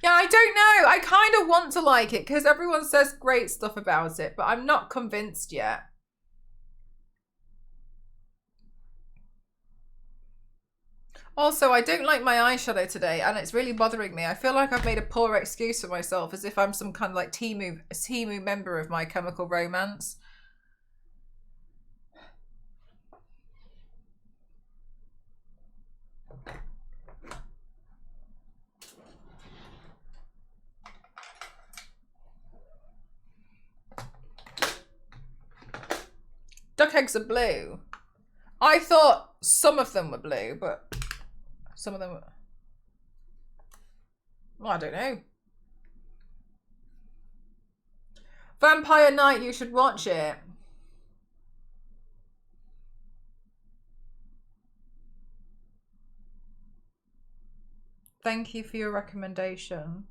I don't know. I kind of want to like it because everyone says great stuff about it, but I'm not convinced yet. Also, I don't like my eyeshadow today and it's really bothering me. I feel like I've made a poor excuse for myself as if I'm some kind of like Temu member of My Chemical Romance. Duck eggs are blue. I thought some of them were blue, but some of them were... Well, I don't know. Vampire Night, you should watch it. Thank you for your recommendation.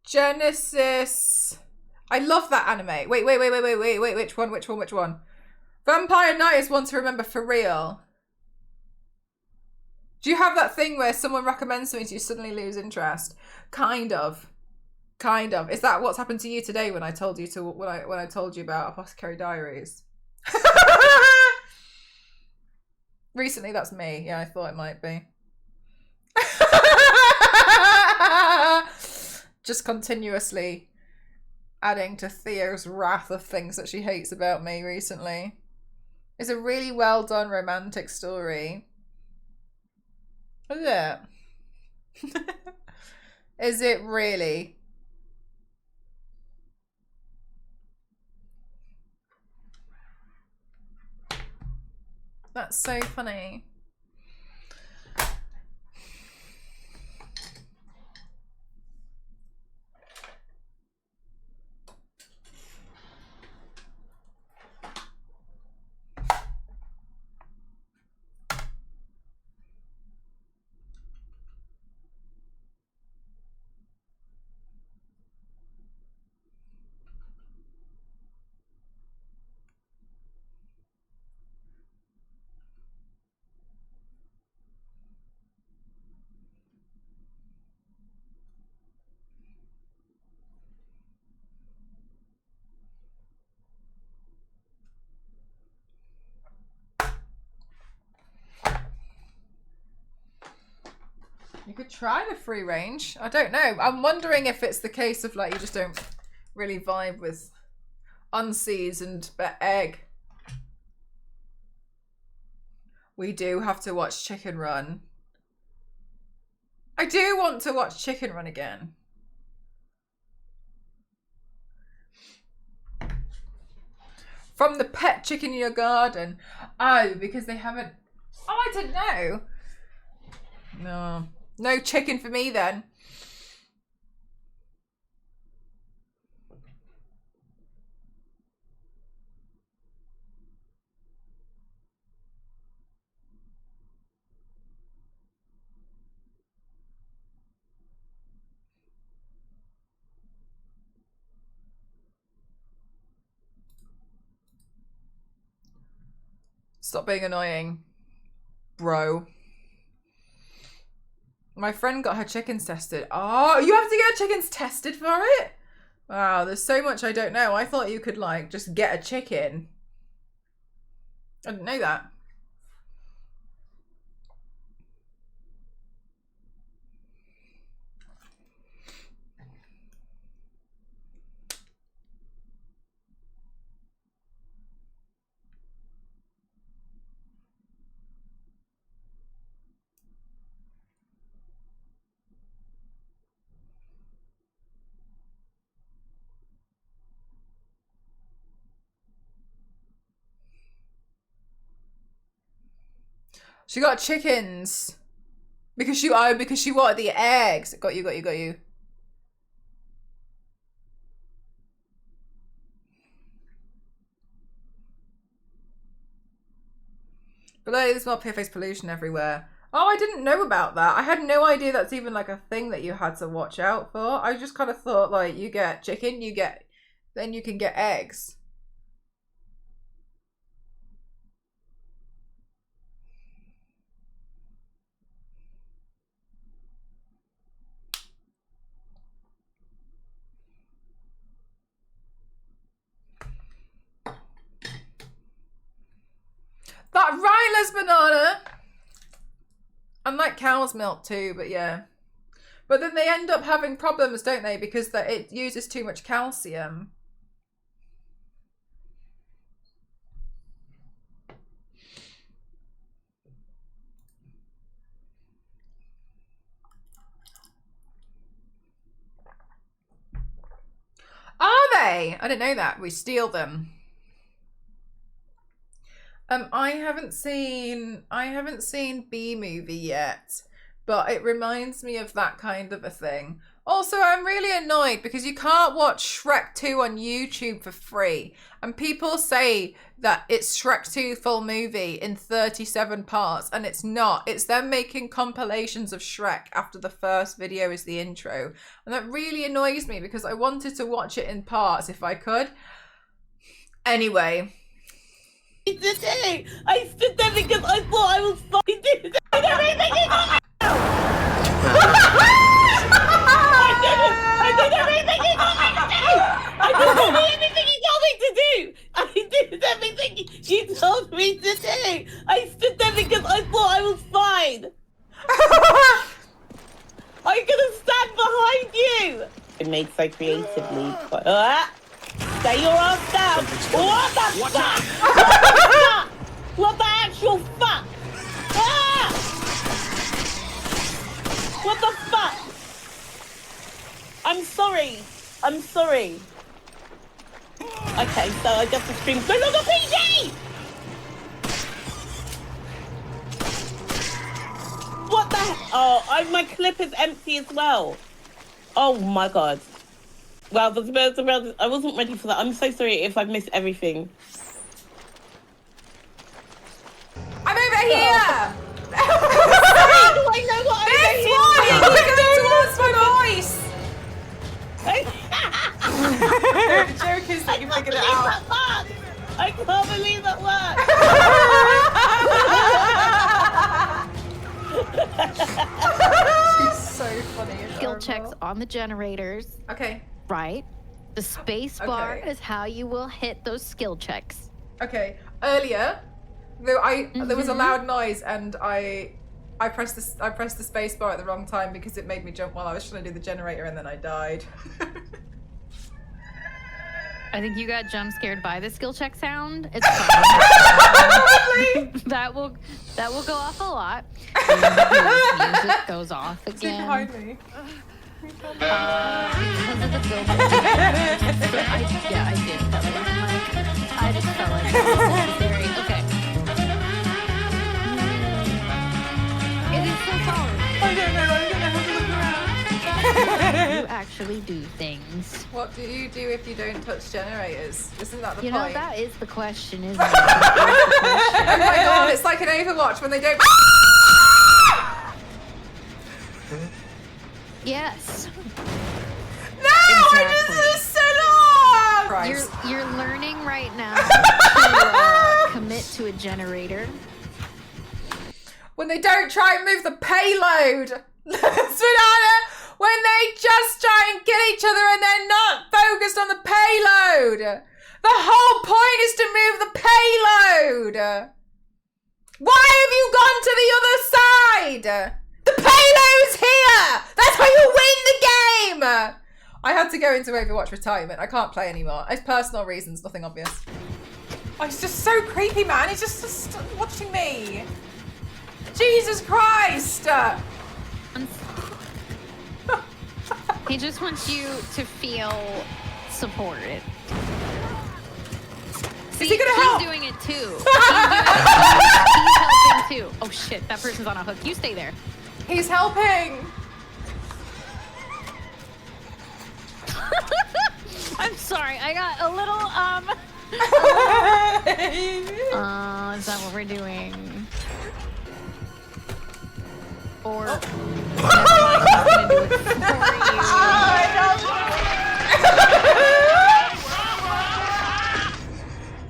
Genesis. I love that anime. Wait. Which one? Vampire Night is one to remember for real. Do you have that thing where someone recommends something to you suddenly lose interest? Kind of. Is that what's happened to you today when I told you to when I told you about Apothecary Diaries? Recently, that's me. Yeah, I thought it might be. Just continuously adding to Theo's wrath of things that she hates about me recently. It's a really well done romantic story. Is it? Is it really? That's so funny. You could try the free range. I don't know. I'm wondering if it's the case of like you just don't really vibe with unseasoned egg. We do have to watch Chicken Run. I do want to watch Chicken Run again. From the pet chicken in your garden. Oh, because they haven't... Oh, I didn't know. No. No chicken for me then. Stop being annoying, bro. My friend got her chickens tested. Oh, you have to get chickens tested for it? Wow, there's so much I don't know. I thought you could like just get a chicken. I didn't know that. She got chickens because she wanted the eggs. Got you. But there's more pale-face pollution everywhere. Oh, I didn't know about that. I had no idea that's even like a thing that you had to watch out for. I just kind of thought like you get chicken, then you can get eggs. That Ryla's banana! And like cow's milk too, but yeah. But then they end up having problems, don't they? Because it uses too much calcium. Are they? I didn't know that. We steal them. I haven't seen B Movie yet, but it reminds me of that kind of a thing. Also, I'm really annoyed because you can't watch Shrek 2 on YouTube for free, and people say that it's Shrek 2 full movie in 37 parts, and it's not. It's them making compilations of Shrek after the first video is the intro, and that really annoys me because I wanted to watch it in parts if I could. Anyway. I stood there because I thought I was fucking doing everything you told me. I did everything you told me to do. I did everything you told me to do. I did everything you told me to do. I stood there because I thought I was fine. I'm gonna stand behind you. It made so creatively. Stay your ass down! What the fuck? What the actual fuck? Ah! What the fuck? I'm sorry. Okay, so I guess the stream's no longer PG! What the heck? Oh, my clip is empty as well. Oh my god. Wow, I wasn't ready for that. I'm so sorry if I've missed everything. I'm over here! How do I know what this I'm one! You go towards my voice! The joke is that you figured it out. I can't believe that worked! She's so funny. Skill checks on the generators. Okay. Right. The space bar is how you will hit those skill checks. Okay. Earlier, there was a loud noise and I pressed the space bar at the wrong time because it made me jump while I was trying to do the generator and then I died. I think you got jump scared by the skill check sound. It's fine. that will go off a lot. Music goes off again. Stay behind me. Because of the building. I did. I just felt like it was necessary. Okay. It is so sorry. I don't know. I'm gonna have to look around. You actually do things. What do you do if you don't touch generators? Isn't that the point? You know, that is the question, isn't it? Oh my god, it's like an Overwatch when they don't. Yes. No, I just so long. You're learning right now to commit to a fluid generator. When they don't try and move the payload. Sweetheart, when they just try and kill each other and they're not focused on the payload. The whole point is to move the payload. Why have you gone to the other side? The payload's here. That's how you win the game. I had to go into Overwatch retirement. I can't play anymore. It's personal reasons, nothing obvious. Oh, he's just so creepy, man. He's just watching me. Jesus Christ. He just wants you to feel supported. See, Is he gonna help? He's doing it too. He's helping too. Oh shit, that person's on a hook. You stay there. He's helping. I'm sorry, I got a little, is that what we're doing? Or, never mind, he's gonna do it for you.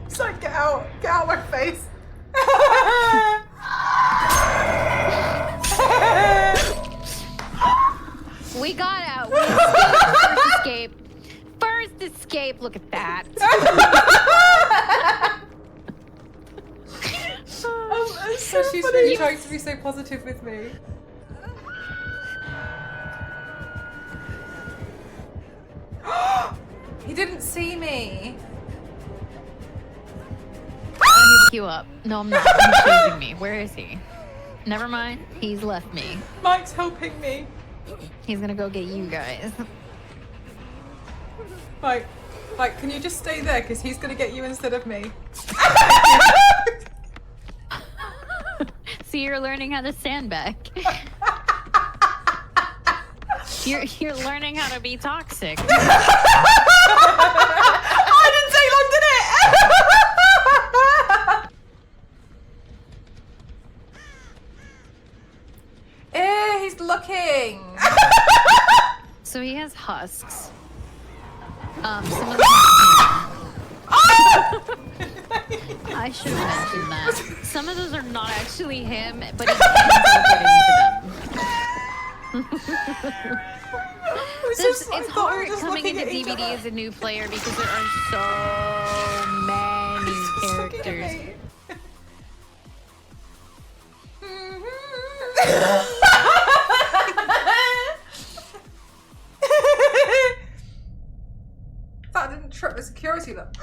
It's like, get out of my face. We got out. We escaped. First escape. Look at that. So she's really trying to be so positive with me. He didn't see me. He's queue up. No, I'm not. He's chasing me. Where is he? Never mind. He's left me. Mike's helping me. He's gonna go get you guys. Mike, can you just stay there? Because he's gonna get you instead of me. See, you're learning how to sandbag. You're learning how to be toxic. Oh, it didn't take long, did it? He's looking. So he has husks. Some of them I should have mentioned that. Some of those are not actually him, but he can teleport into them. It's hard coming into DBD as a new player because there are so many characters. That didn't trip the security lock.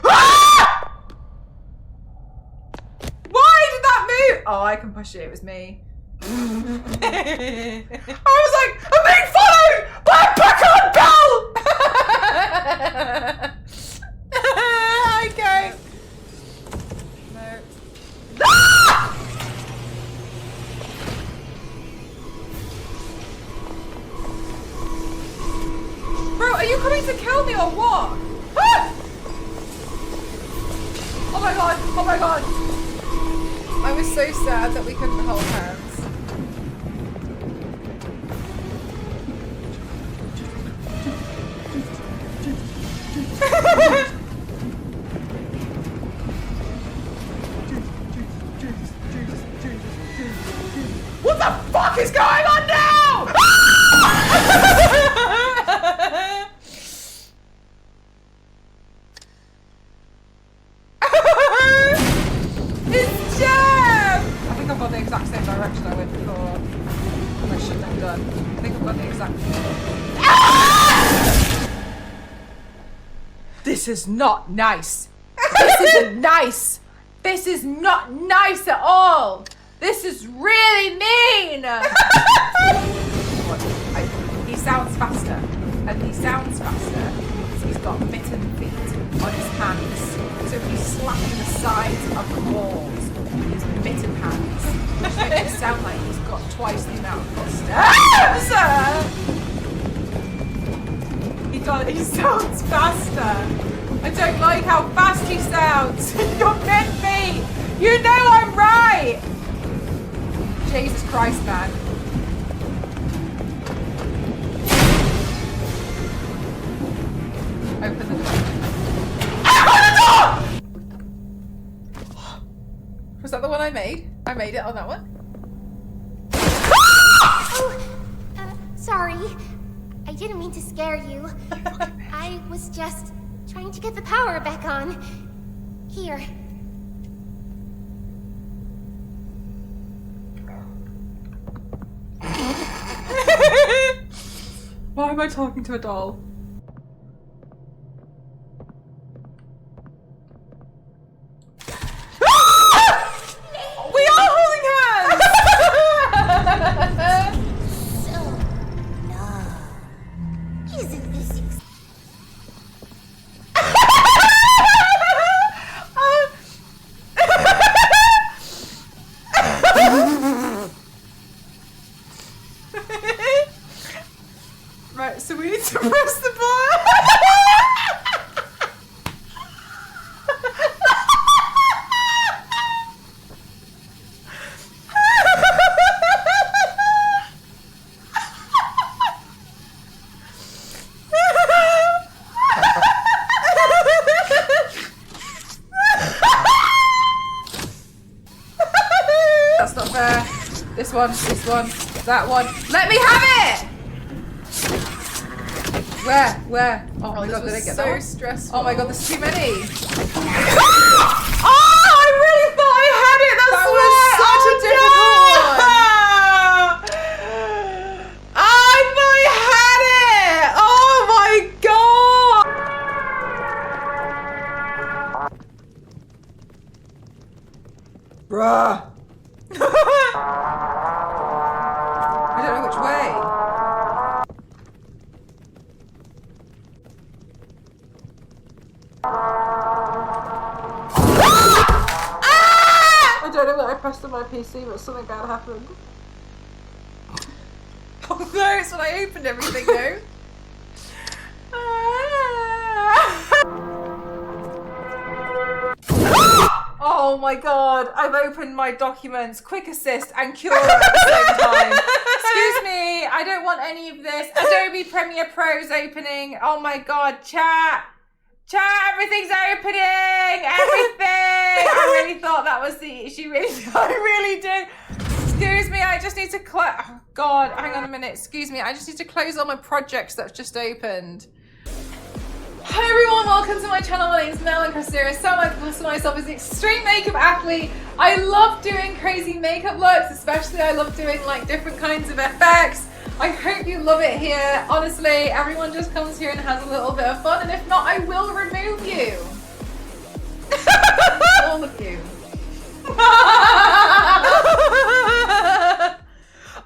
Why did that move? Oh, I can push it. It was me. I was like, I'm being followed by a Packard bell! Okay. No. Bro, are you coming to kill me or what? Oh my god, oh my god. I was so sad that we couldn't hold hands. What the fuck is going on now? It's Jam! I think I've got the exact same direction I went before. I shouldn't have done. I think I've got the exact same. This is not nice. This isn't nice. This is not nice at all. This is really mean. He sounds faster. And he sounds faster because he's got mitten feet on his hands. So if he's slapping the sides of the walls with his mitten hands, which makes it sound like he's got twice the amount of footsteps. He sounds faster. I don't like how fast he sounds. You're mid feet. You know I'm right. Jesus Christ, man. Open the door. Open the door! Was that I made. I made it on that one. Sorry. I didn't mean to scare you. I was just trying to get the power back on. Here. Why am I talking to a doll? We are holding hands! So, no. Isn't this Right, so we need to press the button. That's not fair. This one, that one. Let me have it! Where? Oh my god, did I get that one? Stressful. Oh my god, there's too many. Oh, I really thought I had it. That was such a difficult one. I thought I had it. Oh my god. Bruh. I don't know which way. I don't know what I pressed on my PC, but something bad happened. Oh no, it's when I opened everything though. Oh my god, I've opened my documents, Quick Assist and Cura at the same time. Excuse me, I don't want any of this. Adobe Premiere Pro is opening. Oh my god, chat, everything's opening, everything. I really thought that was the issue, I really did. Excuse me, I just need to oh god, hang on a minute, excuse me, I just need to close all my projects that's just opened. Hi everyone, welcome to my channel. My name is Mel and Christina. So I consider myself as an extreme makeup athlete. I love doing crazy makeup looks, especially I love doing like different kinds of effects. I hope you love it here. Honestly, everyone just comes here and has a little bit of fun, and if not, I will remove you. All of you.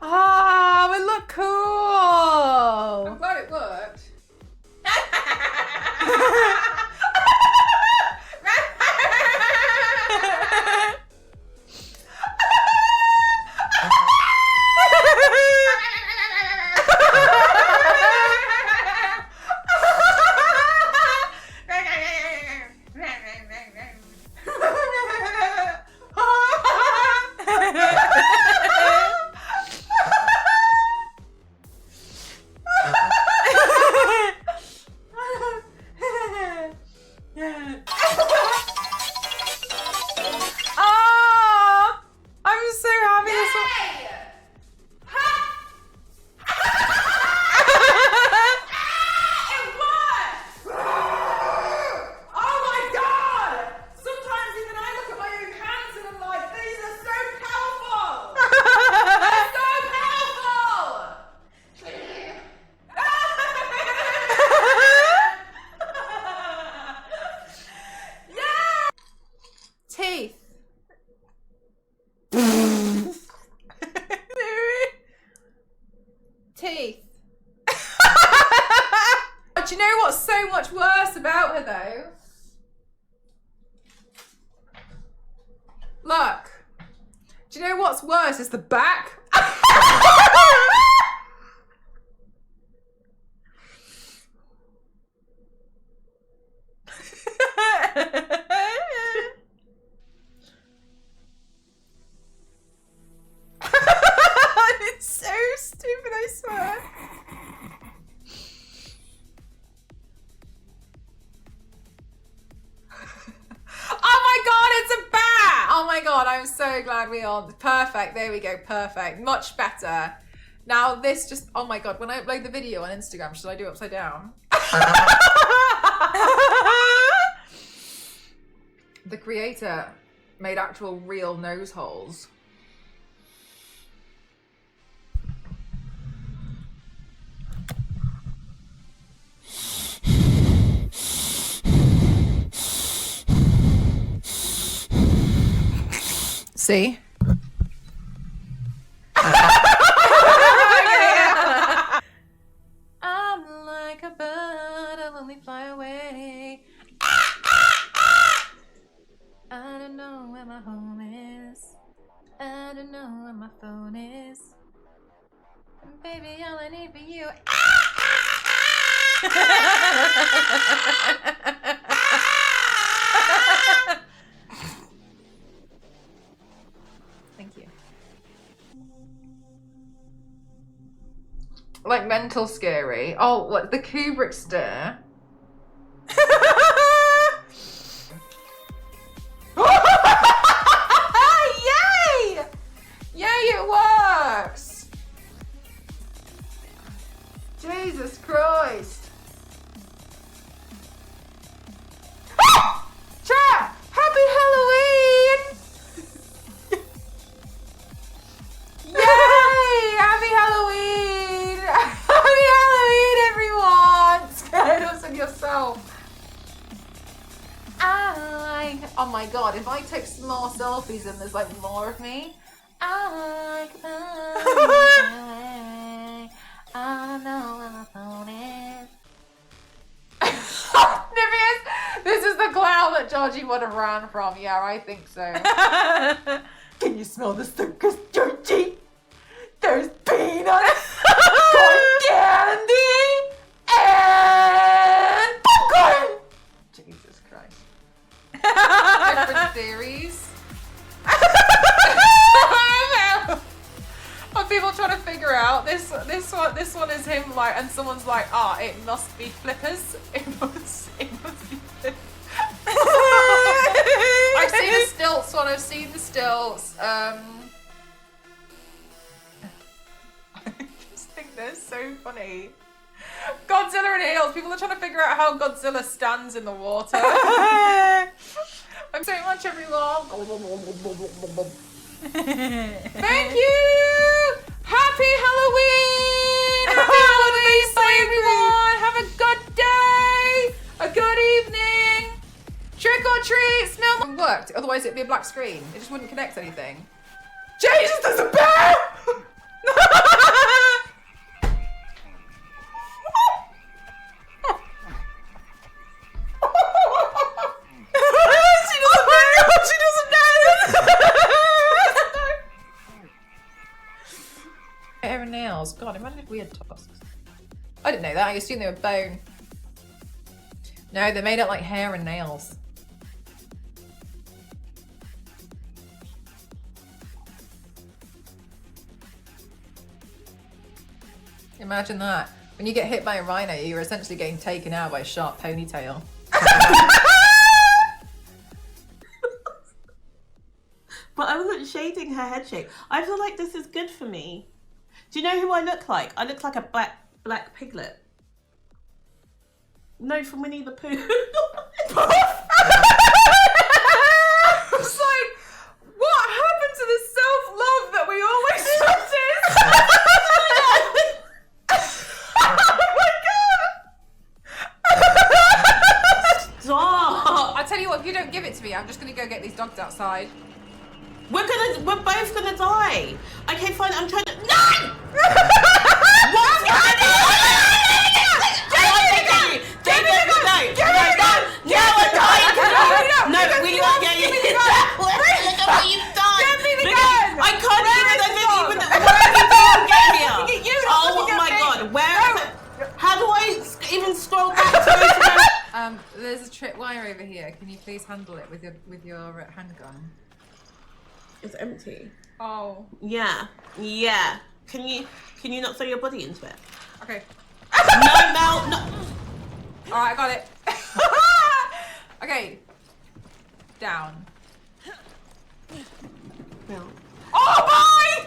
Ah, we look cool. I'm glad it worked. Teeth. But you know what's so much worse about her though? Look. Do you know what's worse? It's the back. It's so stupid, I swear. Oh my god, it's a bat! Oh my god, I'm so glad glad we are. Perfect. There we go. Perfect. Much better. Now this just, oh my God, when I upload the video on Instagram, should I do it upside down? The creator made actual real nose holes. See? I'm like a bird, I'll only fly away. I don't know where my home is. I don't know where my phone is. And baby, all I need for you. Thank you. Like mental scary. Oh, what, the Kubrick stare? Yay! Yay, it works! Jesus Christ. Chat! Happy Halloween! Yay! Happy Halloween! Happy Halloween, everyone! Scared us and yourself. Oh my God, if I take some more selfies and there's like more of me. I don't know where my phone is. Nivius, this is the clown that Georgie would have ran from. Yeah, I think so. Can you smell the circus, Georgie? There's peanuts, corn candy, and popcorn. Jesus Christ. Different theories. Of people trying to figure out this one is him like, and someone's like, ah, it must be flippers. It must be flippers. I've seen the stilts one. I've seen the stilts. I just think they're so funny. Godzilla and heels. People are trying to figure out how Godzilla stands in the water. Thanks so much, everyone. Thank you. Happy Halloween. Happy Halloween, everyone. Have a good day. A good evening. Trick or treat. Smell. It worked. Otherwise, it'd be a black screen. It just wouldn't connect anything. Jesus, there's a bear. She doesn't know! Hair and nails. God, imagine if we had tusks. I didn't know that. I assumed they were bone. No, they made it like hair and nails. Imagine that. When you get hit by a rhino, you're essentially getting taken out by a sharp ponytail. But I wasn't shading her head shape. I feel like this is good for me. Do you know who I look like? I look like a black piglet. No, from Winnie the Pooh. It's like, what happened to the self-love that we always practice? Oh my God! Stop! I tell you what, if you don't give it to me, I'm just gonna go get these dogs outside. We're both gonna die. Okay, fine. I'm trying to. No! What's No, we won't get you. Look at what you've done. I can't even get here. Oh my God, where? How do I even scroll back to there's a tripwire over here. Can you please handle it with your handgun? It's empty. Oh. Yeah. Can you not throw your body into it? Okay. No, Mel, no. Alright, I got it. Okay. Down. No. Oh, bye!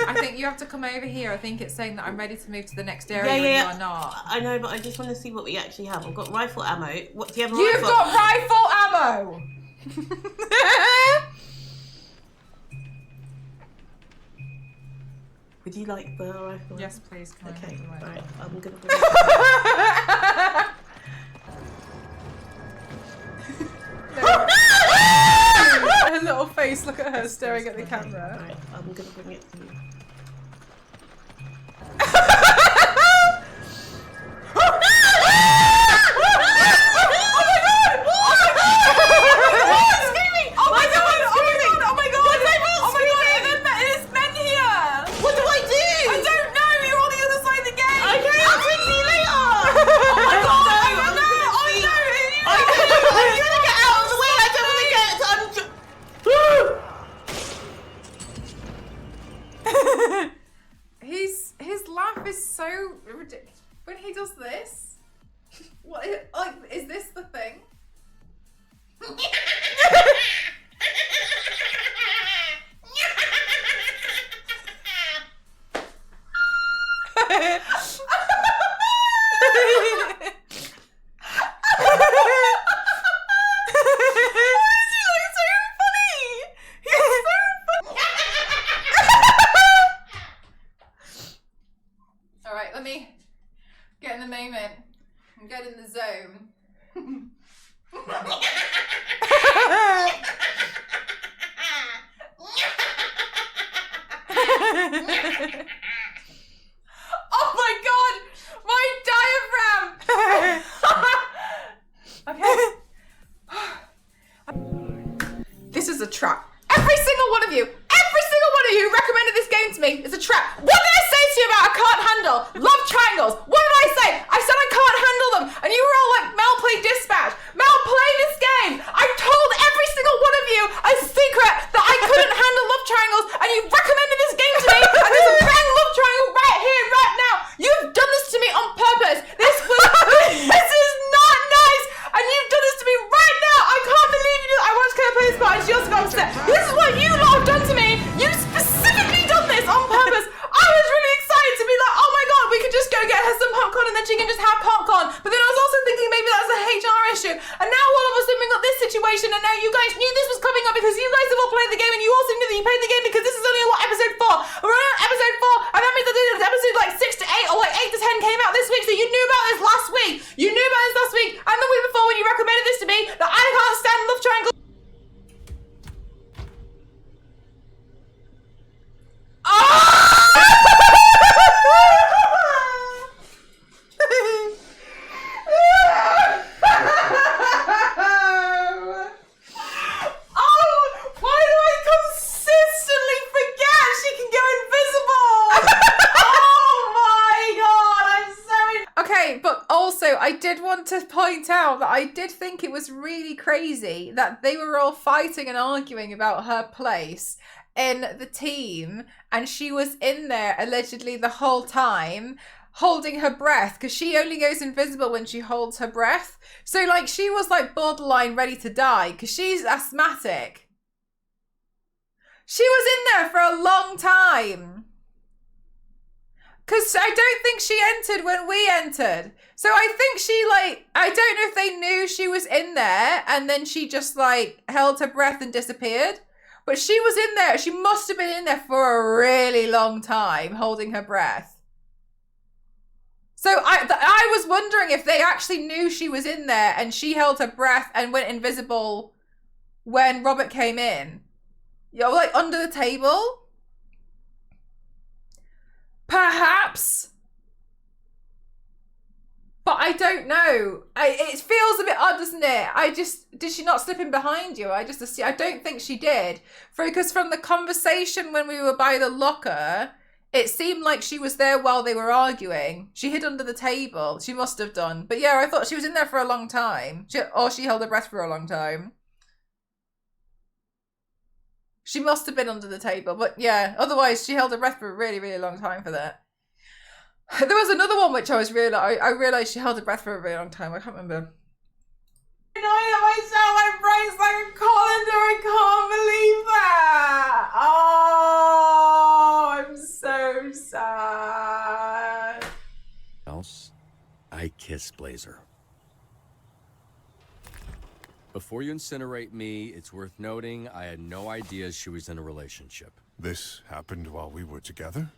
I think you have to come over here. I think it's saying that I'm ready to move to the next area and you are not. I know, but I just want to see what we actually have. I've got rifle ammo. What do you have? You've got rifle ammo! Would you like the rifle? Yes, please. Can Okay, I have the right. rifle? I'm gonna bring Her little face, look at her staring at the camera. Right, I'm gonna bring it to you. His laugh is so ridiculous. When he does this, what is, like, is this the thing? Alright, let me get in the moment and get in the zone. Oh my god! My diaphragm! Okay. This is a trap. Every single one of you who recommended this game to me is a trap. What did I say to you about I can't handle love triangles? What did I say? I said I can't handle them, and you were all like, Mel, play Dispatch. Mel, play this game. I told every single one of you a secret that I couldn't handle love triangles, and you recommended this game to me, and there's a bang love triangle right here, right now. You've done this to me on purpose. This is not nice, and you've done this to me right now. I can't believe you did. I watched Claire play this part, and she also got upset. This is what you lot have done to me. You specifically done this on purpose. I was really excited to be like, oh my god, we could just go get her some popcorn and then she can just have popcorn. But then I was also thinking maybe that's a HR issue. And now all of a sudden we got this situation, and now you guys knew this was coming up because you guys have all played the game, and you also knew that you played the game because this is only what, episode 4. We're on episode 4, and that means that episode like 6 to 8 or like 8 to 10 came out this week, so you knew about this last week. You knew about this last week and the week before when you recommended this to me that I can't stand love triangle. I did want to point out that I did think it was really crazy that they were all fighting and arguing about her place in the team, and she was in there allegedly the whole time holding her breath, because she only goes invisible when she holds her breath. So like she was like borderline ready to die because she's asthmatic. She was in there for a long time. Because I don't think she entered when we entered. So I think she like, I don't know if they knew she was in there and then she just like held her breath and disappeared. But she was in there. She must have been in there for a really long time holding her breath. So I was wondering if they actually knew she was in there and she held her breath and went invisible when Robert came in. You know, like under the table. Perhaps. But I don't know. It feels a bit odd, doesn't it? Did she not slip in behind you? I don't think she did. Because from the conversation when we were by the locker, it seemed like she was there while they were arguing. She hid under the table. She must have done. But yeah, I thought she was in there for a long time. Or she held her breath for a long time. She must have been under the table, but yeah, otherwise she held her breath for a really, really long time for that. There was another one which I realised she held her breath for a very long time. I can't remember. I know myself, my brain's like a colander. I can't believe that. Oh, I'm so sad. Else, I kiss Blazer. Before you incinerate me, it's worth noting I had no idea she was in a relationship. This happened while we were together?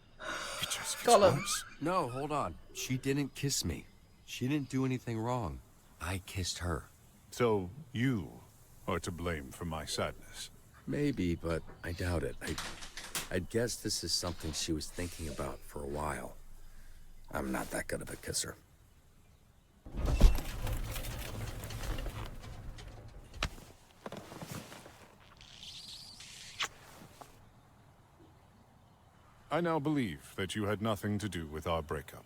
It just gets Gollum. worse. No, hold on. She didn't kiss me. She didn't do anything wrong. I kissed her. So you are to blame for my sadness. Maybe, but I doubt it. I'd guess this is something she was thinking about for a while. I'm not that good of a kisser. I now believe that you had nothing to do with our breakup.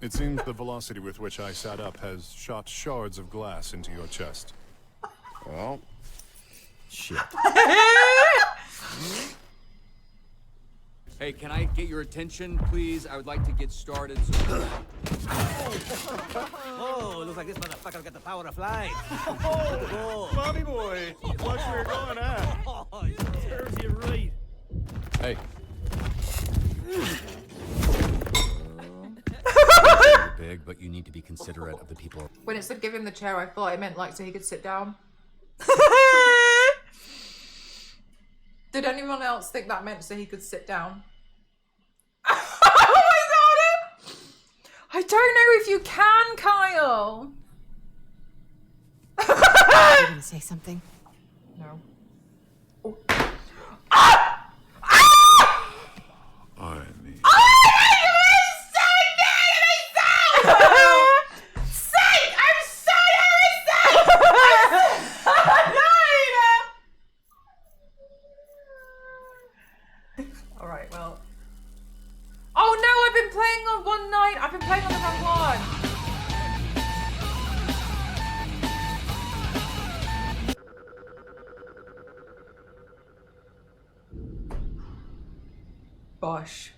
It seems the velocity with which I sat up has shot shards of glass into your chest. Well, shit. Hey, can I get your attention, please? I would like to get started. Oh, looks like this motherfucker's got the power of flight. Oh, Bobby boy, watch where you're going, huh? Oh, serves you right. Hey. Big, but you need to be considerate of the people. When it said give him the chair, I thought it meant like so he could sit down. Did anyone else think that meant so he could sit down? Oh my god! I don't know if you can, Kyle. Are you gonna say something? No. Alright, well. Oh no, I've been playing on one night. I've been playing on the wrong one. Bosh.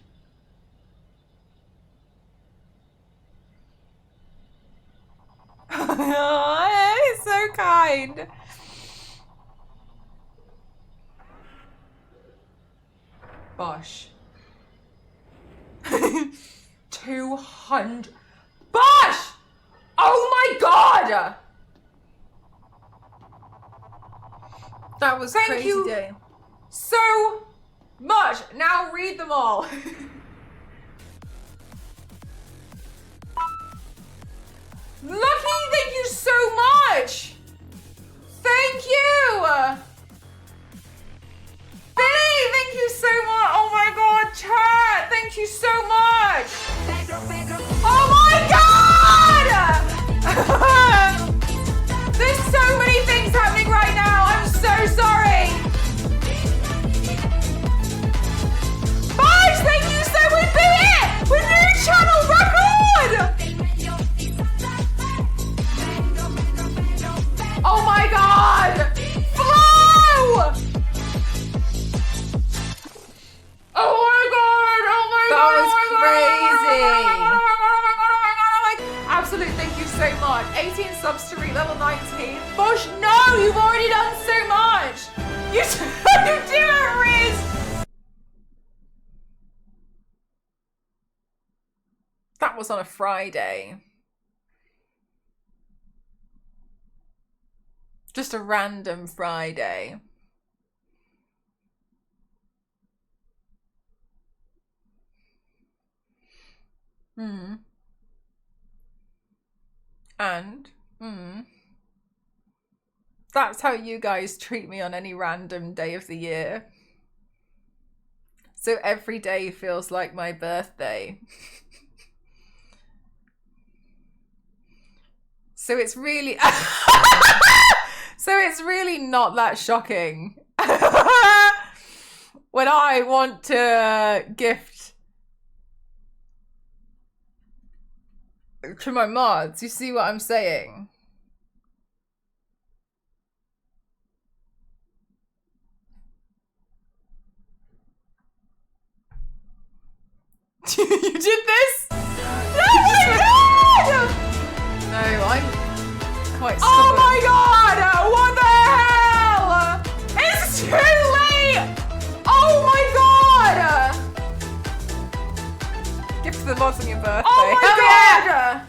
Oh, he's so kind. Bosh. 200. Bosh! Oh my god! That was Thank you day. So much. Now read them all. Lucky, thank you so much. Thank you. Billy, thank you so much. Oh my god, chat, thank you so much. Oh my god! There's so many things happening right now. I'm so sorry. Bosh, thank you so much. We did it! With new channel record! Oh my god! Flow! Oh my god! Oh my god! That was crazy! Absolute thank you so much. 18 subs to reach level 19. Bosh, no! You've already done so much! You do it, Riz! That was on a Friday. Just a random Friday. And that's how you guys treat me on any random day of the year. So every day feels like my birthday. So it's really so it's really not that shocking when I want to gift to my mods. You see what I'm saying? quite stubborn. Oh my god! What the hell? It's too late! Oh my god! Gift to the mods on your birthday. Oh my god! Yeah!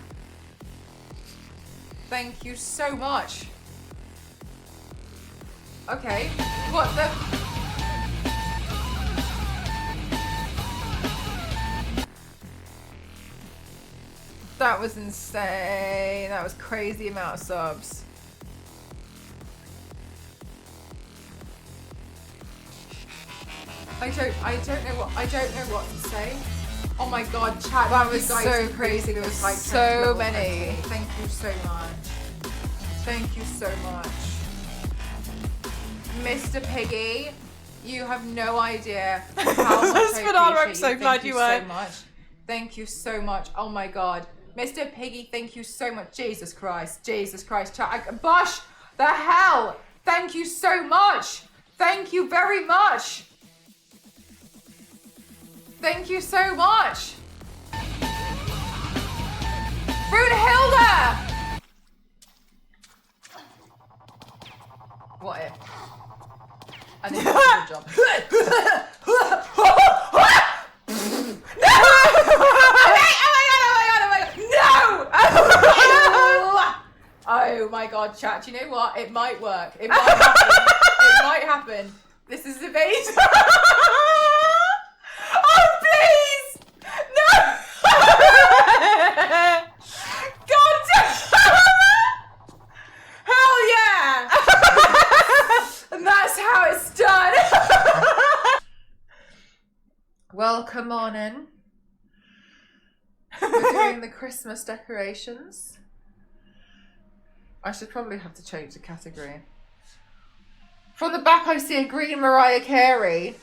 Thank you so much. Okay. What the? That was insane. That was crazy amount of subs. I don't know what to say. Oh my god, chat, that was so crazy. There was like so many. Thank you so much. Thank you so much. Mr. Piggy, you have no idea how much I appreciate I'm so glad you were. So much. Thank you so much. Oh my god. Mr. Piggy, thank you so much. Jesus Christ. Jesus Christ. Chat. Bosh, the hell. Thank you so much. Thank you very much. Thank you so much. Brunhilde! What if? I need to do a job. Oh my god, chat. You know what? It might work. It might happen. It might happen. This is amazing. Oh, please! No! God damn! Hell yeah! And that's how it's done. Well, come on in. We're doing the Christmas decorations. I should probably have to change the category. From the back I see a green Mariah Carey.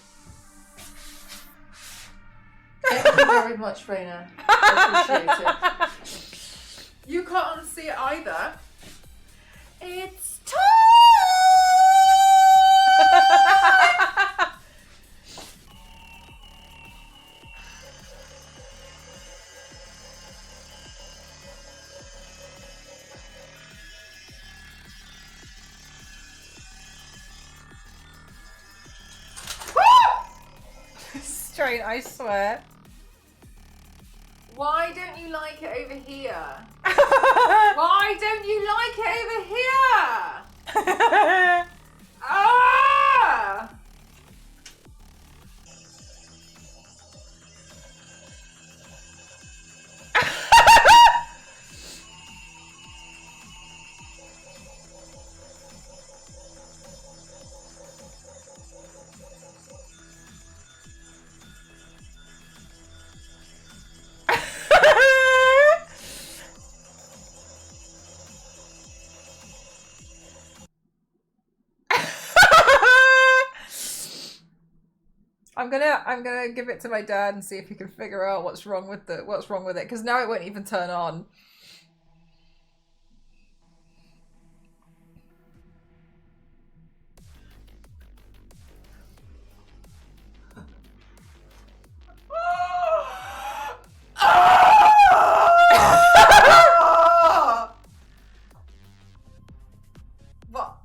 Thank you very much, Raina. I appreciate it. You can't see it either. It's time! Straight, I swear. Why don't you like it over here? Why don't you like it over here? Ah! I'm gonna give it to my dad and see if he can figure out what's wrong with it, because now it won't even turn on. But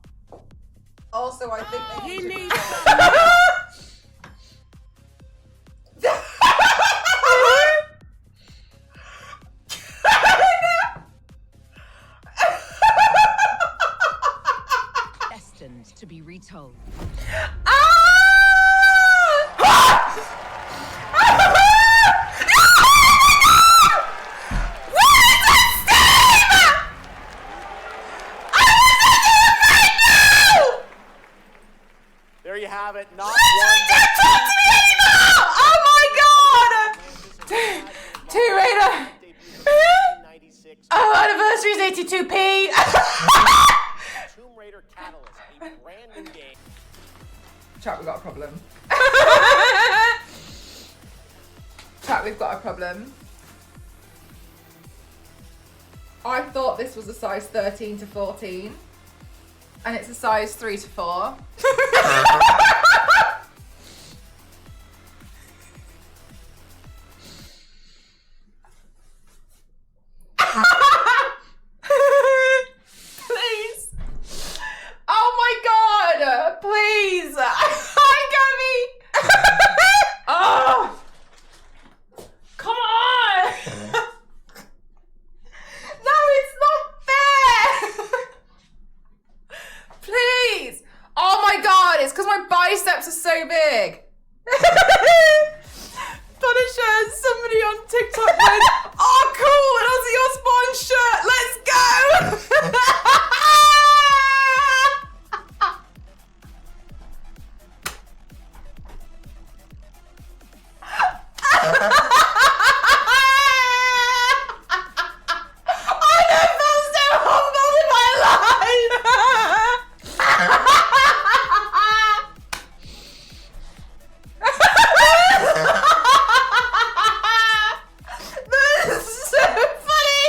also, I think they need to... to be retold. There you have it. Not one. Don't talk to me anymore! Oh my god! Tomb Raider. Oh, anniversary's 82p. Tomb Raider Catalyst, a brand new game. Chat, we've got a problem. Chat, we've got a problem. I thought this was a size 13 to 14. And it's a size 3 to 4. so big. Punisher, somebody on TikTok went, oh cool, an Ozzy Osbourne shirt, let's go! I never felt so humble in my life! This is so funny!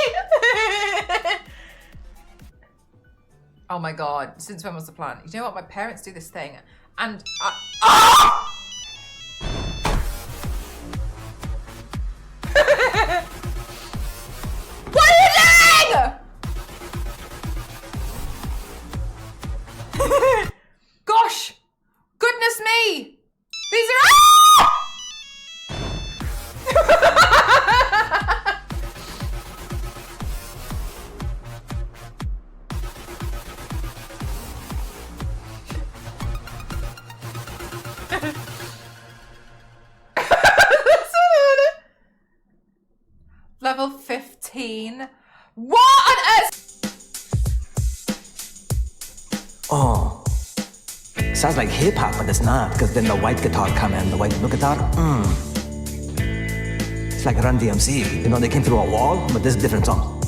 Oh my god, since when was the plan? You know what, my parents do this thing, and oh! What are you doing? Gosh! Goodness me! These are... Level 15? What on earth? Oh, sounds like hip hop, but it's not, because then the white guitar come in, the white blue guitar. It's like Run DMC, you know, they came through a wall, but this is a different song.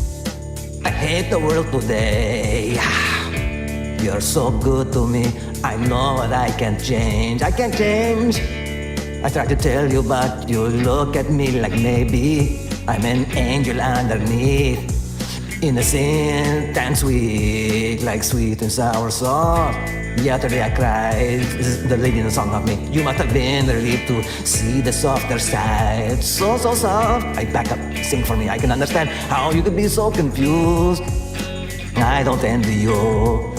I hate the world today. You're so good to me. I know what I can't change. I can't change. I try to tell you, but you look at me like maybe I'm an angel underneath. Innocent and sweet, like sweet and sour sauce. Yesterday I cried. This is the lady in the song, not me. You must have been relieved to see the softer side. So soft. I back up, sing for me. I can understand how you could be so confused. I don't envy you.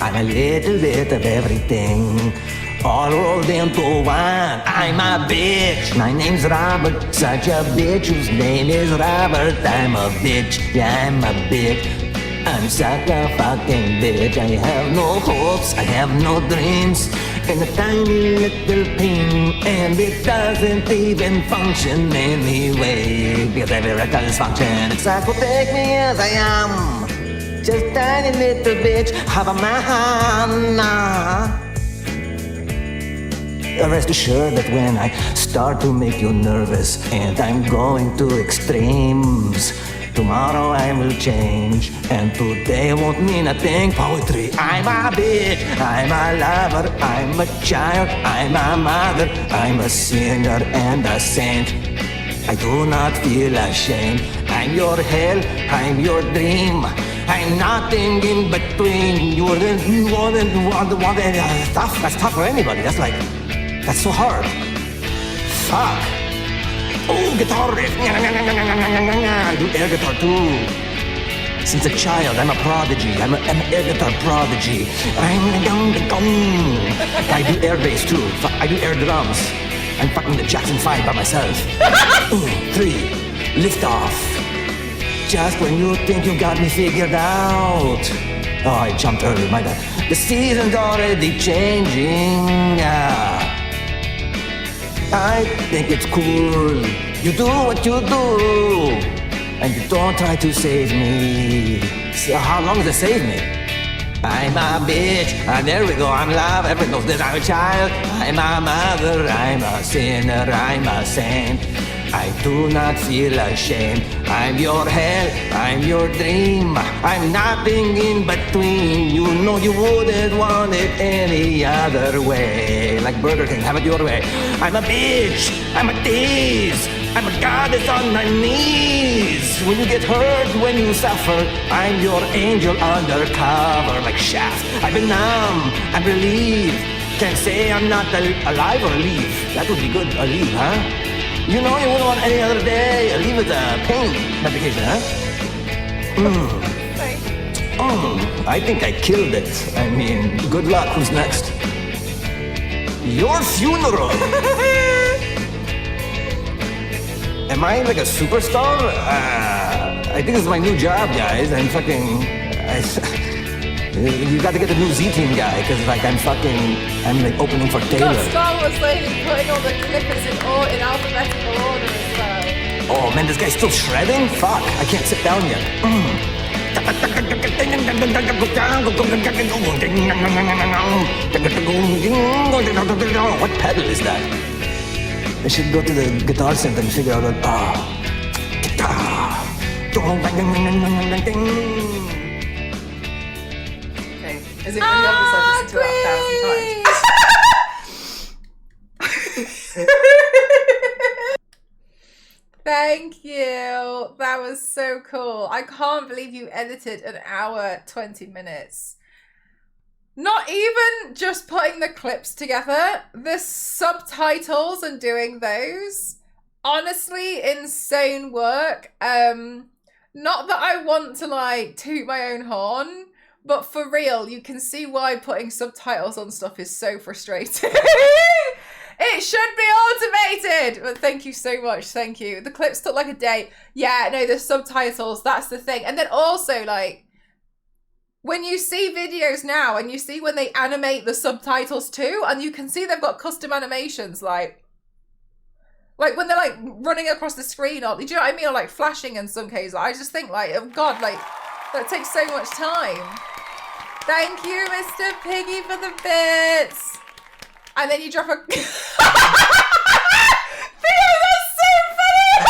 I'm a little bit of everything, all rolled into one. I'm a bitch. My name's Robert, such a bitch whose name is Robert. I'm a bitch, yeah, I'm a bitch. I'm such a fucking bitch. I have no hopes, I have no dreams, and a tiny little thing, and it doesn't even function anyway, because every erectile dysfunction, it's like, well, take me as I am. Just tiny little bitch, have a man. Rest assured that when I start to make you nervous and I'm going to extremes, tomorrow I will change, and today won't mean a thing. Poetry, I'm a bitch, I'm a lover, I'm a child, I'm a mother, I'm a singer and a saint. I do not feel ashamed. I'm your hell, I'm your dream, I'm nothing in between. You wouldn't want tough. That's tough for anybody. That's so hard. Fuck. Oh, guitar riff. I do air guitar too. Since a child, I'm a prodigy. I'm an air guitar prodigy. I do air bass too. I do air drums. I'm fucking the Jackson 5 by myself. 3, lift off. Just when you think you got me figured out. Oh, I jumped early, my bad. The season's already changing. I think it's cool. You do what you do, and you don't try to save me. So how long does it save me? I'm a bitch, there we go, I'm love, everyone knows that I'm a child. I'm a mother, I'm a sinner, I'm a saint. I do not feel ashamed. I'm your hell, I'm your dream, I'm nothing in between. You know you wouldn't want it any other way. Like Burger King, have it your way. I'm a bitch, I'm a tease, I'm a goddess on my knees. When you get hurt, when you suffer, I'm your angel undercover, like Shaft. I've been numb, I'm relieved. Can't say I'm not alive or leave. That would be good, a leave, huh? You know you wouldn't want any other day. A leave with a pain medication, huh? I think I killed it. I mean, good luck. Who's next? Your funeral. Am I like a superstar? I think this is my new job, guys. I'm fucking... You got to get the new Z-Team guy, because like I'm like opening for Taylor. Not Star Wars Lady putting all the clippers in alphabetical order as well. Oh man, this guy's still shredding? Fuck, I can't sit down yet. What pedal is that? I should go to the guitar center and figure out what. Guitar. Okay, is it really obvious I've listened to it 1,000 times? Thank you. That was so cool. I can't believe you edited an hour, 20 minutes. Not even just putting the clips together, the subtitles and doing those. Honestly, insane work. Not that I want to like toot my own horn, but for real, you can see why putting subtitles on stuff is so frustrating. It should be automated! But thank you so much, thank you. The clips took like a day. Yeah, no, the subtitles, that's the thing. And then also, like, when you see videos now and you see when they animate the subtitles too, and you can see they've got custom animations, like when they're like running across the screen, or do you know what I mean? Or like flashing in some cases. I just think like, oh God, like that takes so much time. Thank you, Mr. Piggy, for the bits. And then you drop a... Theo, that's so funny!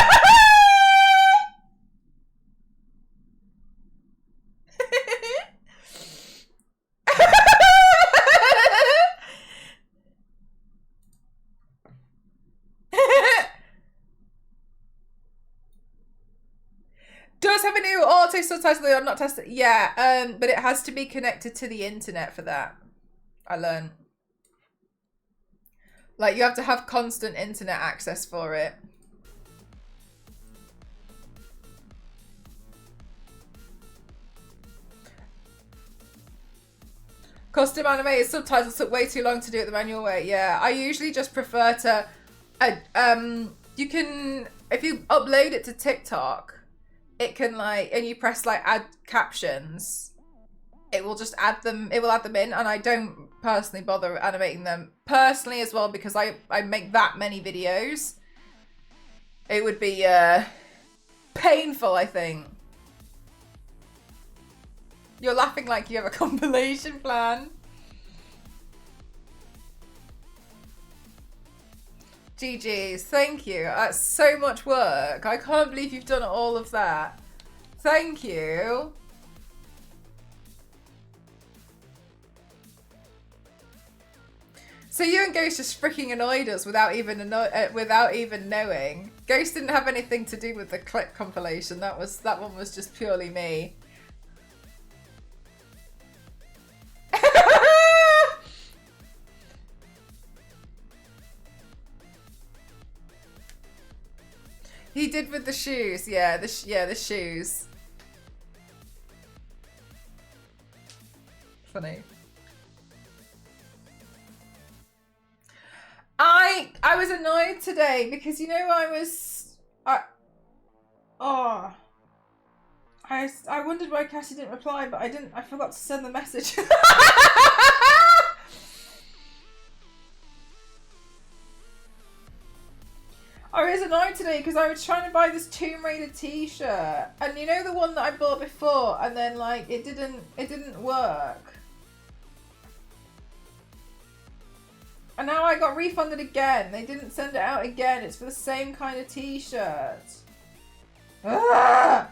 Does have a new auto subtitle that I'm not tested. Yeah, but it has to be connected to the internet for that. I learned. Like, you have to have constant internet access for it. Custom animated subtitles took way too long to do it the manual way. Yeah, I usually just prefer to... you can... If you upload it to TikTok, it can, like... And you press, like, add captions... It will just add them, it will add them in, and I don't personally bother animating them. Personally as well, because I make that many videos. It would be painful, I think. You're laughing like you have a compilation plan. GG's, thank you. That's so much work. I can't believe you've done all of that. Thank you. So you and Ghost just freaking annoyed us without even knowing. Ghost didn't have anything to do with the clip compilation. That one was just purely me. He did with the shoes. Yeah, the shoes. Funny. I was annoyed today because, you know, I wondered why Cassie didn't reply, but I forgot to send the message. I was annoyed today because I was trying to buy this Tomb Raider t-shirt, and you know the one that I bought before, and then like it didn't work. And now I got refunded again. They didn't send it out again. It's for the same kind of t-shirt. But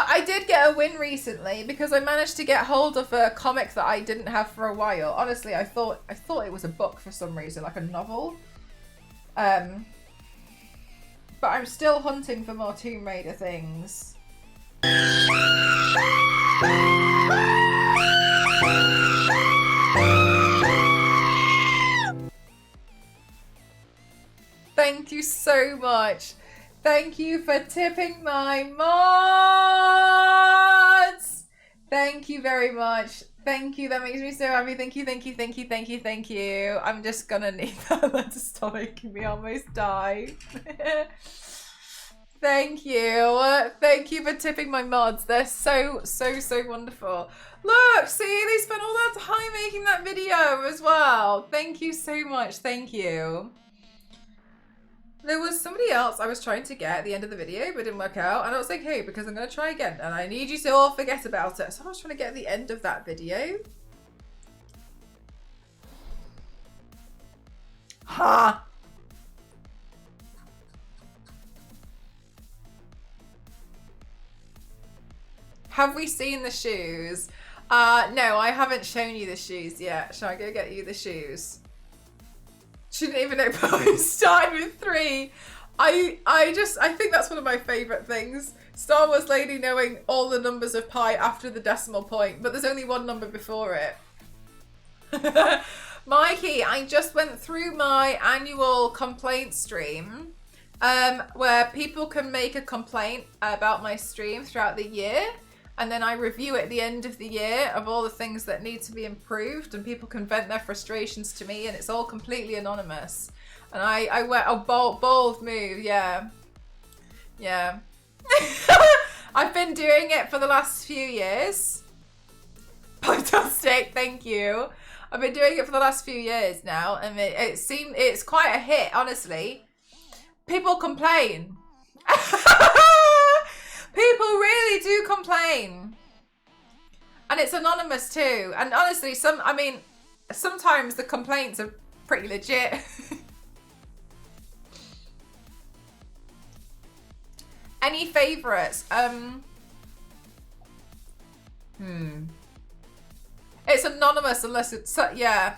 I did get a win recently because I managed to get hold of a comic that I didn't have for a while. Honestly, I thought it was a book for some reason, like a novel. But I'm still hunting for more Tomb Raider things. Thank you so much. Thank you for tipping my mods. Thank you very much. Thank you. That makes me so happy. Thank you, thank you, thank you, thank you, thank you. I'm just gonna need that to stop making me almost die. Thank you. Thank you for tipping my mods. They're so wonderful. Look, see, they spent all that time making that video as well. Thank you so much. Thank you. There was somebody else I was trying to get at the end of the video, but it didn't work out. And I was like, hey, because I'm going to try again. And I need you to all forget about it. So I was trying to get at the end of that video. Ha! Have we seen the shoes? No, I haven't shown you the shoes yet. Shall I go get you the shoes? She didn't even know Poe started with 3. I think that's one of my favourite things. Star Wars Lady knowing all the numbers of pi after the decimal point, but there's only one number before it. Mikey, I just went through my annual complaint stream, where people can make a complaint about my stream throughout the year, and then I review at the end of the year of all the things that need to be improved, and people can vent their frustrations to me, and it's all completely anonymous. And I went a bold move, yeah. Yeah. I've been doing it for the last few years. Fantastic, thank you. I've been doing it for the last few years now, and it's quite a hit, honestly. People complain. People really do complain. And it's anonymous too. And honestly, sometimes the complaints are pretty legit. Any favourites? It's anonymous unless it's, yeah.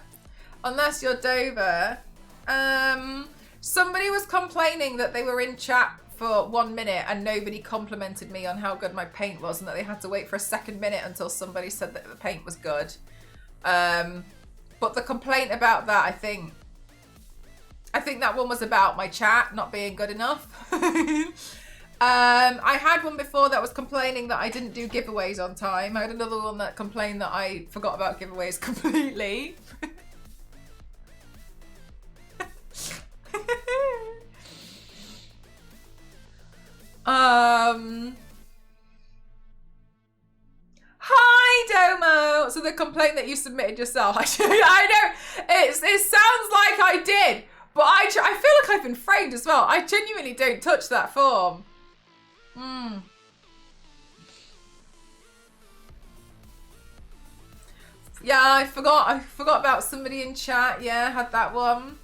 Unless you're Dover. Somebody was complaining that they were in chat for 1 minute and nobody complimented me on how good my paint was, and that they had to wait for a second minute until somebody said that the paint was good. But the complaint about that, I think that one was about my chat not being good enough. I had one before that was complaining that I didn't do giveaways on time. I had another one that complained that I forgot about giveaways completely. Hi Domo. So the complaint that you submitted yourself. I know it sounds like I did, but I feel like I've been framed as well. I genuinely don't touch that form. Yeah, I forgot about somebody in chat. Yeah, had that one.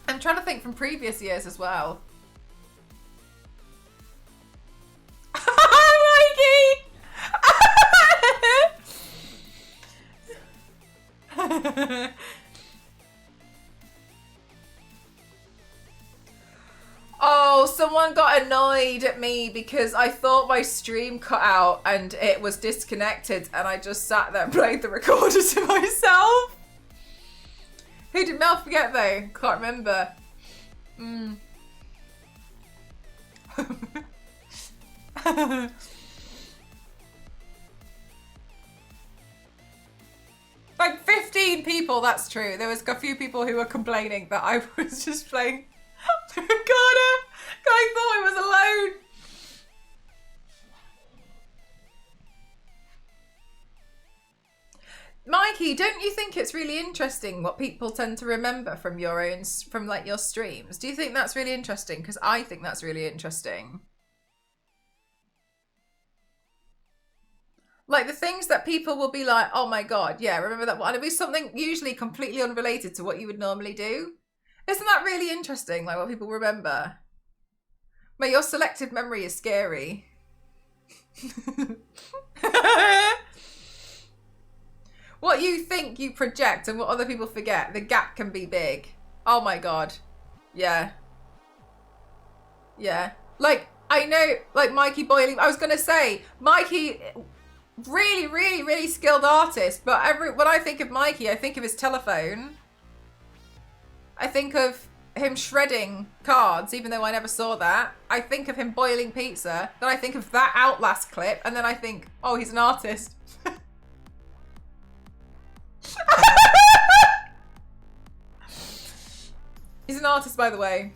I'm trying to think from previous years as well. Mikey! Oh, someone got annoyed at me because I thought my stream cut out and it was disconnected, and I just sat there and played the recorder to myself. Who did Mel forget though? Can't remember. Like 15 people, that's true. There was a few people who were complaining that I was just playing the recorder. I thought I was alone. Mikey, don't you think it's really interesting what people tend to remember from your streams? Do you think that's really interesting? Because I think that's really interesting. Like the things that people will be like, oh my God, yeah, remember that one? It'll be something usually completely unrelated to what you would normally do. Isn't that really interesting, like what people remember? But your selective memory is scary. What you think you project and what other people forget, the gap can be big. Oh my God. Yeah. Yeah. Like, I know, like Mikey Boiling, I was going to say, Mikey, really, really, really skilled artist, but when I think of Mikey, I think of his telephone. I think of him shredding cards, even though I never saw that. I think of him boiling pizza. Then I think of that Outlast clip, and then I think, oh, he's an artist. He's an artist, by the way.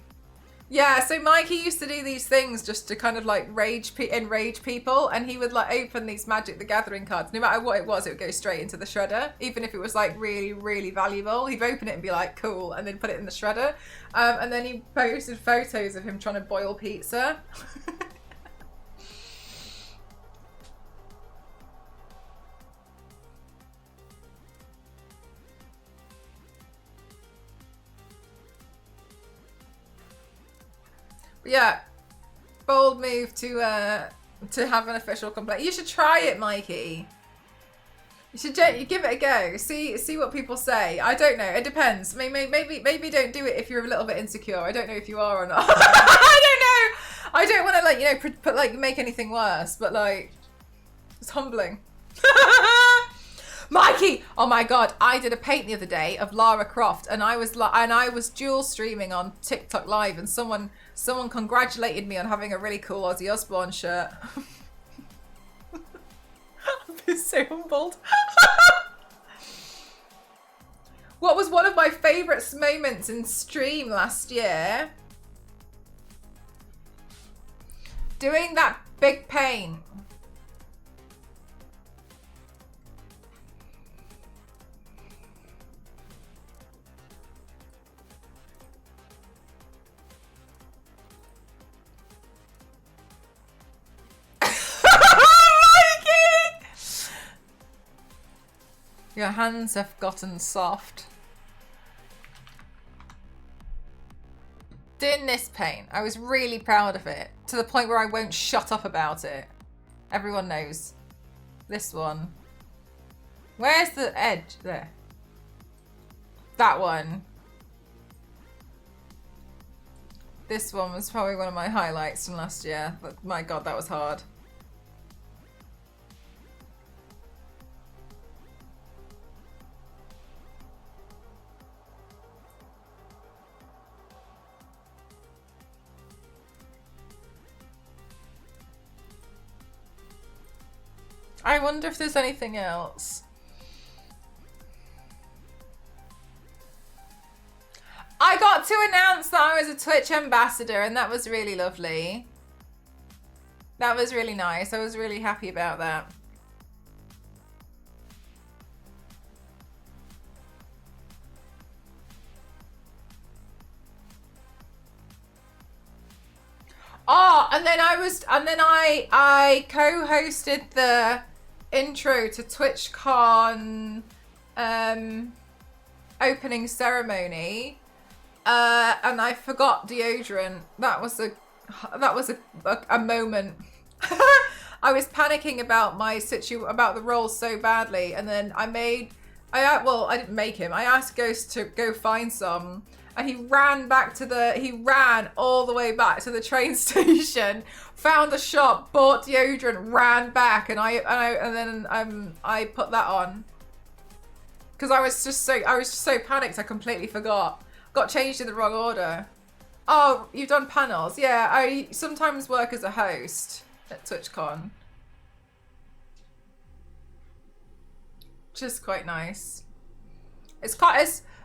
Yeah, so Mikey used to do these things just to kind of like enrage people, and he would like open these Magic the Gathering cards. No matter what it was, it would go straight into the shredder, even if it was like really, really valuable. He'd open it and be like, cool, and then put it in the shredder. And then he posted photos of him trying to boil pizza. Yeah, bold move to have an official complaint. You should try it, Mikey. You should give it a go. See what people say. I don't know. It depends. Maybe don't do it if you're a little bit insecure. I don't know if you are or not. I don't know. I don't want to like put like make anything worse, but like it's humbling. Mikey! Oh my god, I did a paint the other day of Lara Croft, and I was dual streaming on TikTok Live, and someone congratulated me on having a really cool Ozzy Osbourne shirt. I'm being so humbled. What was one of my favourite moments in stream last year? Doing that big paint. Your hands have gotten soft. Doing this paint, I was really proud of it, to the point where I won't shut up about it. Everyone knows. This one. Where's the edge? There. That one. This one was probably one of my highlights from last year, but my god, that was hard. I wonder if there's anything else. I got to announce that I was a Twitch ambassador, and that was really lovely. That was really nice. I was really happy about that. Oh, and then I co-hosted the intro to TwitchCon opening ceremony, and I forgot deodorant. That was a moment. I was panicking about about the role so badly, and then I didn't make him. I asked Ghost to go find some, and he ran all the way back to the train station, found a shop, bought deodorant, ran back, and I put that on because I was just so panicked. I completely forgot. Got changed in the wrong order. Oh, you've done panels? Yeah, I sometimes work as a host at TwitchCon. Just quite nice.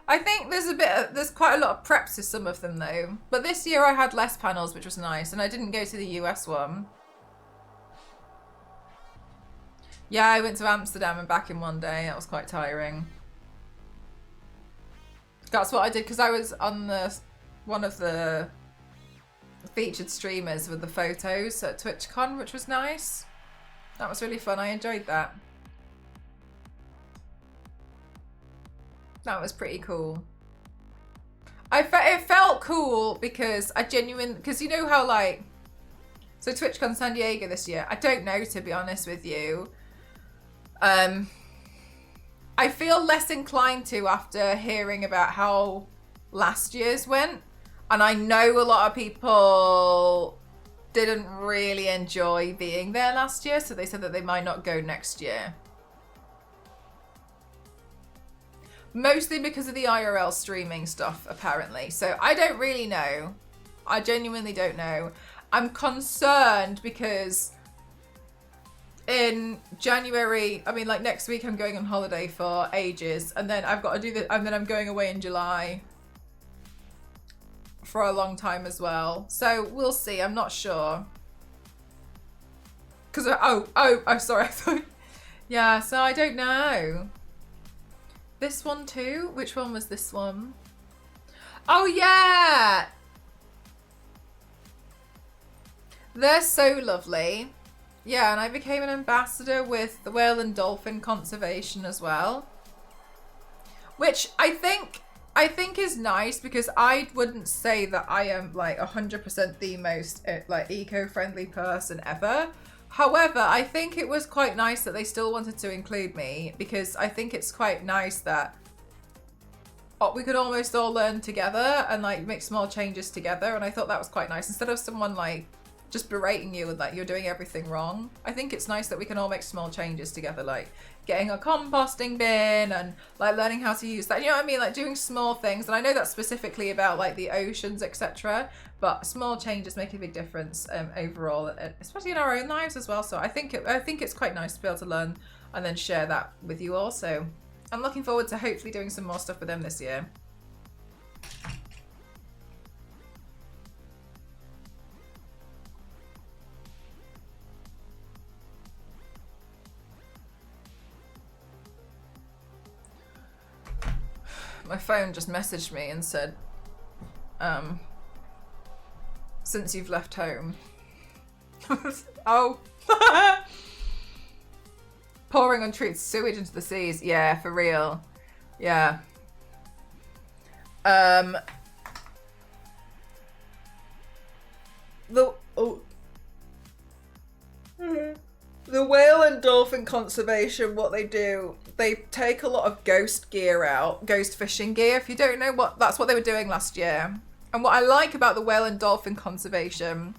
I think there's quite a lot of preps to some of them though. But this year I had less panels, which was nice, and I didn't go to the US one. Yeah, I went to Amsterdam and back in one day. That was quite tiring. That's what I did because I was on one of the featured streamers with the photos at TwitchCon, which was nice. That was really fun. I enjoyed that. That was pretty cool. It felt cool because because you know how so TwitchCon San Diego this year, I don't know, to be honest with you. I feel less inclined to after hearing about how last year's went. And I know a lot of people didn't really enjoy being there last year, so they said that they might not go next year. Mostly because of the IRL streaming stuff, apparently. So I don't really know. I genuinely don't know. I'm concerned because in January, next week I'm going on holiday for ages, and then I've got to do and then I'm going away in July. for a long time as well. So we'll see. I'm not sure. Because sorry. I thought. Yeah. So I don't know. This one too. Which one was this one? Oh yeah. They're so lovely. Yeah, and I became an ambassador with the Whale and Dolphin Conservation as well. Which I think is nice, because I wouldn't say that I am like 100% the most like eco-friendly person ever. However, I think it was quite nice that they still wanted to include me, because I think it's quite nice that we could almost all learn together and like make small changes together. And I thought that was quite nice, instead of someone like just berating you and that you're doing everything wrong. I think it's nice that we can all make small changes together, like getting a composting bin and like learning how to use that. You know what I mean? Like doing small things. And I know that's specifically about like the oceans, etc. But small changes make a big difference overall, especially in our own lives as well. So I think it's quite nice to be able to learn and then share that with you also. I'm looking forward to hopefully doing some more stuff with them this year. My phone just messaged me and said, since you've left home. Oh. Pouring untreated sewage into the seas. Yeah, for real. Yeah. The Whale and Dolphin Conservation, what they do, they take a lot of ghost gear out, ghost fishing gear. If you don't know that's what they were doing last year. And what I like about the Whale and Dolphin Conservation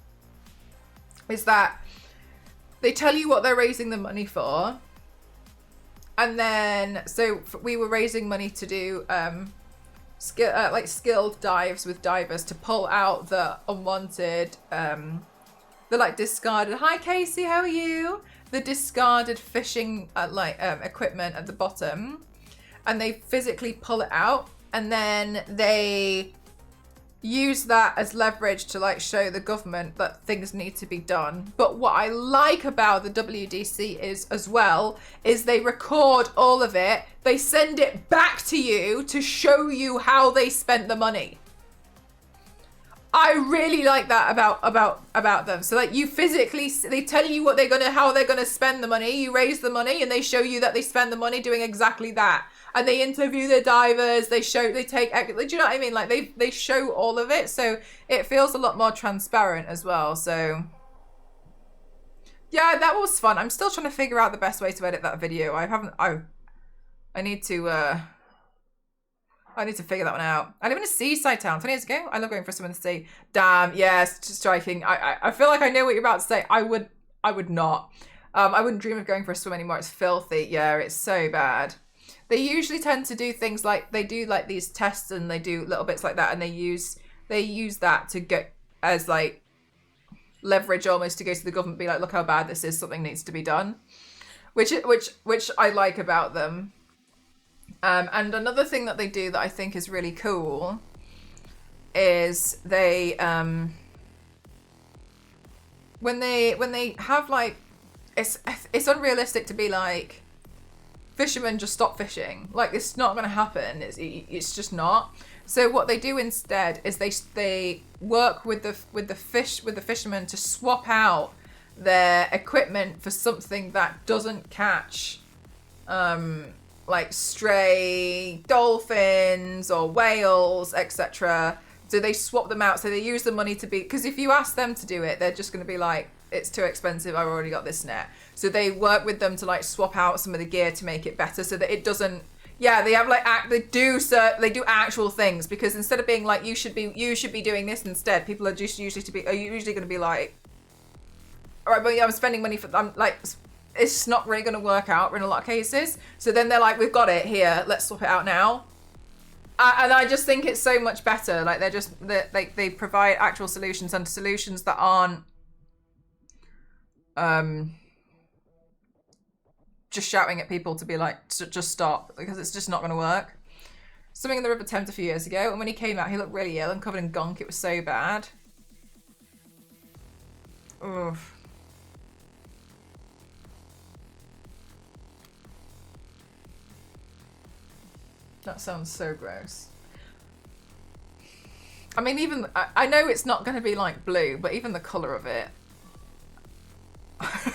is that they tell you what they're raising the money for. And then, so we were raising money to do skilled dives with divers to pull out the unwanted, the like discarded, hi Casey, how are you? The discarded fishing equipment at the bottom, and they physically pull it out, and then they use that as leverage to like show the government that things need to be done. But what I like about the WDC is they record all of it, they send it back to you to show you how they spent the money. I really like that about them. So like you physically, they tell you how they're gonna spend the money. You raise the money and they show you that they spend the money doing exactly that. And they interview the divers. They take. Do you know what I mean? Like they show all of it, so it feels a lot more transparent as well. So yeah, that was fun. I'm still trying to figure out the best way to edit that video. I need to figure that one out. I live in a seaside town. 20 years ago, I love going for a swim in the sea. Damn, yes, striking. I feel like I know what you're about to say. I would not. I wouldn't dream of going for a swim anymore. It's filthy. Yeah, it's so bad. They usually tend to do things like they do like these tests and they do little bits like that, and they use that to get as like leverage almost to go to the government, be like, look how bad this is. Something needs to be done, which I like about them. And another thing that they do that I think is really cool is they when they have like it's unrealistic to be like fishermen just stop fishing. Like it's not going to happen. It's just not. So what they do instead is they work with the fishermen to swap out their equipment for something that doesn't catch like stray dolphins or whales, etc. So they swap them out. So they use the money to be, because if you ask them to do it, they're just going to be like, it's too expensive, I've already got this net. So they work with them to like swap out some of the gear to make it better so that it doesn't, yeah, they have like, they do actual things, because instead of being like, you should be doing this instead, people are just usually going to be like, all right, but yeah, I'm spending money I'm like, it's not really going to work out in a lot of cases. So then they're like, we've got it here, let's swap it out now. And I just think it's so much better. Like they provide actual solutions, and solutions that aren't just shouting at people to be like, just stop, because it's just not going to work. Swimming in the River Thames a few years ago, and when he came out, he looked really ill and covered in gunk. It was so bad. Oof. That sounds so gross. I mean, even, I know it's not going to be like blue, but even the colour of it.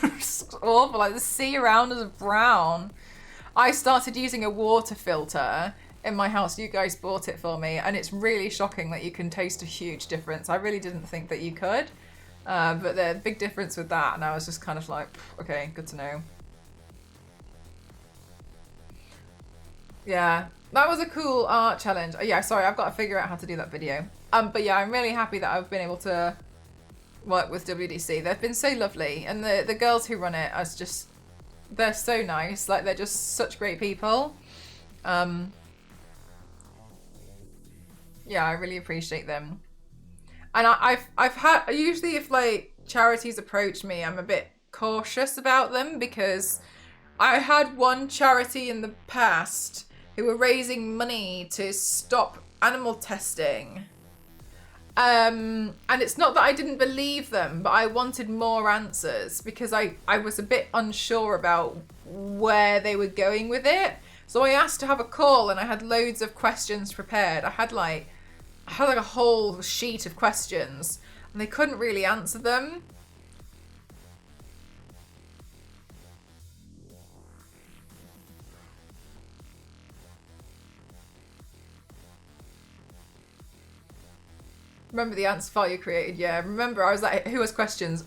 It's awful, like the sea around is brown. I started using a water filter in my house. You guys bought it for me, and it's really shocking that you can taste a huge difference. I really didn't think that you could, but there's a big difference with that, and I was just kind of like, okay, good to know. Yeah, that was a cool art challenge. Yeah, sorry, I've got to figure out how to do that video. But yeah, I'm really happy that I've been able to work with WDC. They've been so lovely, and the girls who run it are just, they're so nice. Like, they're just such great people. Yeah, I really appreciate them. And I've had, usually if like charities approach me, I'm a bit cautious about them, because I had one charity in the past who were raising money to stop animal testing. And it's not that I didn't believe them, but I wanted more answers, because I was a bit unsure about where they were going with it. So I asked to have a call, and I had loads of questions prepared. I had like a whole sheet of questions, and they couldn't really answer them. Remember the answer file you created? Yeah, remember I was like, who has questions?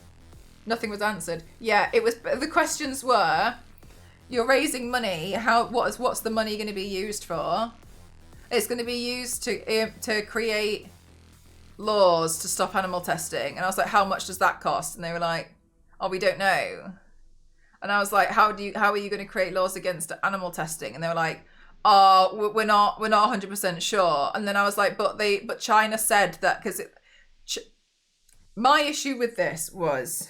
Nothing was answered. Yeah, it was, the questions were, you're raising money, what's the money going to be used for? It's going to be used to create laws to stop animal testing. And I was like, how much does that cost? And they were like, oh, we don't know. And I was like, how are you going to create laws against animal testing? And they were like, oh, we're not 100% sure. And then I was like, but China said that, because my issue with this was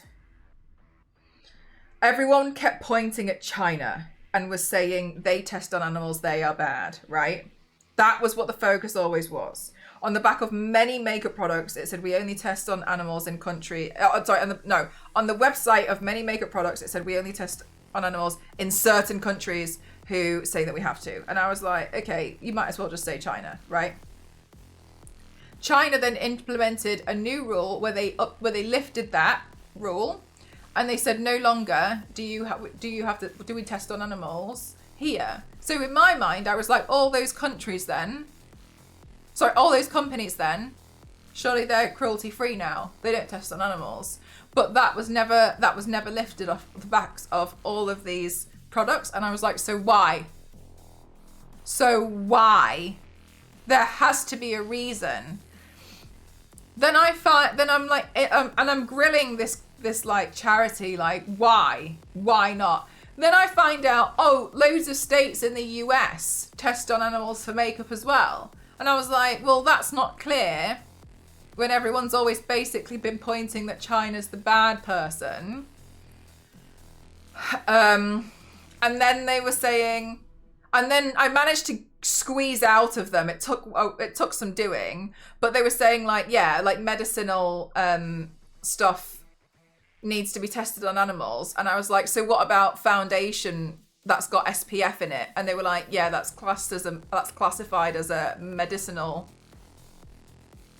everyone kept pointing at China and was saying they test on animals, they are bad, right? That was what the focus always was. On the back of many makeup products, it said we only test on animals in country. On the website of many makeup products, it said we only test on animals in certain countries who say that we have to. And I was like, okay, you might as well just say China, right? China then implemented a new rule where they lifted that rule, and they said no longer do we test on animals here. So in my mind, I was like, all those companies then, surely they're cruelty free now. They don't test on animals. But that was never lifted off the backs of all of these products. And I was like, so why? There has to be a reason. Then I'm like, and I'm grilling this like charity, like, why not? Then I find out, oh, loads of states in the US test on animals for makeup as well. And I was like, well, that's not clear when everyone's always basically been pointing that China's the bad person. And then they were saying, and then I managed to squeeze out of them. It took some doing, but they were saying like, yeah, like medicinal stuff needs to be tested on animals. And I was like, so what about foundation that's got SPF in it? And they were like, yeah, that's classified as a medicinal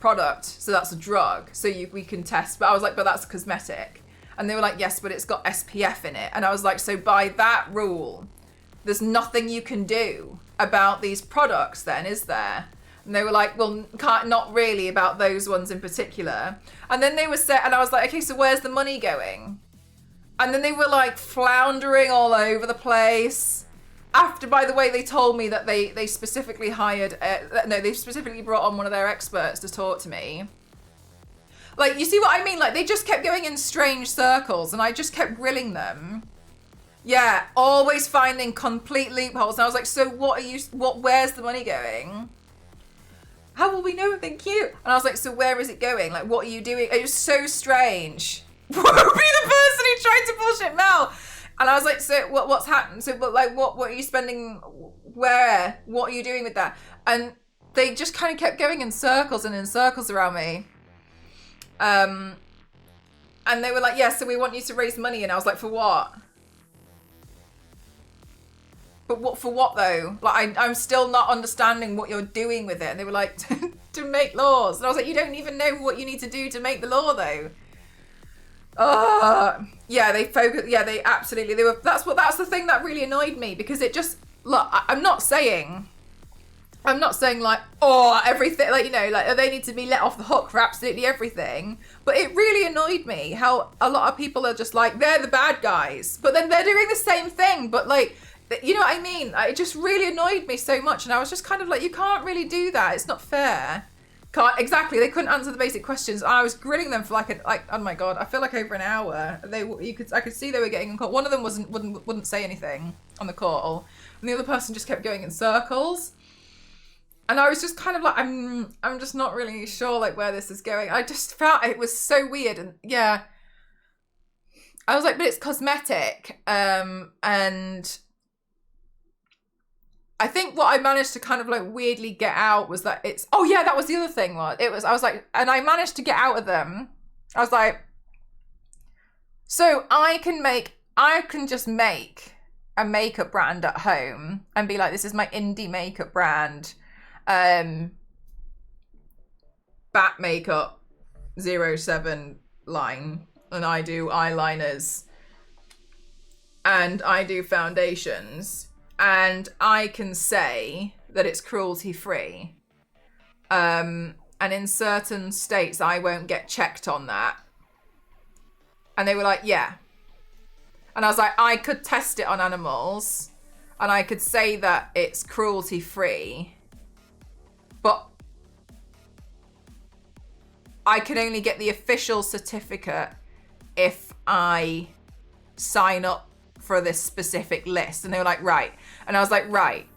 product, so that's a drug, so we can test. But I was like, but that's cosmetic. And they were like, yes, but it's got SPF in it. And I was like, so by that rule, there's nothing you can do about these products then, is there? And they were like, well, not really about those ones in particular. And then they were and I was like, okay, so where's the money going? And then they were like floundering all over the place. After, by the way, they told me that they specifically they specifically brought on one of their experts to talk to me. Like, you see what I mean? Like, they just kept going in strange circles, and I just kept grilling them. Yeah, always finding complete loopholes. And I was like, so where's the money going? How will we know? Thank you. And I was like, so where is it going? Like, what are you doing? It was so strange. Would be the person who tried to bullshit Mel. And I was like, so what's happened? So like, what are you spending? Where? What are you doing with that? And they just kind of kept going in circles and in circles around me. And they were like, yeah, so we want you to raise money. And I was like, for what? But for what though? Like, I'm still not understanding what you're doing with it. And they were like, to make laws. And I was like, you don't even know what you need to do to make the law though. Yeah, they focus. Yeah, they absolutely. They were. That's the thing that really annoyed me, because it just, look, I'm not saying like, oh, everything, like, you know, like they need to be let off the hook for absolutely everything. But it really annoyed me how a lot of people are just like, they're the bad guys, but then they're doing the same thing, but like, you know what I mean? It just really annoyed me so much, and I was just kind of like, you can't really do that. It's not fair. Exactly. They couldn't answer the basic questions. I was grilling them for like oh my god, I feel like over an hour. I could see they were getting in call. One of them wouldn't say anything on the call, and the other person just kept going in circles. And I was just kind of like, I'm just not really sure like where this is going. I just felt it was so weird, and yeah, I was like, but it's cosmetic, and I think what I managed to kind of like weirdly get out was that it's, oh yeah, that was the other thing. I was like, and I managed to get out of them. I was like, so I can just make a makeup brand at home and be like, this is my indie makeup brand. Bat Makeup 07 line, and I do eyeliners and I do foundations. And I can say that it's cruelty free. And in certain states, I won't get checked on that. And they were like, yeah. And I was like, I could test it on animals. And I could say that it's cruelty free. But I can only get the official certificate if I sign up for this specific list. And they were like, right. And I was like, right.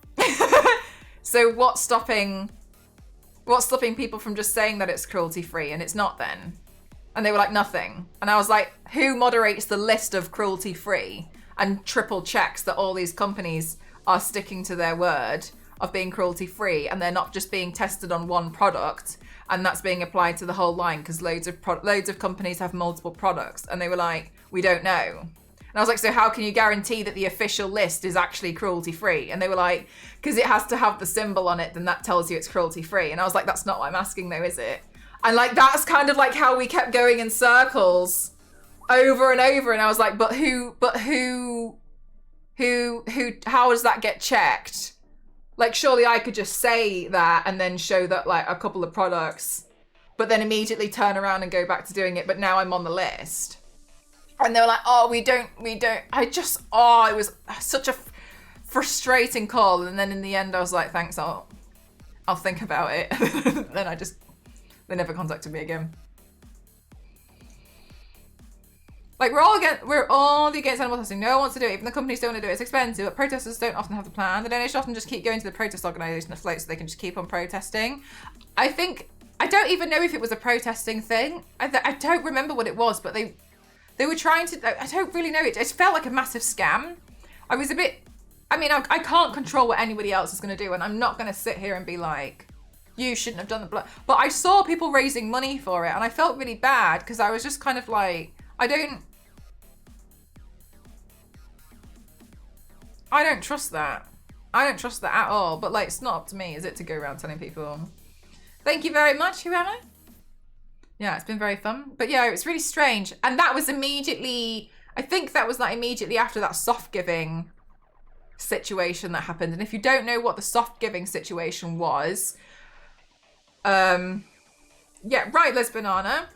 So what's stopping people from just saying that it's cruelty free and it's not then? And they were like, nothing. And I was like, who moderates the list of cruelty free and triple checks that all these companies are sticking to their word of being cruelty free, and they're not just being tested on one product and that's being applied to the whole line, because loads of companies have multiple products. And they were like, we don't know. And I was like, so how can you guarantee that the official list is actually cruelty free? And they were like, because it has to have the symbol on it, then that tells you it's cruelty free. And I was like, that's not what I'm asking though, is it? And like, that's kind of like how we kept going in circles over and over. And I was like, how does that get checked? Like, surely I could just say that and then show that like a couple of products, but then immediately turn around and go back to doing it. But now I'm on the list. And they were like, oh, we don't. It was such a frustrating call. And then in the end, I was like, thanks, I'll think about it. Then they never contacted me again. Like, we're all against animal testing. No one wants to do it. Even the companies don't want to do it. It's expensive, but protesters don't often have the plan. The donations often just keep going to the protest organisation afloat so they can just keep on protesting. I don't even know if it was a protesting thing. I don't remember what it was, but they were trying to, I don't really know. It felt like a massive scam. I was a bit, I can't control what anybody else is going to do, and I'm not going to sit here and be like, you shouldn't have done the blood. But I saw people raising money for it, and I felt really bad because I was just kind of like, I don't trust that. I don't trust that at all. But like, it's not up to me, is it, to go around telling people? Thank you very much, whoever. Yeah, it's been very fun. But yeah, it's really strange. And that was immediately, I think that was like immediately after that soft giving situation that happened. And if you don't know what the soft giving situation was, yeah, right, Les Banana.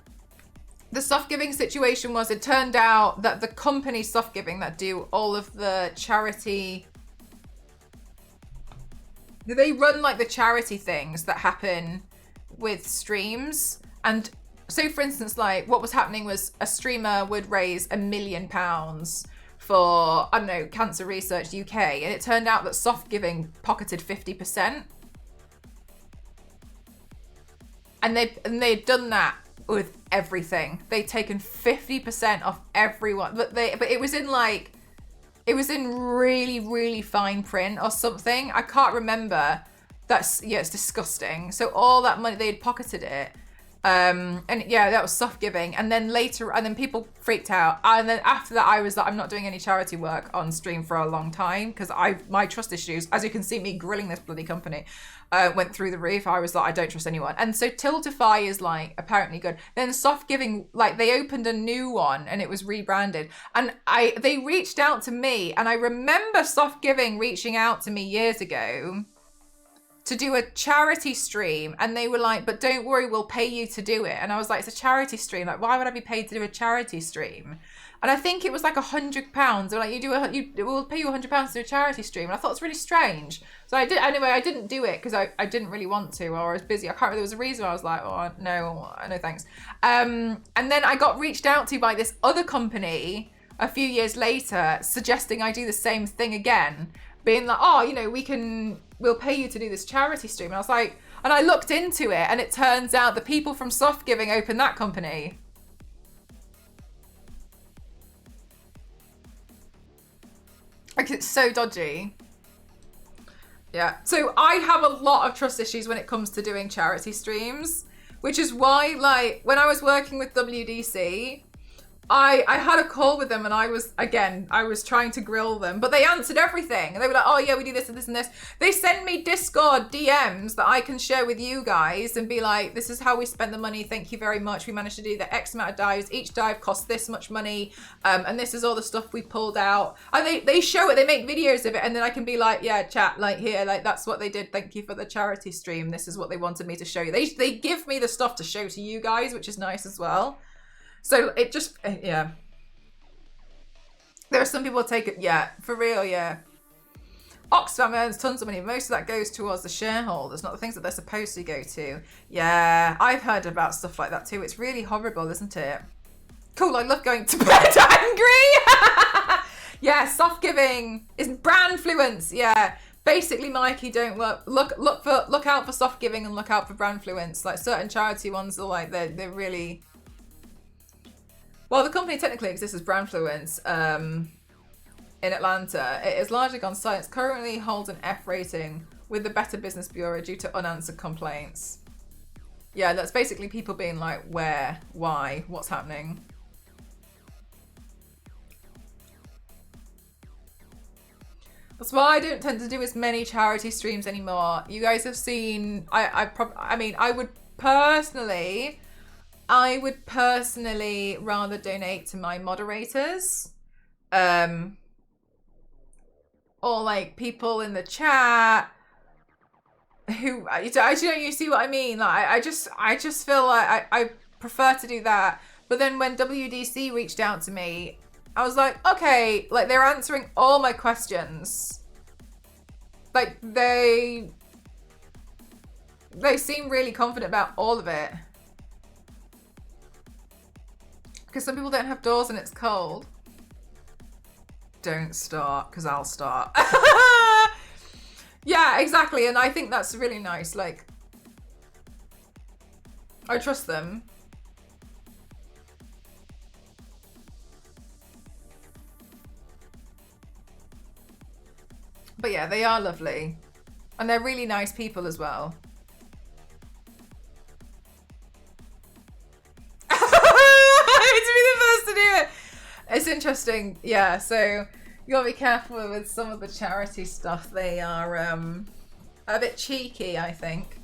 The soft giving situation was, it turned out that the company Soft Giving that do all of the charity, they run like the charity things that happen with streams. And so for instance, like what was happening was a streamer would raise £1 million for, I don't know, Cancer Research UK. And it turned out that Soft Giving pocketed 50%. And they'd done that with everything. They'd taken 50% off everyone, but it was in like It was in really, really fine print or something. I can't remember. Yeah, it's disgusting. So all that money, they had pocketed it. And yeah, that was soft giving. And then people freaked out. And then after that, I was like, I'm not doing any charity work on stream for a long time because my trust issues, as you can see me grilling this bloody company, went through the roof. I was like, I don't trust anyone. And so Tiltify is like apparently good. Then soft giving, like they opened a new one and it was rebranded. And they reached out to me, and I remember soft giving reaching out to me years ago to do a charity stream, and they were like, but don't worry, we'll pay you to do it. And I was like, it's a charity stream, like why would I be paid to do a charity stream? And I think it was like £100. They're like, we'll pay you £100 to do a charity stream. And I thought it was really strange. So I didn't do it because I didn't really want to, or I was busy. I can't remember, there was a reason I was like, oh no thanks. And then I got reached out to by this other company a few years later suggesting I do the same thing again, being like, oh, we'll pay you to do this charity stream. And I was like, and I looked into it, and it turns out the people from Soft Giving opened that company. Like, it's so dodgy. Yeah, so I have a lot of trust issues when it comes to doing charity streams, which is why, like, when I was working with WDC, I had a call with them, and I was trying to grill them, but they answered everything. And they were like, oh yeah, we do this and this and this. They send me Discord DMs that I can share with you guys and be like, this is how we spent the money. Thank you very much. We managed to do the X amount of dives. Each dive costs this much money. And this is all the stuff we pulled out. And they show it, they make videos of it. And then I can be like, yeah, chat, like here, like that's what they did. Thank you for the charity stream. This is what they wanted me to show you. They give me the stuff to show to you guys, which is nice as well. So it just, yeah. There are some people who take it, yeah, for real, yeah. Oxfam earns tons of money. Most of that goes towards the shareholders, not the things that they're supposed to go to. Yeah, I've heard about stuff like that too. It's really horrible, isn't it? Cool, I love going to bed angry. Yeah, soft giving is brandfluence, yeah. Basically, Mikey, don't look out for soft giving and look out for brandfluence. Like certain charity ones are like, they're really... Well, the company technically exists as Brandfluence in Atlanta. It is largely gone silent. It currently holds an F rating with the Better Business Bureau due to unanswered complaints. Yeah, that's basically people being like, where, why, what's happening. That's why I don't tend to do as many charity streams anymore. You guys have seen, I would personally rather donate to my moderators, or like people in the chat who, you see what I mean? Like, I just feel like I prefer to do that. But then when WDC reached out to me, I was like, okay, like they're answering all my questions. Like they seem really confident about all of it. Because some people don't have doors and it's cold. Don't start, because I'll start. Yeah, exactly. And I think that's really nice. Like, I trust them. But yeah, they are lovely. And they're really nice people as well. To do it. It's interesting, yeah, so you gotta be careful with some of the charity stuff. They are a bit cheeky, I think.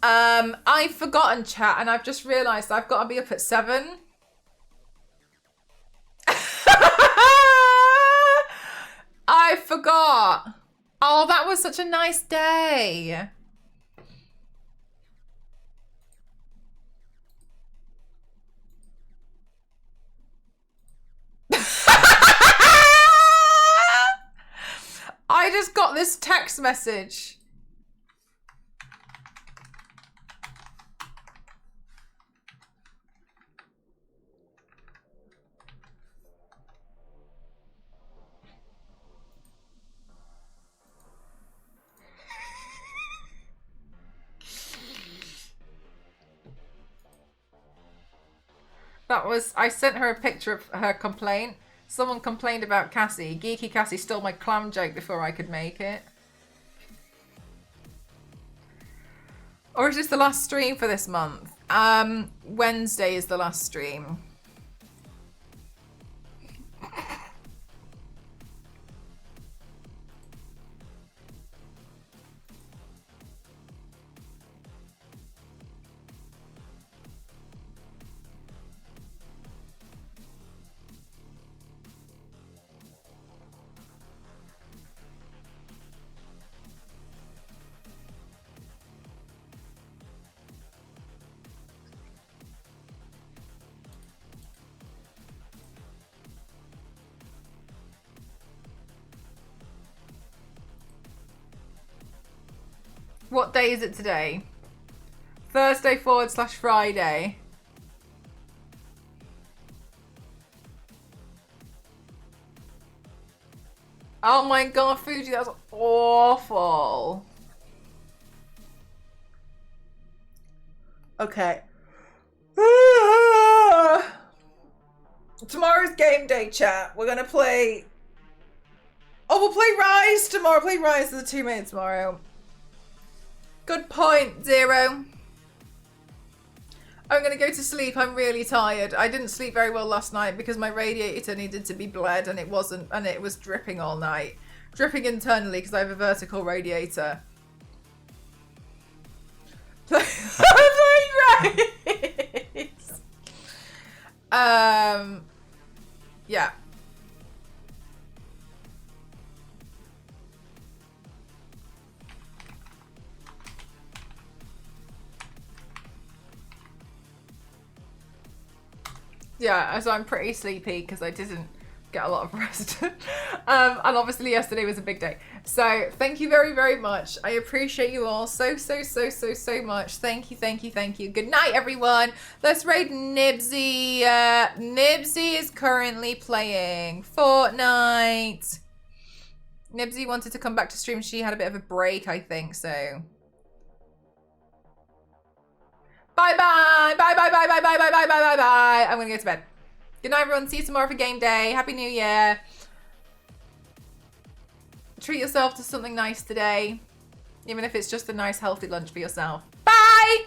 I've forgotten chat, and I've just realised I've got to be up at 7. I forgot. Oh, that was such a nice day. I just got this text message. That was, I sent her a picture of her complaint Someone complained about Cassie. Geeky Cassie stole my clam joke before I could make it. Or is this the last stream for this month? Wednesday is the last stream. What day is it today? Thursday / Friday. Oh my god, Fuji, that was awful. Okay. Tomorrow's game day, chat. We're gonna play... Oh, we'll play Rise tomorrow. Play Rise as a 2-minute tomorrow. Good point, Zero. I'm gonna go to sleep. I'm really tired. I didn't sleep very well last night because my radiator needed to be bled and it wasn't, and it was dripping all night. Dripping internally because I have a vertical radiator. Yeah. Yeah, so I'm pretty sleepy because I didn't get a lot of rest. And obviously yesterday was a big day. So thank you very, very much. I appreciate you all so much. Thank you. Good night, everyone. Let's raid Nibsy. Nibsy is currently playing Fortnite. Nibsy wanted to come back to stream. She had a bit of a break, I think, so... Bye-bye. Bye-bye. I'm gonna go to bed. Good night, everyone. See you tomorrow for game day. Happy New Year. Treat yourself to something nice today. Even if it's just a nice, healthy lunch for yourself. Bye!